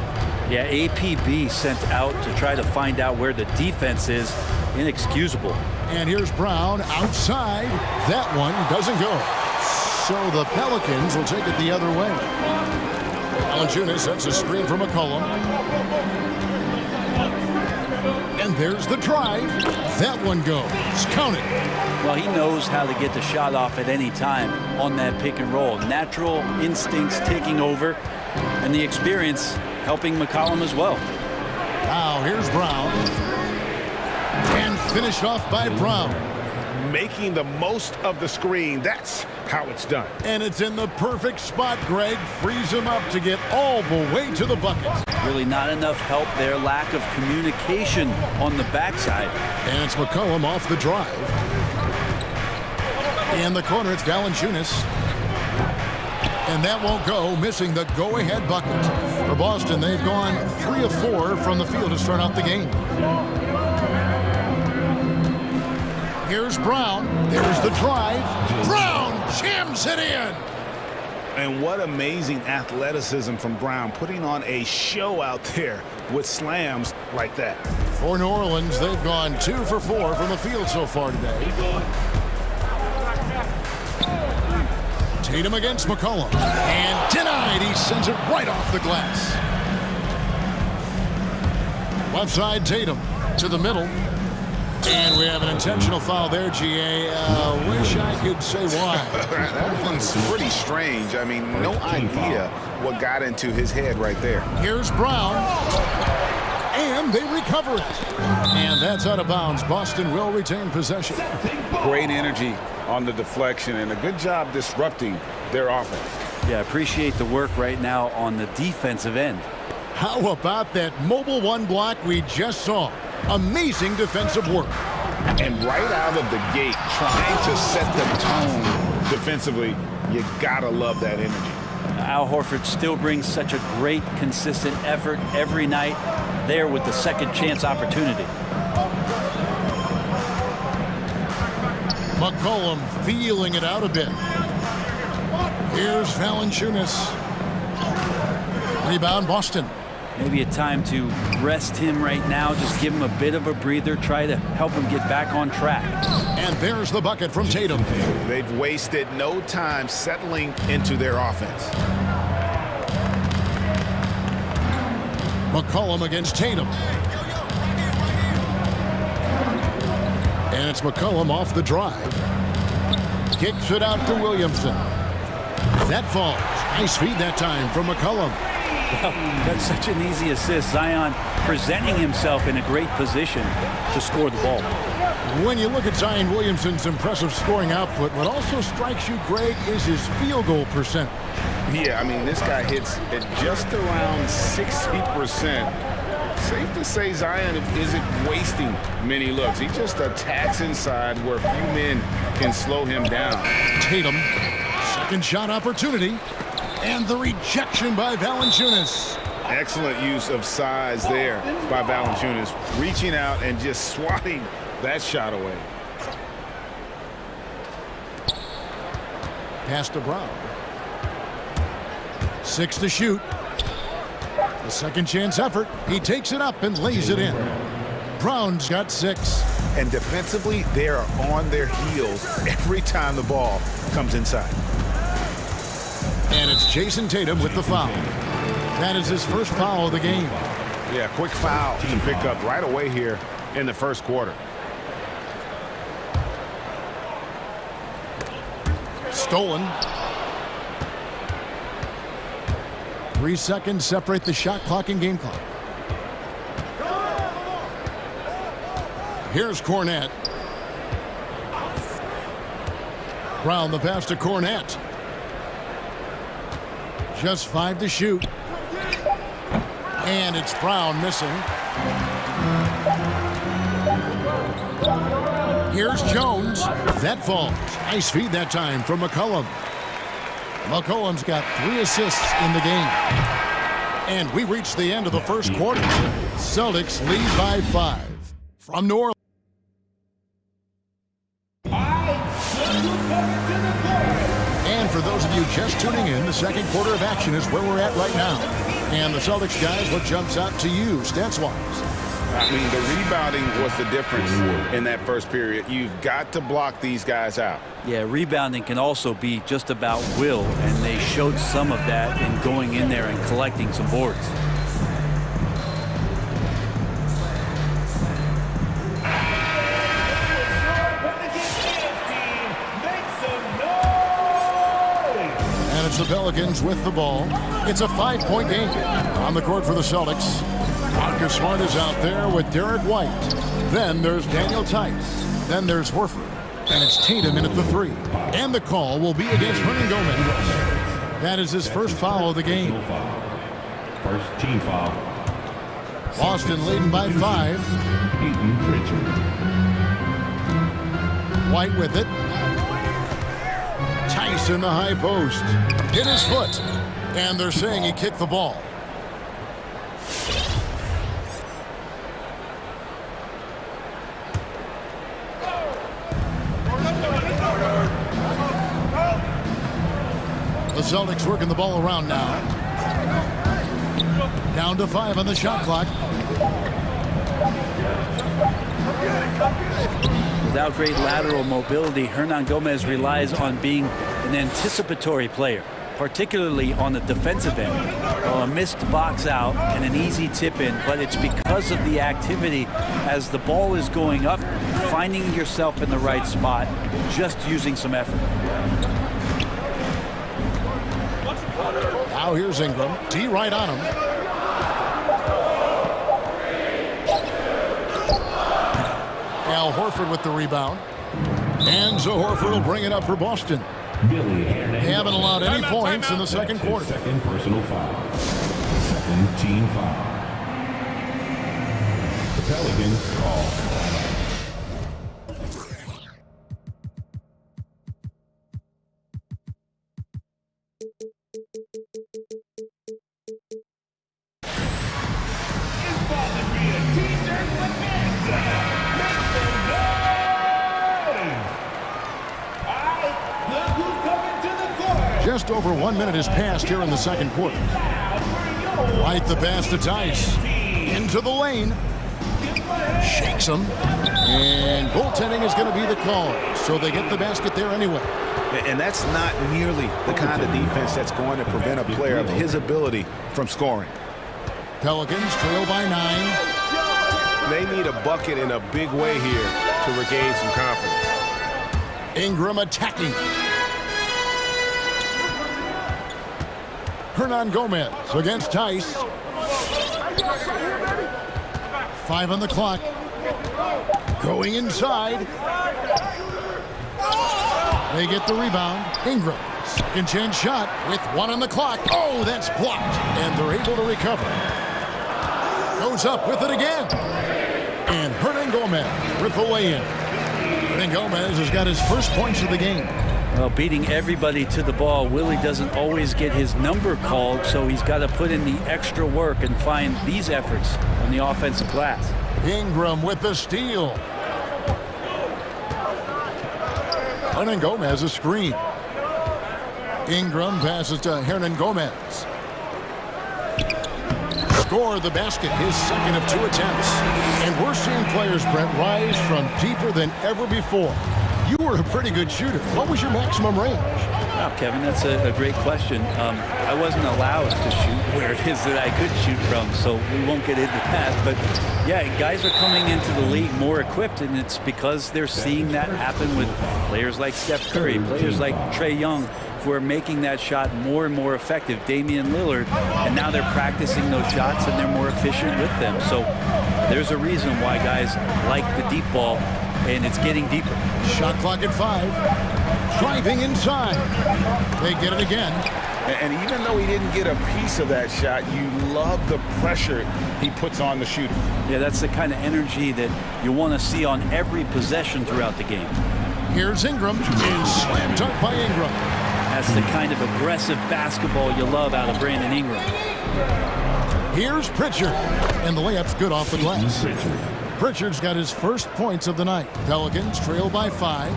Yeah, APB sent out to try to find out where the defense is. Inexcusable. And here's Brown outside. That one doesn't go. So the Pelicans will take it the other way. Valanciunas sets a screen for McCollum. And there's the drive. That one goes. Count it. Well, he knows how to get the shot off at any time on that pick and roll. Natural instincts taking over, and the experience helping McCollum as well. Now here's Brown. And finished off by Brown. Making the most of the screen. That's how it's done. And it's in the perfect spot, Greg. Frees him up to get all the way to the bucket. Really not enough help there. Lack of communication on the backside. And it's McCollum off the drive. In the corner, it's Valanciunas. And that won't go, missing the go-ahead bucket. For Boston, they've gone 3 of 4 from the field to start out the game. Here's Brown. There's the drive. Brown jams it in. And what amazing athleticism from Brown, putting on a show out there with slams like that. For New Orleans, they've gone 2 for 4 from the field so far today. Tatum against McCollum. And denied. He sends it right off the glass. Left side, Tatum to the middle. And we have an intentional foul there, GA. Wish I could say why. That one's pretty strange. I mean, no idea what got into his head right there. Here's Brown. And they recover it. And that's out of bounds. Boston will retain possession. Great energy on the deflection and a good job disrupting their offense. Yeah, appreciate the work right now on the defensive end. How about that mobile one block we just saw? Amazing defensive work. And right out of the gate, trying to set the tone defensively, you gotta love that energy. Al Horford still brings such a great, consistent effort every night there with the second chance opportunity. McCollum feeling it out a bit. Here's Valanciunas. Rebound, Boston. Maybe a time to rest him right now, just give him a bit of a breather, try to help him get back on track. And there's the bucket from Tatum. They've wasted no time settling into their offense. McCollum against Tatum. And it's McCollum off the drive. Kicks it out to Williamson. That falls. Nice feed that time from McCollum. Well, that's such an easy assist. Zion presenting himself in a great position to score the ball. When you look at Zion Williamson's impressive scoring output, what also strikes you, Greg, is his field goal percentage. Yeah, I mean, this guy hits at just around 60%. Safe to say Zion isn't wasting many looks. He just attacks inside where few men can slow him down. Tatum, second shot opportunity. And the rejection by Valanciunas. Excellent use of size there by Valanciunas, reaching out and just swatting that shot away. Pass to Brown. 6 to shoot. The second chance effort. He takes it up and lays it in. Brown's got 6. And defensively, they are on their heels every time the ball comes inside. And it's Jason Tatum with the foul. That is his first foul of the game. Yeah, quick foul to pick up right away here in the first quarter. Stolen. 3 seconds separate the shot clock and game clock. Here's Cornette. Brown the pass to Cornette. Just 5 to shoot. And it's Brown missing. Here's Jones. That falls. Nice feed that time from McCollum. McCollum's got 3 assists in the game. And we reach the end of the first quarter. Celtics lead by 5. From New Orleans. And for those of you just tuning in, the second quarter of action is where we're at right now. And the Celtics guys, what jumps out to you stats-wise? I mean, the rebounding was the difference in that first period. You've got to block these guys out. Yeah, rebounding can also be just about will, and they showed some of that in going in there and collecting some boards. And it's the Pelicans with the ball. It's a 5-point game. On the court for the Celtics, Marcus Smart is out there with Derek White. Then there's Daniel Tice. Then there's Horford. And it's Tatum in at the 3. And the call will be against Hernan Gomez. That is his first foul of the game. First team foul. Boston leading by 5. White with it. Tice in the high post. Hit his foot. And they're saying he kicked the ball. The Celtics working the ball around now. Down to 5 on the shot clock. Without great lateral mobility, Hernan Gomez relies on being an anticipatory player, particularly on the defensive end. Well, a missed box out and an easy tip in, but it's because of the activity as the ball is going up, finding yourself in the right spot, just using some effort. Now here's Ingram. T right on him. Al Horford with the rebound. And so Horford will bring it up for Boston. They haven't allowed any points in the second quarter. Second personal foul. Second team foul. The Pelicans call timeout. Just over 1 minute has passed here in the second quarter. Right the pass to Tice. Into the lane. Shakes him. And goaltending is going to be the call. So they get the basket there anyway. And that's not nearly the kind of defense that's going to prevent a player of his ability from scoring. Pelicans trail by 9. They need a bucket in a big way here to regain some confidence. Ingram attacking. Hernan Gomez against Tice. 5 on the clock. Going inside. They get the rebound. Ingram. Second chance shot with 1 on the clock. Oh, that's blocked. And they're able to recover. Goes up with it again. And Hernan Gomez with the lay-in. Hernan Gomez has got his first points of the game. Well, beating everybody to the ball, Willie doesn't always get his number called, so he's got to put in the extra work and find these efforts on the offensive glass. Ingram with the steal. Hernan Gomez a screen. Ingram passes to Hernan Gomez. score the basket, his second of 2 attempts. And we're seeing players, Brent, rise from deeper than ever before. You were a pretty good shooter. What was your maximum range? Wow, Kevin, that's a great question. I wasn't allowed to shoot where it is that I could shoot from, so we won't get into that. But yeah, guys are coming into the league more equipped, and it's because they're seeing that happen with players like Steph Curry, players like Trae Young, who are making that shot more and more effective, Damian Lillard, and now they're practicing those shots and they're more efficient with them. So there's a reason why guys like the deep ball, and it's getting deeper. Shot clock at 5. Driving inside. They get it again. And even though he didn't get a piece of that shot, you love the pressure he puts on the shooter. Yeah, that's the kind of energy that you want to see on every possession throughout the game. Here's Ingram. And slam dunk by Ingram. That's the kind of aggressive basketball you love out of Brandon Ingram. Here's Pritchard. And the layup's good off the glass. Pritchard's got his first points of the night. Pelicans trail by 5.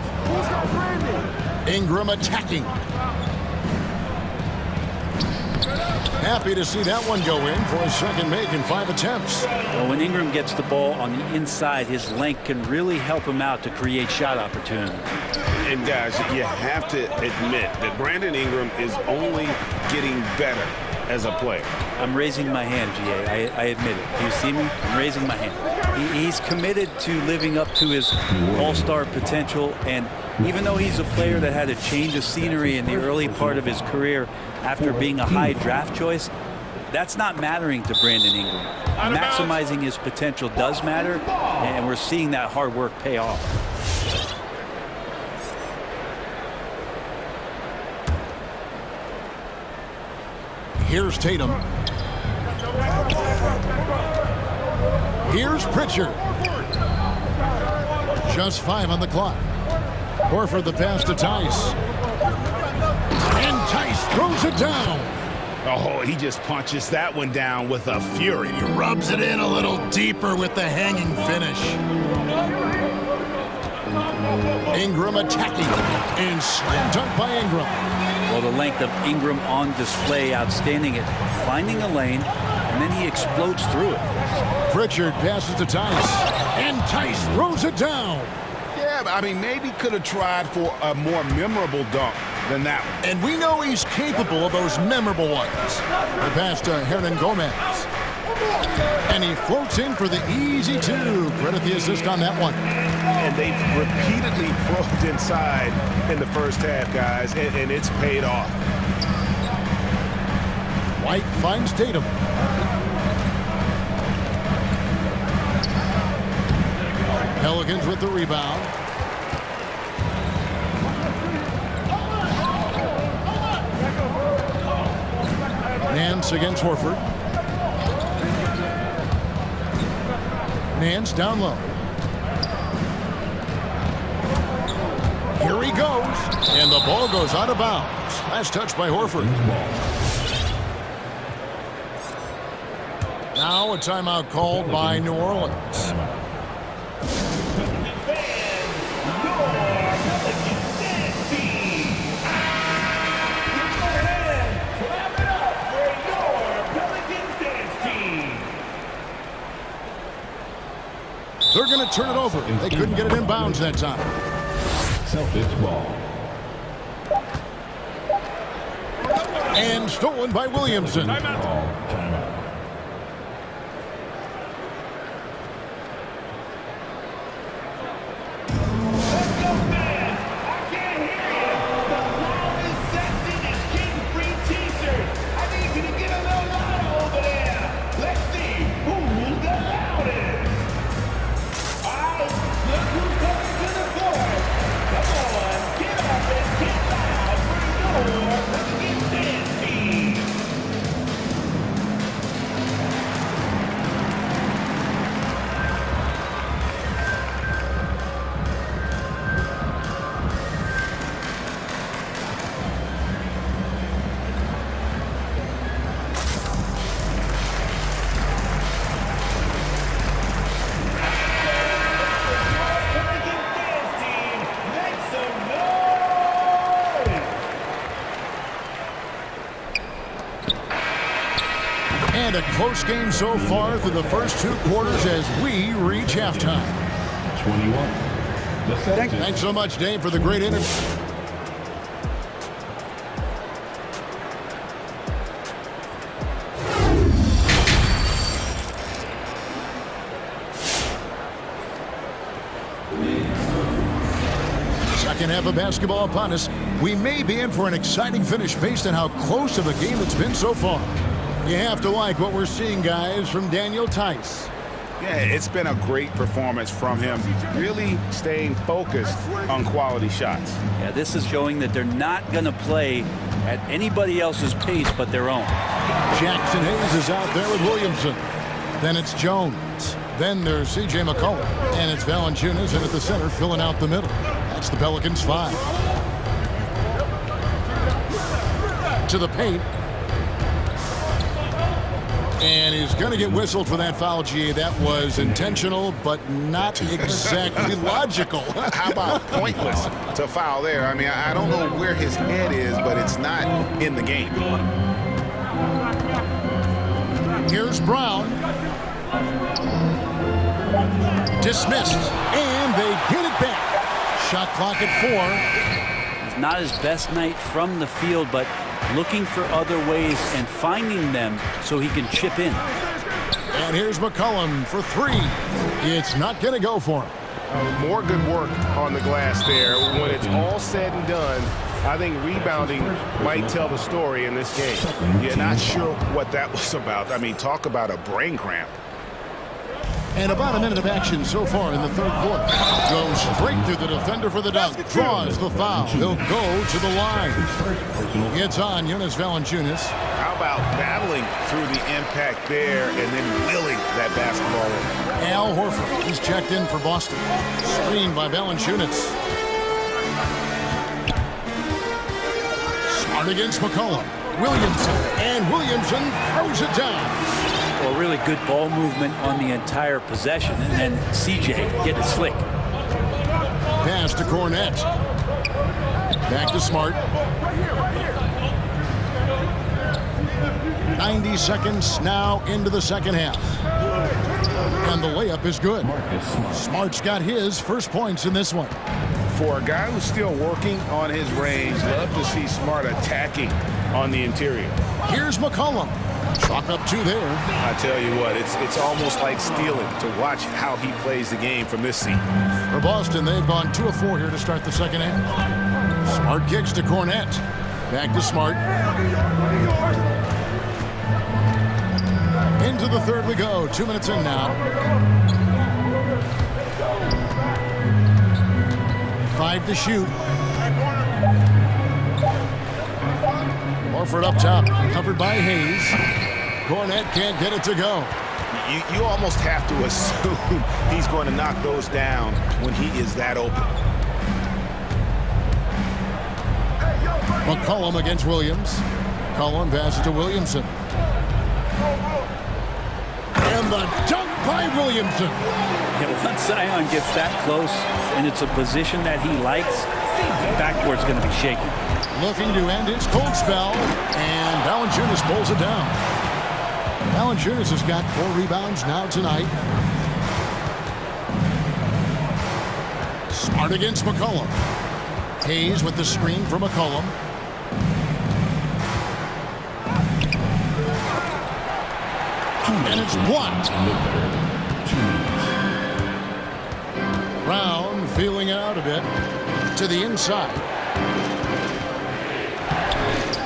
Ingram attacking. Happy to see that one go in for his second make in 5 attempts. Well, when Ingram gets the ball on the inside, his length can really help him out to create shot opportunity. And guys, you have to admit that Brandon Ingram is only getting better as a player. I'm raising my hand, GA. I admit it. Do you see me? I'm raising my hand. He's committed to living up to his all-star potential, and even though he's a player that had a change of scenery in the early part of his career after being a high draft choice, that's not mattering to Brandon Ingram. Maximizing his potential does matter, and we're seeing that hard work pay off. Here's Tatum. Here's Pritchard. Just 5 on the clock. Horford the pass to Tice. And Tice throws it down. Oh, he just punches that one down with a fury. He rubs it in a little deeper with the hanging finish. Ingram attacking. And slam dunk by Ingram. Well, the length of Ingram on display, outstanding at finding a lane, and then he explodes through it. Pritchard passes to Tice, and Tice throws it down. Yeah, I mean, maybe could have tried for a more memorable dunk than that one. And we know he's capable of those memorable ones. The pass to Hernan Gomez. And he floats in for the easy 2. Credit the assist on that one. And they've repeatedly probed inside in the first half, guys, and it's paid off. White finds Tatum. Pelicans with the rebound. Nance against Horford. Nance down low. Here he goes. And the ball goes out of bounds. Last touch by Horford. Now a timeout called by New Orleans. They're going to turn it over. They couldn't get it in bounds that time. Celtics ball. And stolen by Williamson. Timeout. And a close game so far through the first 2 quarters as we reach halftime. 21. Thanks so much, Dave, for the great interview. Second half of basketball upon us. We may be in for an exciting finish based on how close of a game it's been so far. You have to like what we're seeing, guys, from Daniel Tice. Yeah, it's been a great performance from him, really staying focused on quality shots. Yeah, this is showing that they're not going to play at anybody else's pace but their own. Jackson Hayes is out there with Williamson. Then it's Jones. Then there's C.J. McCollum. And it's Valanciunas in at the center, filling out the middle. That's the Pelicans' 5. To the paint. And he's going to get whistled for that foul, G. That was intentional, but not exactly logical. How about pointless to foul there? I mean, I don't know where his head is, but it's not in the game. Here's Brown. Dismissed. And they get it back. Shot clock at 4. It's not his best night from the field, but looking for other ways and finding them so he can chip in. And here's McCollum for 3. It's not going to go for him. More good work on the glass there. When it's all said and done, I think rebounding might tell the story in this game. Yeah, not sure what that was about. I mean, talk about a brain cramp. And about a minute of action so far in the third quarter. Goes straight through the defender for the dunk. Draws the foul. He'll go to the line. It's on Jonas Valanciunas. How about battling through the impact there and then willing that basketball in? Al Horford. He's checked in for Boston. Screened by Valanciunas. Smart against McCollum. Williamson. And Williamson throws it down. Well, really good ball movement on the entire possession, and then CJ getting slick. Pass to Cornette. Back to Smart. 90 seconds now into the second half. And the layup is good. Smart's got his first points in this one. For a guy who's still working on his range, love to see Smart attacking on the interior. Here's McCollum. Chalk up 2 there. I tell you what, it's almost like stealing to watch how he plays the game from this seat. For Boston, they've gone 2 of 4 here to start the second half. Smart kicks to Cornette. Back to Smart. Into the third we go. 2 minutes in now. 5 to shoot. Horford up top, covered by Hayes. Cornette can't get it to go. You almost have to assume he's going to knock those down when he is that open. McCollum against Williams. McCollum passes to Williamson. And the dunk by Williamson. Yeah, once Zion gets that close and it's a position that he likes, the backcourt's going to be shaky. Looking to end his cold spell, and Valanciunas pulls it down. Valanciunas has got 4 rebounds now tonight. Smart against McCollum. Hayes with the screen for McCollum. And it's blocked. Brown feeling out a bit to the inside.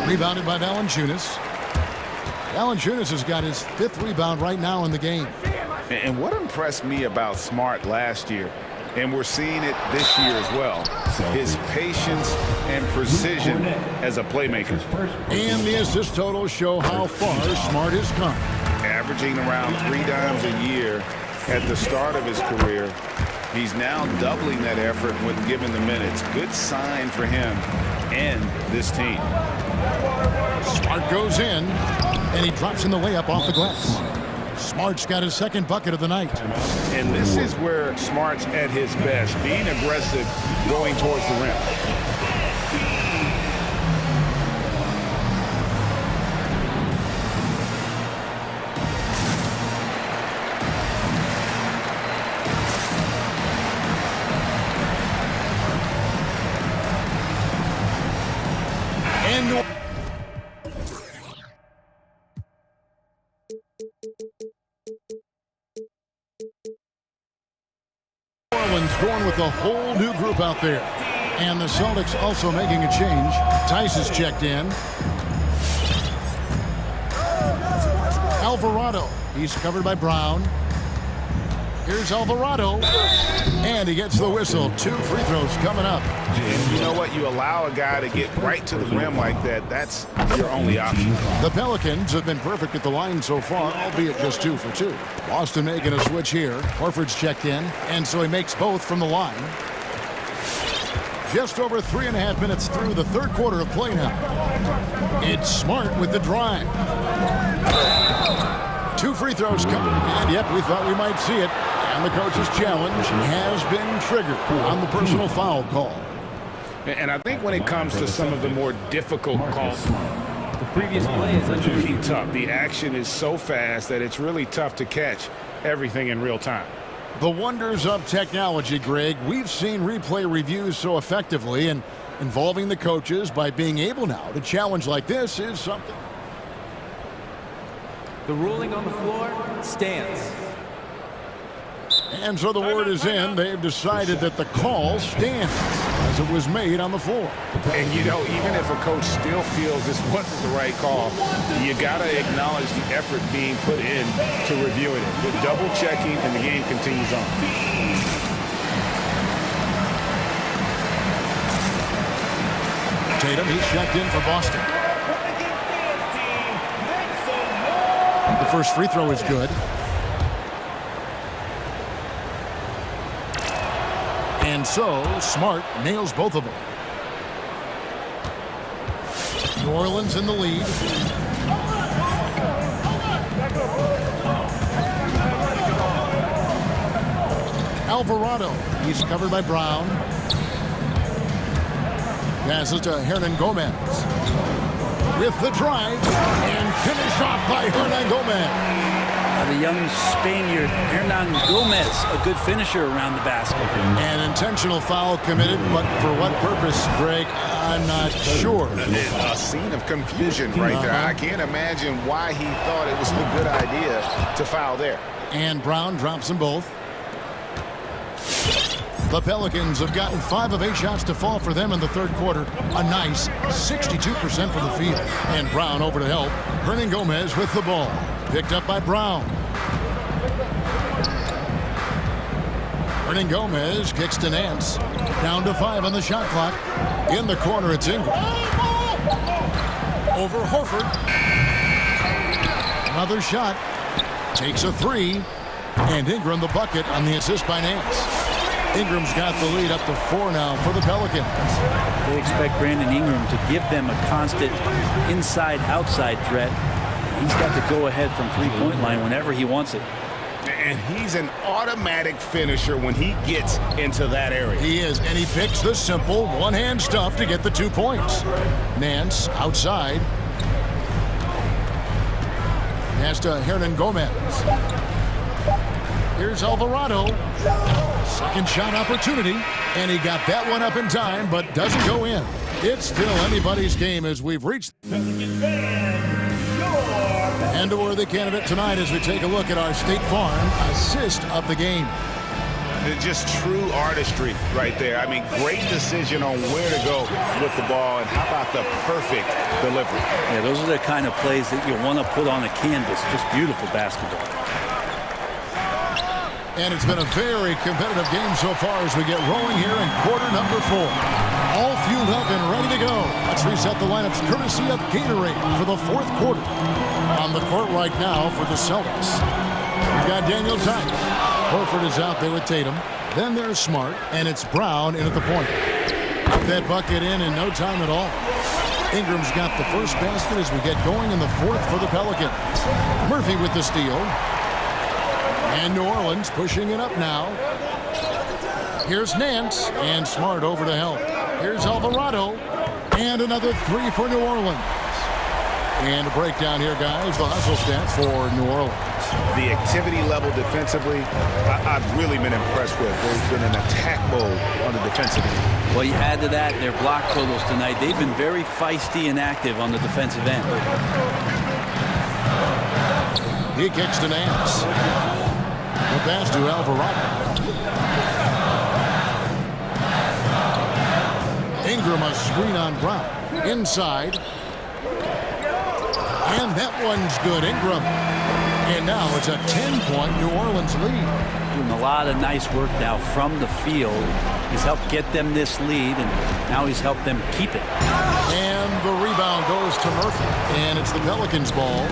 Rebounded by Valanciunas. Valanciunas has got his 5th rebound right now in the game. And what impressed me about Smart last year, and we're seeing it this year as well, his patience and precision as a playmaker. And the assist totals show how far Smart has come. Averaging around 3 dimes a year at the start of his career. He's now doubling that effort when given the minutes. Good sign for him and this team. Smart goes in, and he drops in the layup off the glass. Smart's got his 2nd bucket of the night. And this is where Smart's at his best, being aggressive, going towards the rim. with a whole new group out there. And the Celtics also making a change. Tice is checked in. Alvarado, he's covered by Brown. Here's Alvarado, and he gets the whistle. 2 free throws coming up. And you know what? You allow a guy to get right to the rim like that, that's your only option. The Pelicans have been perfect at the line so far, albeit just 2 for 2. Boston making a switch here. Horford's checked in, and so he makes both from the line. Just over 3.5 minutes through the third quarter of play now. It's Smart with the drive. 2 free throws coming, and yep, we thought we might see it. And the coach's challenge has been triggered on the personal foul call. And I think when it comes to some of the more difficult calls, The previous play is really tough. The action is so fast that it's really tough to catch everything in real time. The wonders of technology, Greg. We've seen replay reviews so effectively, and involving the coaches by being able now to challenge like this is something. The ruling on the floor stands. And so the word is in. They've decided that the call stands as it was made on the floor. And, you know, even if a coach still feels this wasn't the right call, you got to acknowledge the effort being put in to reviewing it. The double checking, and the game continues on. Tatum, he's checked in for Boston. The first free throw is good. And so, Smart nails both of them. New Orleans in the lead. Alvarado, he's covered by Brown. Passes to Hernan Gomez. With the drive, and finished off by Hernan Gomez. The young Spaniard, Hernan Gomez, a good finisher around the basket. An intentional foul committed, but for what purpose, Greg, I'm not sure. A scene of confusion right there. I can't imagine why he thought it was a good idea to foul there. And Brown drops them both. The Pelicans have gotten 5 of 8 shots to fall for them in the third quarter. A nice 62% from the field. And Brown over to help. Hernan Gomez with the ball. Picked up by Brown. Hernan Gomez kicks to Nance. Down to 5 on the shot clock. In the corner, it's Ingram. Over Horford. Another shot. Takes a 3. And Ingram the bucket on the assist by Nance. Ingram's got the lead up to 4 now for the Pelicans. They expect Brandon Ingram to give them a constant inside-outside threat. He's got to go ahead from three-point line whenever he wants it. And he's an automatic finisher when he gets into that area. He is, and he picks the simple one-hand stuff to get the 2 points. Nance outside. Pass to Hernan Gomez. Here's Alvarado. Second shot opportunity, and he got that one up in time, but doesn't go in. It's still anybody's game as we've reached. And a worthy candidate tonight as we take a look at our State Farm assist of the game. Just true artistry right there. I mean, great decision on where to go with the ball, and how about the perfect delivery? Yeah, those are the kind of plays that you want to put on a canvas. Just beautiful basketball. And it's been a very competitive game so far as we get rolling here in quarter number 4. All fueled up and ready to go. Let's reset the lineups courtesy of Gatorade for the fourth quarter. On the court right now for the Celtics, we've got Daniel Tice. Horford is out there with Tatum. Then there's Smart, and it's Brown in at the point. Put that bucket in no time at all. Ingram's got the first basket as we get going in the fourth for the Pelicans. Murphy with the steal. And New Orleans pushing it up now. Here's Nance, and Smart over to help. Here's Alvarado, and another 3 for New Orleans. And a breakdown here, guys. The hustle stats for New Orleans. The activity level defensively, I've really been impressed with. There's been an attack mode on the defensive end. Well, you add to that their block totals tonight. They've been very feisty and active on the defensive end. He kicks to Nance. The pass to Alvarado. Ingram, a screen on Brown. Inside. And that one's good. Ingram. And now it's a 10-point New Orleans lead. Doing a lot of nice work now from the field. He's helped get them this lead, and now he's helped them keep it. And the rebound goes to Murphy. And it's the Pelicans' ball.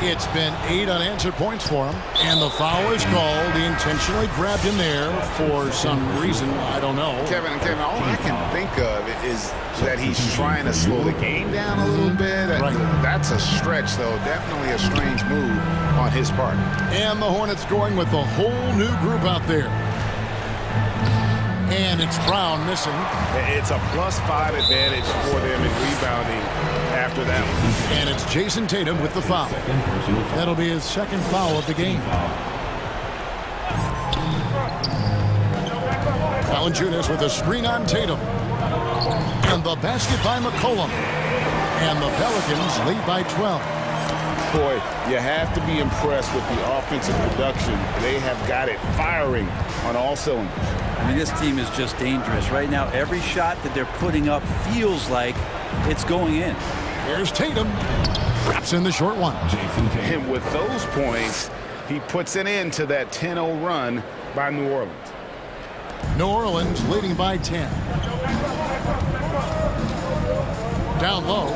It's been 8 unanswered points for him. And the foul is called. He intentionally grabbed him there for some reason. I don't know. Kevin, all I can think of is that he's trying to slow the game down a little bit. Right. That's a stretch, though. Definitely a strange move on his part. And the Hornets going with a whole new group out there. And it's Brown missing. It's a +5 advantage for them in rebounding after that one. And it's Jason Tatum with the foul. That'll be his second foul of the game. Valanciunas with a screen on Tatum. And the basket by McCollum. And the Pelicans lead by 12. Boy, you have to be impressed with the offensive production. They have got it firing on all cylinders. I mean, this team is just dangerous. Right now, every shot that they're putting up feels like it's going in. Here's Tatum. Wraps in the short one. And with those points, he puts an end to that 10-0 run by New Orleans. New Orleans leading by 10. Down low.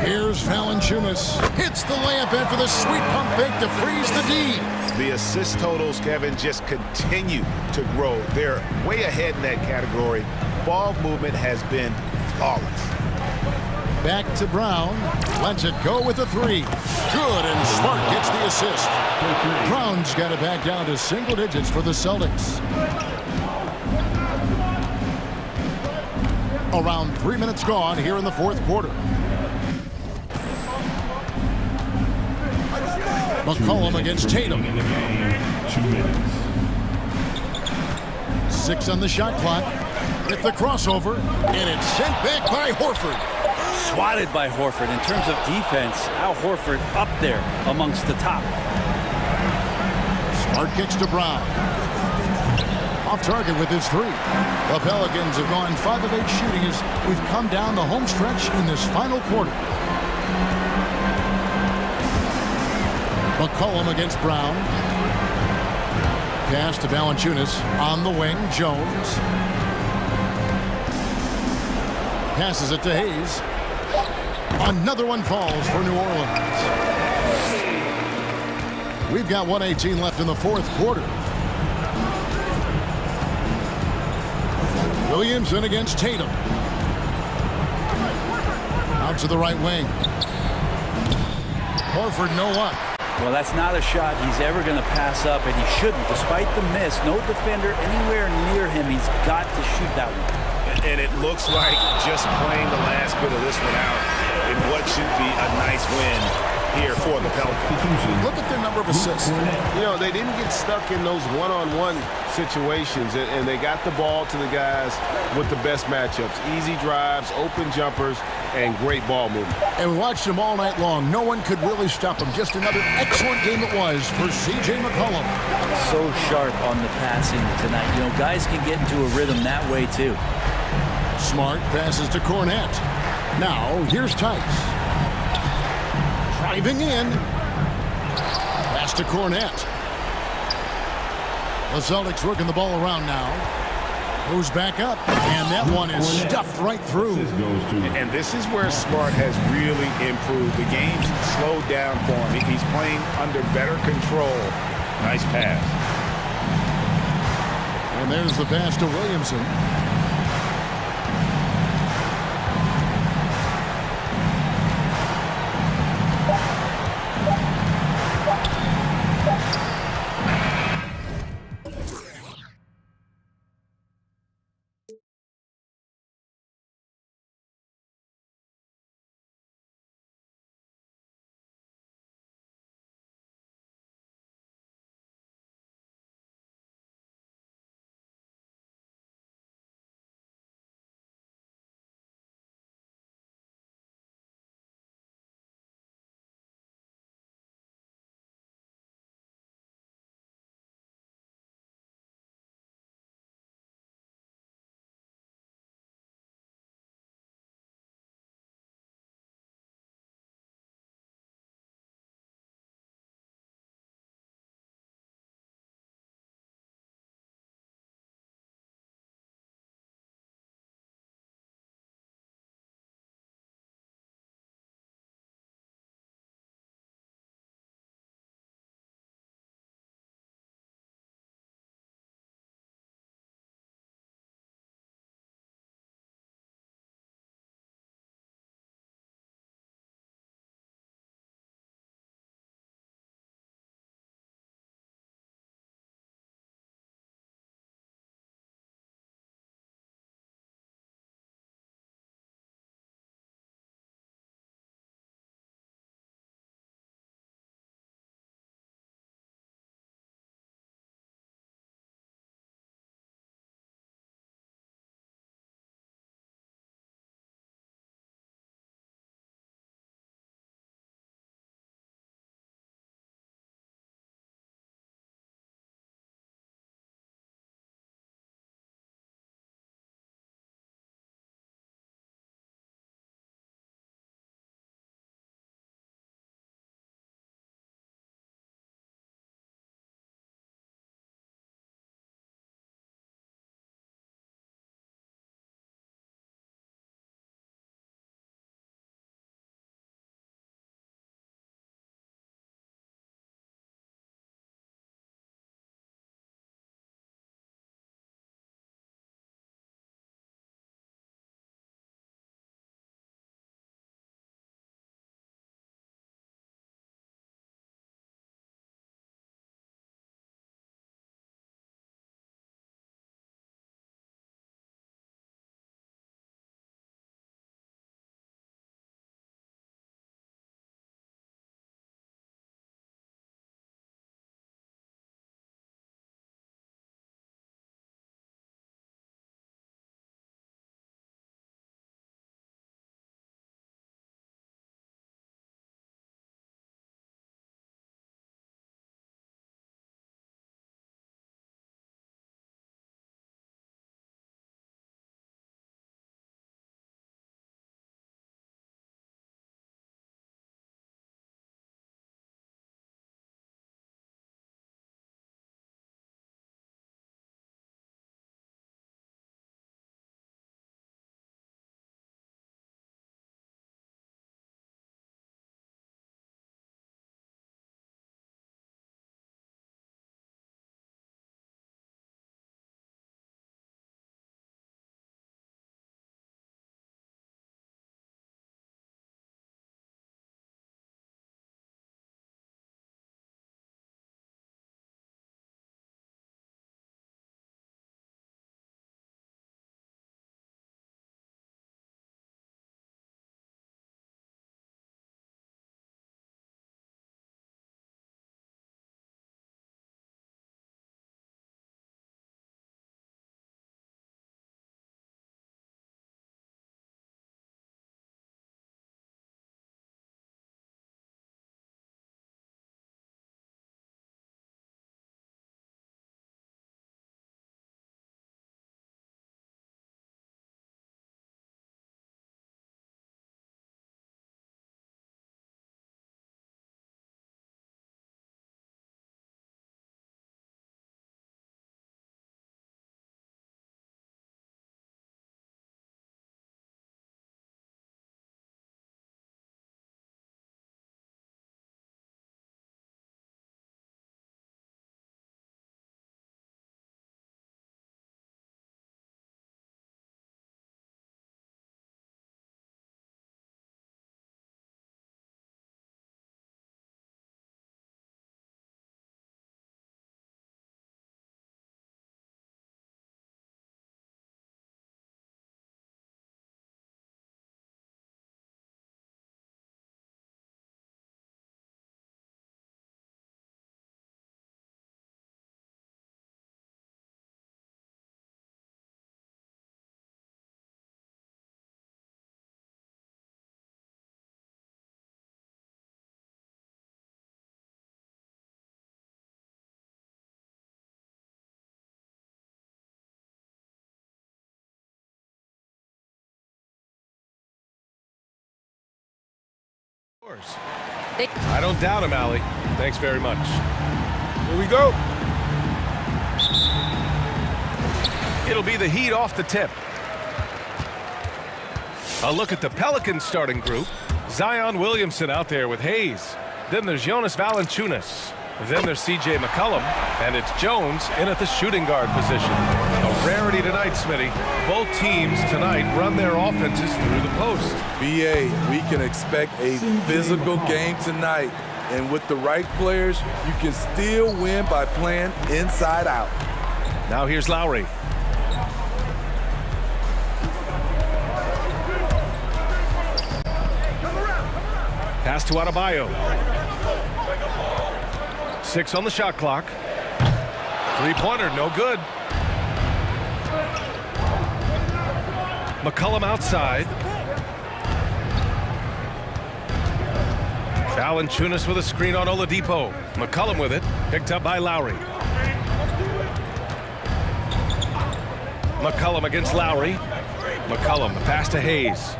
Here's Valanciunas. Hits the layup in for the sweet pump fake to freeze the D. The assist totals, Kevin, just continue to grow. They're way ahead in that category. Ball movement has been flawless. Back to Brown. Lets it go with a 3. Good, and Smart gets the assist. Brown's got it back down to single digits for the Celtics. Around 3 minutes gone here in the fourth quarter. McCollum against Tatum. 2 minutes. 6 on the shot clock. With the crossover, and it's sent back by Horford. Swatted by Horford. In terms of defense, Al Horford up there amongst the top. Smart kicks to Brown. Off target with his 3. The Pelicans have gone 5 of 8 shooting as we've come down the home stretch in this final quarter. McCollum against Brown. Pass to Valanciunas on the wing. Jones. Passes it to Hayes. Another one falls for New Orleans. We've got 1:18 left in the fourth quarter. Williamson against Tatum. Out to the right wing. Horford no luck. Well, that's not a shot he's ever going to pass up, and he shouldn't. Despite the miss, no defender anywhere near him. He's got to shoot that one. And it looks like just playing the last bit of this one out in what should be a nice win here for the Pelicans. Look at their number of assists. You know, they didn't get stuck in those one-on-one situations, and they got the ball to the guys with the best matchups. Easy drives, open jumpers, and great ball movement. And we watched them all night long. No one could really stop them. Just another excellent game it was for C.J. McCollum. So sharp on the passing tonight. You know, guys can get into a rhythm that way, too. Smart passes to Cornette. Now, here's Tice. Driving in. Pass to Cornette. The Celtics working the ball around now. Goes back up, and that one is stuffed right through. And this is where Smart has really improved. The game's slowed down for him. He's playing under better control. Nice pass. And there's the pass to Williamson. I don't doubt him, Allie. Thanks very much. Here we go. It'll be the Heat off the tip. A look at the Pelicans starting group. Zion Williamson out there with Hayes. Then there's Jonas Valanciunas. Then there's C.J. McCollum. And it's Jones in at the shooting guard position. A rarity tonight, Smitty. Both teams tonight run their offenses through the post. BA, we can expect a physical game tonight. And with the right players, you can still win by playing inside out. Now here's Lowry. Pass to Adebayo. 6 on the shot clock. Three-pointer, no good. McCollum outside. Valanciunas with a screen on Oladipo. McCollum with it, picked up by Lowry. McCollum against Lowry. McCollum, the pass to Hayes.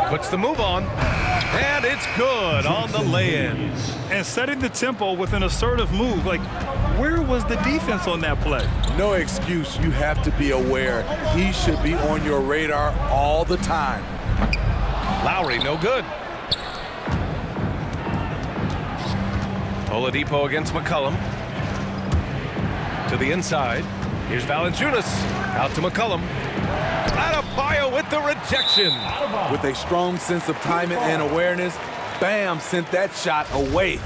Puts the move on, and it's good on the lay-in. And setting the tempo with an assertive move. Like, where was the defense on that play? No excuse. You have to be aware. He should be on your radar all the time. Lowry, no good. Oladipo against McCollum. To the inside. Here's Valanciunas. Out to McCollum. Adebayo with the rejection. With a strong sense of timing and awareness, Bam sent that shot away.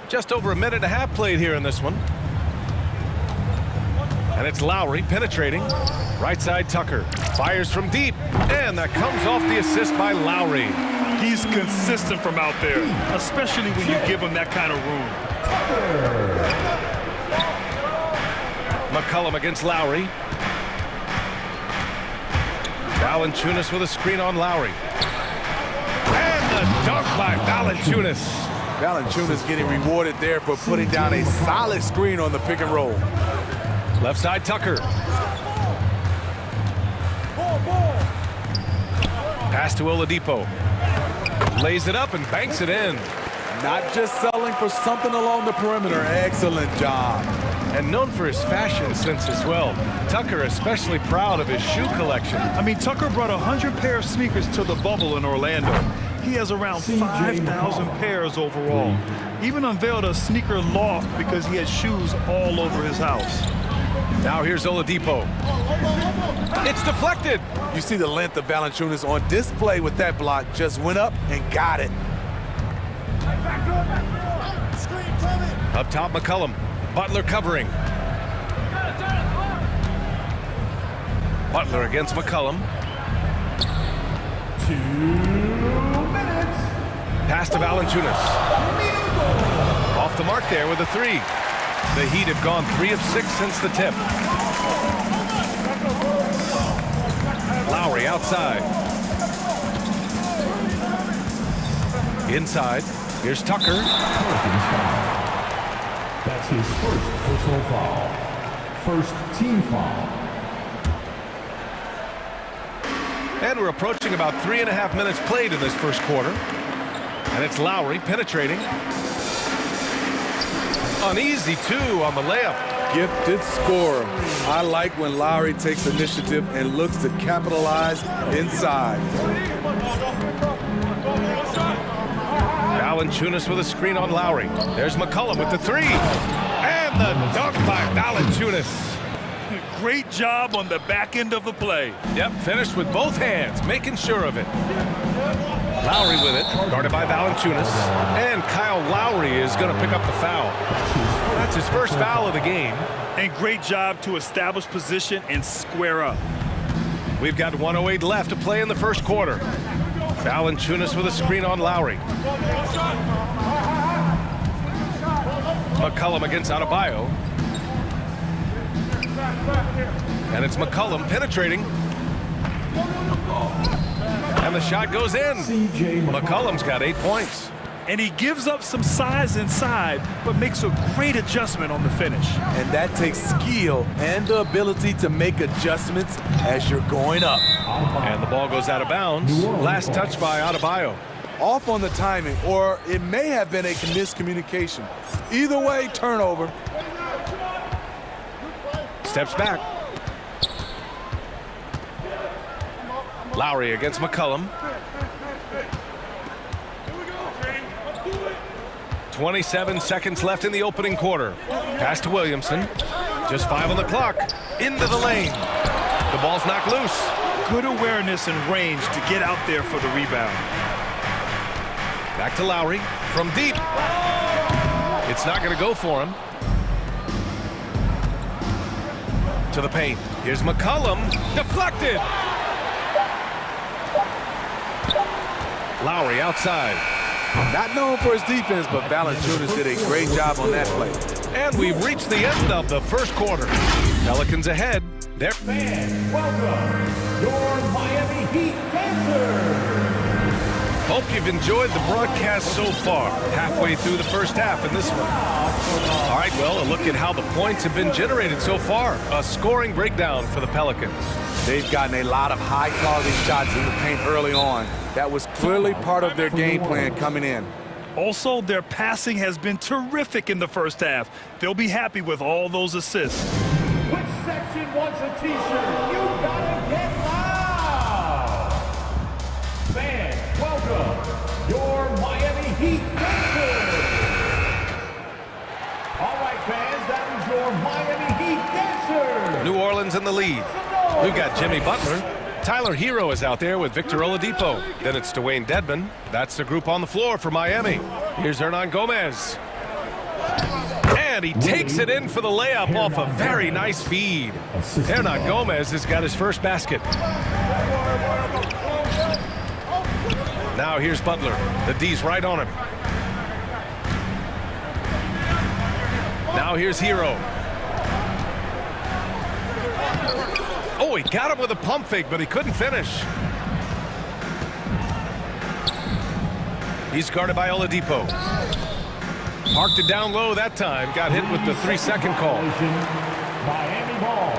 Just over a minute and a half played here in this one. And it's Lowry penetrating. Right side Tucker. Fires from deep. And that comes off the assist by Lowry. He's consistent from out there, especially when you give him that kind of room. McCollum against Lowry. Valanciunas with a screen on Lowry. And the dunk by Valanciunas. Valanciunas getting rewarded there for putting down a solid screen on the pick and roll. Left side Tucker. Pass to Oladipo. Lays it up and banks it in. Not just selling for something along the perimeter. Excellent job. And known for his fashion sense as well. Tucker especially proud of his shoe collection. I mean, Tucker brought 100 pair of sneakers to the bubble in Orlando. He has around 5,000 pairs overall. Even unveiled a sneaker loft because he had shoes all over his house. Now here's Oladipo. It's deflected. You see the length of Valanciunas on display with that block. Just went up and got it. Up top, McCollum. Butler covering. Butler against McCollum. 2 minutes. Pass to Valanciunas. Off the mark there with a 3. The Heat have gone 3 of 6 since the tip. Lowry outside. Inside. Here's Tucker. That's his first personal foul. First team foul. And we're approaching about 3.5 minutes played in this first quarter. And it's Lowry penetrating. An easy 2 on the layup. Gifted scorer. I like when Lowry takes initiative and looks to capitalize inside. Valanciunas with a screen on Lowry. There's McCollum with the 3. And the dunk by Valanciunas. Great job on the back end of the play. Yep, finished with both hands, making sure of it. Lowry with it, guarded by Valanciunas. And Kyle Lowry is going to pick up the foul. That's his first foul of the game. And great job to establish position and square up. We've got 1:08 left to play in the first quarter. Valanciunas with a screen on Lowry. McCollum against Adebayo. And it's McCollum penetrating. And the shot goes in. McCollum's got 8 points. And he gives up some size inside, but makes a great adjustment on the finish. And that takes skill and the ability to make adjustments as you're going up. And the ball goes out of bounds. Last touch by Adebayo. Off on the timing, or it may have been a miscommunication. Either way, turnover. Steps back. Lowry against McCollum. 27 seconds left in the opening quarter. Pass to Williamson. Just 5 on the clock. Into the lane. The ball's knocked loose. Good awareness and range to get out there for the rebound. Back to Lowry from deep. It's not going to go for him. To the paint. Here's McCollum. Deflected. Lowry outside. Not known for his defense, but Valanciunas did a great job on that play. And we've reached the end of the first quarter. Pelicans ahead. They're Fans, welcome your Miami Heat dancers. Hope you've enjoyed the broadcast so far. Halfway through the first half in this one. All right, well, a look at how the points have been generated so far. A scoring breakdown for the Pelicans. They've gotten a lot of high-quality shots in the paint early on. That was clearly part of their game plan coming in. Also, their passing has been terrific in the first half. They'll be happy with all those assists. Which section wants a t-shirt? You gotta get loud! Fans, welcome your Miami Heat dancers! All right, fans, that was your Miami Heat dancers! New Orleans in the lead. We've got Jimmy Butler. Tyler Hero is out there with Victor Oladipo. Then it's Dwayne Dedmon. That's the group on the floor for Miami. Here's Hernan Gomez. And he takes it in for the layup off a very nice feed. Hernan Gomez has got his first basket. Now here's Butler. The D's right on him. Now here's Hero. Oh, he got him with a pump fake, but he couldn't finish. He's guarded by Oladipo. Parked it down low that time. Got hit with the 3-second call. Miami ball.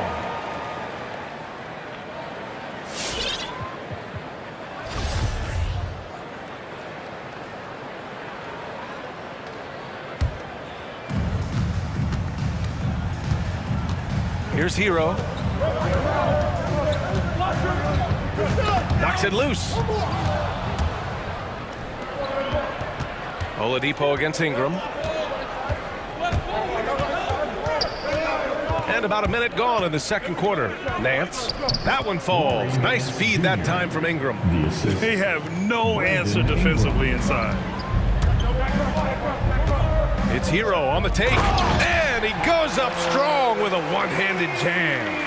Here's Hero. Knocks it loose. Oladipo against Ingram. And about a minute gone in the second quarter. Nance. That one falls. Nice feed that time from Ingram. They have no answer defensively inside. It's Hero on the take. And he goes up strong with a one-handed jam.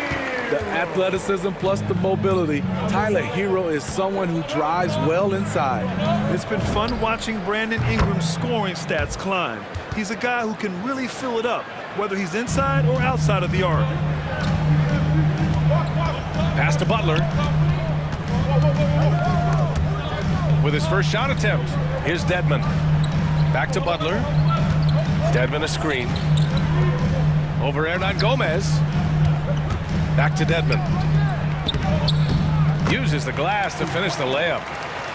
The athleticism plus the mobility. Tyler Hero is someone who drives well inside. It's been fun watching Brandon Ingram's scoring stats climb. He's a guy who can really fill it up, whether he's inside or outside of the arc. Pass to Butler. With his first shot attempt. Here's Dedmon. Back to Butler. Dedmon a screen. Over Hernan Gomez. Back to Dedmon. Uses the glass to finish the layup.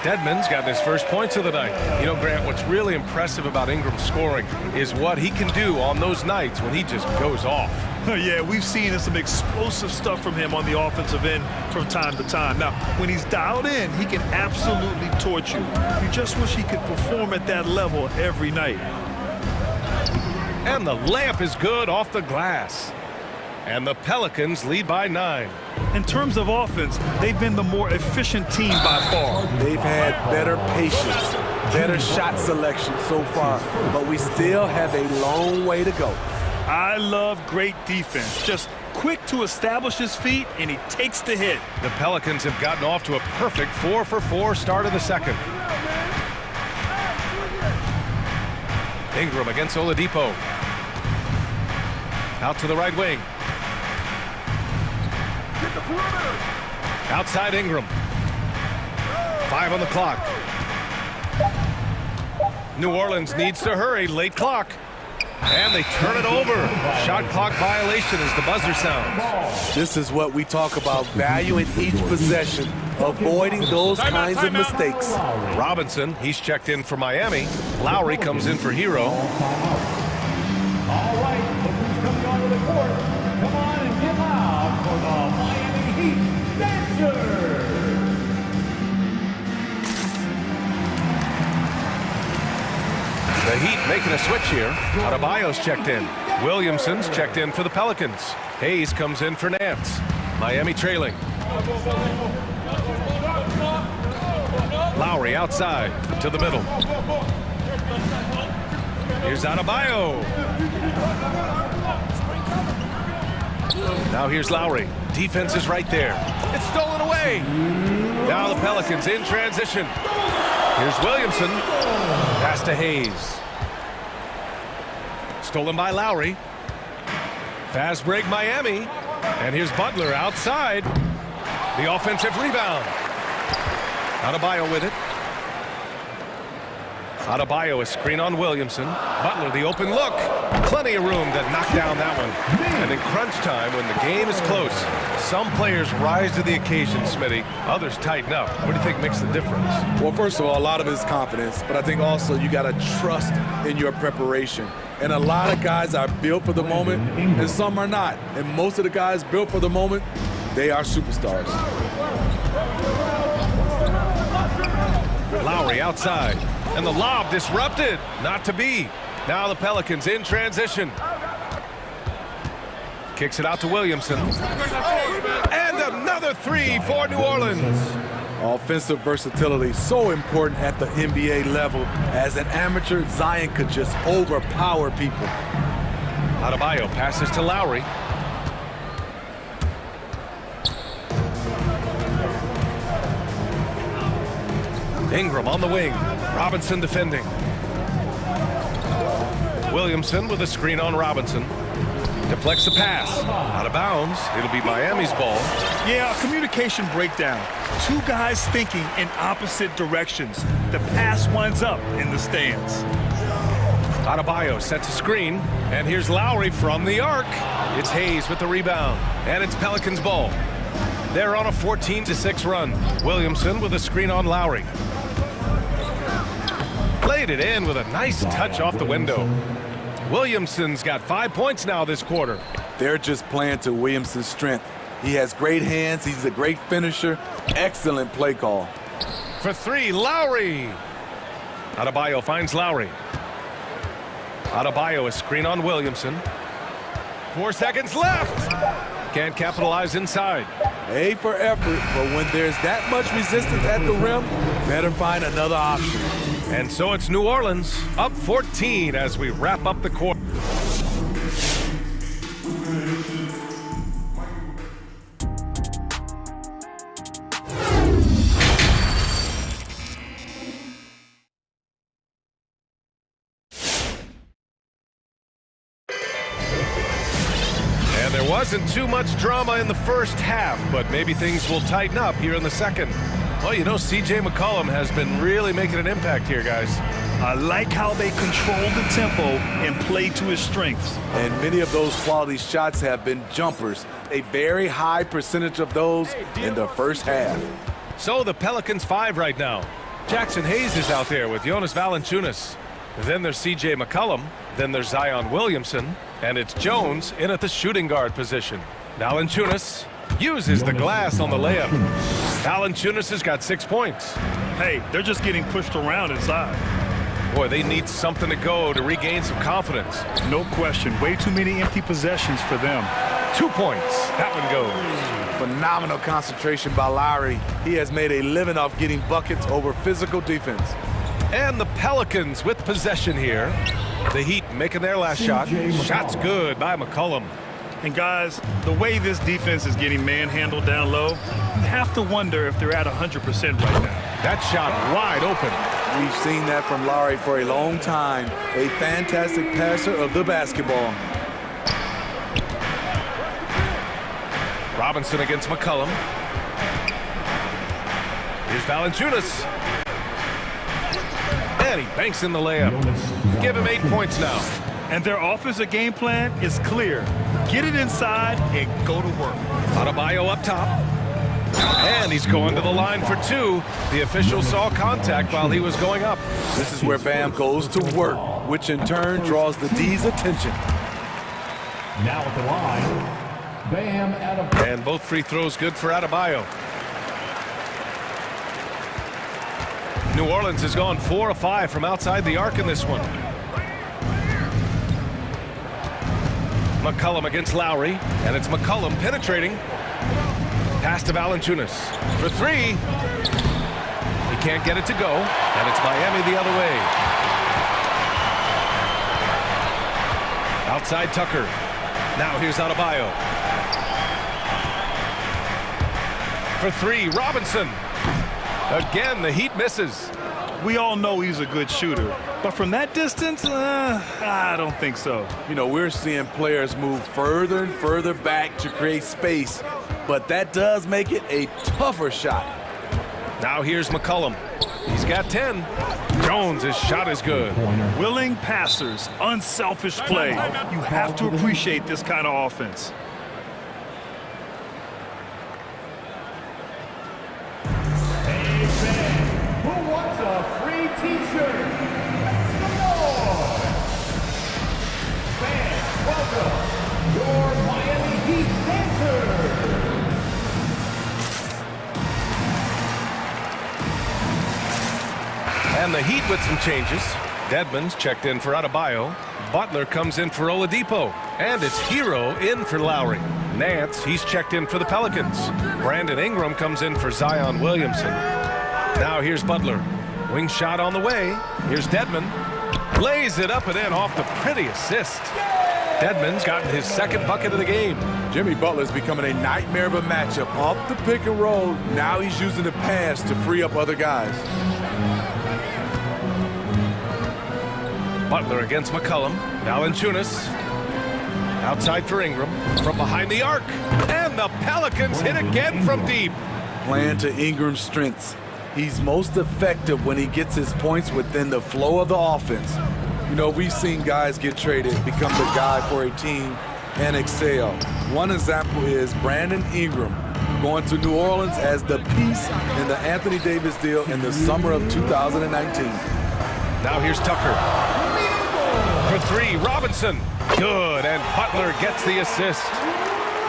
Dedmon's gotten his first points of the night. You know, Grant, what's really impressive about Ingram's scoring is what he can do on those nights when he just goes off. Yeah, we've seen some explosive stuff from him on the offensive end from time to time. Now, when he's dialed in, he can absolutely torch you. You just wish he could perform at that level every night. And the layup is good off the glass. And the Pelicans lead by 9. In terms of offense, they've been the more efficient team by far. They've had better patience, better shot selection so far, but we still have a long way to go. I love great defense. Just quick to establish his feet, and he takes the hit. The Pelicans have gotten off to a perfect 4-for-4 start of the second. Ingram against Oladipo. Out to the right wing. Outside Ingram. 5 on the clock. New Orleans needs to hurry, late clock. And they turn it over. Shot clock violation as the buzzer sounds. This is what we talk about, value in each possession, avoiding those kinds of mistakes. Robinson, he's checked in for Miami. Lowry comes in for Hero. All right, look who's coming onto the court. Come on and give out for the Miami Heat Dancers. The Heat making a switch here. Adebayo's checked in. Williamson's checked in for the Pelicans. Hayes comes in for Nance. Miami trailing. Lowry outside to the middle. Here's Adebayo. Now here's Lowry. Defense is right there. It's stolen away. Now the Pelicans in transition. Here's Williamson. Pass to Hayes. Stolen by Lowry. Fast break Miami. And here's Butler outside. The offensive rebound. Adebayo with it. Adebayo a screen on Williamson. Butler the open look. Plenty of room to knock down that one. And in crunch time, when the game is close, some players rise to the occasion, Smitty. Others tighten up. What do you think makes the difference? Well, first of all, a lot of it is confidence, but I think also you got to trust in your preparation. And a lot of guys are built for the moment, and some are not. And most of the guys built for the moment, they are superstars. Lowry outside, and the lob disrupted. Not to be. Now the Pelicans in transition. Kicks it out to Williamson. And another three for New Orleans. Offensive versatility, so important at the NBA level. As an amateur, Zion could just overpower people. Adebayo passes to Lowry. Ingram on the wing. Robinson defending. Williamson with a screen on Robinson. Deflects the pass. Out of bounds. It'll be Miami's ball. Yeah, a communication breakdown. Two guys thinking in opposite directions. The pass winds up in the stands. Adebayo sets a screen. And here's Lowry from the arc. It's Hayes with the rebound. And it's Pelicans ball. They're on a 14-6 run. Williamson with a screen on Lowry. Played it in with a nice touch off the window. Williamson's got 5 points now this quarter. They're just playing to Williamson's strength. He has great hands. He's a great finisher. Excellent play call. For three, Lowry. Adebayo finds Lowry. Adebayo a screen on Williamson. 4 seconds left. Can't capitalize inside. A for effort, but when there's that much resistance at the rim, better find another option. And so it's New Orleans up 14 as we wrap up the quarter. And there wasn't too much drama in the first half, but maybe things will tighten up here in the second. Well, you know, C.J. McCollum has been really making an impact here, guys. I like how they control the tempo and play to his strengths. And many of those quality shots have been jumpers. A very high percentage of those in the first half. So the Pelicans 5 right now. Jackson Hayes is out there with Jonas Valanciunas. Then there's C.J. McCollum. Then there's Zion Williamson. And it's Jones in at the shooting guard position. Valanciunas uses the glass on the layup. Valanciunas has got 6 points. Hey, they're just getting pushed around inside. Boy, they need something to go to regain some confidence. No question. Way too many empty possessions for them. 2 points. That one goes. Phenomenal concentration by Lowry. He has made a living off getting buckets over physical defense. And the Pelicans with possession here. The Heat making their last shot. Shot's good by McCollum. And guys, the way this defense is getting manhandled down low, you have to wonder if they're at 100% right now. That shot wide open. We've seen that from Lowry for a long time. A fantastic passer of the basketball. Robinson against McCollum. Here's Valanciunas. And he banks in the layup. Give him 8 points now. And their offensive game plan is clear. Get it inside and go to work. Adebayo up top. And he's going to the line for 2. The official saw contact while he was going up. This is where Bam goes to work, which in turn draws the D's attention. Now at the line, Bam Adebayo. And both free throws good for Adebayo. New Orleans has gone 4 of 5 from outside the arc in this one. McCollum against Lowry, and it's McCollum penetrating. Pass to Valanciunas for 3. He can't get it to go, and it's Miami the other way. Outside Tucker. Now here's Adebayo. For 3, Robinson. Again, the Heat misses. We all know he's a good shooter, but from that distance, I don't think so. You know, we're seeing players move further and further back to create space, but that does make it a tougher shot. Now here's McCollum. He's got 10. Jones, his shot is good. Willing passers, unselfish play. You have to appreciate this kind of offense. Who wants a free t-shirt? That's the Lord. Fans, welcome your Miami Heat dancers. And the Heat with some changes. Dedmon's checked in for Adebayo. Butler comes in for Oladipo. And it's Hero in for Lowry. Nance, he's checked in for the Pelicans. Brandon Ingram comes in for Zion Williamson. Now here's Butler. Wing shot on the way. Here's Dedmon. Lays it up and in off the pretty assist. Dedmon's gotten his second bucket of the game. Jimmy Butler's becoming a nightmare of a matchup. Off the pick and roll, now he's using the pass to free up other guys. Butler against McCollum. Valanciunas. Outside for Ingram. From behind the arc. And the Pelicans hit again from deep. Playing to Ingram's strengths. He's most effective when he gets his points within the flow of the offense. You know, we've seen guys get traded, become the guy for a team, and excel. One example is Brandon Ingram going to New Orleans as the piece in the Anthony Davis deal in the summer of 2019. Now here's Tucker. For 3, Robinson. Good, and Butler gets the assist.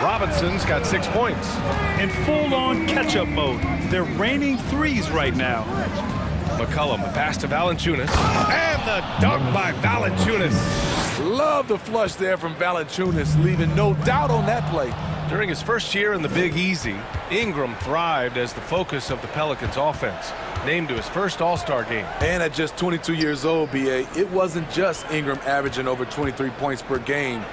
Robinson's got 6 points. In full-on catch-up mode. They're raining threes right now. McCollum, the pass to Valanciunas. And the dunk by Valanciunas. Love the flush there from Valanciunas, leaving no doubt on that play. During his first year in the Big Easy, Ingram thrived as the focus of the Pelicans offense. Named to his first All-Star game. And at just 22 years old, B.A., it wasn't just Ingram averaging over 23 points per game.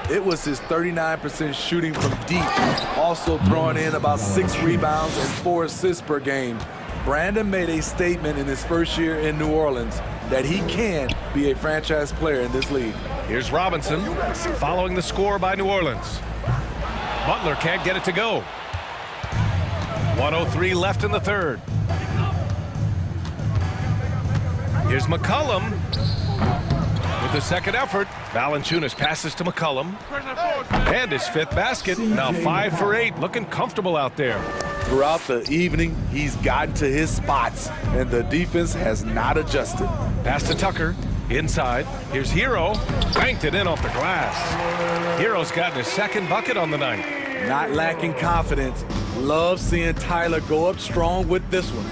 It was his 39% shooting from deep, also throwing in about 6 rebounds and 4 assists per game. Brandon made a statement in his first year in New Orleans that he can be a franchise player in this league. Here's Robinson following the score by New Orleans. Butler can't get it to go. 1:03 left in the third. Here's McCollum with the second effort. Valanciunas passes to McCollum. And his 5th basket. Now 5 for 8. Looking comfortable out there. Throughout the evening, he's gotten to his spots, and the defense has not adjusted. Pass to Tucker. Inside. Here's Hero. Banked it in off the glass. Hero's gotten his 2nd bucket on the night. Not lacking confidence. Love seeing Tyler go up strong with this one.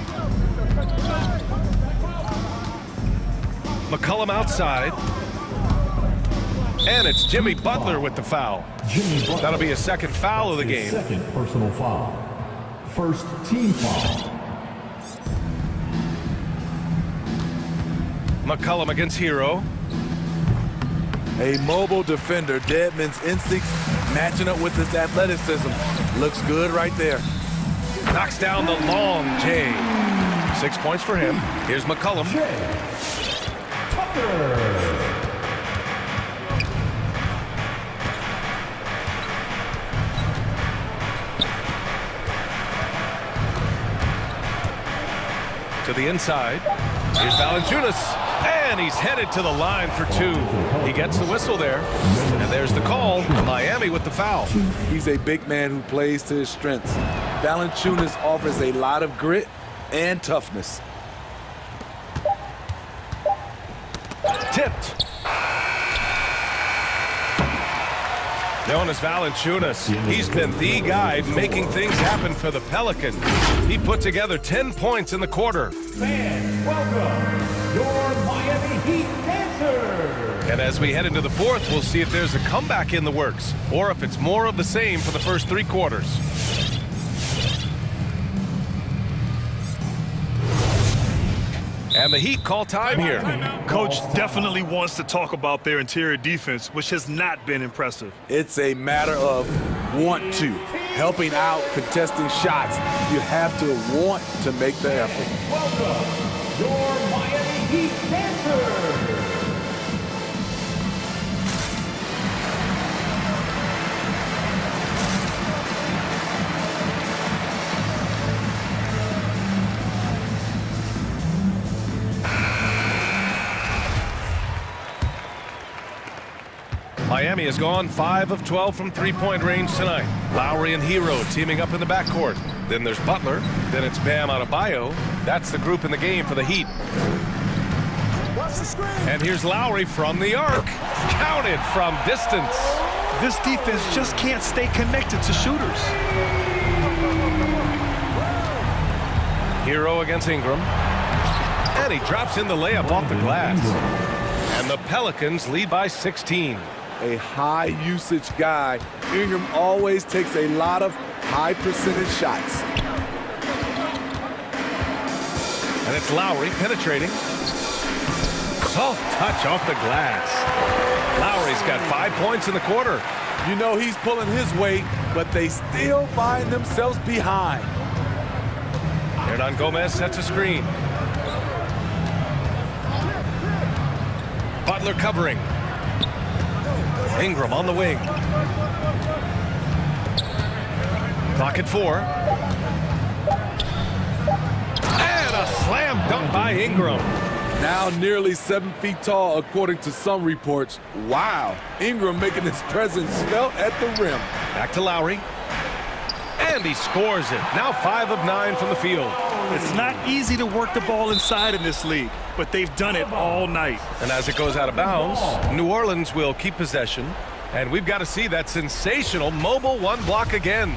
McCollum outside. And it's Jimmy Butler with the foul. That'll be his 2nd foul of the game. 2nd personal foul. 1st team foul. McCollum against Hero. A mobile defender. Dedmon's instincts matching up with his athleticism. Looks good right there. Knocks down the long J. 6 points for him. Here's McCollum. To the inside. Here's Valanciunas. And he's headed to the line for two. He gets the whistle there. And there's the call. Miami with the foul. He's a big man who plays to his strengths. Valanciunas offers a lot of grit and toughness. Tipped. Known as Valanciunas, he's been the guy making things happen for the Pelicans. He put together 10 points in the quarter. Fans, welcome your Miami Heat dancers. And as we head into the fourth, we'll see if there's a comeback in the works, or if it's more of the same for the first three quarters. And the Heat call time here. Coach definitely wants to talk about their interior defense, which has not been impressive. It's a matter of want to, helping out, contesting shots. You have to want to make the effort. Welcome your Miami Heat dancers. Miami has gone 5 of 12 from three-point range tonight. Lowry and Hero teaming up in the backcourt. Then there's Butler. Then it's Bam Adebayo. That's the group in the game for the Heat. And here's Lowry from the arc. Counted from distance. This defense just can't stay connected to shooters. Hero against Ingram. And he drops in the layup off the glass. And the Pelicans lead by 16. A high usage guy. Ingram always takes a lot of high percentage shots. And it's Lowry penetrating. Soft touch off the glass. Lowry's got 5 points in the quarter. You know he's pulling his weight, but they still find themselves behind. Hernan Gomez sets a screen. Butler covering. Ingram on the wing. Clock at 4. And a slam dunk by Ingram. Now nearly 7 feet tall, according to some reports. Wow, Ingram making his presence felt at the rim. Back to Lowry. And he scores it. Now 5 of 9 from the field. It's not easy to work the ball inside in this league, but they've done it all night. And as it goes out of bounds, New Orleans will keep possession. And we've got to see that sensational mobile one block again.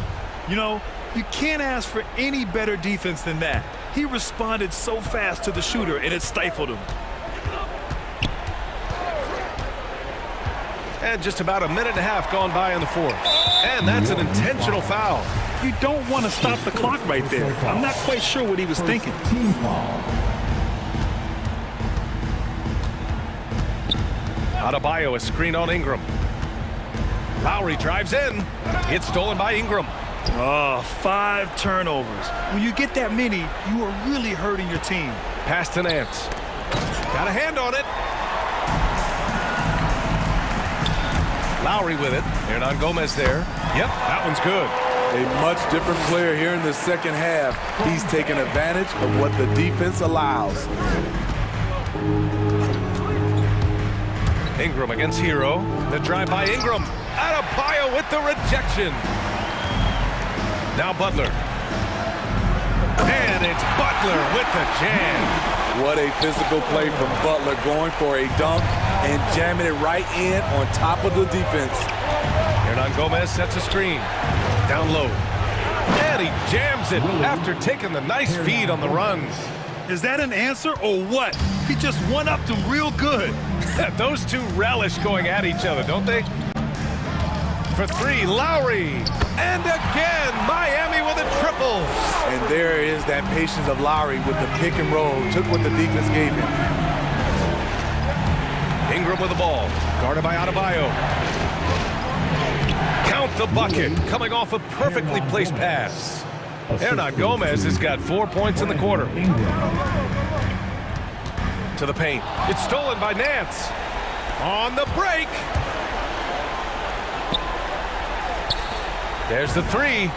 You know, you can't ask for any better defense than that. He responded so fast to the shooter, and it stifled him. And just about a minute and a half gone by in the fourth. And that's an intentional foul. You don't want to stop the clock right there. I'm not quite sure what he was thinking. Adebayo is screened on Ingram. Lowry drives in. It's stolen by Ingram. Oh, 5 turnovers. When you get that many, you are really hurting your team. Pass to Nance. Got a hand on it. Lowry with it. Hernan Gomez there. Yep, that one's good. A much different player here in the second half. He's taking advantage of what the defense allows. Ingram against Hero. The drive by Ingram. Adebayo with the rejection. Now Butler. And it's Butler with the jam. What a physical play from Butler, going for a dunk and jamming it right in on top of the defense. Hernan Gomez sets a screen. Down low. And he jams it after taking the nice feed on the run. Is that an answer or what? He just one-upped him real good. Those two relish going at each other, don't they? For 3, Lowry. And again, Miami with a triple. And there is that patience of Lowry with the pick and roll. Took what the defense gave him. Ingram with the ball. Guarded by Adebayo. Count the bucket. Coming off a perfectly placed pass. Hernan Gomez has got 4 points in the quarter. To the paint. It's stolen by Nance. On the break. There's the 3.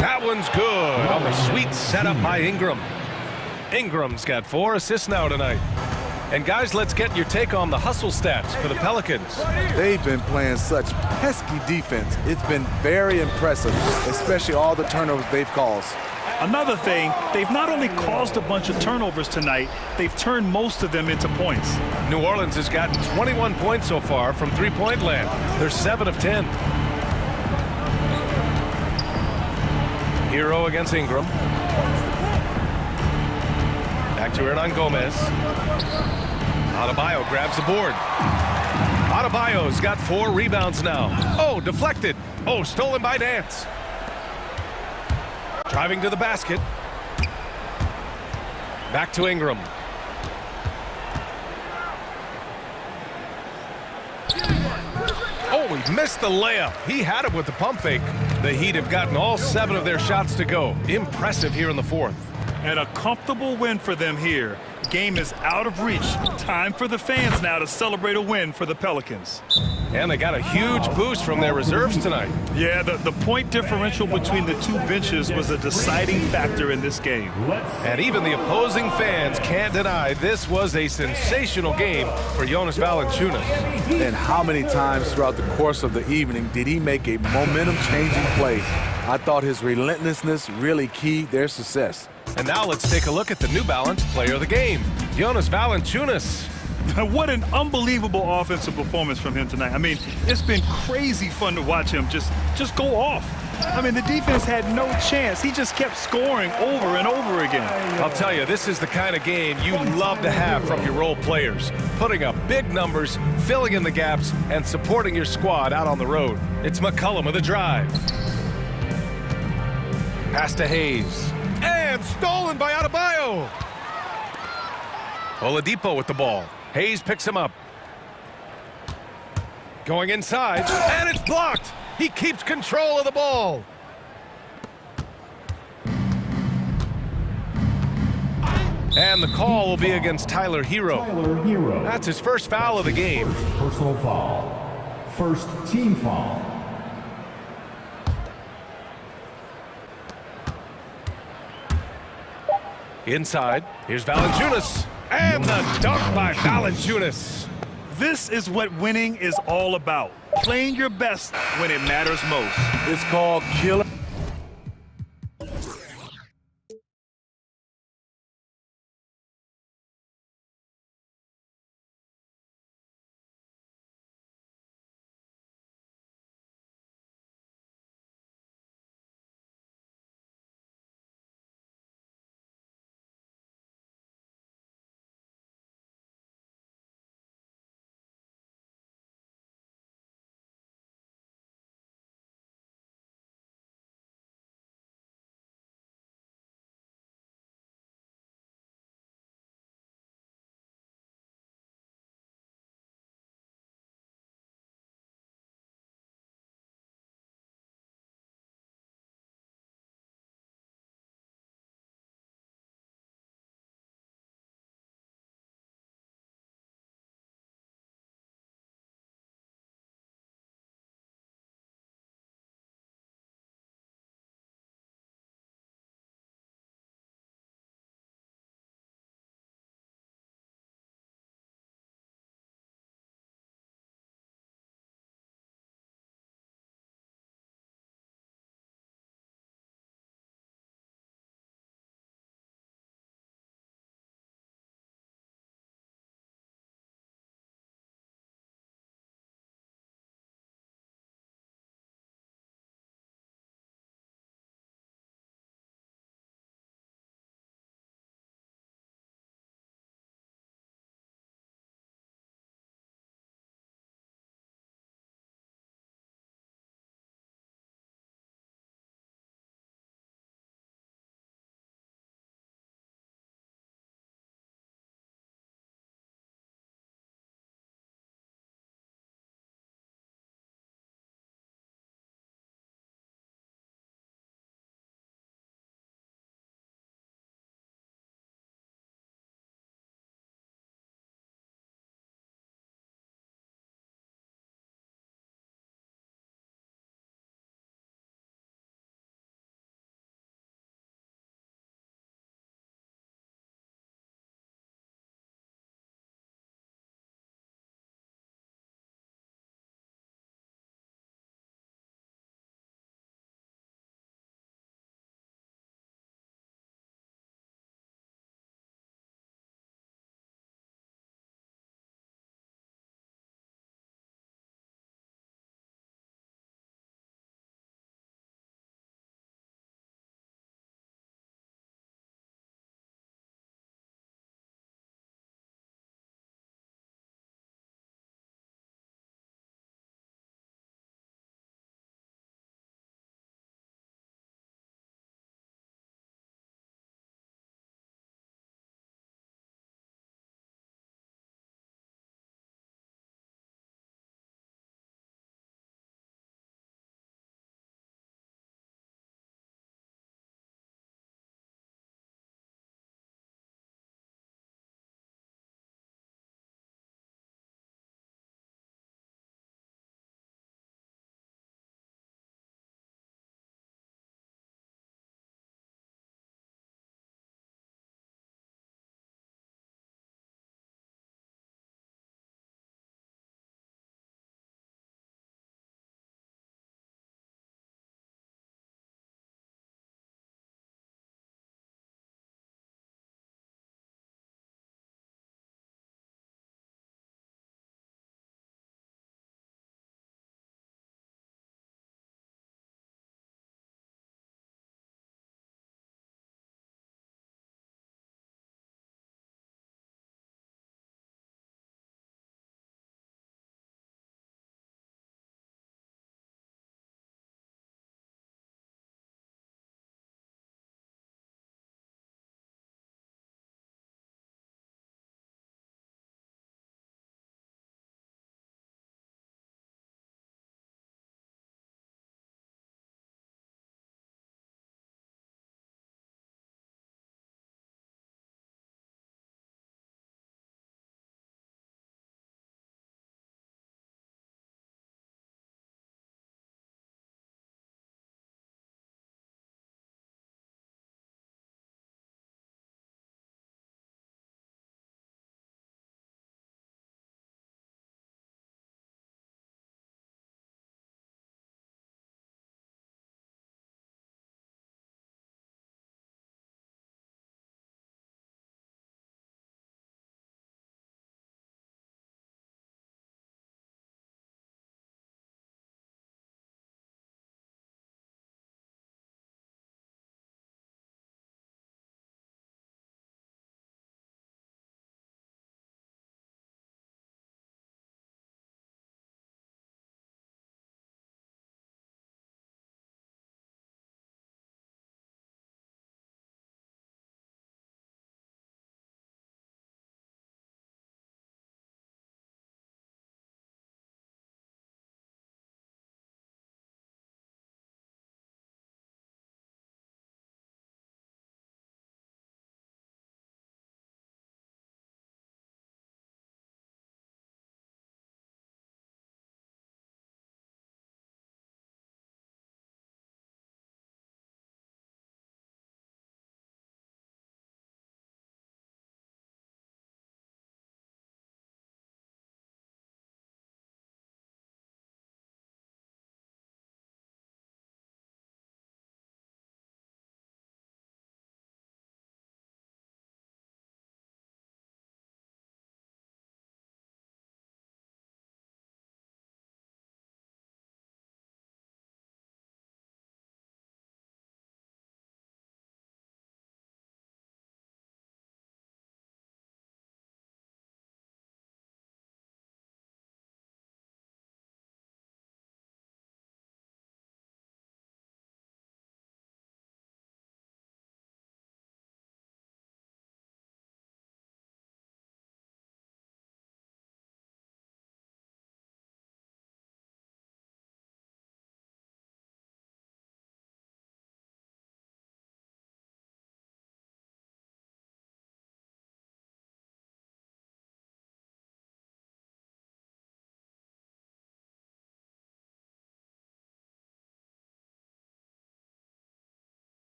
That one's good on the sweet setup by Ingram. Ingram's got 4 assists now tonight. And guys, let's get your take on the hustle stats for the Pelicans. They've been playing such pesky defense. It's been very impressive, especially all the turnovers they've caused. Another thing, they've not only caused a bunch of turnovers tonight, they've turned most of them into points. New Orleans has gotten 21 points so far from three-point land. They're 7 of 10. Hero against Ingram. Back to Hernan Gomez. Adebayo grabs the board. Adebayo's got 4 rebounds now. Oh, deflected. Oh, stolen by Nance. Driving to the basket. Back to Ingram. Oh, he missed the layup. He had it with the pump fake. The Heat have gotten all 7 of their shots to go. Impressive here in the 4th. And a comfortable win for them here. Game is out of reach. Time for the fans now to celebrate a win for the Pelicans. And they got a huge boost from their reserves tonight. Yeah, the point differential between the two benches was a deciding factor in this game. And even the opposing fans can't deny this was a sensational game for Jonas Valanciunas. And how many times throughout the course of the evening did he make a momentum-changing play? I thought his relentlessness really keyed their success. And now let's take a look at the New Balance player of the game, Jonas Valanciunas. What an unbelievable offensive performance from him tonight. I mean, it's been crazy fun to watch him just go off. I mean, the defense had no chance. He just kept scoring over and over again. I'll tell you, this is the kind of game you love to have from your role players. Putting up big numbers, filling in the gaps, and supporting your squad out on the road. It's McCollum with a drive. Pass to Hayes. And stolen by Adebayo. Oladipo with the ball. Hayes picks him up. Going inside, and it's blocked. He keeps control of the ball. And the call will be against Tyler Hero. That's his first foul of the game. Personal foul. First team foul. Inside, here's Valanciunas. And the dunk by Valanciunas. This is what winning is all about. Playing your best when it matters most. It's called killer.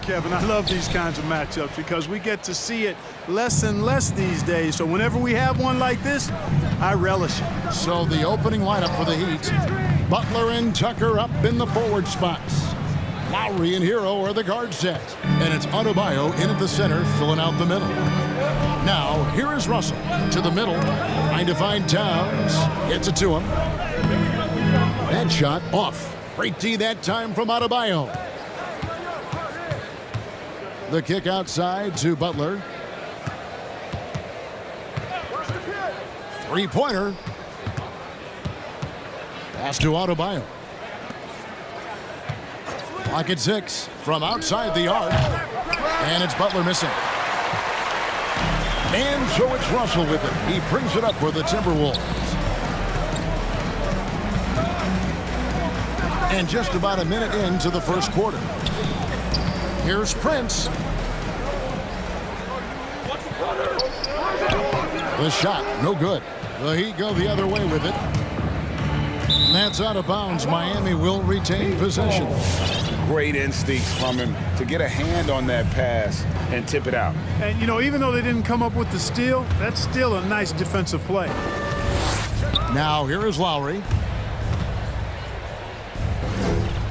Kevin, I love these kinds of matchups because we get to see it less and less these days. So whenever we have one like this, I relish it. So the opening lineup for the Heat, Butler and Tucker up in the forward spots. Lowry and Hero are the guard set. And it's Adebayo in at the center, filling out the middle. Now, here is Russell to the middle, trying to find Towns. Gets it to him. That shot off. Great D that time from Adebayo. The kick outside to Butler. Three-pointer. Pass to Adebayo. Clock at 6 from outside the arc. And it's Butler missing. And so it's Russell with it. He brings it up for the Timberwolves. And just about a minute into the first quarter. Here's Prince. The shot, no good. The Heat go the other way with it. And that's out of bounds. Miami will retain possession. Great instincts from him to get a hand on that pass and tip it out. And, you know, even though they didn't come up with the steal, that's still a nice defensive play. Now here is Lowry.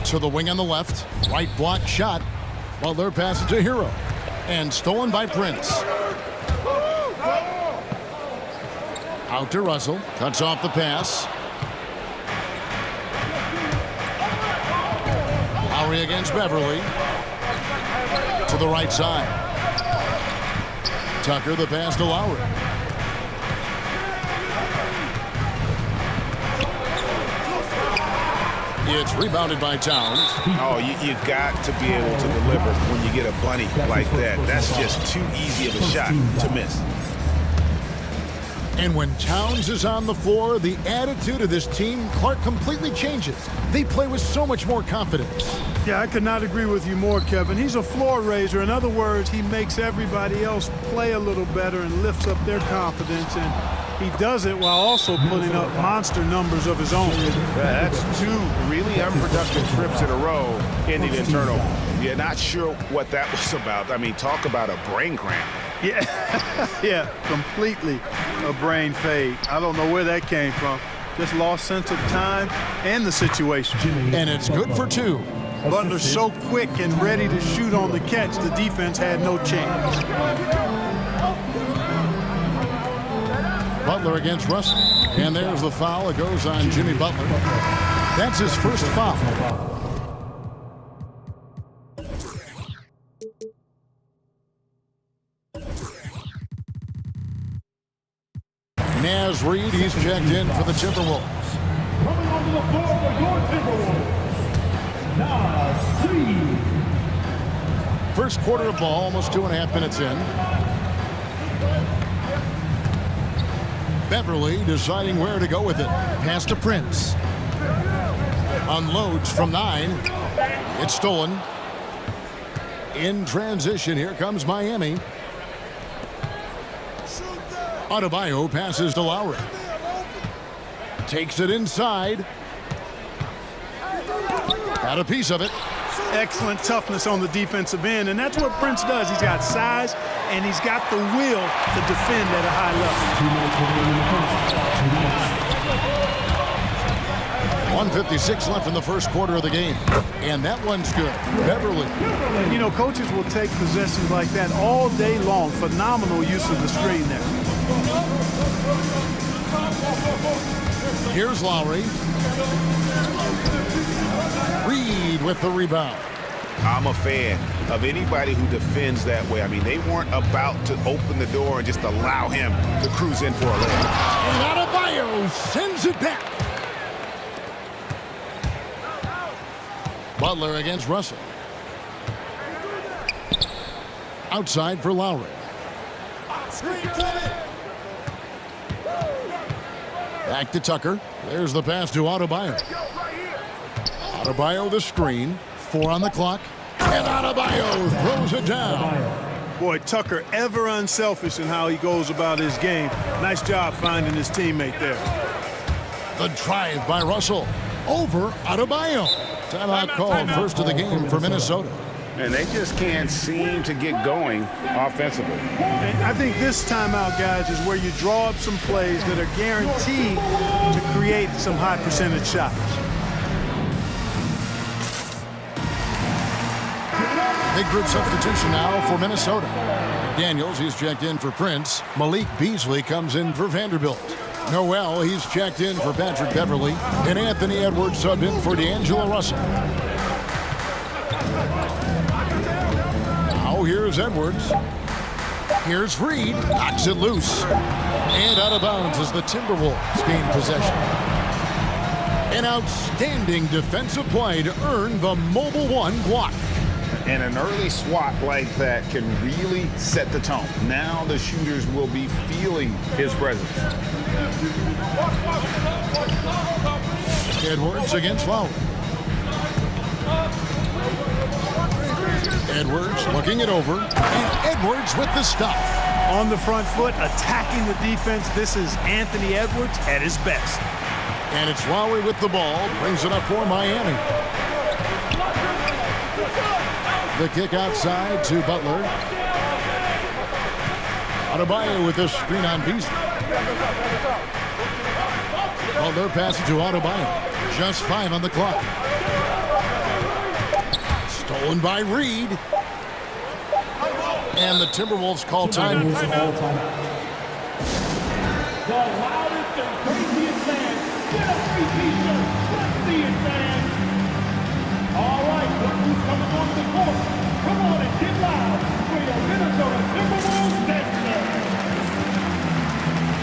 To the wing on the left. Right block shot. Butler passes to Hero. And stolen by Prince. Out to Russell. Cuts off the pass. Lowry against Beverly. To the right side. Tucker the pass to Lowry. It's rebounded by Towns. Oh, you've got to be able to deliver when you get a bunny like that. That's just too easy of a shot to miss. And when Towns is on the floor, the attitude of this team, Clark, completely changes. They play with so much more confidence. Yeah, I could not agree with you more, Kevin. He's a floor raiser. In other words, he makes everybody else play a little better and lifts up their confidence. And he does it while also putting up monster numbers of his own. That's 2 really unproductive trips in a row, ending in turnover. Yeah, not sure what that was about. I mean, talk about a brain cramp. Yeah, yeah, completely a brain fade. I don't know where that came from. Just lost sense of time and the situation. And it's good for 2. Butler's so quick and ready to shoot on the catch, the defense had no chance. Butler against Russell. And there's the foul. It goes on Jimmy Butler. That's his first foul. Naz Reid, he's checked in for the Timberwolves. Coming onto the floor for your Timberwolves, Naz Reid. First quarter of ball, almost 2.5 minutes in. Beverly deciding where to go with it. Pass to Prince. Unloads from 9. It's stolen. In transition, here comes Miami. Adebayo passes to Lowry. Takes it inside. Got a piece of it. Excellent toughness on the defensive end, and that's what Prince does. He's got size, and he's got the will to defend at a high level. 1:56 left in the first quarter of the game, and that one's good. Beverly. You know, coaches will take possessions like that all day long. Phenomenal use of the screen there. Here's Lowry. Reid with the rebound. I'm a fan of anybody who defends that way. I mean, they weren't about to open the door and just allow him to cruise in for a layup. And Adebayo sends it back. Butler against Russell. Outside for Lowry. Back to Tucker. There's the pass to Adebayo. Adebayo the screen. 4 on the clock. And Adebayo throws it down. Boy, Tucker ever unselfish in how he goes about his game. Nice job finding his teammate there. The drive by Russell. Over Adebayo. Timeout called, first of the game for Minnesota. and they just can't seem to get going offensively. And I think this timeout, guys, is where you draw up some plays that are guaranteed to create some high percentage shots. Big group substitution now for Minnesota. Daniels, he's checked in for Prince. Malik Beasley comes in for Vanderbilt. Noel, he's checked in for Patrick Beverly. And Anthony Edwards subbed in for D'Angelo Russell. Now here's Edwards. Here's Reed. Knocks it loose. And out of bounds as the Timberwolves gain possession. An outstanding defensive play to earn the Mobile One block. And an early swat like that can really set the tone. Now the shooters will be feeling his presence. Edwards against Lowry. Edwards looking it over. And Edwards with the stuff. On the front foot, attacking the defense. This is Anthony Edwards at his best. And it's Lowry with the ball. Brings it up for Miami. The kick outside to Butler. Adebayo with the screen on Beasley. Butler passes to Adebayo. Just 5 on the clock. Stolen by Reed. And the Timberwolves call time. The loudest and craziest fans. Get a free t-shirt. Let's see it, fans. All right, look who's coming on the court. Come on and get loud for your Minnesota Timberwolves dancers.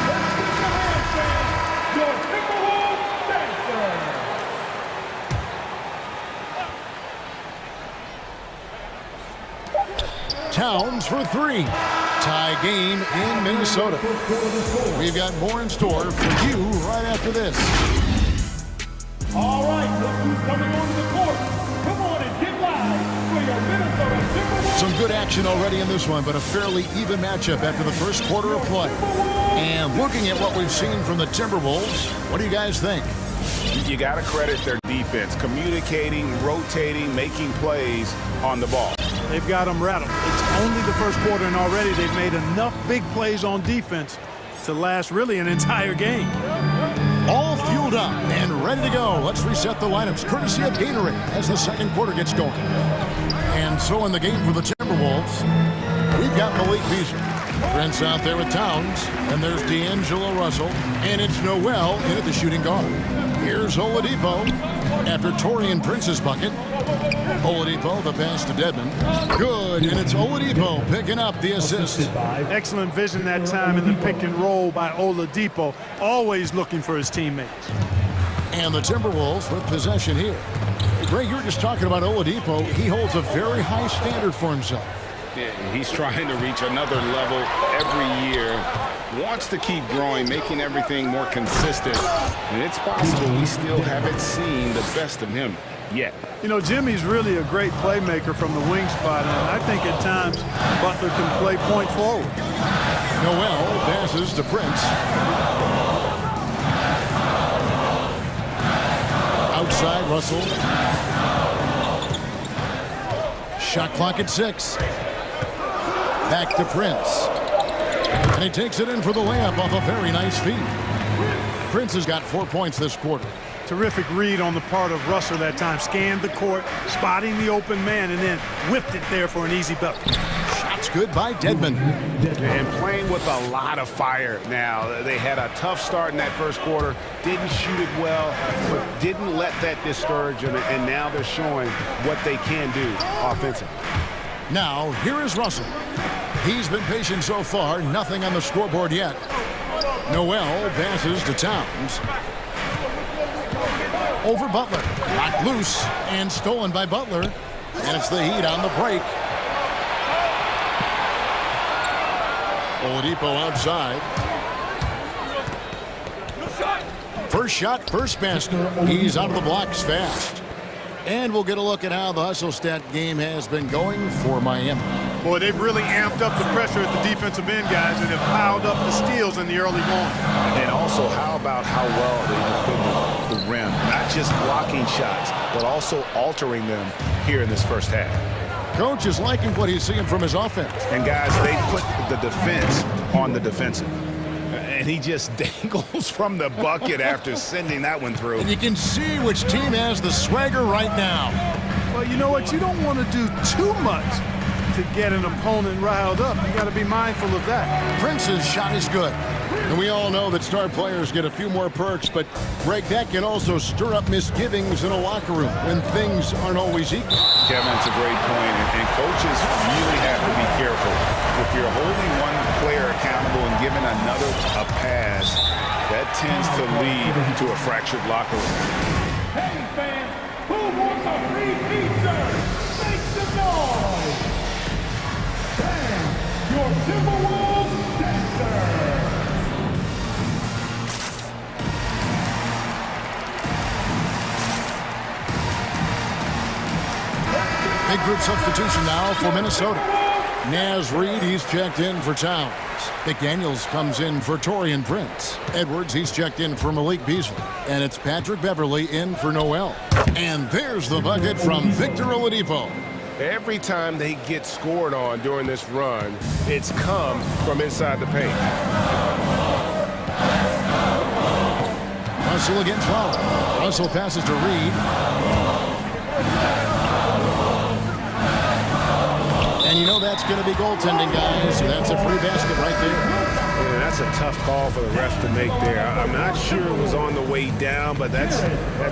Let's get your hands, fans. Your Timberwolves dancers. Towns for 3. Tie game in Minnesota. We've got more in store for you right after this. All right, look who's coming on the court. Come on and get loud for your Minnesota Timberwolves. Some good action already in this one, but a fairly even matchup after the first quarter of play. And looking at what we've seen from the Timberwolves, what do you guys think? You got to credit their defense, communicating, rotating, making plays on the ball. They've got them rattled. It's only the first quarter, and already they've made enough big plays on defense to last really an entire game. All fueled up and ready to go. Let's reset the lineups courtesy of Gatorade as the second quarter gets going. And so in the game for the Timberwolves, we've got Malik Beasley. Prince out there with Towns. And there's D'Angelo Russell. And it's Noel in at the shooting guard. Here's Oladipo after Taurean Prince's bucket. Oladipo, the pass to Dedmon. Good, and it's Oladipo picking up the assist. Excellent vision that time in the pick and roll by Oladipo, always looking for his teammates. And the Timberwolves with possession here. Greg, you were just talking about Oladipo. He holds a very high standard for himself. Yeah, he's trying to reach another level every year. Wants to keep growing, making everything more consistent. And it's possible we still haven't seen the best of him yet. You know, Jimmy's really a great playmaker from the wing spot, and I think at times Butler can play point forward. Noel passes to Prince. Outside, Russell. Shot clock at 6. Back to Prince. And he takes it in for the layup off a very nice feed. Prince has got 4 points this quarter. Terrific read on the part of Russell that time. Scanned the court, spotting the open man, and then whipped it there for an easy bucket. Shots good by Dedmon. And playing with a lot of fire now. They had a tough start in that first quarter. Didn't shoot it well, but didn't let that discourage them. And now they're showing what they can do offensively. Now, here is Russell. He's been patient so far. Nothing on the scoreboard yet. Noel passes to Towns. Over Butler. Knocked loose and stolen by Butler. And it's the Heat on the break. Oladipo outside. First shot, first basket. He's out of the blocks fast. And we'll get a look at how the hustle stat game has been going for Miami. Boy, they've really amped up the pressure at the defensive end, guys, and have piled up the steals in the early going. And also, how about how well they defended the rim? Not just blocking shots, but also altering them here in this first half. Coach is liking what he's seeing from his offense. And guys, they put the defense on the defensive. And he just dangles from the bucket after sending that one through. And you can see which team has the swagger right now. Well, you know what? You don't want to do too much to get an opponent riled up. You got to be mindful of that. Prince's shot is good. And we all know that star players get a few more perks, but, Greg, that can also stir up misgivings in a locker room when things aren't always equal. Kevin, it's a great point, and coaches really have to be careful. If you're holding one player accountable and giving another a pass, that tends to lead to a fractured locker room. Hey, fans, who wants a free pizza? Make some noise! And your Timberwolves dancer! Big group substitution now for Minnesota. Naz Reid, he's checked in for Towns. McDaniels comes in for Taurean Prince. Edwards, he's checked in for Malik Beasley. And it's Patrick Beverley in for Noel. And there's the bucket from Victor Oladipo. Every time they get scored on during this run, it's come from inside the paint. Russell against Fowler. Russell passes to Reid. And you know that's going to be goaltending, guys. So that's a free basket right there. Yeah, that's a tough call for the refs to make there. I'm not sure it was on the way down, but that's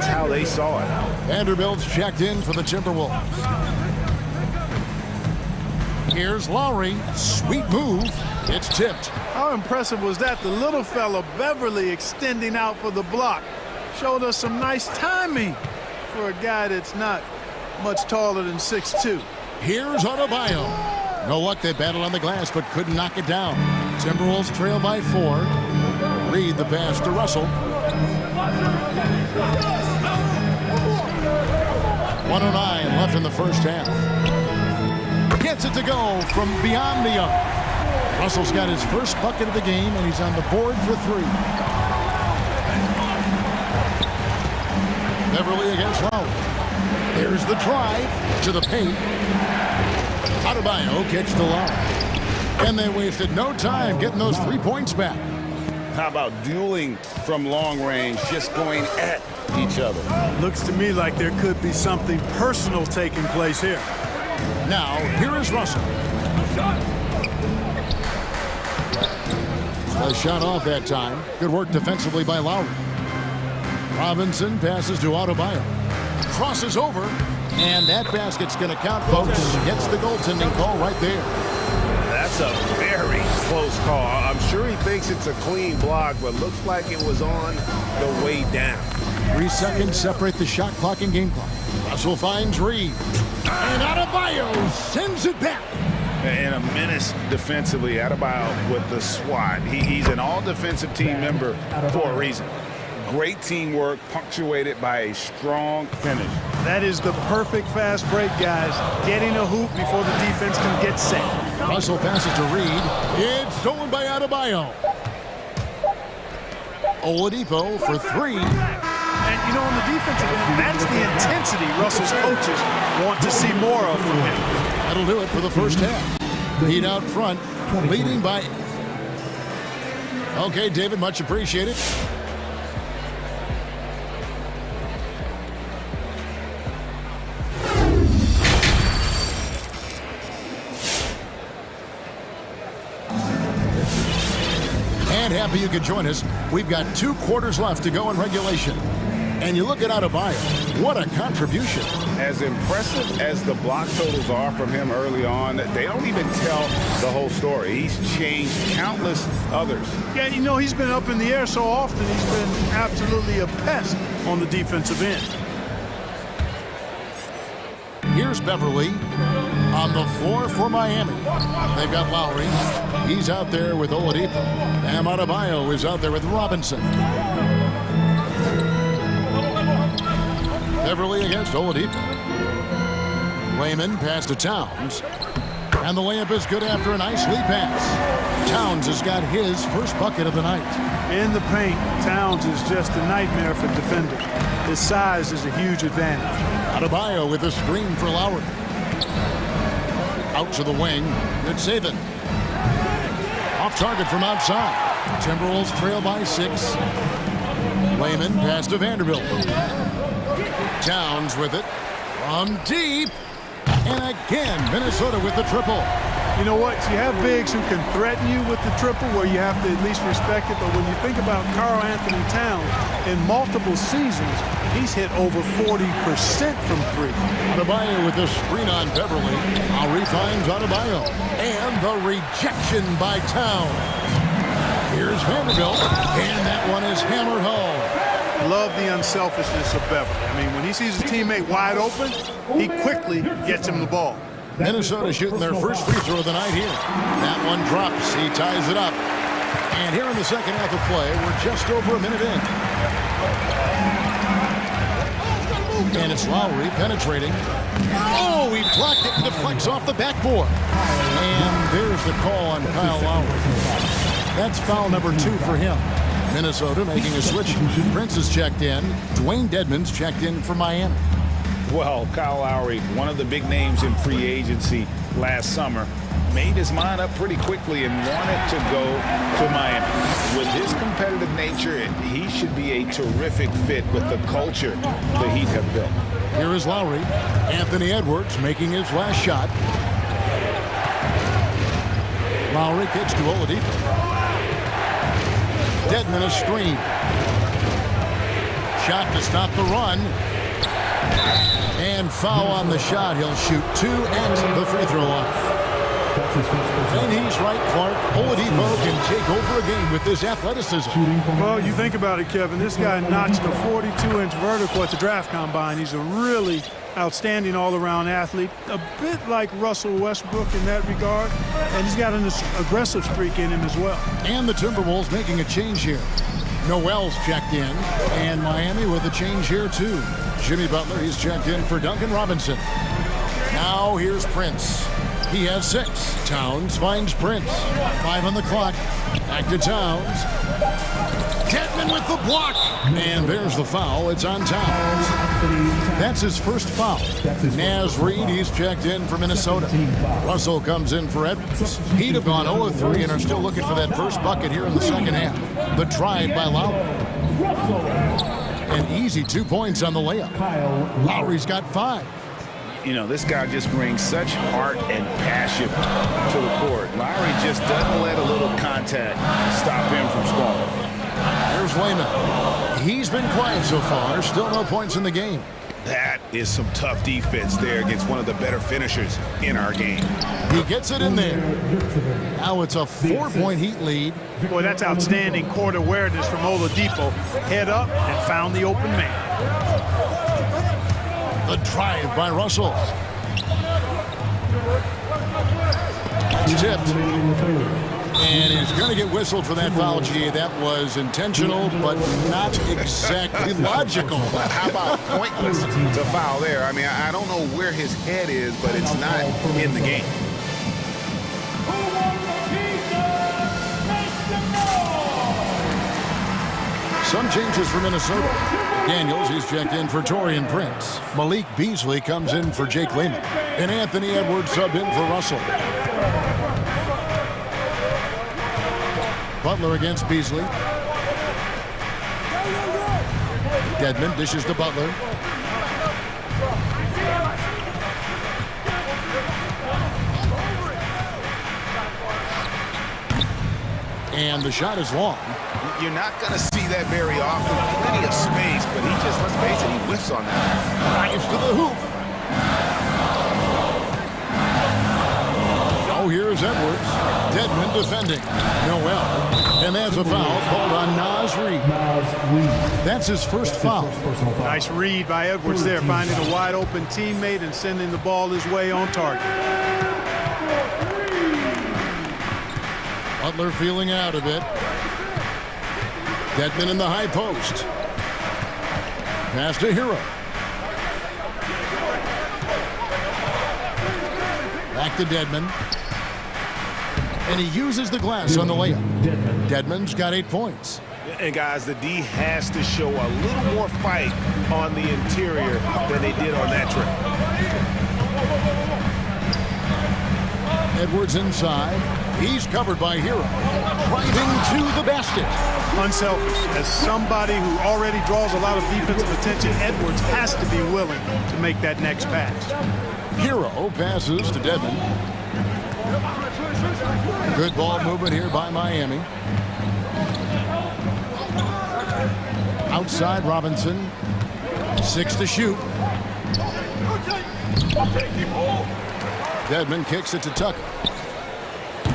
how they saw it. Vanderbilt's checked in for the Timberwolves. Here's Lowry. Sweet move. It's tipped. How impressive was that? The little fella, Beverly, extending out for the block. Showed us some nice timing for a guy that's not much taller than 6'2". Here's Adebayo. No luck, they battled on the glass, but couldn't knock it down. Timberwolves trail by 4. Reid the pass to Russell. 1:09 left in the first half. Gets it to go from beyond the arc. Russell's got his first bucket of the game, and he's on the board for 3. Beverly against Lowry. There's the drive to the paint. Adebayo gets the line. And they wasted no time getting those 3 points back. How about dueling from long range, just going at each other? Looks to me like there could be something personal taking place here. Now, here is Russell. A shot off that time. Good work defensively by Lowry. Robinson passes to Adebayo. Crosses over, and that basket's going to count, folks. Gets the goaltending call right there. That's a very close call. I'm sure he thinks it's a clean block, but looks like it was on the way down. 3 seconds separate the shot clock and game clock. Russell finds Reid. And Adebayo sends it back. And a menace defensively. Adebayo with the swat. He's an all-defensive team member for a reason. Great teamwork punctuated by a strong finish. That is the perfect fast break, guys. Getting a hoop before the defense can get set. Russell passes to Reid. It's stolen by Adebayo. Oladipo for 3. And, you know, on the defensive end, that's the intensity Russell's coaches want to see more of from him. That'll do it for the first half. Heat out front, leading by... Okay, David, much appreciated. And happy you could join us. We've got 2 quarters left to go in regulation. And you look at Adebayo, what a contribution. As impressive as the block totals are from him early on, they don't even tell the whole story. He's changed countless others. Yeah, you know, he's been up in the air so often, he's been absolutely a pest on the defensive end. Here's Beverly on the floor for Miami. They've got Lowry. He's out there with Oladipo. Bam Adebayo is out there with Robinson. Beverly against Oladipo. Layman pass to Towns. And the layup is good after a nice lead pass. Towns has got his first bucket of the night. In the paint, Towns is just a nightmare for defenders. His size is a huge advantage. Adebayo with a screen for Lowry. Out to the wing. Good saving. Off target from outside. Timberwolves trail by 6. Layman pass to Vanderbilt. Towns with it. From deep. And again, Minnesota with the triple. You know what? You have bigs who can threaten you with the triple where you have to at least respect it. But when you think about Karl Anthony Towns, in multiple seasons, he's hit over 40% from 3. Adebayo with the screen on Beverly. Lowry finds Adebayo. And the rejection by Towns. Here's Vanderbilt. And that one is hammered home. Love the unselfishness of Beverly. I mean, when he sees his teammate wide open, he quickly gets him the ball. Minnesota shooting their first free throw of the night here. That one drops. He ties it up. And here in the second half of play, we're just over a minute in. And it's Lowry penetrating. Oh, he blocked it and deflects off the backboard. And there's the call on Kyle Lowry. That's foul number 2 for him. Minnesota making a switch. Prince is checked in. Dwayne Dedmon's checked in for Miami. Well, Kyle Lowry, one of the big names in free agency last summer, made his mind up pretty quickly and wanted to go to Miami. With his competitive nature, he should be a terrific fit with the culture the Heat have built. Here is Lowry. Anthony Edwards making his last shot. Lowry kicks to Oladipo. Dedmon a screen. Shot to stop the run. And foul on the shot. He'll shoot 2 at the free throw line. And he's right, Clark. Oladipo can take over a game with this athleticism. Well, you think about it, Kevin. This guy notched a 42-inch vertical at the draft combine. He's a really outstanding all-around athlete, a bit like Russell Westbrook in that regard. And he's got an aggressive streak in him as well. And the Timberwolves making a change here. Noel's checked in, and Miami with a change here too. Jimmy Butler, he's checked in for Duncan Robinson. Now here's Prince. He has 6. Towns finds Prince. 5 on the clock. Back to Towns. Dedmon with the block. And there's the foul. It's on Towns. That's his first foul. Naz Reid, he's checked in for Minnesota. Russell comes in for Edwards. He'd have gone 0-3 and are still looking for that first bucket here in the second half. The drive by Lowry. An easy 2 points on the layup. Lowry's got 5. You know, this guy just brings such heart and passion to the court. Lowry just doesn't let a little contact stop him from scoring. Here's Layman. He's been quiet so far. Still no points in the game. That is some tough defense there against one of the better finishers in our game. He gets it in there. Now it's a 4-point Heat lead. Boy, that's outstanding court awareness from Oladipo. Head up and found the open man. The drive by Russell. It's tipped. And he's going to get whistled for that foul, G. That was intentional, but not exactly logical. But how about pointless to foul there? I mean, I don't know where his head is, but it's not in the game. Some changes for Minnesota. Daniels, he's checked in for Taurean Prince. Malik Beasley comes in for Jake Layman. And Anthony Edwards subbed in for Russell. Butler against Beasley. Dedmon dishes to Butler. And the shot is long. You're not going to see that very often. Plenty of space, but he just, let's face it, he whiffs on that. Drives to the hoop. Oh, here's Edwards. Dedmon defending. Noel. And there's a foul called on Naz Reid. That's his first foul. Nice read by Edwards there, finding a wide open teammate and sending the ball his way on target. Butler feeling out a bit. Dedmon in the high post. Pass to Hero. Back to Dedmon. And he uses the glass on the layup. Dedmon's got 8 points. And guys, the D has to show a little more fight on the interior than they did on that trip. Edwards inside. He's covered by Hero. Driving to the basket. Unselfish. As somebody who already draws a lot of defensive attention, Edwards has to be willing to make that next pass. Hero passes to Dedmon. Good ball movement here by Miami. Outside Robinson. 6 to shoot. Dedmon kicks it to Tucker.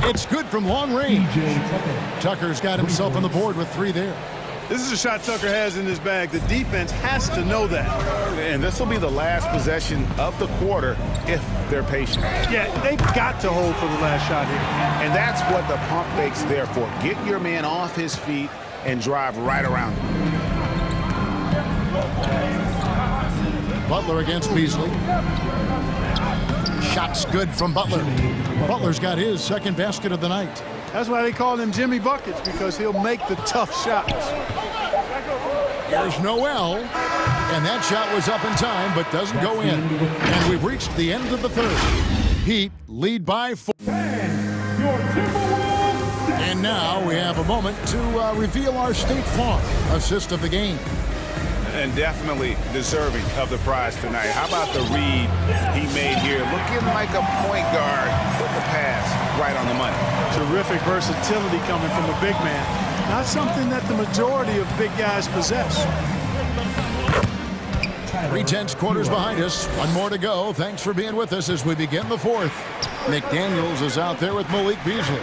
It's good from long range. Tucker's got himself on the board with 3 there. This is a shot Tucker has in his bag. The defense has to know that. And this will be the last possession of the quarter if they're patient. Yeah, they've got to hold for the last shot here. And that's what the pump fake's there for. Get your man off his feet and drive right around him. Butler against Beasley. Shot's good from Butler. Butler's got his second basket of the night. That's why they call him Jimmy Buckets, because he'll make the tough shots. Here's Noel. And that shot was up in time, but doesn't go in. And we've reached the end of the third. Heat lead by 4. And now we have a moment to reveal our State Farm assist of the game. And definitely deserving of the prize tonight. How about the read he made here? Looking like a point guard. Put the pass right on the money. Terrific versatility coming from a big man. Not something that the majority of big guys possess. 3/10 quarters behind us. One more to go. Thanks for being with us as we begin the fourth. McDaniels is out there with Malik Beasley.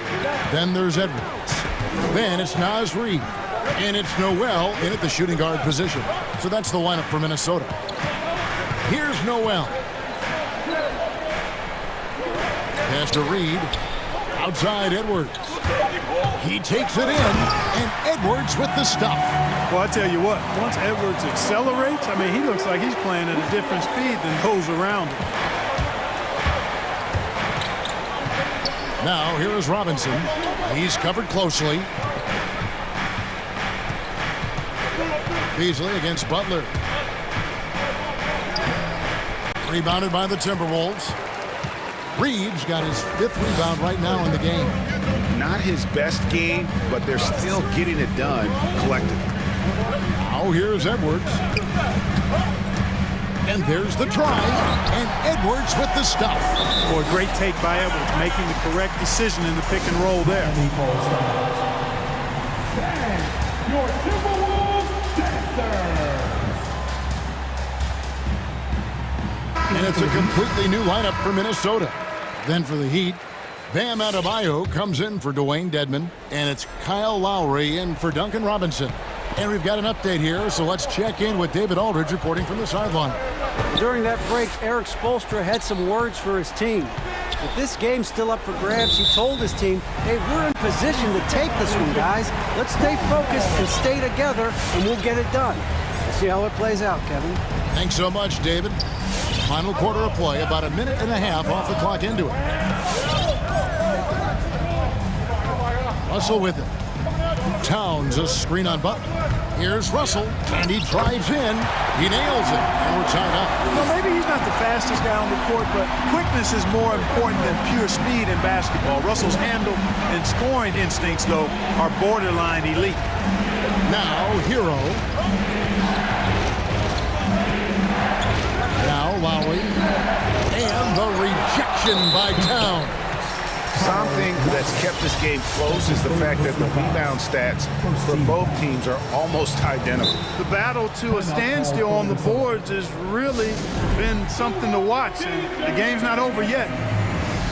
Then there's Edwards. Then it's Naz Reid. And it's Noel in at the shooting guard position. So that's the lineup for Minnesota. Here's Noel. Pass to Reid. Outside Edwards. He takes it in, and Edwards with the stuff. Well, I tell you what, once Edwards accelerates, I mean, he looks like he's playing at a different speed than those around him. Now, here is Robinson. He's covered closely. Beasley against Butler. Rebounded by the Timberwolves. Reed's got his 5th rebound right now in the game. Not his best game, but they're still getting it done collectively. Now here's Edwards. And there's the try. And Edwards with the stuff. Boy, great take by Edwards, making the correct decision in the pick and roll there. Your Timberwolves And it's a completely new lineup for Minnesota. Then for the Heat, Bam Adebayo comes in for Dwayne Dedmon, and it's Kyle Lowry in for Duncan Robinson. And we've got an update here, so let's check in with David Aldridge reporting from the sideline. During that break, Eric Spoelstra had some words for his team. With this game still up for grabs, he told his team, hey, we're in position to take this one, guys. Let's stay focused and stay together, and we'll get it done. We'll see how it plays out, Kevin. Thanks so much, David. Final quarter of play, about a minute and a half off the clock into it. Russell with it. Towns a screen on Butler. Here's Russell, and he drives in. He nails it, and we're tied up. Well, maybe he's not the fastest guy on the court, but quickness is more important than pure speed in basketball. Russell's handle and scoring instincts, though, are borderline elite. Now, Hero. Now, Lowry. And the rejection by Towns. Something that's kept this game close is the fact that the rebound stats for both teams are almost identical. The battle to a standstill on the boards has really been something to watch. And the game's not over yet.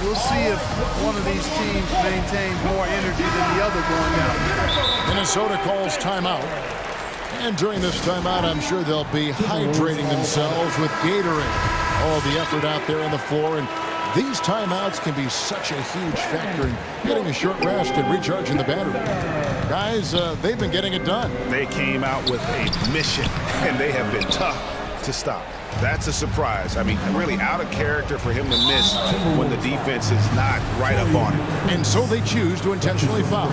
We'll see if one of these teams maintains more energy than the other going down. Minnesota calls timeout. And during this timeout, I'm sure they'll be hydrating themselves with Gatorade. All the effort out there on the floor, and these timeouts can be such a huge factor in getting a short rest and recharging the battery. Guys, they've been getting it done. They came out with a mission, and they have been tough to stop. That's a surprise. I mean, really out of character for him to miss when the defense is not right up on him. And so they choose to intentionally foul.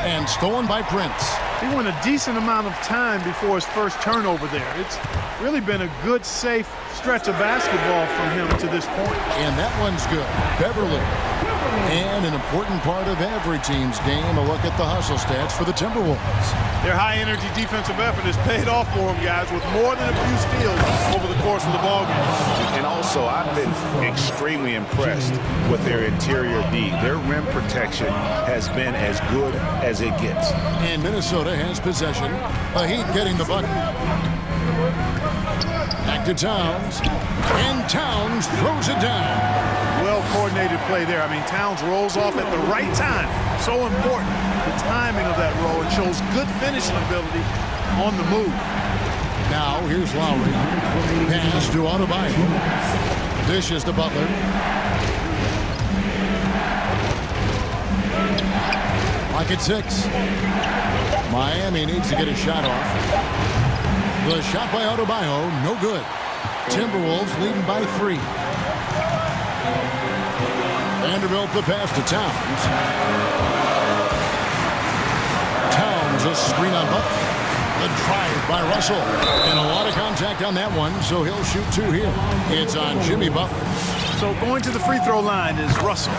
And stolen by Prince. He went a decent amount of time before his first turnover there. It's really been a good, safe stretch of basketball from him to this point. And that one's good. Beverly. And an important part of every team's game, a look at the hustle stats for the Timberwolves. Their high-energy defensive effort has paid off for them, guys, with more than a few steals over the course of the ballgame. And also, I've been extremely impressed with their interior D. Their rim protection has been as good as it gets. And Minnesota has possession. The Heat getting the bucket. Back to Towns. And Towns throws it down. Well-coordinated play there. I mean, Towns rolls off at the right time. So important, the timing of that roll. It shows good finishing ability on the move. Now, here's Lowry. Pass to Adebayo. Dishes to Butler. Lock at 6. Miami needs to get a shot off. The shot by Adebayo, no good. Timberwolves leading by 3. Vanderbilt the pass to Towns. Towns a screen on Butler. The drive by Russell. And a lot of contact on that one, so he'll shoot 2 here. It's on Jimmy Butler. So going to the free throw line is Russell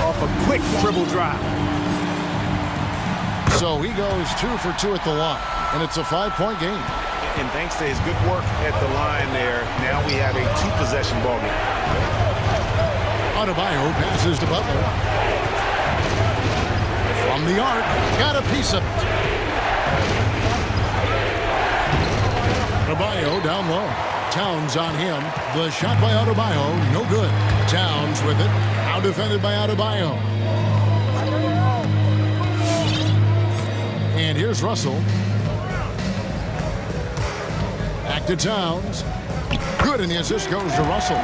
off a quick dribble drive. So he goes 2 for 2 at the line, and it's a 5-point game. And thanks to his good work at the line there, now we have a 2-possession ball game. Adebayo passes to Butler. From the arc, got a piece of it. Adebayo down low. Towns on him. The shot by Adebayo, no good. Towns with it. Now defended by Adebayo. And here's Russell. Back to Towns. Good, and the assist goes to Russell.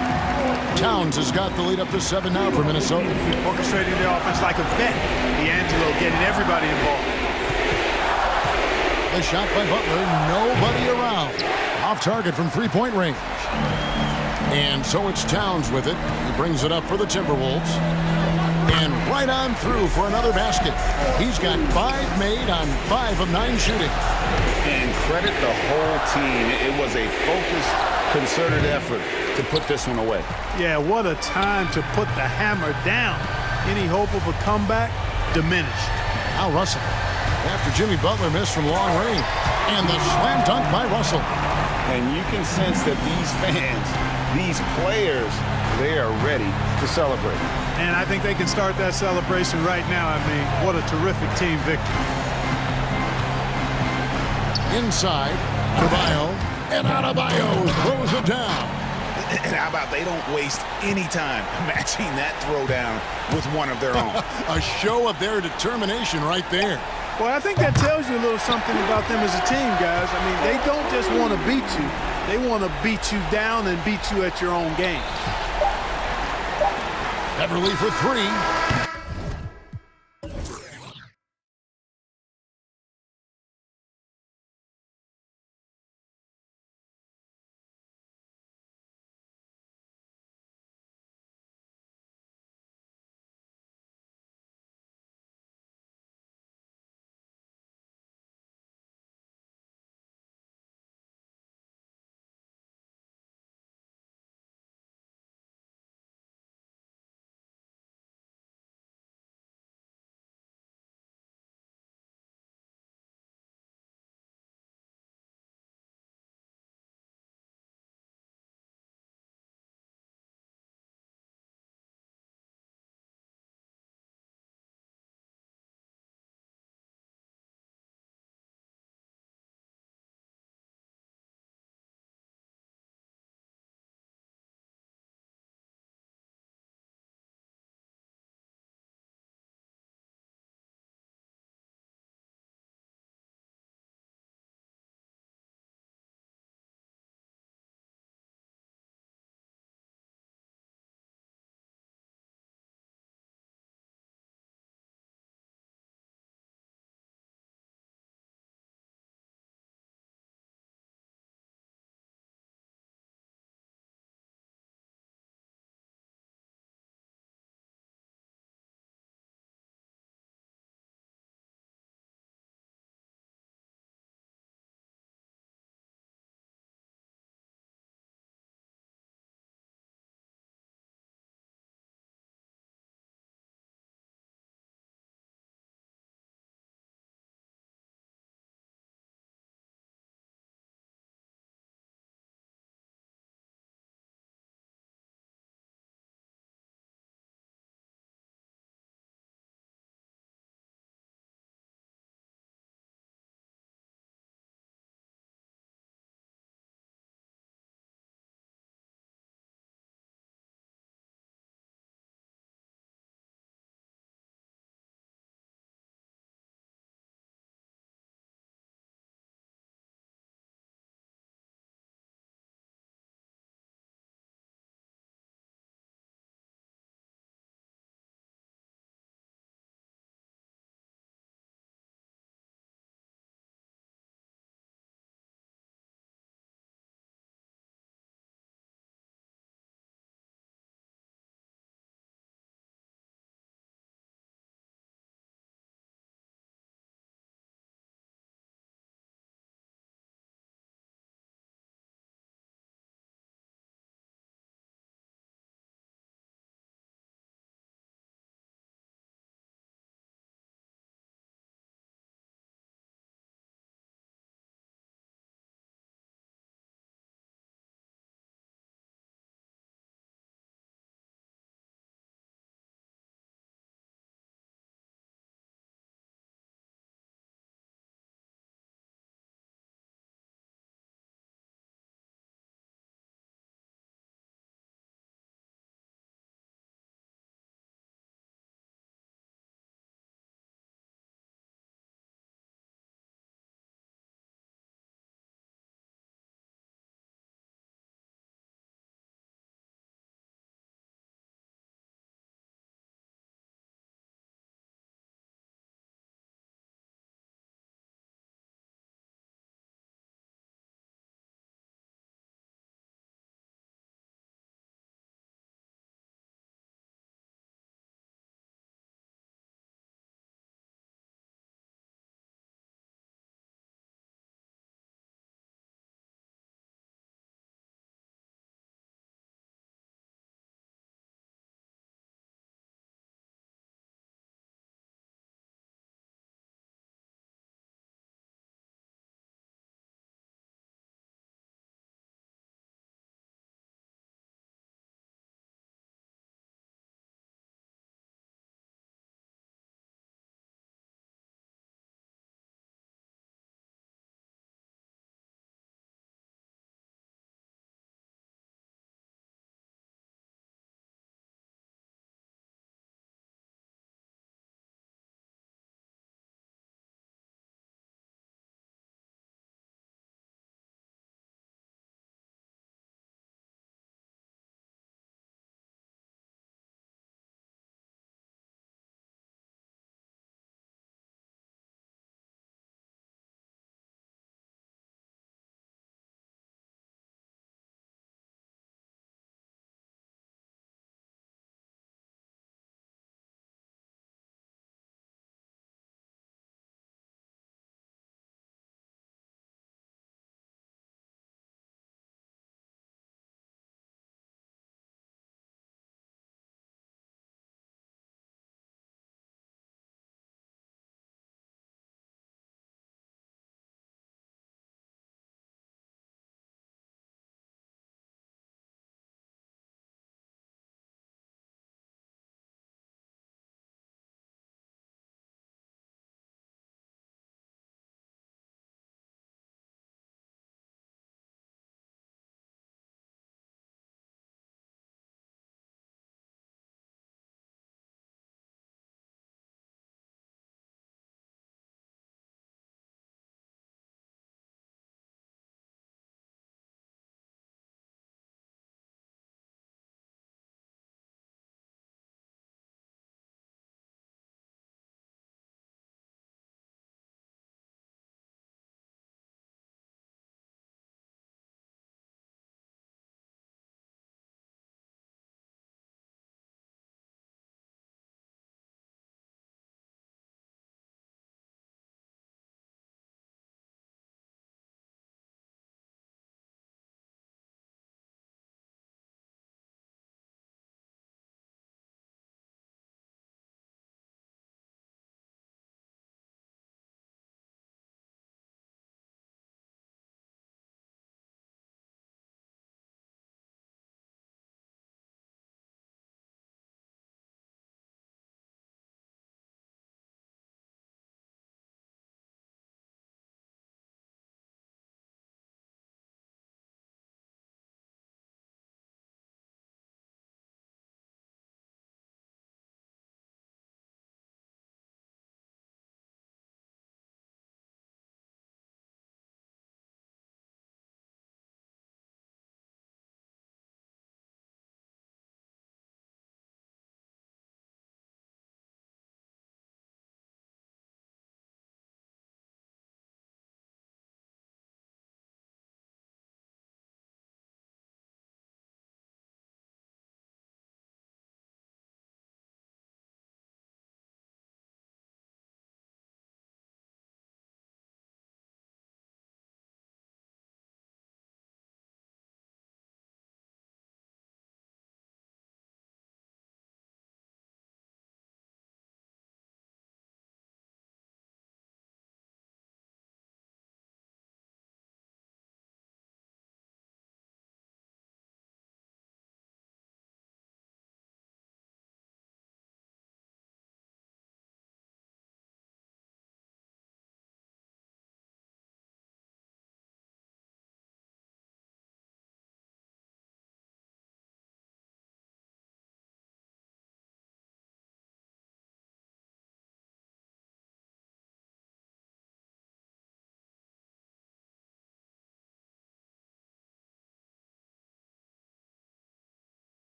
Towns has got the lead up to 7 now for Minnesota. Orchestrating the offense like a vet. D'Angelo getting everybody involved. The shot by Butler, nobody around. Off target from 3-point range. And so it's Towns with it. He brings it up for the Timberwolves. And right on through for another basket. He's got 5 made on 5 of 9 shooting. And credit the whole team. It was a focused, concerted effort to put this one away. Yeah, what a time to put the hammer down. Any hope of a comeback diminished. Now Russell, after Jimmy Butler missed from long range. And the slam dunk by Russell. And you can sense that these fans, these players, they are ready to celebrate. And I think they can start that celebration right now. I mean, what a terrific team victory. Inside, Adebayo, and Adebayo throws it down. And how about they don't waste any time matching that throwdown with one of their own. A show of their determination right there. Well, I think that tells you a little something about them as a team, guys. I mean, they don't just want to beat you. They want to beat you down and beat you at your own game. Beverly for 3.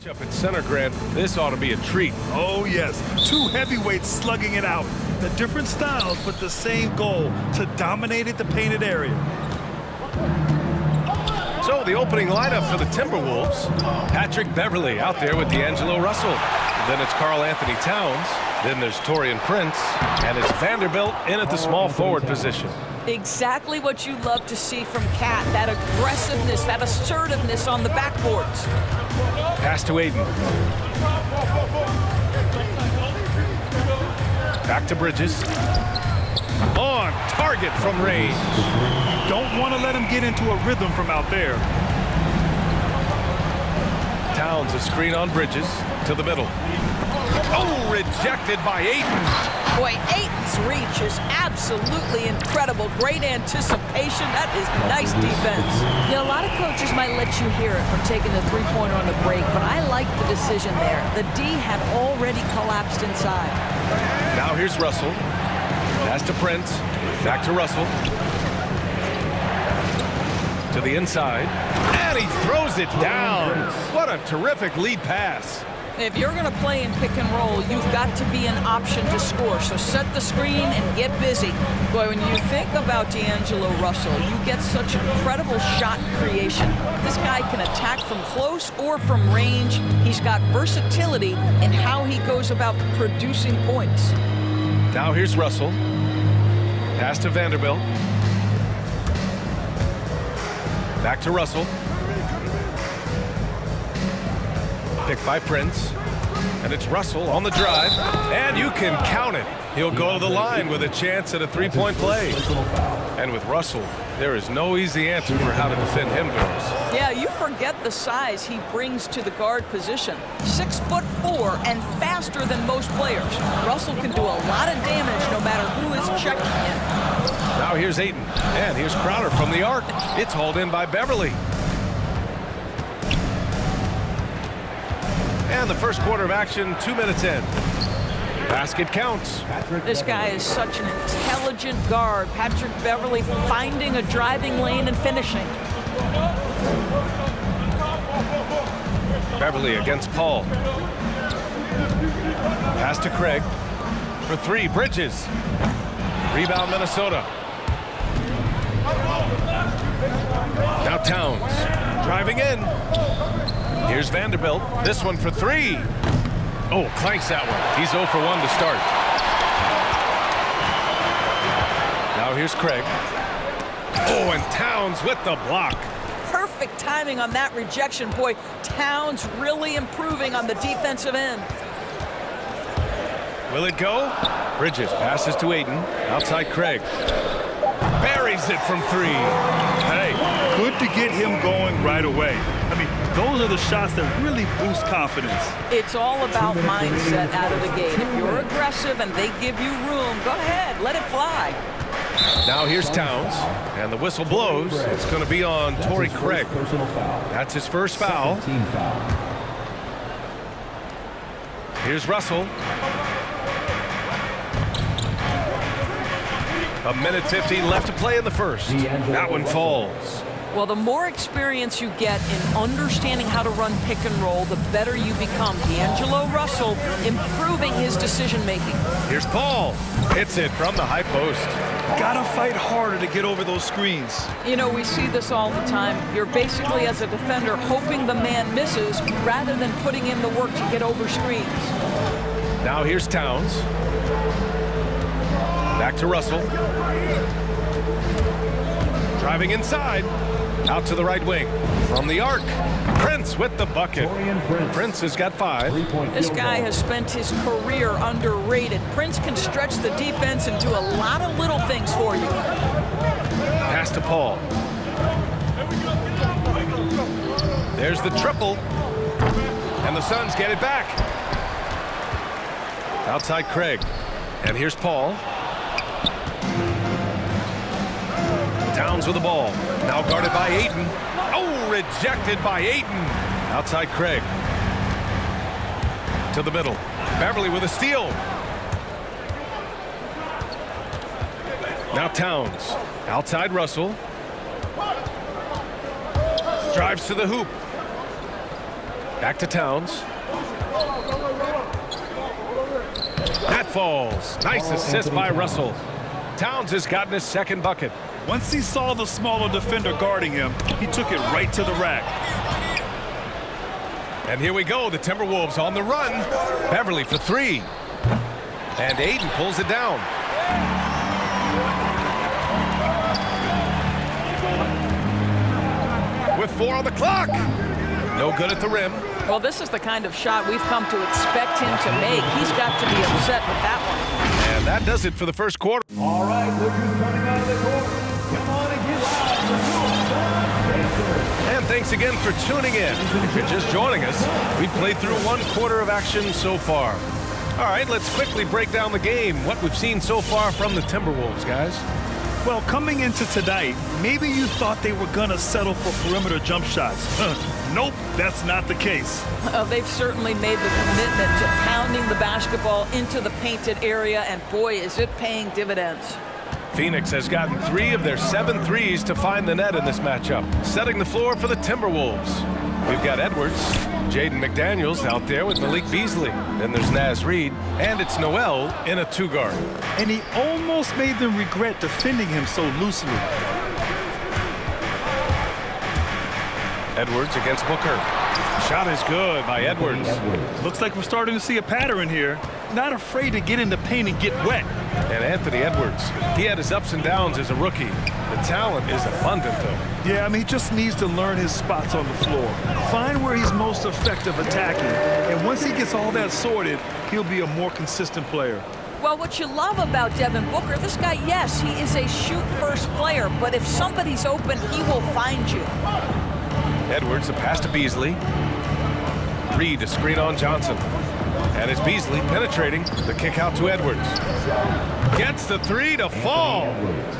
Up at center, Grant. This ought to be a treat. Oh, yes. Two heavyweights slugging it out. The different styles, but the same goal, to dominate at the painted area. So the opening lineup for the Timberwolves. Patrick Beverley out there with D'Angelo Russell. Then it's Karl Anthony Towns. Then there's Taurean Prince. And it's Vanderbilt in at the small forward position. Exactly what you love to see from Cat. That aggressiveness, that assertiveness on the backboards. Pass to Aiden. Back to Bridges. On target from range. Don't want to let him get into a rhythm from out there. Towns a screen on Bridges to the middle. Oh, rejected by Aiden. Boy, Aiton's reach is absolutely incredible. Great anticipation. That is nice defense. Yeah, a lot of coaches might let you hear it from taking the three-pointer on the break, but I like the decision there. The D had already collapsed inside. Now here's Russell. Pass to Prince. Back to Russell. To the inside. And he throws it down. What a terrific lead pass. If you're going to play in pick and roll, you've got to be an option to score. So set the screen and get busy. Boy, when you think about D'Angelo Russell, you get such incredible shot creation. This guy can attack from close or from range. He's got versatility in how he goes about producing points. Now here's Russell. Pass to Vanderbilt. Back to Russell. Picked by Prince. And it's Russell on the drive. And you can count it. He'll go to the line with a chance at a three-point play. And with Russell, there is no easy answer for how to defend him, girls. Yeah, you forget the size he brings to the guard position. 6'4" and faster than most players. Russell can do a lot of damage no matter who is checking in. Now here's Aiden. And here's Crowder from the arc. It's hauled in by Beverley. And the first quarter of action, 2 minutes in. Basket counts. This guy is such an intelligent guard. Patrick Beverley finding a driving lane and finishing. Beverley against Paul. Pass to Craig. For three, Bridges. Rebound, Minnesota. Now Towns. Driving in. Here's Vanderbilt. This one for three. Oh, clanks that one. He's 0 for 1 to start. Now here's Craig. Oh, and Towns with the block. Perfect timing on that rejection. Boy, Towns really improving on the defensive end. Will it go? Bridges passes to Aiden. Outside Craig. Buries it from three. Hey, good to get him going right away. I mean, those are the shots that really boost confidence. It's all about mindset out of the gate. If you're aggressive and they give you room, go ahead, let it fly. Now here's Towns, and the whistle blows. It's going to be on Torrey Craig. That's his first foul. Here's Russell. A minute 15 left to play in the first. That one falls. Well, the more experience you get in understanding how to run pick and roll, the better you become. D'Angelo Russell improving his decision-making. Here's Paul. Hits it from the high post. Gotta fight harder to get over those screens. You know, we see this all the time. You're basically, as a defender, hoping the man misses rather than putting in the work to get over screens. Now here's Towns. Back to Russell. Driving inside. Out to the right wing. From the arc. Prince with the bucket. Prince has got 5. This guy has spent his career underrated. Prince can stretch the defense and do a lot of little things for you. Pass to Paul. There's the triple. And the Suns get it back. Outside Craig. And here's Paul. Towns with the ball. Now guarded by Aiden. Oh, rejected by Aiden. Outside Craig. To the middle. Beverley with a steal. Now Towns. Outside Russell. Drives to the hoop. Back to Towns. That falls. Nice assist by Russell. Towns has gotten his second bucket. Once he saw the smaller defender guarding him, he took it right to the rack. And here we go, the Timberwolves on the run. Beverly for three. And Aiden pulls it down. With 4 on the clock. No good at the rim. Well, this is the kind of shot we've come to expect him to make. He's got to be upset with that one. And that does it for the first quarter. All right, look who's coming out of the court. Come on and get loud. And thanks again for tuning in. If you're just joining us, we've played through 1 quarter of action so far. All right, let's quickly break down the game, what we've seen so far from the Timberwolves, guys. Well, coming into tonight, maybe you thought they were going to settle for perimeter jump shots. Nope, that's not the case. They've certainly made the commitment to pounding the basketball into the painted area, and boy, is it paying dividends. Phoenix has gotten 3 of their 7 threes to find the net in this matchup, setting the floor for the Timberwolves. We've got Edwards, Jaden McDaniels out there with Malik Beasley. Then there's Naz Reid, and it's Noel in a 2-guard. And he almost made them regret defending him so loosely. Edwards against Booker. Shot is good by Edwards. Looks like we're starting to see a pattern here. Not afraid to get in the paint and get wet. And Anthony Edwards, he had his ups and downs as a rookie. The talent is abundant, though. Yeah, I mean, he just needs to learn his spots on the floor. Find where he's most effective attacking. And once he gets all that sorted, he'll be a more consistent player. Well, what you love about Devin Booker, this guy, yes, he is a shoot-first player, but if somebody's open, he will find you. Edwards, a pass to Beasley. Reed, a screen on Johnson. And it's Beasley penetrating. The kick out to Edwards. Gets the 3 to fall.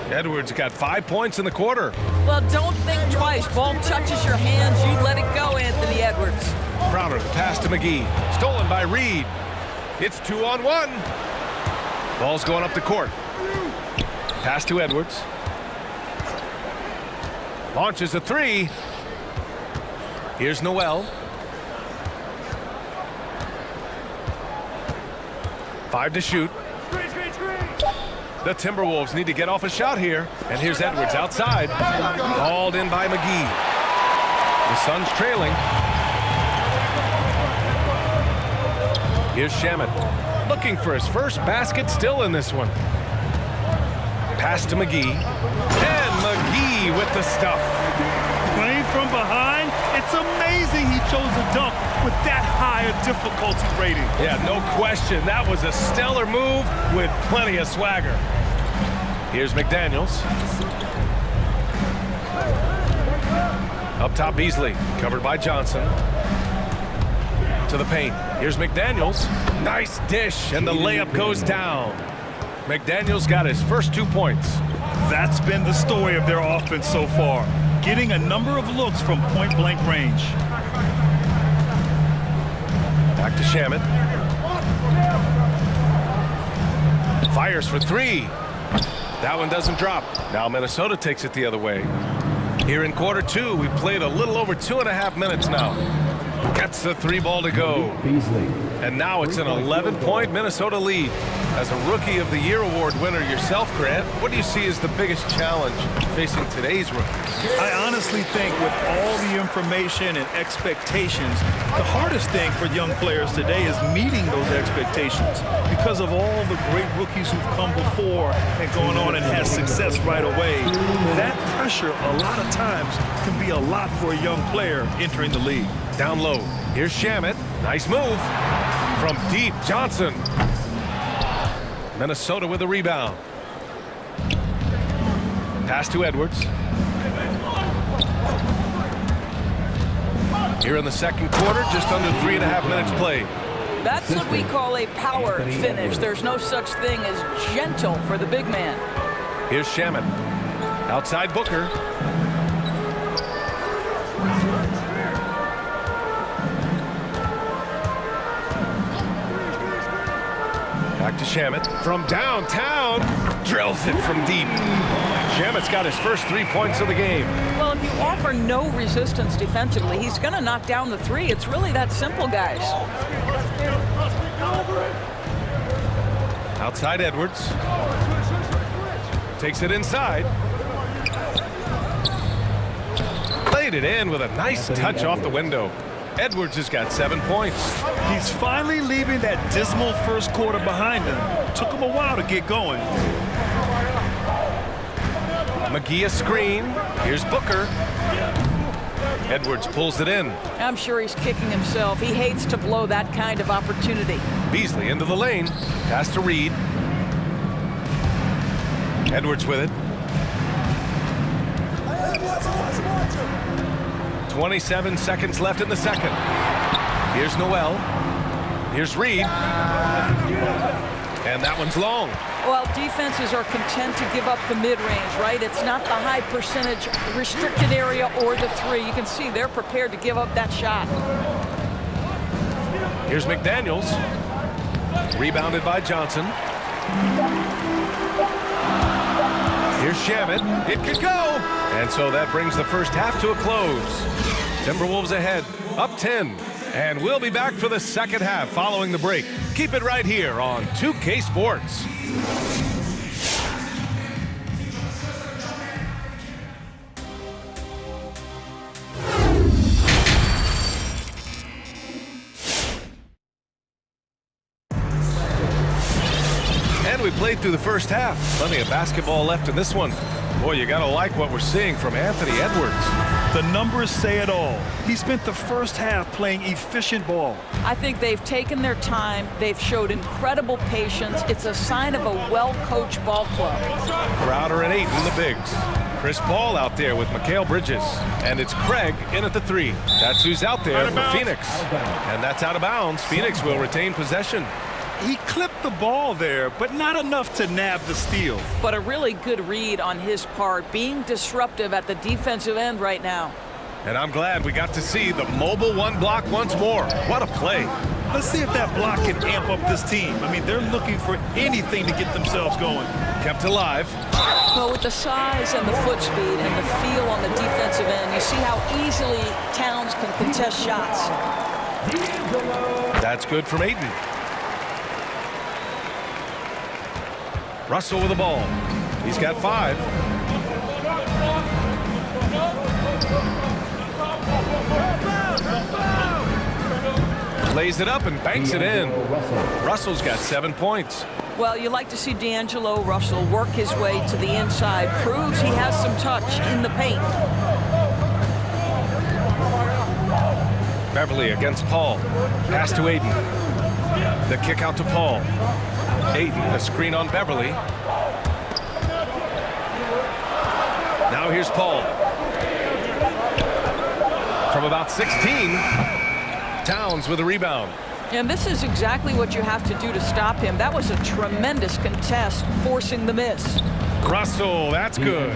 Edwards got 5 points in the quarter. Well, don't think twice. Ball touches your hands, you let it go, Anthony Edwards. Crowder, the pass to McGee. Stolen by Reed. It's 2-on-1. Ball's going up the court. Pass to Edwards. Launches a 3. Here's Noel. 5 to shoot. The Timberwolves need to get off a shot here. And here's Edwards outside. Hauled in by McGee. The Suns trailing. Here's Shamet. Looking for his first basket still in this one. Pass to McGee. And McGee with the stuff. Playing from behind, it's amazing he chose a dunk with that higher difficulty rating. Yeah, no question. That was a stellar move with plenty of swagger. Here's McDaniels. Up top, Beasley, covered by Johnson. To the paint. Here's McDaniels. Nice dish, and the layup goes down. McDaniels got his first 2 points. That's been the story of their offense so far. Getting a number of looks from point-blank range. Back to Shamet. Fires for 3. That one doesn't drop. Now Minnesota takes it the other way. Here in quarter 2, we've played a little over 2.5 minutes now. Gets the 3 ball to go. And now it's an 11-point Minnesota lead. As a Rookie of the Year award winner yourself, Grant, what do you see as the biggest challenge facing today's rookies? I honestly think with all the information and expectations, the hardest thing for young players today is meeting those expectations because of all the great rookies who've come before and gone on and had success right away. That pressure, a lot of times, can be a lot for a young player entering the league. Down low. Here's Shamet. Nice move. From deep, Johnson. Minnesota with a rebound. Pass to Edwards. Here in the second quarter, just under 3.5 minutes played. That's what we call a power finish. There's no such thing as gentle for the big man. Here's Shamet. Outside Booker. Back to Shamet. From downtown. Drills it from deep. Shamet's got his first 3 points of the game. Well, if you offer no resistance defensively, he's going to knock down the three. It's really that simple, guys. Outside Edwards. Takes it inside. Played it in with a nice touch off the window. Edwards has got 7 points. He's finally leaving that dismal first quarter behind him. Took him a while to get going. McGee a screen. Here's Booker. Edwards pulls it in. I'm sure he's kicking himself. He hates to blow that kind of opportunity. Beasley into the lane. Pass to Reed. Edwards with it. 27 seconds left in the second. Here's Noel. Here's Reed. And that one's long. Well, defenses are content to give up the mid-range, right? It's not the high percentage restricted area or the three. You can see they're prepared to give up that shot. Here's McDaniels. Rebounded by Johnson. Here's Shamet. It could go. And so that brings the first half to a close. Timberwolves ahead, up 10. And we'll be back for the second half following the break. Keep it right here on 2K Sports. And we played through the first half. Plenty of basketball left in this one. Boy, you gotta like what we're seeing from Anthony Edwards. The numbers say it all. He spent the first half playing efficient ball. I think they've taken their time. They've showed incredible patience. It's a sign of a well-coached ball club. Crowder and Ayton, the bigs. Chris Paul out there with Mikal Bridges. And it's Craig in at the three. That's who's out there for Phoenix. And that's out of bounds. Phoenix will retain possession. He clipped the ball there, but not enough to nab the steal. But a really good read on his part, being disruptive at the defensive end right now. And I'm glad we got to see the mobile one block once more. What a play. Let's see if that block can amp up this team. I mean, they're looking for anything to get themselves going. Kept alive. Well, with the size and the foot speed and the feel on the defensive end, you see how easily Towns can contest shots. That's good from Ayton. Russell with the ball. He's got 5. Lays it up and banks it in. Russell's got 7 points. Well, you like to see D'Angelo Russell work his way to the inside. Proves he has some touch in the paint. Beverly against Paul. Pass to Ayton. The kick out to Paul. Ayton, a screen on Beverly. Now here's Paul. From about 16, Towns with a rebound. And this is exactly what you have to do to stop him. That was a tremendous contest, forcing the miss. Russell, that's good.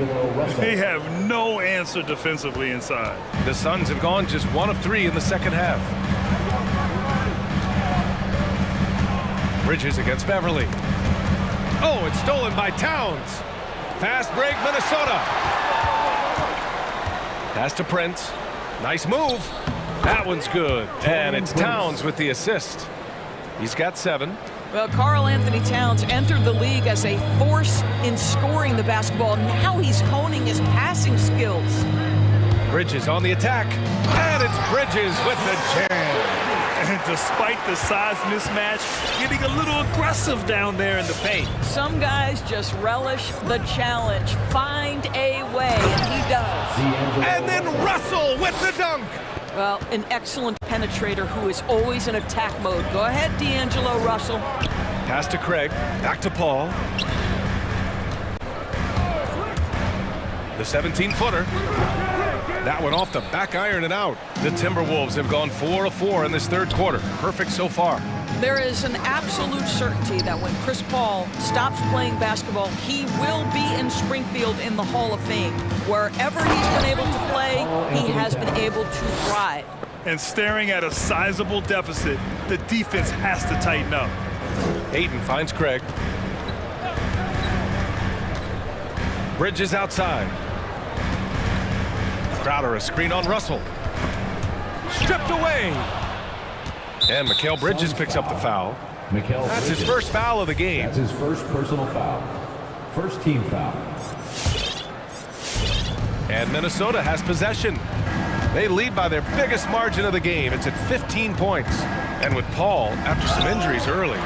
They have no answer defensively inside. The Suns have gone just 1 of 3 in the second half. Bridges against Beverly. Oh, it's stolen by Towns. Fast break, Minnesota. Pass to Prince. Nice move. That one's good. And it's Towns with the assist. He's got 7. Well, Karl Anthony Towns entered the league as a force in scoring the basketball. Now he's honing his passing skills. Bridges on the attack. And it's Bridges with the jam. And despite the size mismatch, getting a little aggressive down there in the paint. Some guys just relish the challenge. Find a way, and he does. And then Russell with the dunk. Well, an excellent penetrator who is always in attack mode. Go ahead, D'Angelo Russell. Pass to Craig. Back to Paul. The 17-footer. That one off the back iron and out. The Timberwolves have gone 4 of 4 in this third quarter. Perfect so far. There is an absolute certainty that when Chris Paul stops playing basketball, he will be in Springfield in the Hall of Fame. Wherever he's been able to play, he has been able to thrive. And staring at a sizable deficit, the defense has to tighten up. Ayton finds Craig. Bridges outside. Crowder, a screen on Russell. Stripped away. And Mikal Bridges picks up the foul. That's his first foul of the game. That's his first personal foul. First team foul. And Minnesota has possession. They lead by their biggest margin of the game. It's at 15 points. And with Paul, after some injuries early,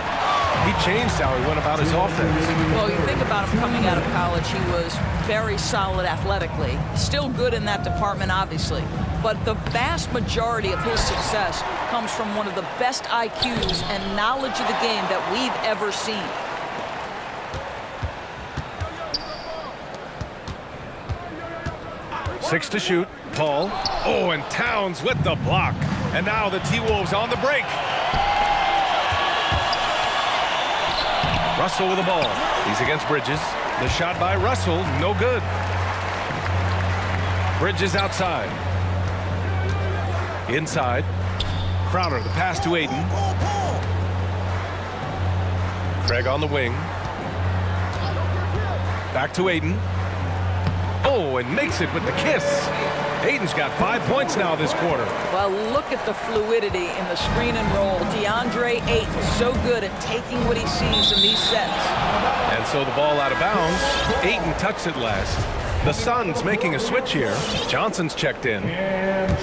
he changed how he went about his offense. Well, you think about him coming out of college, he was very solid athletically. Still good in that department, obviously. But the vast majority of his success comes from one of the best IQs and knowledge of the game that we've ever seen. Six to shoot. Paul. Oh, and Towns with the block. And now the T-Wolves on the break. Russell with the ball. He's against Bridges. The shot by Russell, no good. Bridges outside. Inside. Crowder, the pass to Aiden. Craig on the wing. Back to Aiden. Oh, and makes it with the kiss. Aiden's got 5 points now this quarter. Well, look at the fluidity in the screen and roll. DeAndre Ayton so good at taking what he sees in these sets. And so the ball out of bounds. Ayton touched it last. The Suns making a switch here. Johnson's checked in. And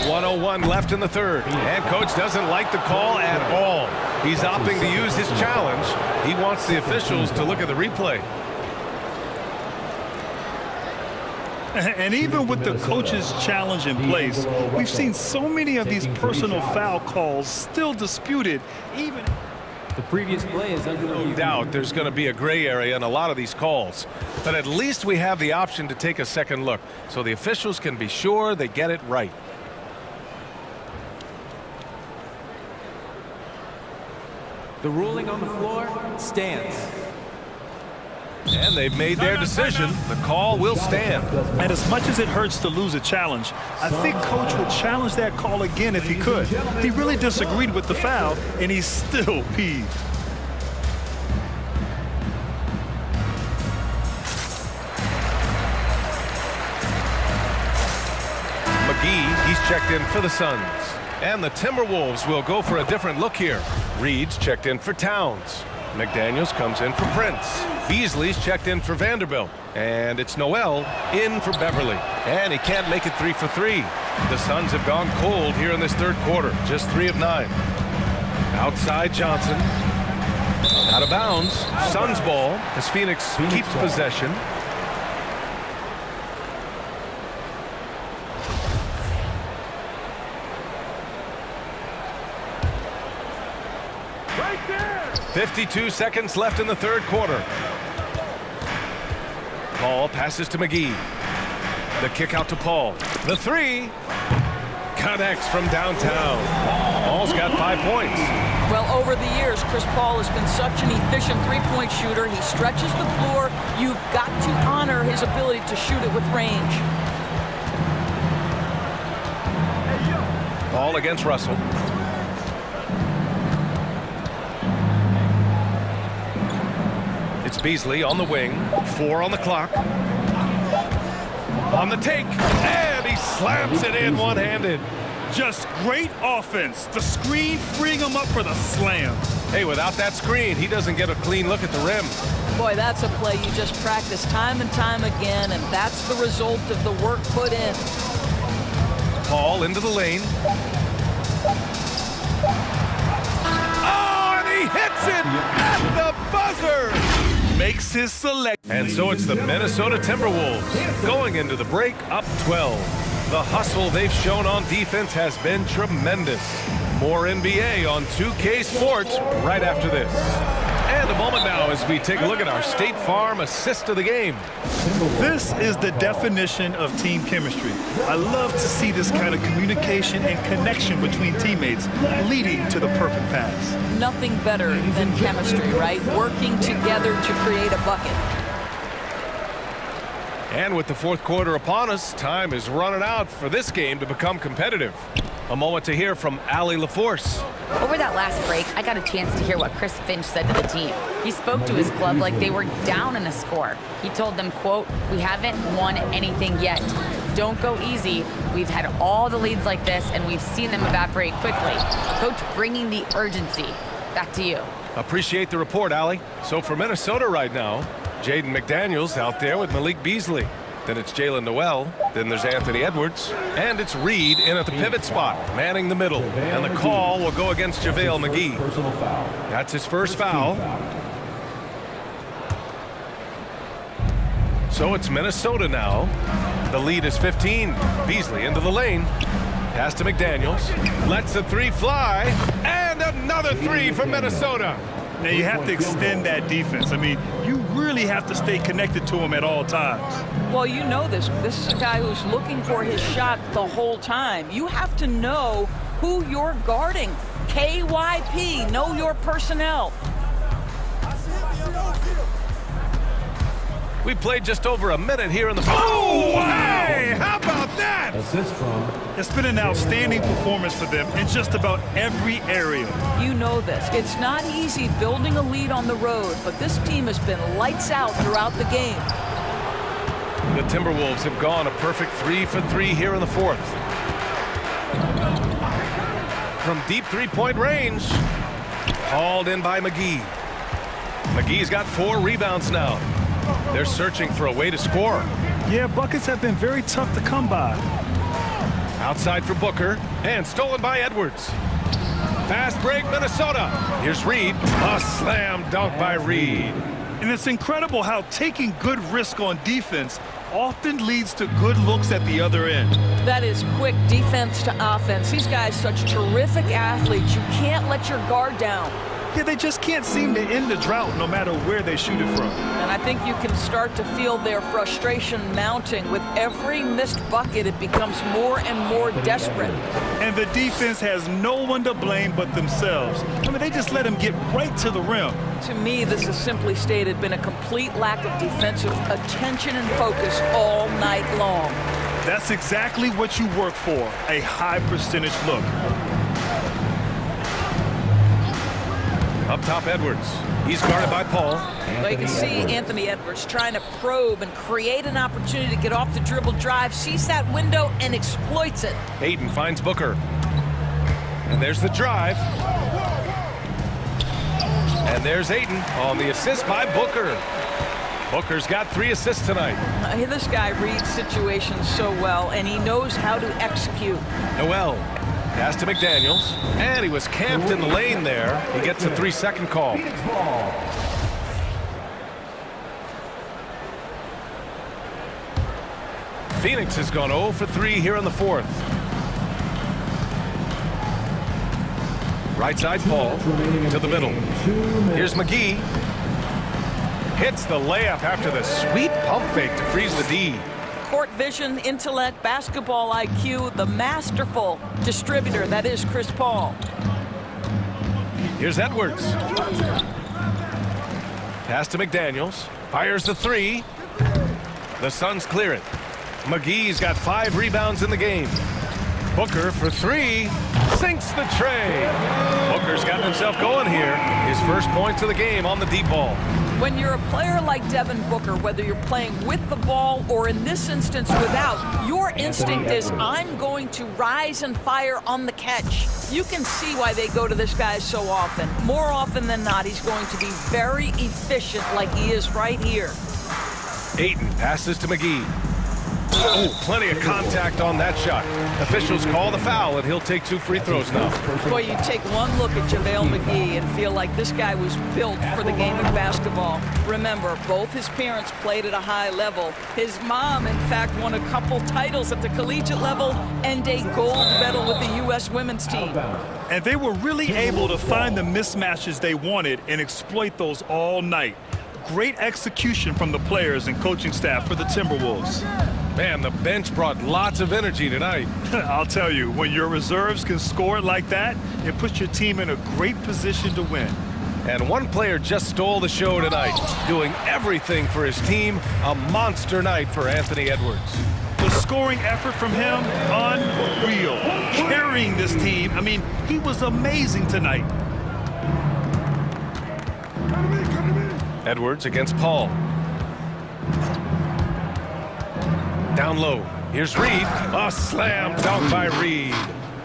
1:01 left in the third. And coach doesn't like the call at all. He's opting to use his challenge. He wants the officials to look at the replay. And even with the coach's challenge in place, we've seen so many of these personal foul calls still disputed. Even the previous play is under no doubt there's going to be a gray area in a lot of these calls. But at least we have the option to take a second look so the officials can be sure they get it right. The ruling on the floor stands. And they've made their decision. The call will stand. And as much as it hurts to lose a challenge, I think coach would challenge that call again if he could. He really disagreed with the foul, and he's still peeved. McGee, he's checked in for the Suns. And the Timberwolves will go for a different look here. Reed's checked in for Towns. McDaniels comes in for Prince. Beasley's checked in for Vanderbilt. And it's Noel in for Beverly. And he can't make it 3 for 3. The Suns have gone cold here in this third quarter. Just 3 of 9. Outside Johnson. Out of bounds. Suns ball as Phoenix keeps possession. Right there! 52 seconds left in the third quarter. Paul passes to McGee. The kick out to Paul. The three connects from downtown. Paul's got 5 points. Well, over the years, Chris Paul has been such an efficient three-point shooter. He stretches the floor. You've got to honor his ability to shoot it with range. Paul against Russell. It's Beasley on the wing. 4 on the clock. On the take. And he slams it in one-handed. Just great offense. The screen freeing him up for the slam. Hey, without that screen, he doesn't get a clean look at the rim. Boy, that's a play you just practice time and time again, and that's the result of the work put in. Paul into the lane. Oh, and he hits it at the buzzer. Makes his select. And so it's the Minnesota Timberwolves going into the break up 12. The hustle they've shown on defense has been tremendous. More NBA on 2K Sports right after this. And a moment now as we take a look at our State Farm assist of the game. This is the definition of team chemistry. I love to see this kind of communication and connection between teammates leading to the perfect pass. Nothing better than chemistry, right? Working together to create a bucket. And with the fourth quarter upon us, time is running out for this game to become competitive. A moment to hear from Allie LaForce. Over that last break, I got a chance to hear what Chris Finch said to the team. He spoke to his club like they were down in a score. He told them, quote, "We haven't won anything yet. Don't go easy. We've had all the leads like this, and we've seen them evaporate quickly." Coach bringing the urgency. Back to you. Appreciate the report, Allie. So for Minnesota right now, Jaden McDaniels out there with Malik Beasley. Then it's Jalen Noel. Then there's Anthony Edwards. And it's Reed in at the pivot spot, manning the middle. And the call will go against JaVale McGee. That's his first foul. So it's Minnesota now. The lead is 15. Beasley into the lane. Pass to McDaniels. Lets the three fly. And another three from Minnesota. Now you have to extend that defense. I mean, you really have to stay connected to him at all times. Well, you know this. This is a guy who's looking for his shot the whole time. You have to know who you're guarding. KYP, know your personnel. We played just over a minute here in the... Oh, hey! How about that? Assist from... It's been an outstanding performance for them in just about every area. You know this. It's not easy building a lead on the road, but this team has been lights out throughout the game. The Timberwolves have gone a perfect 3 for 3 here in the fourth. From deep three-point range, hauled in by McGee. McGee's got 4 rebounds now. They're searching for a way to score. Yeah, buckets have been very tough to come by. Outside for Booker, and stolen by Edwards. Fast break, Minnesota. Here's Reed. A slam dunk by Reed. And it's incredible how taking good risk on defense often leads to good looks at the other end. That is quick defense to offense. These guys such terrific athletes. You can't let your guard down. Yeah, they just can't seem to end the drought no matter where they shoot it from. And I think you can start to feel their frustration mounting. With every missed bucket, it becomes more and more desperate. And the defense has no one to blame but themselves. I mean, they just let them get right to the rim. To me, this is simply stated been a complete lack of defensive attention and focus all night long. That's exactly what you work for, a high percentage look. Up top, Edwards. He's guarded by Paul. Well, you can see Anthony Edwards trying to probe and create an opportunity to get off the dribble drive, sees that window and exploits it. Ayton finds Booker. And there's the drive. And there's Ayton on the assist by Booker. Booker's got 3 assists tonight. This guy reads situations so well, and he knows how to execute. Noel. Pass to McDaniels, and he was camped in the lane there. He gets a 3-second call. Phoenix has gone 0 for 3 here in the fourth. Right side, Paul to the middle. Here's McGee. Hits the layup after the sweet pump fake to freeze the D. Court vision, intellect, basketball IQ, the masterful distributor that is Chris Paul. Here's Edwards. Pass to McDaniels. Fires the 3. The Suns clear it. McGee's got 5 rebounds in the game. Booker for 3. Sinks the tray. Booker's gotten himself going here. His first points of the game on the deep ball. When you're a player like Devin Booker, whether you're playing with the ball or in this instance without, your instinct is I'm going to rise and fire on the catch. You can see why they go to this guy so often. More often than not, he's going to be very efficient like he is right here. Ayton passes to McGee. Oh, plenty of contact on that shot. Officials call the foul, and he'll take 2 free throws now. Boy, you take one look at JaVale McGee and feel like this guy was built for the game of basketball. Remember, both his parents played at a high level. His mom, in fact, won a couple titles at the collegiate level and a gold medal with the U.S. women's team. And they were really able to find the mismatches they wanted and exploit those all night. Great execution from the players and coaching staff for the Timberwolves. Man, the bench brought lots of energy tonight. I'll tell you, when your reserves can score like that, it puts your team in a great position to win. And one player just stole the show tonight, doing everything for his team. A monster night for Anthony Edwards. The scoring effort from him, unreal. Carrying this team. I mean, he was amazing tonight. Edwards against Paul. Down low. Here's Reed. A slam dunk by Reed.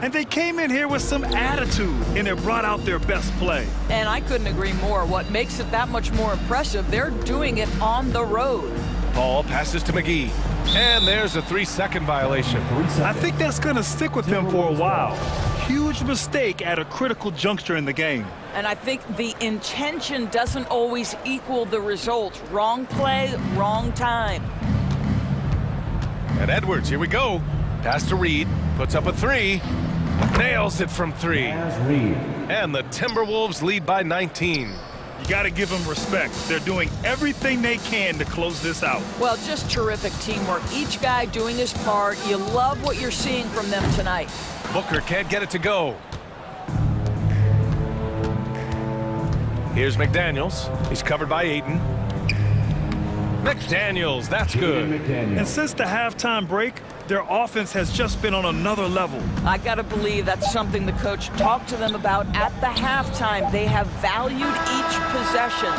And they came in here with some attitude, and it brought out their best play. And I couldn't agree more. What makes it that much more impressive, they're doing it on the road. Paul passes to McGee. And there's a 3-second violation. I think that's going to stick with him for a while. Huge mistake at a critical juncture in the game. And I think the intention doesn't always equal the result. Wrong play, wrong time. And Edwards, here we go. Pass to Reed, puts up a 3, nails it from 3. And the Timberwolves lead by 19. You got to give them respect. They're doing everything they can to close this out. Well, just terrific teamwork. Each guy doing his part. You love what you're seeing from them tonight. Booker can't get it to go. Here's McDaniels. He's covered by Ayton. McDaniels, that's good. And since the halftime break, their offense has just been on another level. I gotta believe that's something the coach talked to them about at the halftime. They have valued each possession.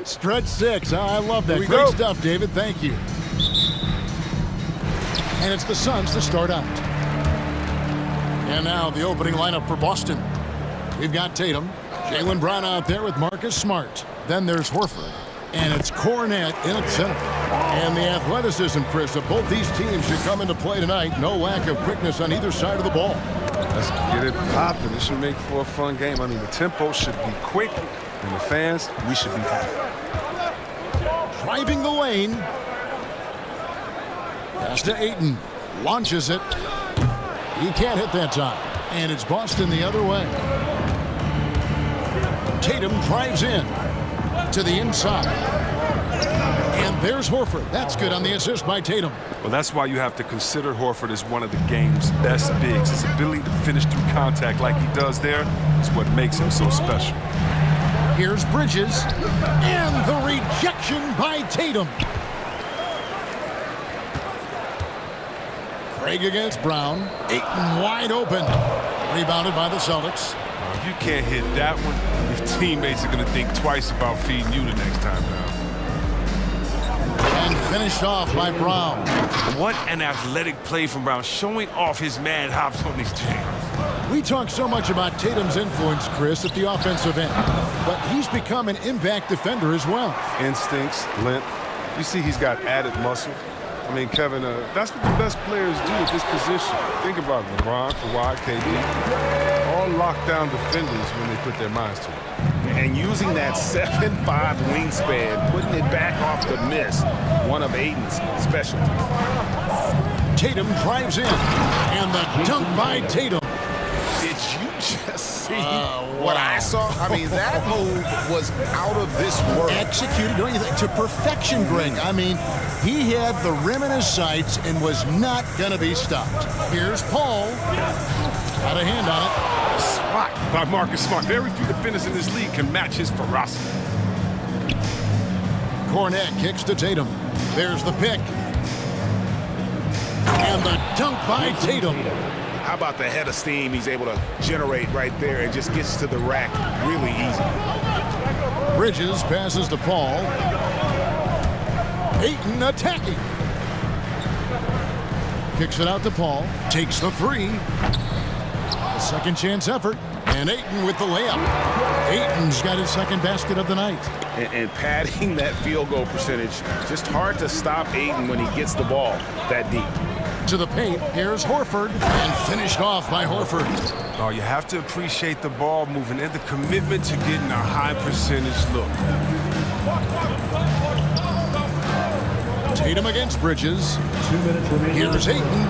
Stretch 6. Oh, I love that. Here we Great go. stuff, David. Thank you. And it's the Suns to start out. And now the opening lineup for Boston. We've got Tatum, Jaylen Brown out there with Marcus Smart. Then there's Horford. And it's Cornet in at center. And the athleticism, Chris, of both these teams should come into play tonight. No lack of quickness on either side of the ball. Let's get it popping. This should make for a fun game. I mean, the tempo should be quick, and the fans, we should be happy. Driving the lane. Pass to Ayton. Launches it. He can't hit that time. And it's Boston the other way. Tatum drives in to the inside. And there's Horford. That's good on the assist by Tatum. Well, that's why you have to consider Horford as one of the game's best bigs. His ability to finish through contact like he does there is what makes him so special. Here's Bridges. And the rejection by Tatum. Craig against Brown. Ayton wide open. Rebounded by the Celtics. If you can't hit that one, your teammates are going to think twice about feeding you the next time down. And finished off by Brown. What an athletic play from Brown, showing off his mad hops on these jams. We talk so much about Tatum's influence, Chris, at the offensive end. But he's become an impact defender as well. Instincts, length. You see he's got added muscle. I mean, Kevin, that's what the best players do at this position. Think about LeBron, Kawhi, KD. All lockdown defenders when they put their minds to it. And using that 7'5" wingspan, putting it back off the miss, one of Ayton's specialties. Tatum drives in, and the dunk by Tatum. Did you just see what I saw? I mean, that move was out of this world. Executed, don't you think, to perfection, Greg. I mean, he had the rim in his sights and was not going to be stopped. Here's Paul. Got a hand on it. Spot by Marcus Smart. Very few defenders in this league can match his ferocity. Cornet kicks to Tatum. There's the pick. And the dunk by Tatum. How about the head of steam he's able to generate right there and just gets to the rack really easy. Bridges passes to Paul. Ayton attacking. Kicks it out to Paul. Takes the three. A second chance effort. And Ayton with the layup. Ayton's got his second basket of the night. And padding that field goal percentage. Just hard to stop Ayton when he gets the ball that deep. To the paint, here's Horford, and finished off by Horford. Oh, you have to appreciate the ball moving and the commitment to getting a high percentage look. Tatum against Bridges. 2 minutes remaining. Here's Ayton.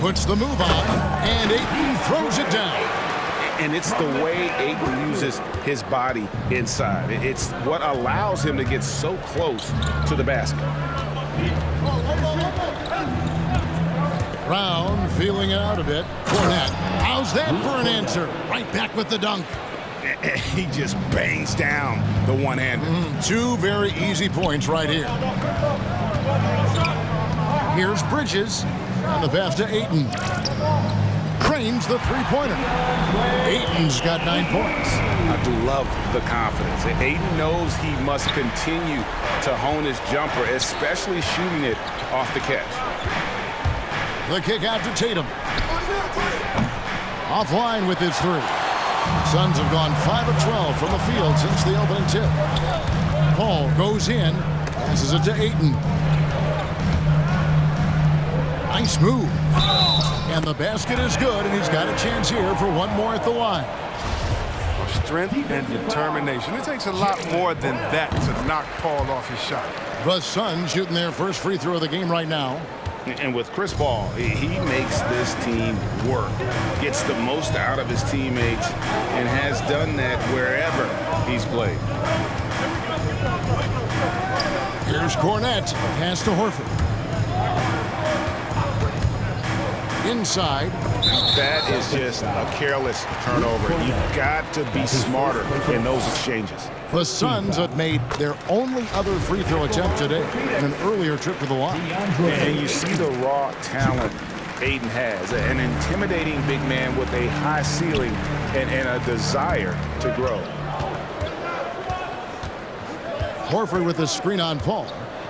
Puts the move on, and Ayton throws it down. And it's the way Ayton uses his body inside. It's what allows him to get so close to the basket. Brown feeling it out a bit. Cornet, how's that for an answer? Right back with the dunk. He just bangs down the one-hander. Two very easy points right here. Here's Bridges, and the pass to Ayton. Cranes the three-pointer. Ayton's got 9 points. I do love the confidence. Ayton knows he must continue to hone his jumper, especially shooting it off the catch. The kick out to Tatum. Offline with his three. Suns have gone 5 of 12 from the field since the opening tip. Paul goes in, passes it to Ayton. Nice move. And the basket is good, and he's got a chance here for one more at the line. Strength and determination. It takes a lot more than that to knock Paul off his shot. The Suns shooting their first free throw of the game right now. And with Chris Paul, he makes this team work, gets the most out of his teammates, and has done that wherever he's played. Here's Cornet, pass to Horford. Inside. That is just a careless turnover. You've got to be smarter in those exchanges. The Suns have made their only other free throw attempt today in an earlier trip to the line. And you see the raw talent Ayton has, an intimidating big man with a high ceiling and a desire to grow. Horford with the screen on Paul.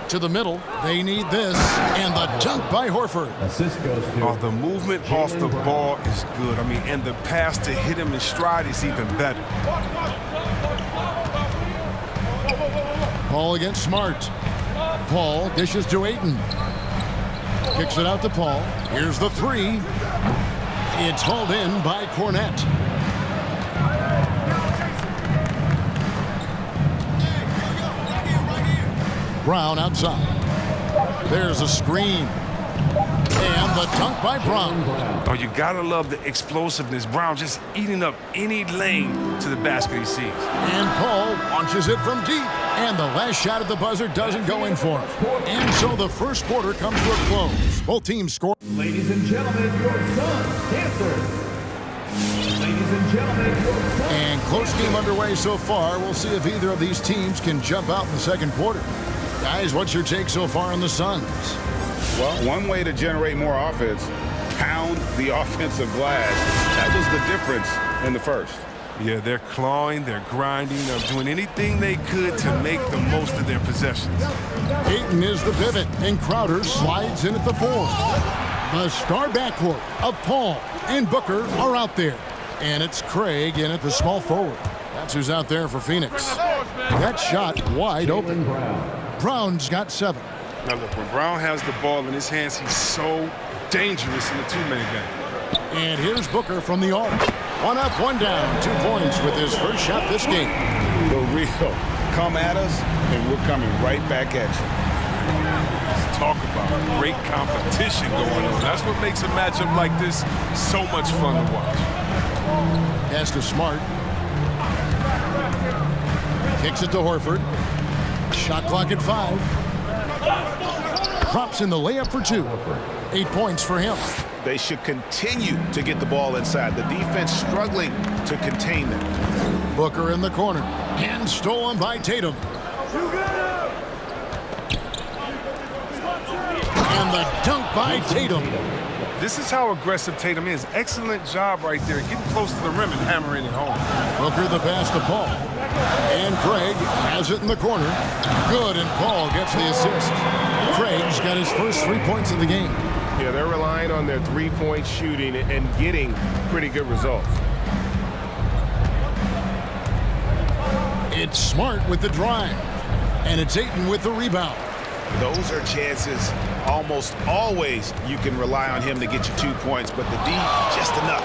To the middle. They need this. And the dunk by Horford. Assist goes to Oh, the movement off the ball is good. I mean, and the pass to hit him in stride is even better. Paul against Smart. Paul dishes to Ayton. Kicks it out to Paul. Here's the three. It's hauled in by Cornette. Brown outside. There's a screen. And the dunk by Brown. Oh, you gotta love the explosiveness. Brown just eating up any lane to the basket he sees. And Paul launches it from deep. And the last shot at the buzzer doesn't go in for him. And so the first quarter comes to a close. Both teams score. Ladies and gentlemen, your son's cancer. Ladies and gentlemen, your son's And close game underway so far. We'll see if either of these teams can jump out in the second quarter. Guys, what's your take so far on the Suns? Well, one way to generate more offense, pound the offensive glass. That was the difference in the first. Yeah, they're clawing, they're grinding, they're doing anything they could to make the most of their possessions. Ayton is the pivot, and Crowder slides in at the 4. The star backcourt of Paul and Booker are out there. And it's Craig in at the small forward. That's who's out there for Phoenix. That shot wide open. Brown's got 7. Now look, when Brown has the ball in his hands, he's so dangerous in the two-minute game. And here's Booker from the arc. 1 up, 1 down, 2 points with his first shot this game. The real come at us, and we're coming right back at you. Let's talk about great competition going on. That's what makes a matchup like this so much fun to watch. Pass to Smart. Kicks it to Horford. Shot clock at 5. Props in the layup for 2. 8 points for him. They should continue to get the ball inside. The defense struggling to contain them. Booker in the corner. And stolen by Tatum. And the dunk by Tatum. This is how aggressive Tatum is. Excellent job right there, getting close to the rim and hammering it home. Booker the pass to Paul. And Craig has it in the corner. Good, and Paul gets the assist. Craig's got his first 3 points in the game. Yeah, they're relying on their three-point shooting and getting pretty good results. It's Smart with the drive. And it's Ayton with the rebound. Those are chances almost always you can rely on him to get you 2 points, but the D just enough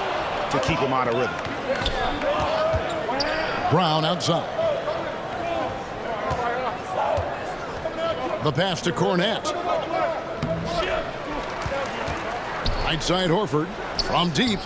to keep him out of rhythm. Brown outside. The pass to Cornette. Right side Horford from deep.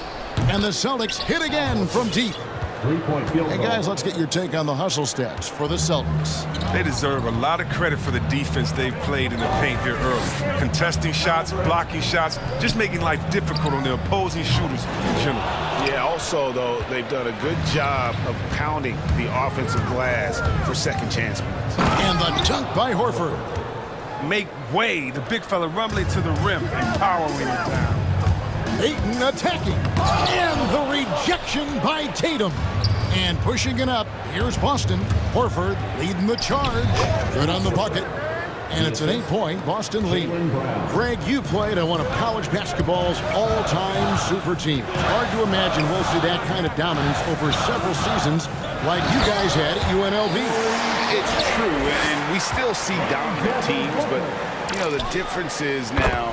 And the Celtics hit again from deep. 3-point field goal. Hey guys, let's get your take on the hustle stats for the Celtics. They deserve a lot of credit for the defense they've played in the paint here early. Contesting shots, blocking shots, just making life difficult on the opposing shooters in general. Yeah, also, though, they've done a good job of pounding the offensive glass for second chance points. And the dunk by Horford. Make way, the big fella rumbling to the rim and powering it down. Ayton attacking. And the rejection by Tatum. And pushing it up, here's Boston. Horford leading the charge. Good on the bucket. And it's an 8-point Boston lead. Greg, you played on one of college basketball's all-time super teams. Hard to imagine we'll see that kind of dominance over several seasons like you guys had at UNLV. It's true, and we still see dominant teams, but, you know, the difference is now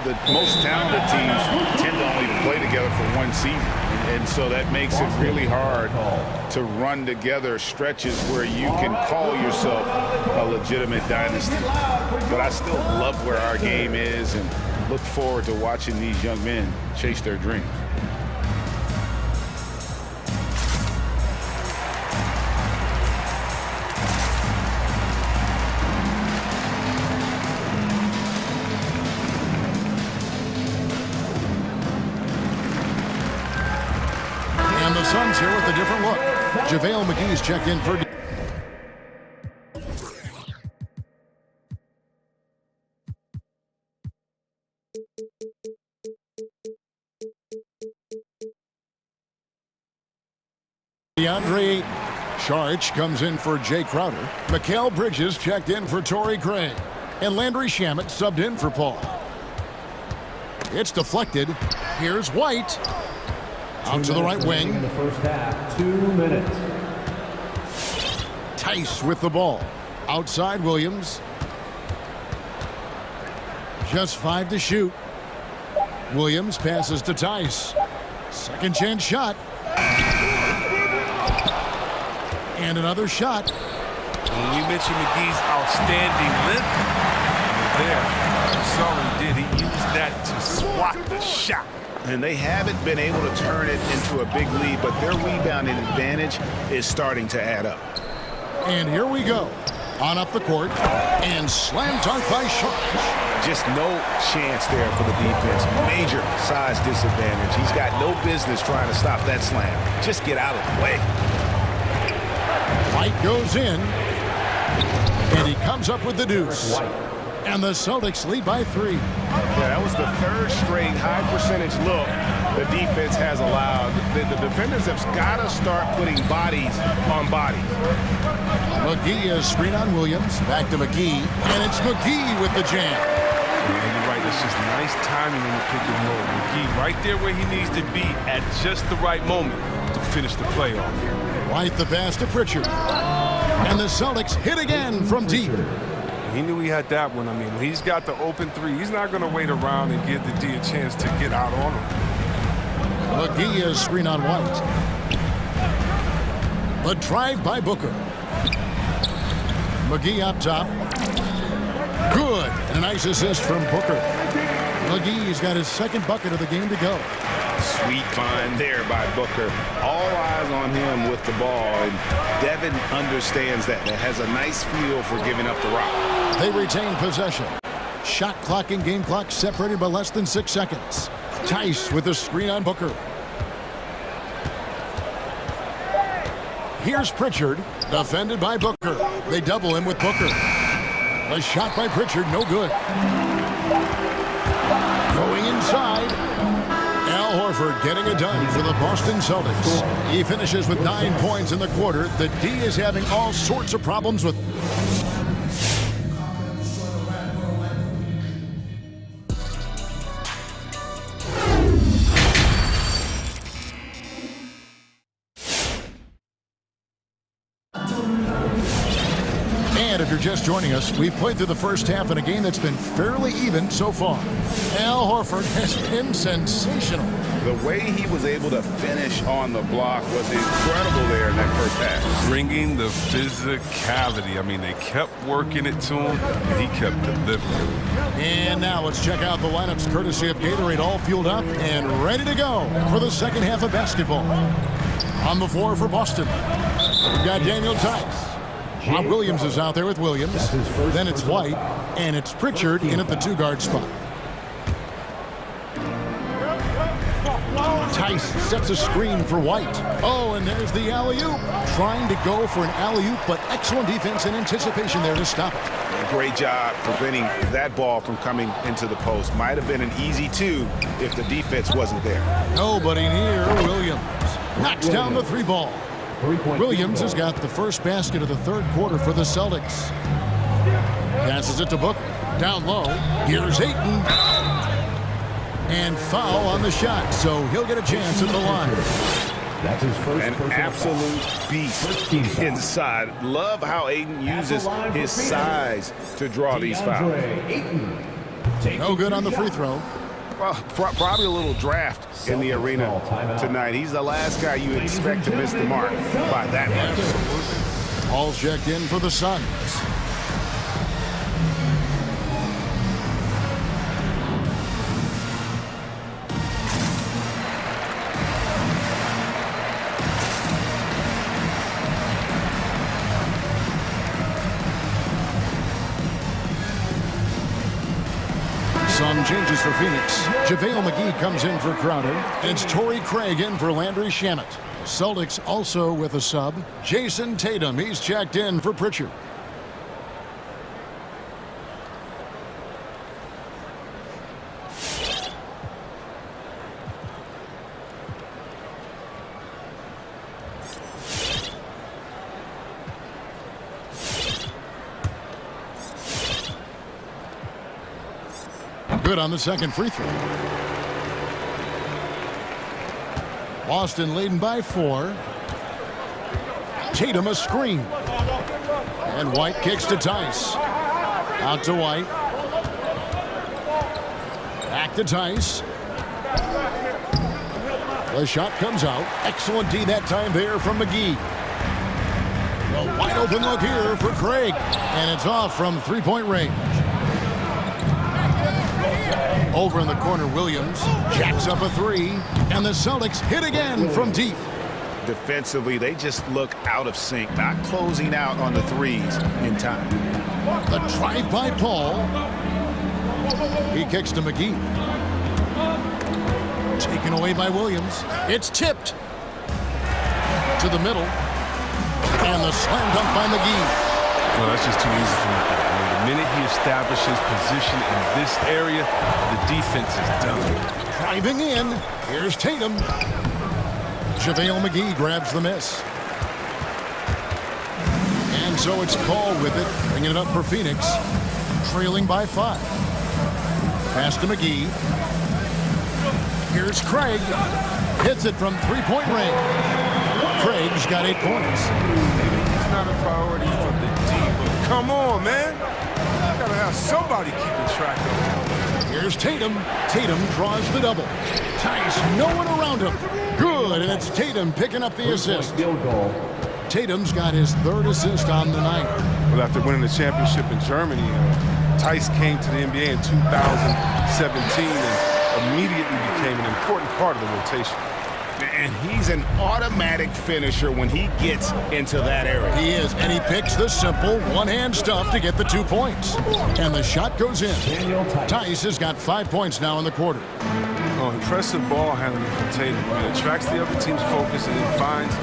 the most talented teams tend to only play together for one season. And so that makes it really hard to run together stretches where you can call yourself a legitimate dynasty. But I still love where our game is and look forward to watching these young men chase their dreams. And the Suns here with a different look. JaVale McGee's checked in for... DeAndre Ayton Charge comes in for Jay Crowder. Mikal Bridges checked in for Torrey Craig. And Landry Shamet subbed in for Paul. It's deflected. Here's White. Out to the right wing. In the first half, 2 minutes. Tice with the ball. Outside Williams. Just 5 to shoot. Williams passes to Tice. Second chance shot. And another shot. When we mentioned McGee's outstanding length, there, Sully did. He used that to swat the shot. And they haven't been able to turn it into a big lead, but their rebounding advantage is starting to add up. And here we go. On up the court. And slam dunk by Charge. Just no chance there for the defense. Major size disadvantage. He's got no business trying to stop that slam. Just get out of the way. White goes in. And he comes up with the deuce. And the Celtics lead by 3. Yeah, that was the third straight high percentage look the defense has allowed. The defenders have got to start putting bodies on bodies. McGee is screen on Williams. Back to McGee. And it's McGee with the jam. Yeah, you're right. That's just nice timing in the pick and roll. McGee right there where he needs to be at just the right moment to finish the playoff. White the pass to Pritchard. And the Celtics hit again from deep. He knew he had that one. I mean, he's got the open 3. He's not going to wait around and give the D a chance to get out on him. McGee is screen on White. The drive by Booker. McGee up top. Good. And a nice assist from Booker. McGee's got his second bucket of the game to go. Sweet find there by Booker. All eyes on him with the ball, and Devin understands that. It has a nice feel for giving up the rock. They retain possession. Shot clock and game clock separated by less than 6 seconds. Tice with a screen on Booker. Here's Pritchard, defended by Booker. They double him with Booker. A shot by Pritchard, no good. Going inside. Al Horford getting it done for the Boston Celtics. He finishes with 9 points in the quarter. The D is having all sorts of problems with. And if you're just joining us, we've played through the first half in a game that's been fairly even so far. Al Horford has been sensational. The way he was able to finish on the block was incredible there in that first half. Bringing the physicality. I mean, they kept working it to him, and he kept delivering. And now let's check out the lineups courtesy of Gatorade, all fueled up and ready to go for the second half of basketball. On the floor for Boston, we've got Daniel Tice. Bob Williams is out there with Williams. Then it's White, and it's Pritchard in at the 2-guard spot. Tice sets a screen for White. Oh, and there's the alley-oop. Trying to go for an alley-oop, but excellent defense and anticipation there to stop it. Great job preventing that ball from coming into the post. Might have been an easy 2 if the defense wasn't there. Nobody near Williams. Knocks down the 3-ball. Williams has got the first basket of the third quarter for the Celtics. Passes it to Booker. Down low. Here's Ayton. And foul on the shot, so he'll get a chance at the line. That's his first An absolute beast inside. Love how Ayton uses his size to draw these fouls. No good on the free throw. Well, probably a little draft in the arena tonight. He's the last guy you expect to miss the mark by that much. Paul's checked in for the Suns. Some changes for Phoenix. JaVale McGee comes in for Crowder. It's Torrey Craig in for Landry Shamet. The Celtics also with a sub. Jason Tatum, he's checked in for Pritchard. good on the second free throw. Boston leading by 4. Tatum a screen. And White kicks to Tice. Out to White. Back to Tice. The shot comes out. Excellent D that time there from McGee. A wide open look here for Craig. And it's off from three-point range. Over in the corner, Williams jacks up a 3. And the Celtics hit again from deep. Defensively, they just look out of sync, not closing out on the threes in time. The drive by Paul. He kicks to McGee. Taken away by Williams. It's tipped to the middle. And the slam dunk by McGee. Well, that's just too easy for McGee. I mean, the minute he establishes position in this area, the defense is done. Driving in. Here's Tatum. JaVale McGee grabs the miss. And so it's Paul with it, bringing it up for Phoenix, trailing by 5. Pass to McGee. Here's Craig. Hits it from three-point range. Craig's got 8 points. Maybe it's not a priority for the D, but come on, man. You gotta have somebody keeping track of it. Here's Tatum. Tatum draws the double. Tice, no one around him. Good, and it's Tatum picking up the assist. Tatum's got his 3rd assist on the night. Well, after winning the championship in Germany, Tice came to the NBA in 2017 and immediately became an important part of the rotation. And he's an automatic finisher when he gets into that area. He is, and he picks the simple one-hand stuff to get the 2 points. And the shot goes in. Tice has got 5 points now in the quarter. Oh, impressive ball handling from Tatum. It attracts the other team's focus and then finds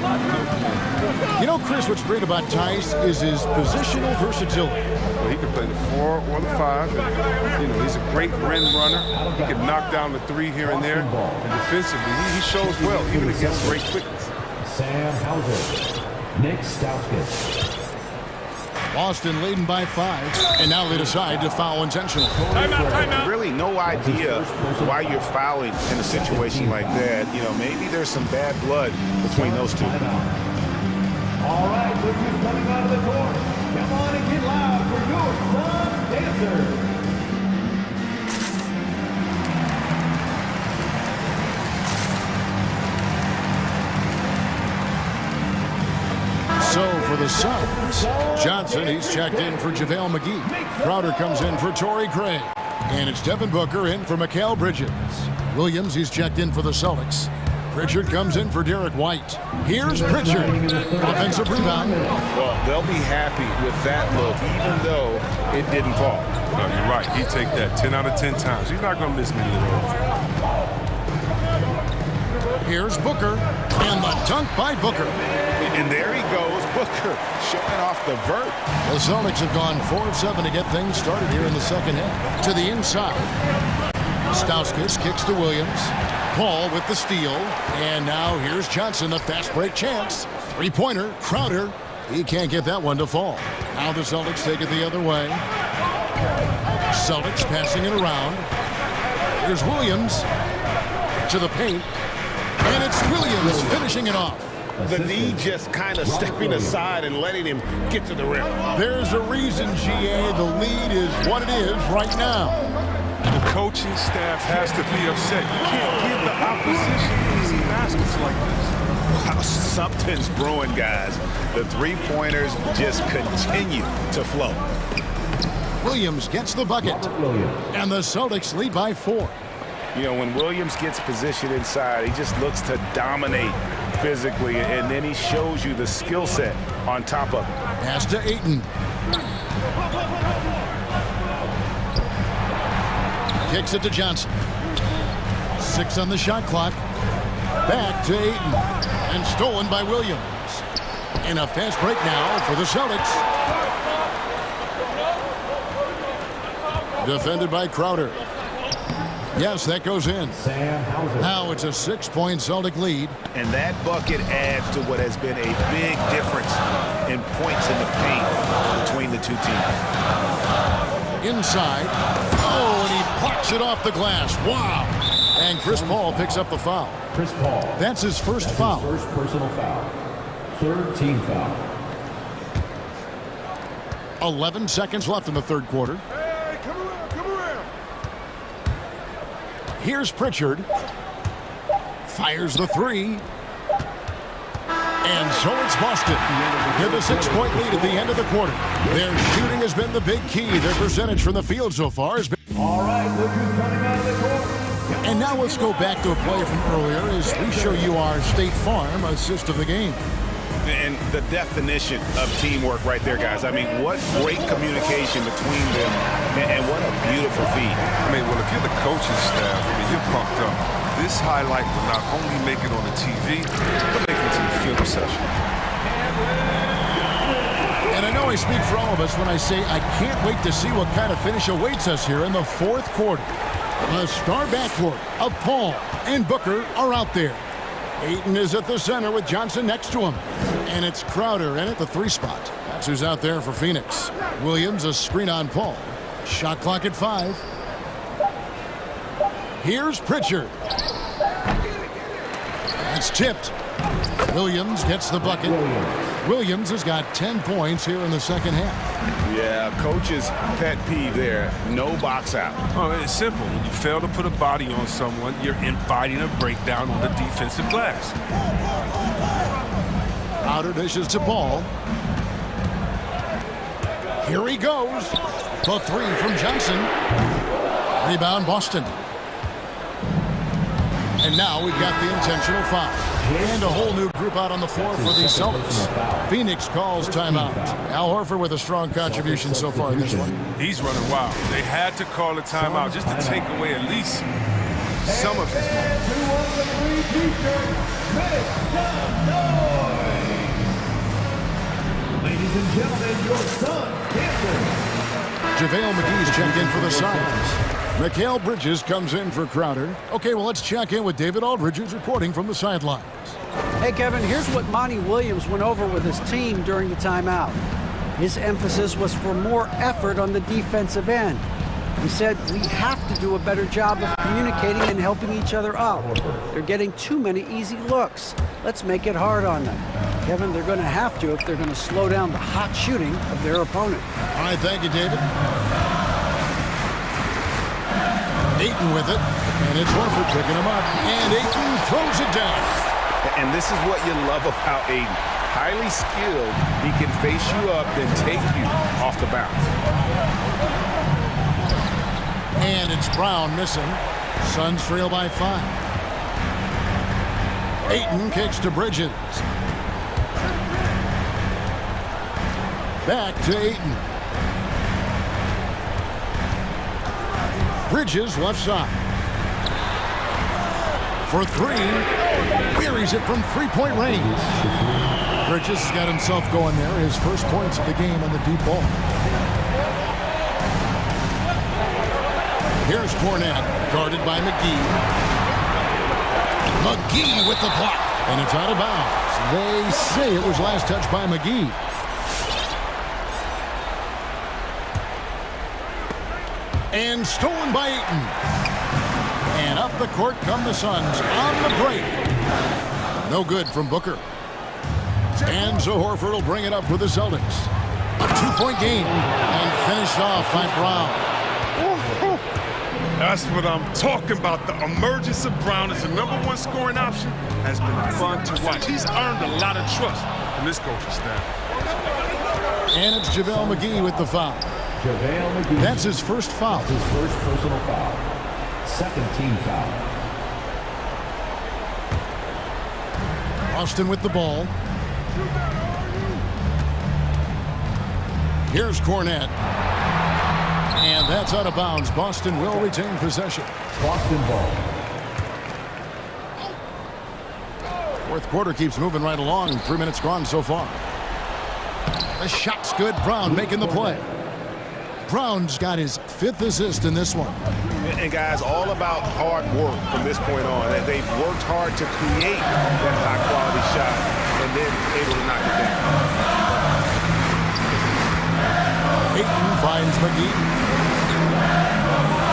You know, Chris, what's great about Tice is his positional versatility. Well, he can play the 4 or the 5. And, you know, he's a great rim runner. He can knock down the 3 here and there. And defensively, he shows well, even against great quickness. Sam Hauser. Nick Stauskas. Boston leading by 5, and now they decide to foul intentionally. Timeout. Really no idea why you're fouling in a situation like that. You know, maybe there's some bad blood between those two. All right, look who's coming out of the court. Come on and get loud for your son's dancer. So for the Suns, Johnson, he's checked in for JaVale McGee. Crowder comes in for Torrey Craig. And it's Devin Booker in for Mikal Bridges. Williams, he's checked in for the Celtics. Pritchard comes in for Derek White. Here's Pritchard. Offensive rebound. Well, they'll be happy with that look, even though it didn't fall. No, you're right. He take that 10 out of 10 times. He's not going to miss many of those. Here's Booker. And the dunk by Booker. And there he goes, Booker, showing off the vert. The Celtics have gone 4 of 7 to get things started here in the second half. To the inside. Stauskas kicks to Williams. Paul with the steal. And now here's Johnson, a fast break chance. Three-pointer, Crowder. He can't get that one to fall. Now the Celtics take it the other way. Celtics passing it around. Here's Williams to the paint. And it's Williams finishing it off. The knee just kind of stepping aside and letting him get to the rim. There's a reason, GA. The lead is what it is right now. The coaching staff has to be upset. You can't give the opposition easy baskets like this. Wow, something's brewing, guys. The three-pointers just continue to flow. Williams gets the bucket. And the Celtics lead by 4. You know, when Williams gets positioned inside, he just looks to dominate physically, and then he shows you the skill set on top of it. Pass to Ayton. Kicks it to Johnson. 6 on the shot clock. Back to Ayton. And stolen by Williams. And a fast break now for the Celtics. Defended by Crowder. Yes, that goes in. Now it's a 6-point Celtic lead. And that bucket adds to what has been a big difference in points in the paint between the two teams. Inside. Oh, and he Clocks it off the glass. Wow. And Chris Paul picks up the foul. Chris Paul. That's his first foul. First personal foul. Third team foul. 11 seconds left in the third quarter. Hey, come around. Here's Pritchard. Fires the three. And so it's Boston. With a 6-point lead at the end of the quarter. Their shooting has been the big key. Their percentage from the field so far has been... All right, look who's coming out of the court. And now let's go back to a play from earlier as we show you our State Farm assist of the game. And the definition of teamwork right there, guys. I mean, what great communication between them, and what a beautiful feat. I mean, well, if you're the coaching staff, I mean, you're pumped up. This highlight will not only make it on the TV, but make it to the film session. And I know I speak for all of us when I say I can't wait to see what kind of finish awaits us here in the fourth quarter. The star backcourt of Paul and Booker are out there. Ayton is at the center with Johnson next to him. And it's Crowder in at the 3 spot. That's who's out there for Phoenix. Williams, a screen on Paul. Shot clock at 5. Here's Pritchard. That's tipped. Williams gets the bucket. Williams has got 10 points here in the second half. Yeah, coach's pet peeve there. No box out. Oh, it's simple. When you fail to put a body on someone, you're inviting a breakdown on the defensive glass. Crowder dishes to Paul. Here he goes. The 3 from Johnson. Rebound Boston. And now we've got the intentional foul. And a whole new group out on the floor for the Celtics. Phoenix calls timeout. Al Horford with a strong contribution so far in this one. He's running wild. They had to call a timeout just to take away at least some of his Ladies and gentlemen, your son, JaVale McGee's checked in for the Suns. Mikal Bridges comes in for Crowder. Okay, well, let's check in with David Aldridge, who's reporting from the sidelines. Hey, Kevin, here's what Monty Williams went over with his team during the timeout. His emphasis was for more effort on the defensive end. He said, we have to do a better job of communicating and helping each other out. They're getting too many easy looks. Let's make it hard on them. Kevin, they're going to have to if they're going to slow down the hot shooting of their opponent. All right, thank you, David. Ayton with it, and it's Horford picking him up, and Ayton throws it down. And this is what you love about Ayton. Highly skilled, he can face you up, then take you off the bounce. And it's Brown missing. Suns trail by 5. Ayton kicks to Bridges. Back to Ayton. Bridges left side. For 3. Buries it from 3-point range. Bridges has got himself going there. His first points of the game on the deep ball. Here's Cornette, guarded by McGee. McGee with the block. And it's out of bounds. They say it was last touched by McGee. And stolen by Ayton. And up the court come the Suns on the break. No good from Booker. And so Horford will bring it up for the Celtics. A 2-point game. And finished off by Brown. That's what I'm talking about. The emergence of Brown as the #1 scoring option has been fun to watch. He's earned a lot of trust from this coaching staff. And it's JaVale McGee with the foul. JaVale McGee. That's his first foul. His first personal foul. Second team foul. Austin with the ball. Here's Cornette. And that's out of bounds. Boston will retain possession. Boston ball. Fourth quarter keeps moving right along. 3 minutes gone so far. The shot's good. Brown making the play. Brown's got his 5th assist in this one. And guys, all about hard work from this point on. They've worked hard to create that high-quality shot and then able to knock it down. Ayton finds McGee.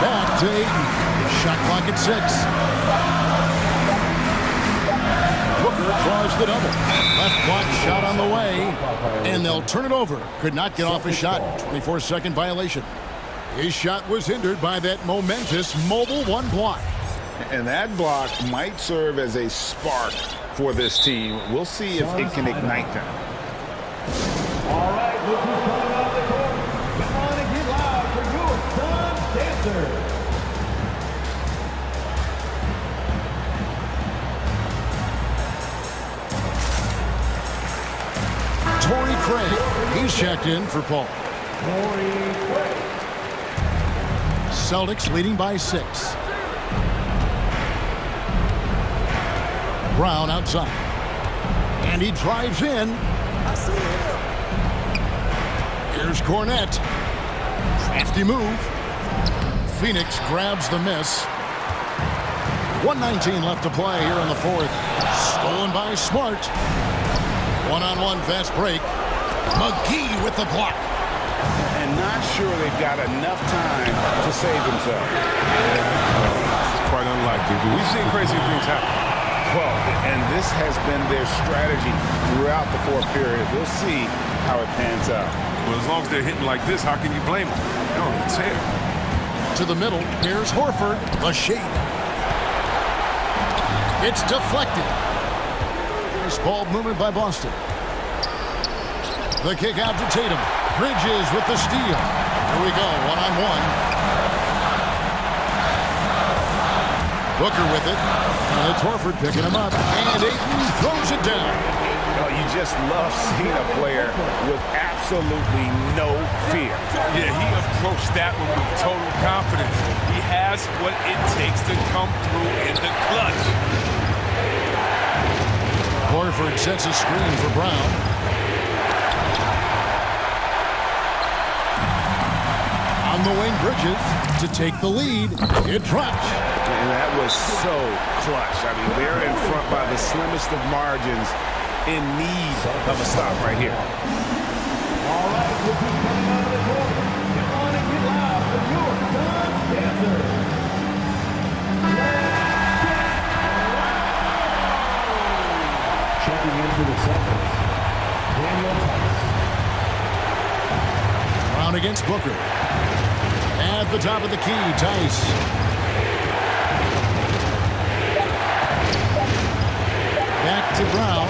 Back to Ayton. Shot clock at 6. Booker draws the double. Left block shot on the way, and they'll turn it over. Could not get off a shot. 24-second violation. His shot was hindered by that momentous mobile one block. And that block might serve as a spark for this team. We'll see if it can ignite them. All right, look who's coming off the court. Come on and get loud for your son, dancer. Torrey Craig. He's checked in for Paul. Celtics leading by 6. Brown outside. And he drives in. Here's Cornette. Crafty move. Phoenix grabs the miss. 1:19 left to play here in the fourth. Stolen by Smart. One-on-one fast break. McGee with the block. And not sure they've got enough time to save themselves. It's quite unlikely. We've seen crazy things happen. Well, and this has been their strategy throughout the fourth period. We'll see how it pans out. Well, as long as they're hitting like this, how can you blame them? They're on a tear. To the middle, here's Horford. The shape. It's deflected. Nice ball movement by Boston. The kick out to Tatum. Bridges with the steal. Here we go, one-on-one. Booker with it. And it's Horford picking him up. And Ayton throws it down. Oh, you just love seeing a player with absolutely no fear. Yeah, he approached that one with total confidence. He has what it takes to come through in the clutch. Horford sets a screen for Brown. On the wing, Bridges to take the lead. It drops. And that was so clutch. I mean, they're in front by the slimmest of margins, in need of a stop right here. All right, look who's coming out of the court. Come on and get loud for your son, dancer. Checking in for the Celtics, Daniel Tice. Brown against Booker. At the top of the key, Tice. Back to Brown.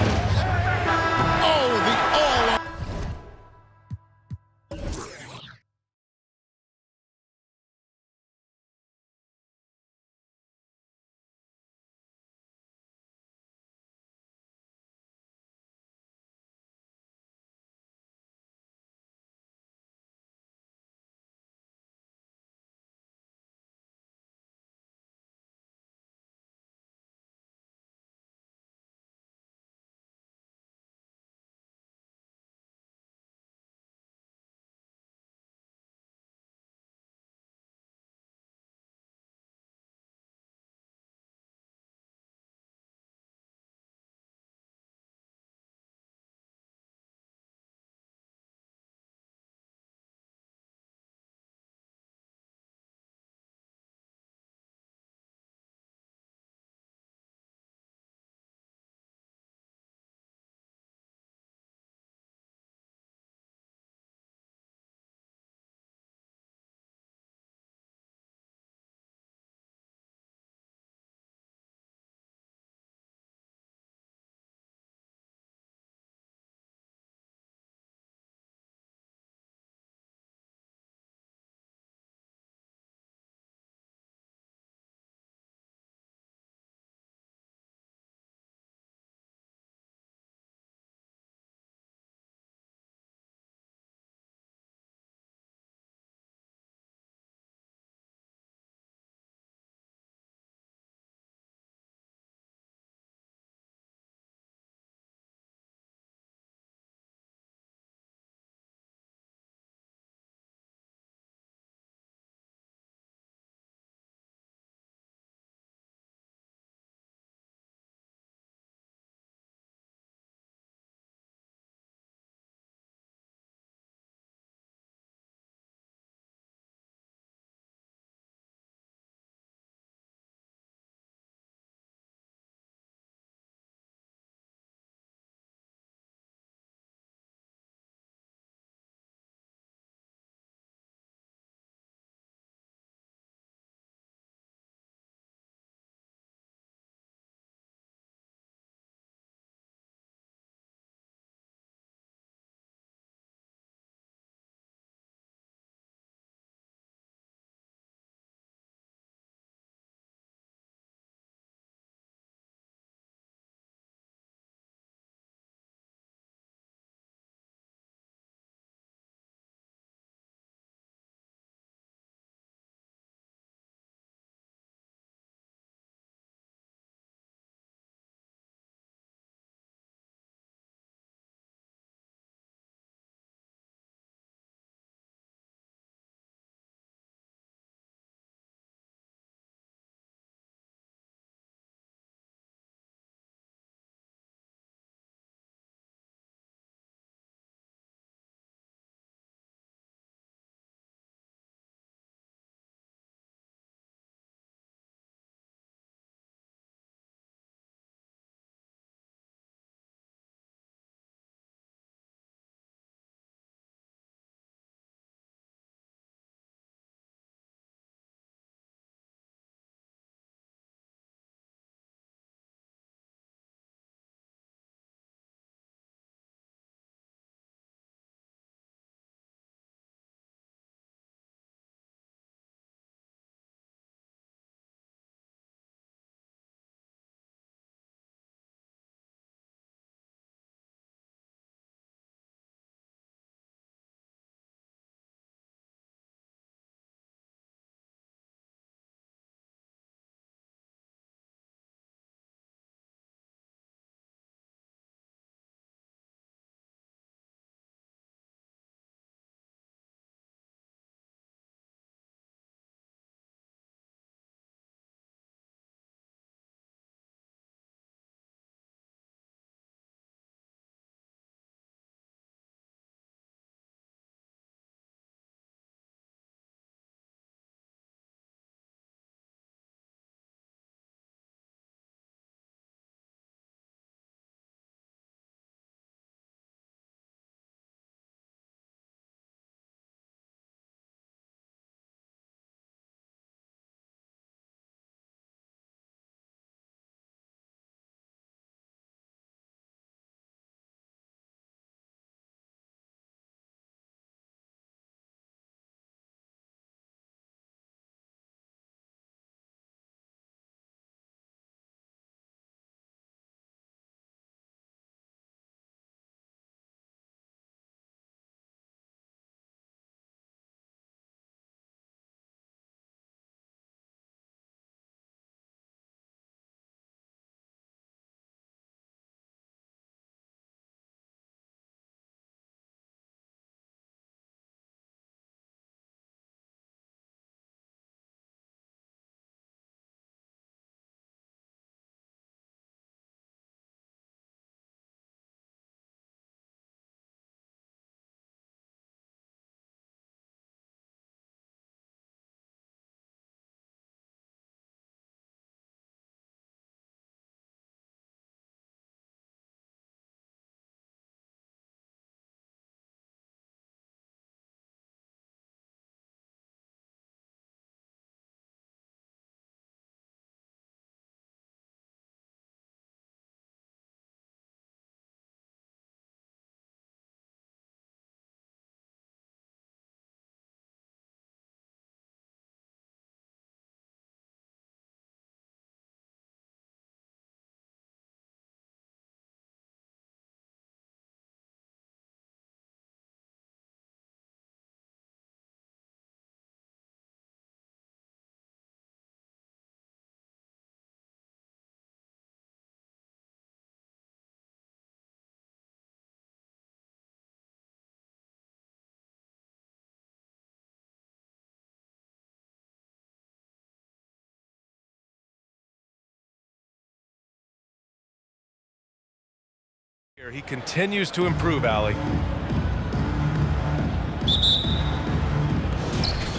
He continues to improve, Allie.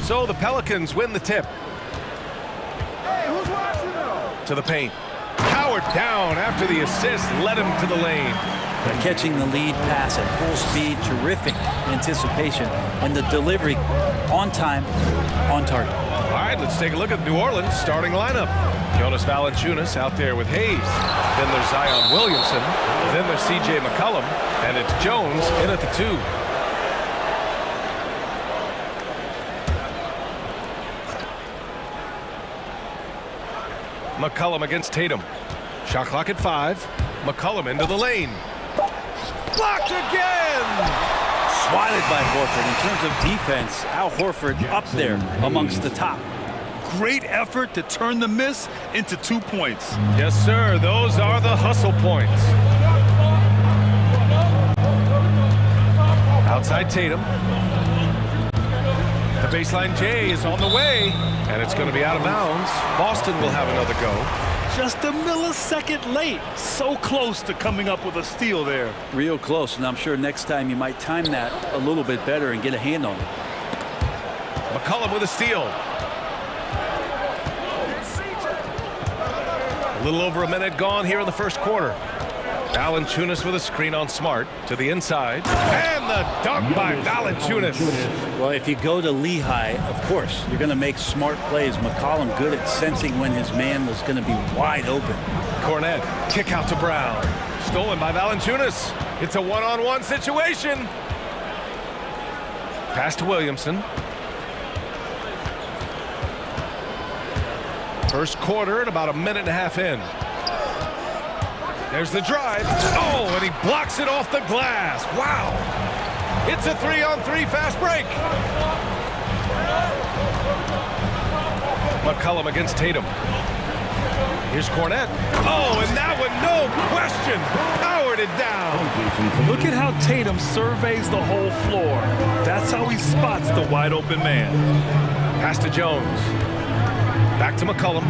So the Pelicans win the tip. To the paint. Powered down after the assist led him to the lane. Catching the lead pass at full speed, terrific anticipation, and the delivery on time, on target. All right, let's take a look at New Orleans starting lineup. Jonas Valanciunas out there with Hayes. Then there's Zion Williamson. Then there's C.J. McCollum. And it's Jones in at the 2. McCollum against Tatum. Shot clock at 5. McCollum into the lane. Blocked again! Swatted by Horford. In terms of defense, Al Horford up there amongst the top. Great effort to turn the miss into 2 points. Yes, sir. Those are the hustle points. Outside Tatum. The baseline J is on the way, and it's going to be out of bounds. Boston will have another go. Just a millisecond late. So close to coming up with a steal there. Real close, and I'm sure next time you might time that a little bit better and get a hand on it. McCollum with a steal. A little over a minute gone here in the first quarter. Valanciunas with a screen on Smart to the inside. And the dunk by Valanciunas. Well, if you go to Lehigh, of course, you're going to make smart plays. McCollum good at sensing when his man was going to be wide open. Cornette, kick out to Brown. Stolen by Valanciunas. It's a one-on-one situation. Pass to Williamson. First quarter and about a minute and a half in. There's the drive. Oh, and he blocks it off the glass. Wow. It's a 3-on-3 fast break. McCollum against Tatum. Here's Cornette. Oh, and that one, no question, powered it down. Look at how Tatum surveys the whole floor. That's how he spots the wide open man. Pass to Jones. Back to McCollum.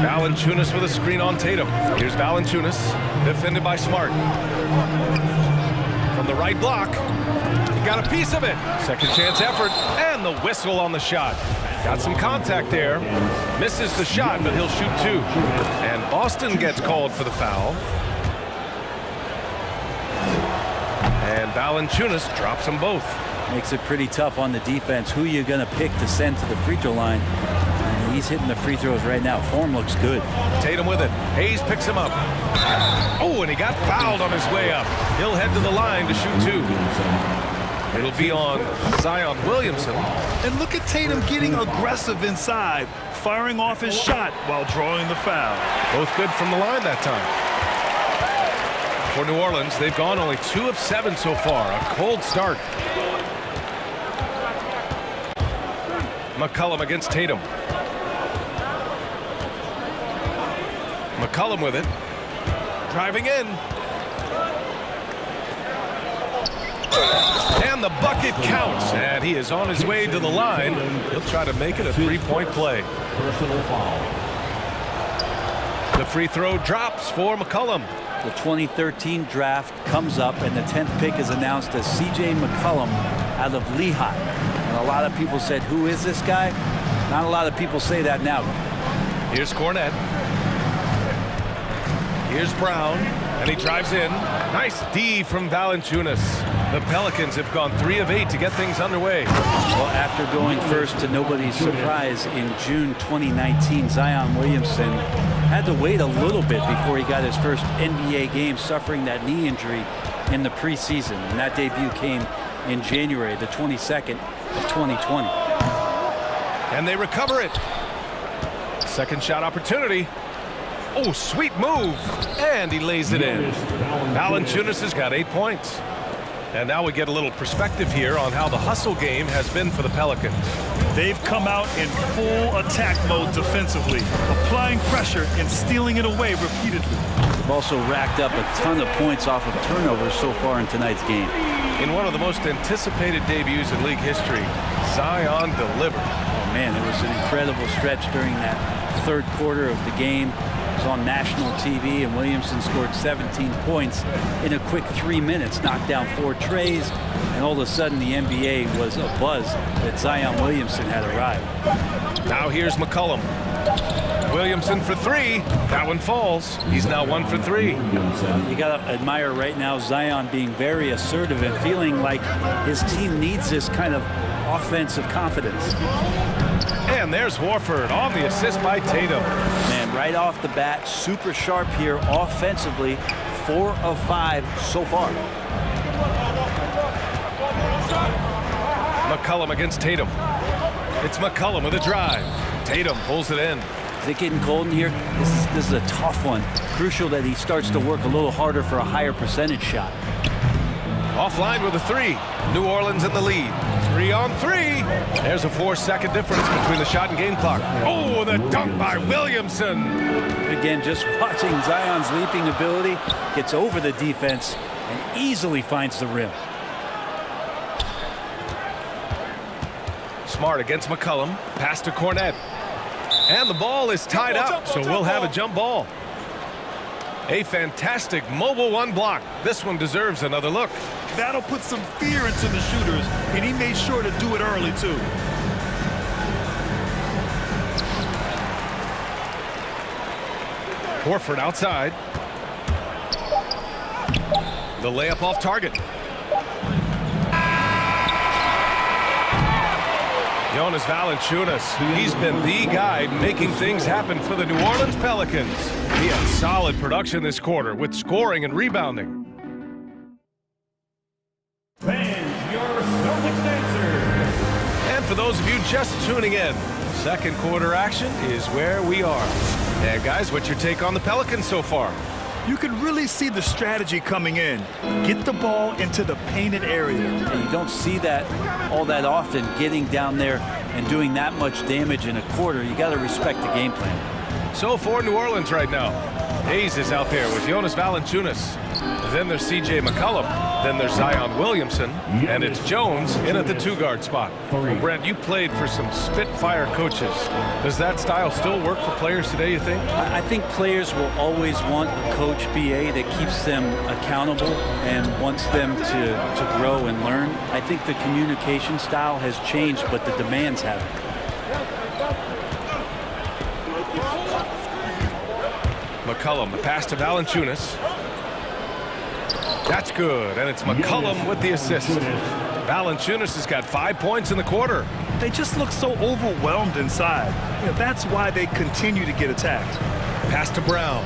Valanciunas with a screen on Tatum. Here's Valanciunas, defended by Smart. From the right block, he got a piece of it. Second chance effort, and the whistle on the shot. Got some contact there. Misses the shot, but he'll shoot 2. And Boston gets called for the foul. And Valanciunas drops them both. Makes it pretty tough on the defense. Who you're going to pick to send to the free throw line. He's hitting the free throws right now. Form looks good. Tatum with it. Hayes picks him up. Oh, and he got fouled on his way up. He'll head to the line to shoot 2. It'll be on Zion Williamson. And look at Tatum getting aggressive inside, firing off his shot while drawing the foul. Both good from the line that time. For New Orleans, they've gone only 2 of 7 so far. A cold start. McCollum against Tatum. McCollum with it. Driving in. And the bucket counts. And he is on his way to the line. He'll try to make it a 3-point play. Personal foul. The free throw drops for McCollum. The 2013 draft comes up, and the 10th pick is announced as C.J. McCollum out of Lehigh. And a lot of people said, who is this guy? Not a lot of people say that now. Here's Cornette. Here's Brown, and he drives in. Nice D from Valanciunas. The Pelicans have gone 3 of 8 to get things underway. Well, after going first to nobody's surprise in June 2019, Zion Williamson had to wait a little bit before he got his first NBA game, suffering that knee injury in the preseason. And that debut came in January, the 22nd of 2020. And they recover it. Second shot opportunity. Oh, sweet move. And he lays it in. Valanciunas has got 8 points. And now we get a little perspective here on how the hustle game has been for the Pelicans. They've come out in full attack mode defensively, applying pressure and stealing it away repeatedly. They've also racked up a ton of points off of turnovers so far in tonight's game. In one of the most anticipated debuts in league history, Zion delivered. Oh man, it was an incredible stretch during that third quarter of the game. It was on national TV, and Williamson scored 17 points in a quick 3 minutes, knocked down 4 trays, and all of a sudden the NBA was abuzz that Zion Williamson had arrived. Now here's McCollum. Williamson for 3. That one falls. He's now 1 for 3. You got to admire right now Zion being very assertive and feeling like his team needs this kind of offensive confidence. And there's Horford on the assist by Tatum. Man, right off the bat, super sharp here offensively. 4 of 5 so far. McCollum against Tatum. It's McCollum with a drive. Tatum pulls it in. Is it getting cold in here? This is a tough one. Crucial that he starts to work a little harder for a higher percentage shot. Offline with a 3. New Orleans in the lead. 3 on 3. There's a 4-second difference between the shot and game clock. Oh, the dunk by Williamson. Again, just watching Zion's leaping ability, gets over the defense and easily finds the rim. Smart against McCollum. Pass to Cornette. And the ball is tied up, so we'll have a jump ball. A fantastic mobile 1 block. This one deserves another look. That'll put some fear into the shooters, and he made sure to do it early, too. Horford outside. The layup off target. Jonas Valanciunas, he's been the guy making things happen for the New Orleans Pelicans. He had solid production this quarter with scoring and rebounding. Fans, your Celtics answer. And for those of you just tuning in, second quarter action is where we are. And guys, what's your take on the Pelicans so far? You can really see the strategy coming in. Get the ball into the painted area. And you don't see that all that often, getting down there and doing that much damage in a quarter. You got to respect the game plan. So for New Orleans right now, Hayes is out there with Jonas Valanciunas. Then there's C.J. McCollum. Then there's Zion Williamson. And it's Jones in at the 2-guard spot. Well, Brent, you played for some Spitfire coaches. Does that style still work for players today, you think? I think players will always want a coach BA that keeps them accountable and wants them to grow and learn. I think the communication style has changed, but the demands haven't. McCollum, the pass to Valanciunas. That's good, and it's McCollum with the assist. Valanciunas has got 5 points in the quarter. They just look so overwhelmed inside. You know, that's why they continue to get attacked. Pass to Brown.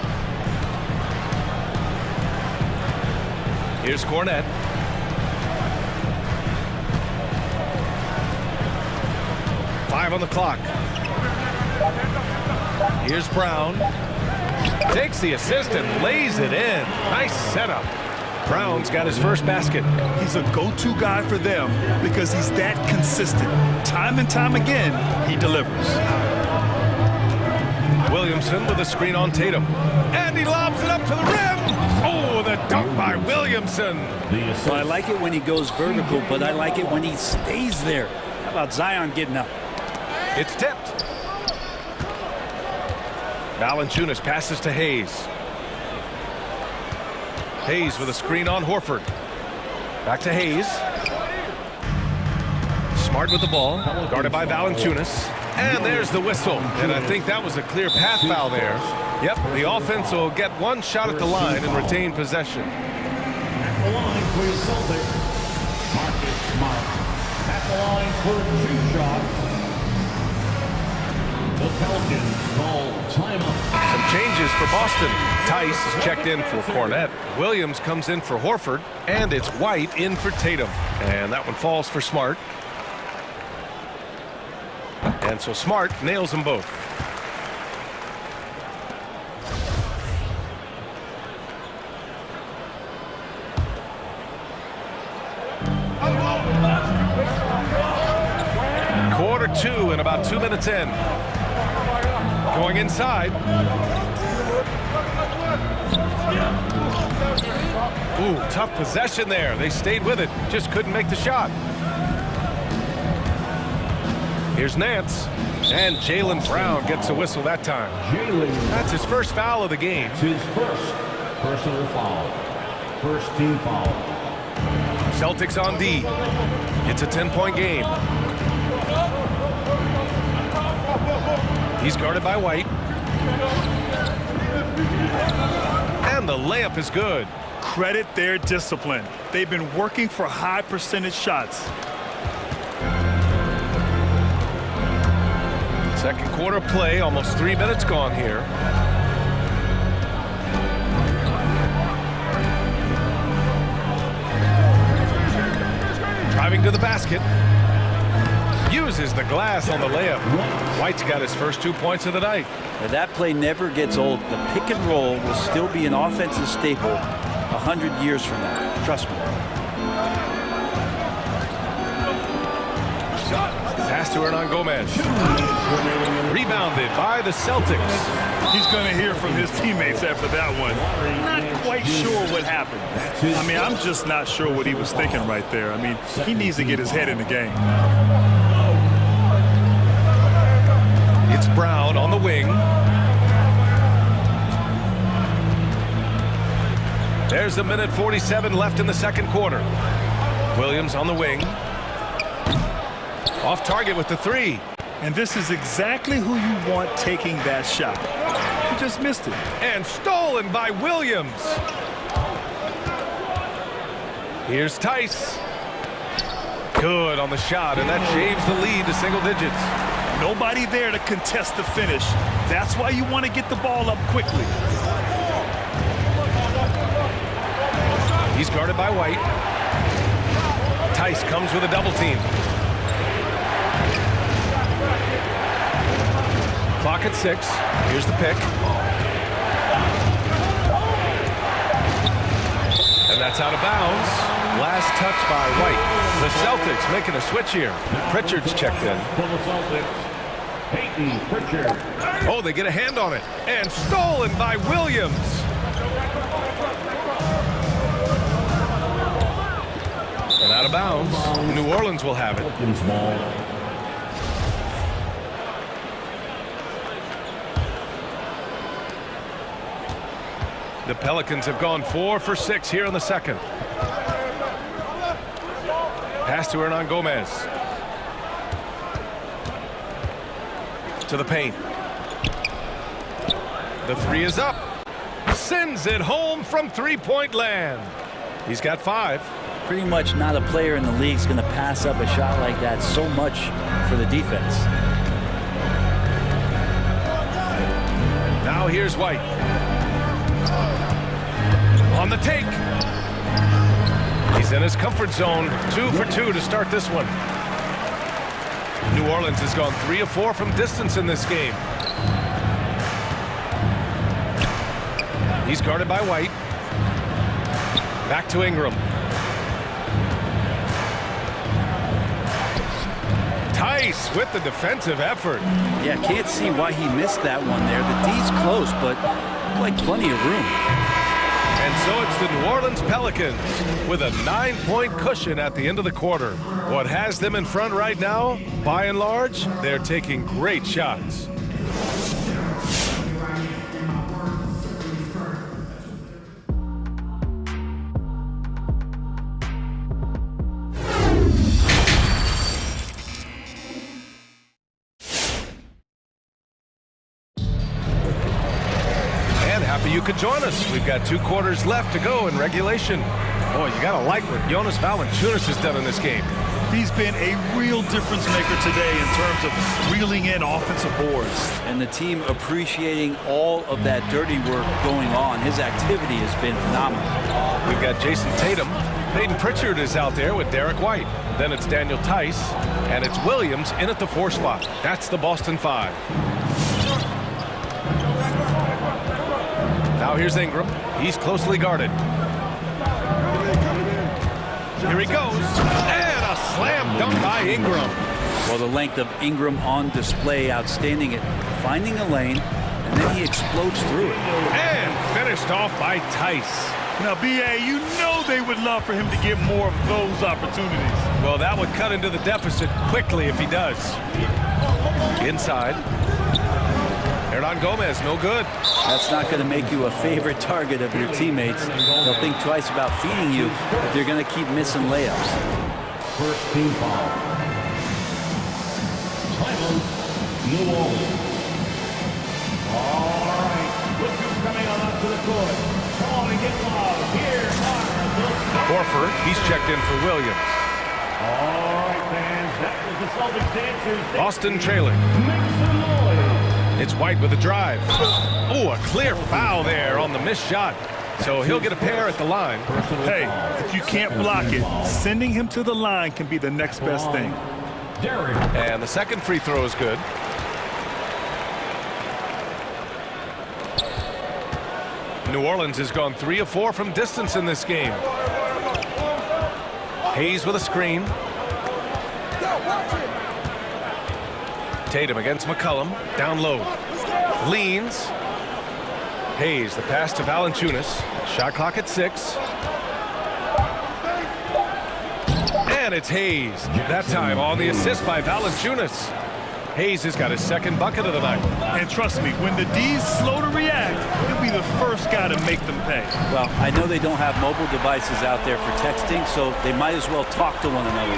Here's Cornette. Five on the clock. Here's Brown. Takes the assist and lays it in. Nice setup. Brown's got his first basket. He's a go-to guy for them because he's that consistent. Time and time again, he delivers. Williamson with a screen on Tatum. And he lobs it up to the rim. Oh, the dunk by Williamson. Well, I like it when he goes vertical, but I like it when he stays there. How about Zion getting up? It's tipped. Valanciunas passes to Hayes. Hayes with a screen on Horford. Back to Hayes. Smart with the ball. Guarded by Valanciunas. And there's the whistle. And I think that was a clear path foul there. Yep, the offense will get one shot at the line and retain possession. At the line for the Celtics, Marcus Smart. At the line for 2 shots. The Pelicans call timeout. Some changes for Boston. Tice is checked in for Cornette. Williams comes in for Horford. And it's White in for Tatum. And that one falls for Smart. And so Smart nails them both. Quarter 2 and about 2 minutes in. Going inside. Ooh, tough possession there. They stayed with it. Just couldn't make the shot. Here's Nance. And Jaylen Brown gets a whistle that time. That's his first foul of the game. It's his first personal foul. First team foul. Celtics on D. It's a 10-point game. He's guarded by White. And the layup is good. Credit their discipline. They've been working for high percentage shots. Second quarter play, almost 3 minutes gone here. Driving to the basket. Uses the glass on the layup. White's got his first 2 points of the night. Now that play never gets old. The pick and roll will still be an offensive staple 100 years from now. Trust me. Pass to Hernan Gomez. Rebounded by the Celtics. He's going to hear from his teammates after that one. Not quite sure what happened. I mean, I'm just not sure what he was thinking right there. I mean, he needs to get his head in the game. It's Brown on the wing. There's a minute 47 left in the second quarter. Williams on the wing. Off target with the three. And this is exactly who you want taking that shot. He just missed it. And stolen by Williams. Here's Tice. Good on the shot, and that shaves the lead to single digits. Nobody there to contest the finish. That's why you want to get the ball up quickly. He's guarded by White. Tice comes with a double team. Clock at 6. Here's the pick. And that's out of bounds. Last touch by White. The Celtics making a switch here. Pritchard's checked in. Oh, they get a hand on it. And stolen by Williams. And out of bounds. New Orleans will have it. The Pelicans have gone 4 for 6 here in the second. Pass to Hernan Gomez. To the paint. The three is up. Sends it home from three-point land. He's got 5. Pretty much not a player in the league is going to pass up a shot like that so much for the defense. Now here's White. On the take. He's in his comfort zone. 2 for 2 to start this one. New Orleans has gone 3 of 4 from distance in this game. He's guarded by White. Back to Ingram. Tice with the defensive effort. Yeah, can't see why he missed that one there. The D's close, but like plenty of room. And so it's the New Orleans Pelicans with a 9-point cushion at the end of the quarter. What has them in front right now, by and large, they're taking great shots. You could join us. We've got 2 quarters left to go in regulation. Boy, you gotta like what Jonas Valanciunas has done in this game. He's been a real difference maker today in terms of reeling in offensive boards. And the team appreciating all of that dirty work going on. His activity has been phenomenal. We've got Jason Tatum. Peyton Pritchard is out there with Derek White. Then it's Daniel Tice. And it's Williams in at the 4 spot. That's the Boston 5. Now here's Ingram. He's closely guarded. Here he goes. And a slam dunk by Ingram. Well, the length of Ingram on display, outstanding at finding a lane, and then he explodes through it. And finished off by Tice. Now, B.A., you know they would love for him to get more of those opportunities. Well, that would cut into the deficit quickly if he does. Inside. Hernan Gomez, no good. That's not going to make you a favorite target of your teammates. They'll think twice about feeding you if you're going to keep missing layups. First team foul. Timeout, New Orleans. All right, look who's coming on to the court. Come on and get loud. Here are the Horford, he's checked in for Williams. All right, fans, that was the Celtics dancers. Austin trailing. Make some noise. It's White with a drive. Oh, a clear foul there on the missed shot. So he'll get a pair at the line. Hey, if you can't block it, sending him to the line can be the next best thing. And the second free throw is good. New Orleans has gone 3 of 4 from distance in this game. Hayes with a screen. Tatum against McCollum, down low. Leans. Hayes, the pass to Valanciunas. Shot clock at 6. And it's Hayes. That time on the assist by Valanciunas. Hayes has got his second bucket of the night. And trust me, when the D's slow to react, he'll be the first guy to make them pay. Well, I know they don't have mobile devices out there for texting, so they might as well talk to one another.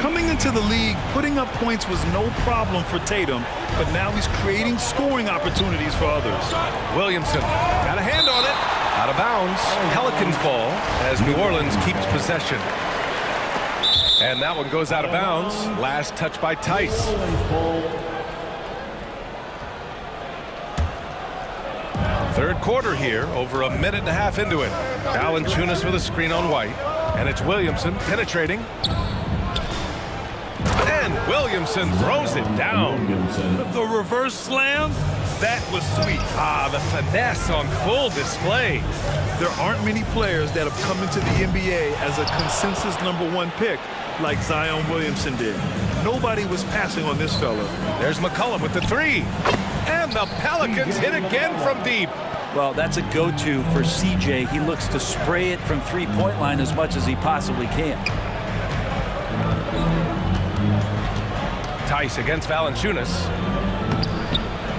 Coming into the league, putting up points was no problem for Tatum, but now he's creating scoring opportunities for others. Williamson got a hand on it. Out of bounds. Pelicans ball as New Orleans keeps possession. And that one goes out of bounds. Last touch by Tice. Third quarter here, over a minute and a half into it. Valanciunas with a screen on White. And it's Williamson penetrating. And Williamson throws it down. The reverse slam, that was sweet. Ah, the finesse on full display. There aren't many players that have come into the NBA as a consensus #1 pick like Zion Williamson did. Nobody was passing on this fella. There's McCollum with the 3. And the Pelicans hit again from deep. Well, that's a go-to for CJ. He looks to spray it from three-point line as much as he possibly can. Tice against Valanciunas.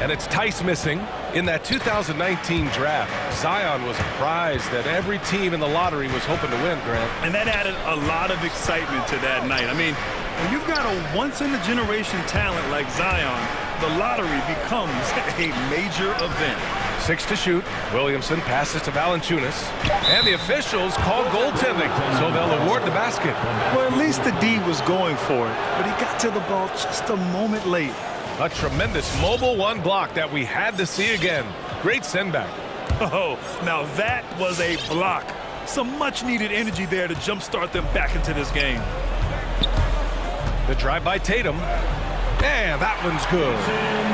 And it's Tice missing. In that 2019 draft, Zion was a prize that every team in the lottery was hoping to win, Grant. And that added a lot of excitement to that night. I mean, when you've got a once-in-a-generation talent like Zion, the lottery becomes a major event. 6 to shoot. Williamson passes to Valanciunas. And the officials call goaltending, so they'll award the basket. Well, at least the D was going for it, but he got to the ball just a moment late. A tremendous mobile 1 block that we had to see again. Great send-back. Oh, now that was a block. Some much-needed energy there to jumpstart them back into this game. The drive by Tatum. And that one's good.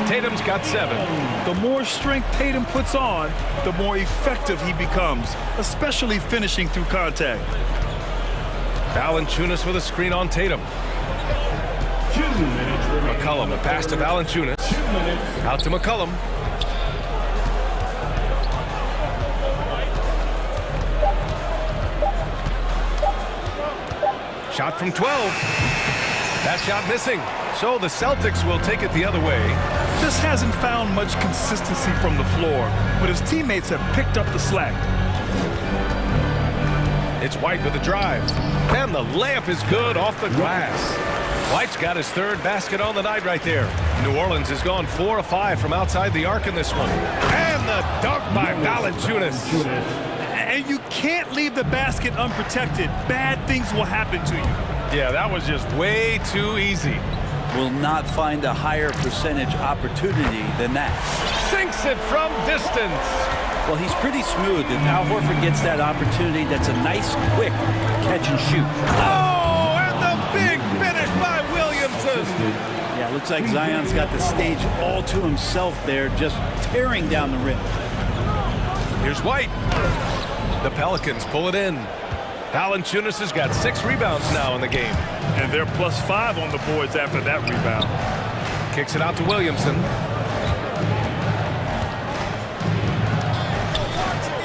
Tatum's got 7. The more strength Tatum puts on, the more effective he becomes, especially finishing through contact. Valanciunas with a screen on Tatum. McCollum, a pass to Valanciunas. Out to McCollum. Shot from 12. That shot missing. So the Celtics will take it the other way. Just hasn't found much consistency from the floor, but his teammates have picked up the slack. It's White with a drive. And the layup is good off the glass. White's got his 3rd basket on the night right there. New Orleans has gone 4 of 5 from outside the arc in this one. And the dunk by Valanciunas. And you can't leave the basket unprotected. Bad things will happen to you. Yeah, that was just way too easy. Will not find a higher percentage opportunity than that. Sinks it from distance. Well, he's pretty smooth. If Al Horford gets that opportunity, that's a nice, quick catch and shoot. Oh, and the big finish by Williamson. Yeah, looks like Zion's got the stage all to himself there, just tearing down the rim. Here's White. The Pelicans pull it in. Valanciunas has got 6 rebounds now in the game. And they're +5 on the boards after that rebound. Kicks it out to Williamson.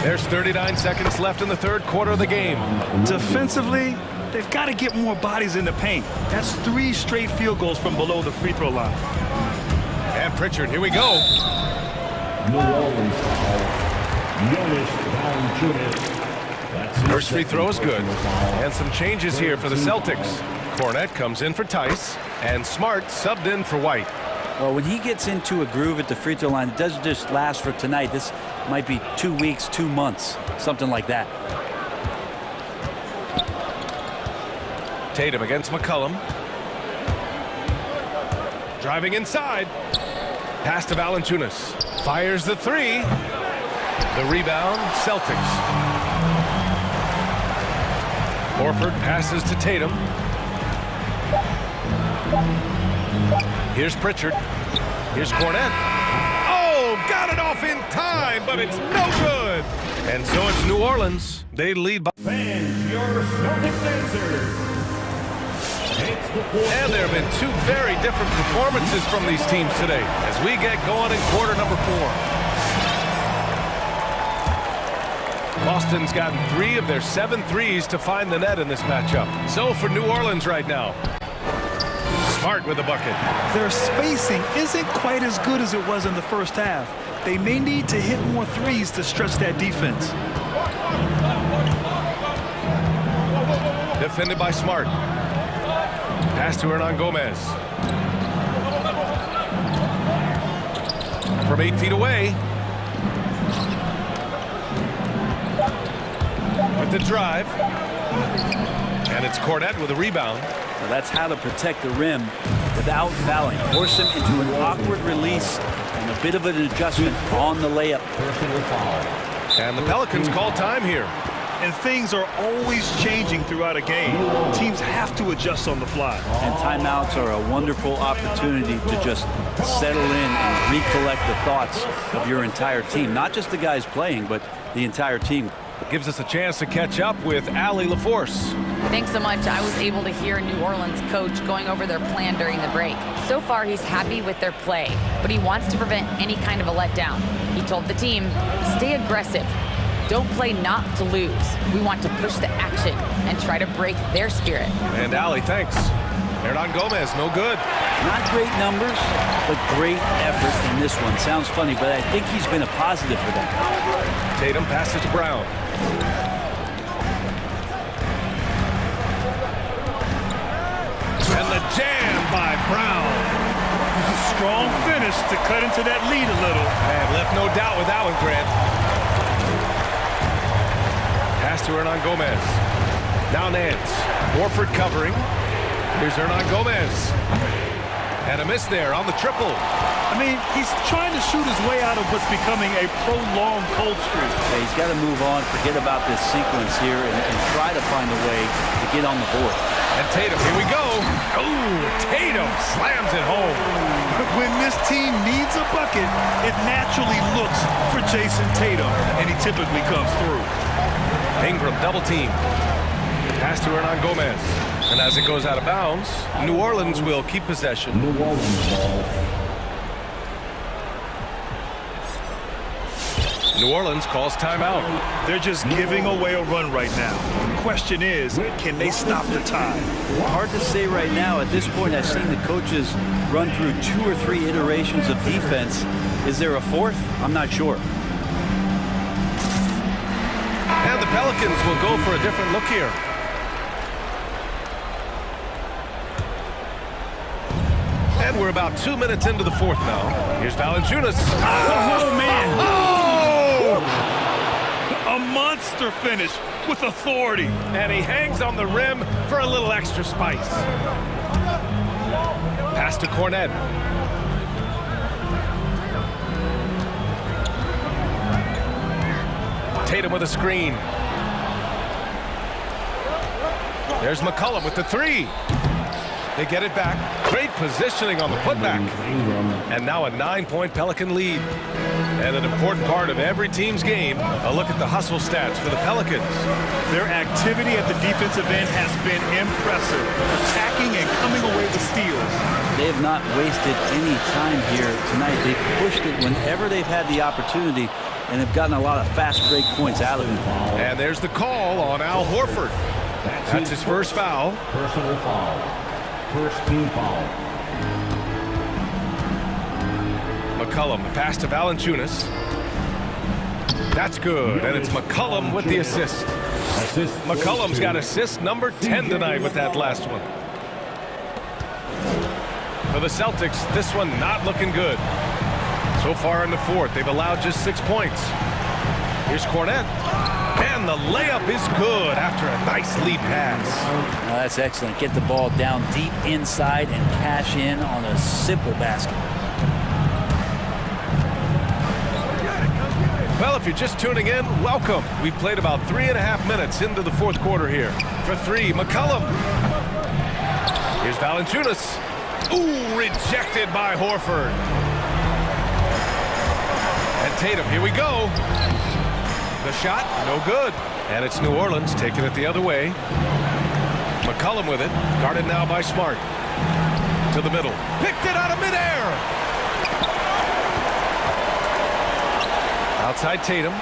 There's 39 seconds left in the 3rd quarter of the game. Defensively, they've got to get more bodies in the paint. That's 3 straight field goals from below the free throw line. And Pritchard, here we go. New Orleans foul. First free throw is good. And some changes here for the Celtics. Cornette comes in for Tice, and Smart subbed in for White. Well, when he gets into a groove at the free throw line, it doesn't just last for tonight. This might be 2 weeks, 2 months, something like that. Tatum against McCollum. Driving inside. Pass to Valanciunas. Fires the three. The rebound, Celtics. Horford passes to Tatum. Here's Pritchard. Here's Cornette. Oh, got it off in time, but it's no good. And so it's New Orleans. They lead by. Fans, your Celtics answer. And there have been 2 very different performances from these teams today as we get going in quarter number 4. Boston's gotten 3 of their 7 threes to find the net in this matchup. So for New Orleans right now, Smart with a bucket. Their spacing isn't quite as good as it was in the first half. They may need to hit more threes to stretch that defense. Defended by Smart. Pass to Hernan Gomez. From 8 feet away. With the drive. And it's Cornette with a rebound. Well, that's how to protect the rim without fouling. Force him into an awkward release and a bit of an adjustment on the layup. And the Pelicans call time here. And things are always changing throughout a game. Teams have to adjust on the fly. And timeouts are a wonderful opportunity to just settle in and recollect the thoughts of your entire team. Not just the guys playing, but the entire team. Gives us a chance to catch up with Allie LaForce. Thanks so much. I was able to hear New Orleans coach going over their plan during the break. So far, he's happy with their play, but he wants to prevent any kind of a letdown. He told the team, stay aggressive. Don't play not to lose. We want to push the action and try to break their spirit. And Allie, thanks. Hernan Gomez, no good. Not great numbers, but great effort in this one. Sounds funny, but I think he's been a positive for them. Tatum passes to Brown. And the jam by Brown. Strong finish to cut into that lead a little. And left no doubt with that one, Grant. Pass to Hernan Gomez. Now Nance. Horford covering. Here's Hernan Gomez. And a miss there on the triple. I mean, he's trying to shoot his way out of what's becoming a prolonged cold streak. Yeah, he's got to move on, forget about this sequence here, and try to find a way to get on the board. And Tatum, here we go. Oh, Tatum slams it home. When this team needs a bucket, it naturally looks for Jason Tatum, and he typically comes through. Ingram double team. Pass to Hernan Gomez. And as it goes out of bounds, New Orleans will keep possession. New Orleans ball. New Orleans calls timeout. They're just giving away a run right now. The question is, can they stop the tide? Hard to say right now. At this point, I've seen the coaches run through 2 or 3 iterations of defense. Is there a 4th? I'm not sure. And the Pelicans will go for a different look here. And we're about 2 minutes into the 4th now. Here's Valanciunas. Oh, man. Oh! A monster finish with authority. And he hangs on the rim for a little extra spice. Pass to Cornette. Tatum with a screen. There's McCollum with the 3. They get it back. Great positioning on the putback. And now a 9-point Pelican lead. And an important part of every team's game, a look at the hustle stats for the Pelicans. Their activity at the defensive end has been impressive, attacking and coming away with steals. They have not wasted any time here tonight. They've pushed it whenever they've had the opportunity and have gotten a lot of fast break points out of it. And there's the call on Al Horford. That's his first foul. Personal foul. First team foul. McCollum, the pass to Valanciunas. That's good, and it's McCollum with the assist. McCollum's got assist number 10 tonight with that last one. For the Celtics, this one not looking good. So far in the fourth, they've allowed just 6 points. Here's Cornet, and the layup is good after a nice lead pass. Well, that's excellent. Get the ball down deep inside and cash in on a simple basket. Well, if you're just tuning in, welcome. We've played about 3.5 minutes into the fourth quarter here. For three, McCollum. Here's Valanciunas. Ooh, rejected by Horford. And Tatum, here we go. The shot, no good. And it's New Orleans taking it the other way. McCollum with it, guarded now by Smart. To the middle, picked it out of midair. Outside Tatum.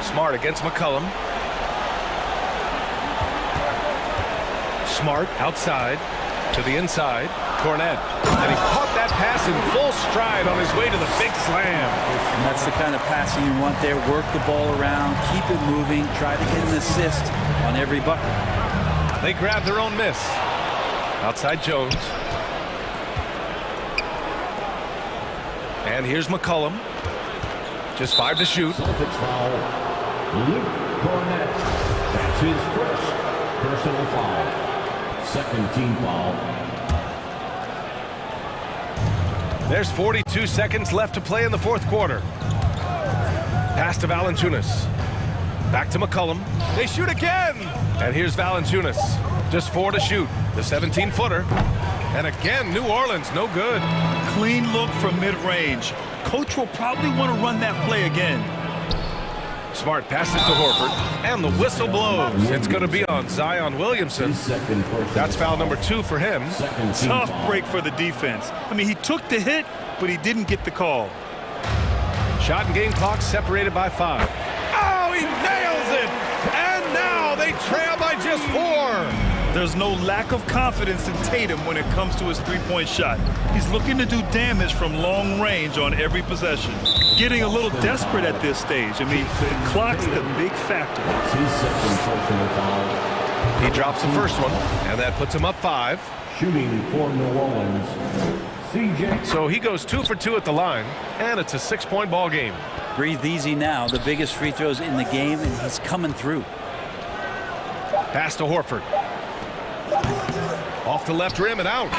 Smart against McCollum. Smart outside to the inside. Cornet. And he caught that pass in full stride on his way to the big slam. And that's the kind of passing you want there. Work the ball around, keep it moving, try to get an assist on every bucket. They grab their own miss. Outside Jones. And here's McCollum. Just 5 to shoot. Celtics foul. Luke Cornet. That's his first personal foul. Second team foul. There's 42 seconds left to play in the fourth quarter. Pass to Valanciunas. Back to McCollum. They shoot again. And here's Valanciunas. Just 4 to shoot. The 17-footer. And again, New Orleans, no good. Clean look from mid-range. Coach will probably want to run that play again. Smart passes to Horford, and the whistle blows. It's going to be on Zion Williamson. That's foul number 2 for him. Tough break for the defense. I mean, he took the hit, but he didn't get the call. Shot and game clock separated by 5. Oh, he nails it! And now they trail by just 4. There's no lack of confidence in Tatum when it comes to his three-point shot. He's looking to do damage from long range on every possession. Getting a little desperate at this stage. I mean, the clock's the big factor. He drops the first one, and that puts him up 5. Shooting for New Orleans. CJ. So he goes 2 for 2 at the line, and it's a 6-point ball game. Breathe easy now. The biggest free throws in the game, and he's coming through. Pass to Horford. Off the left rim and out.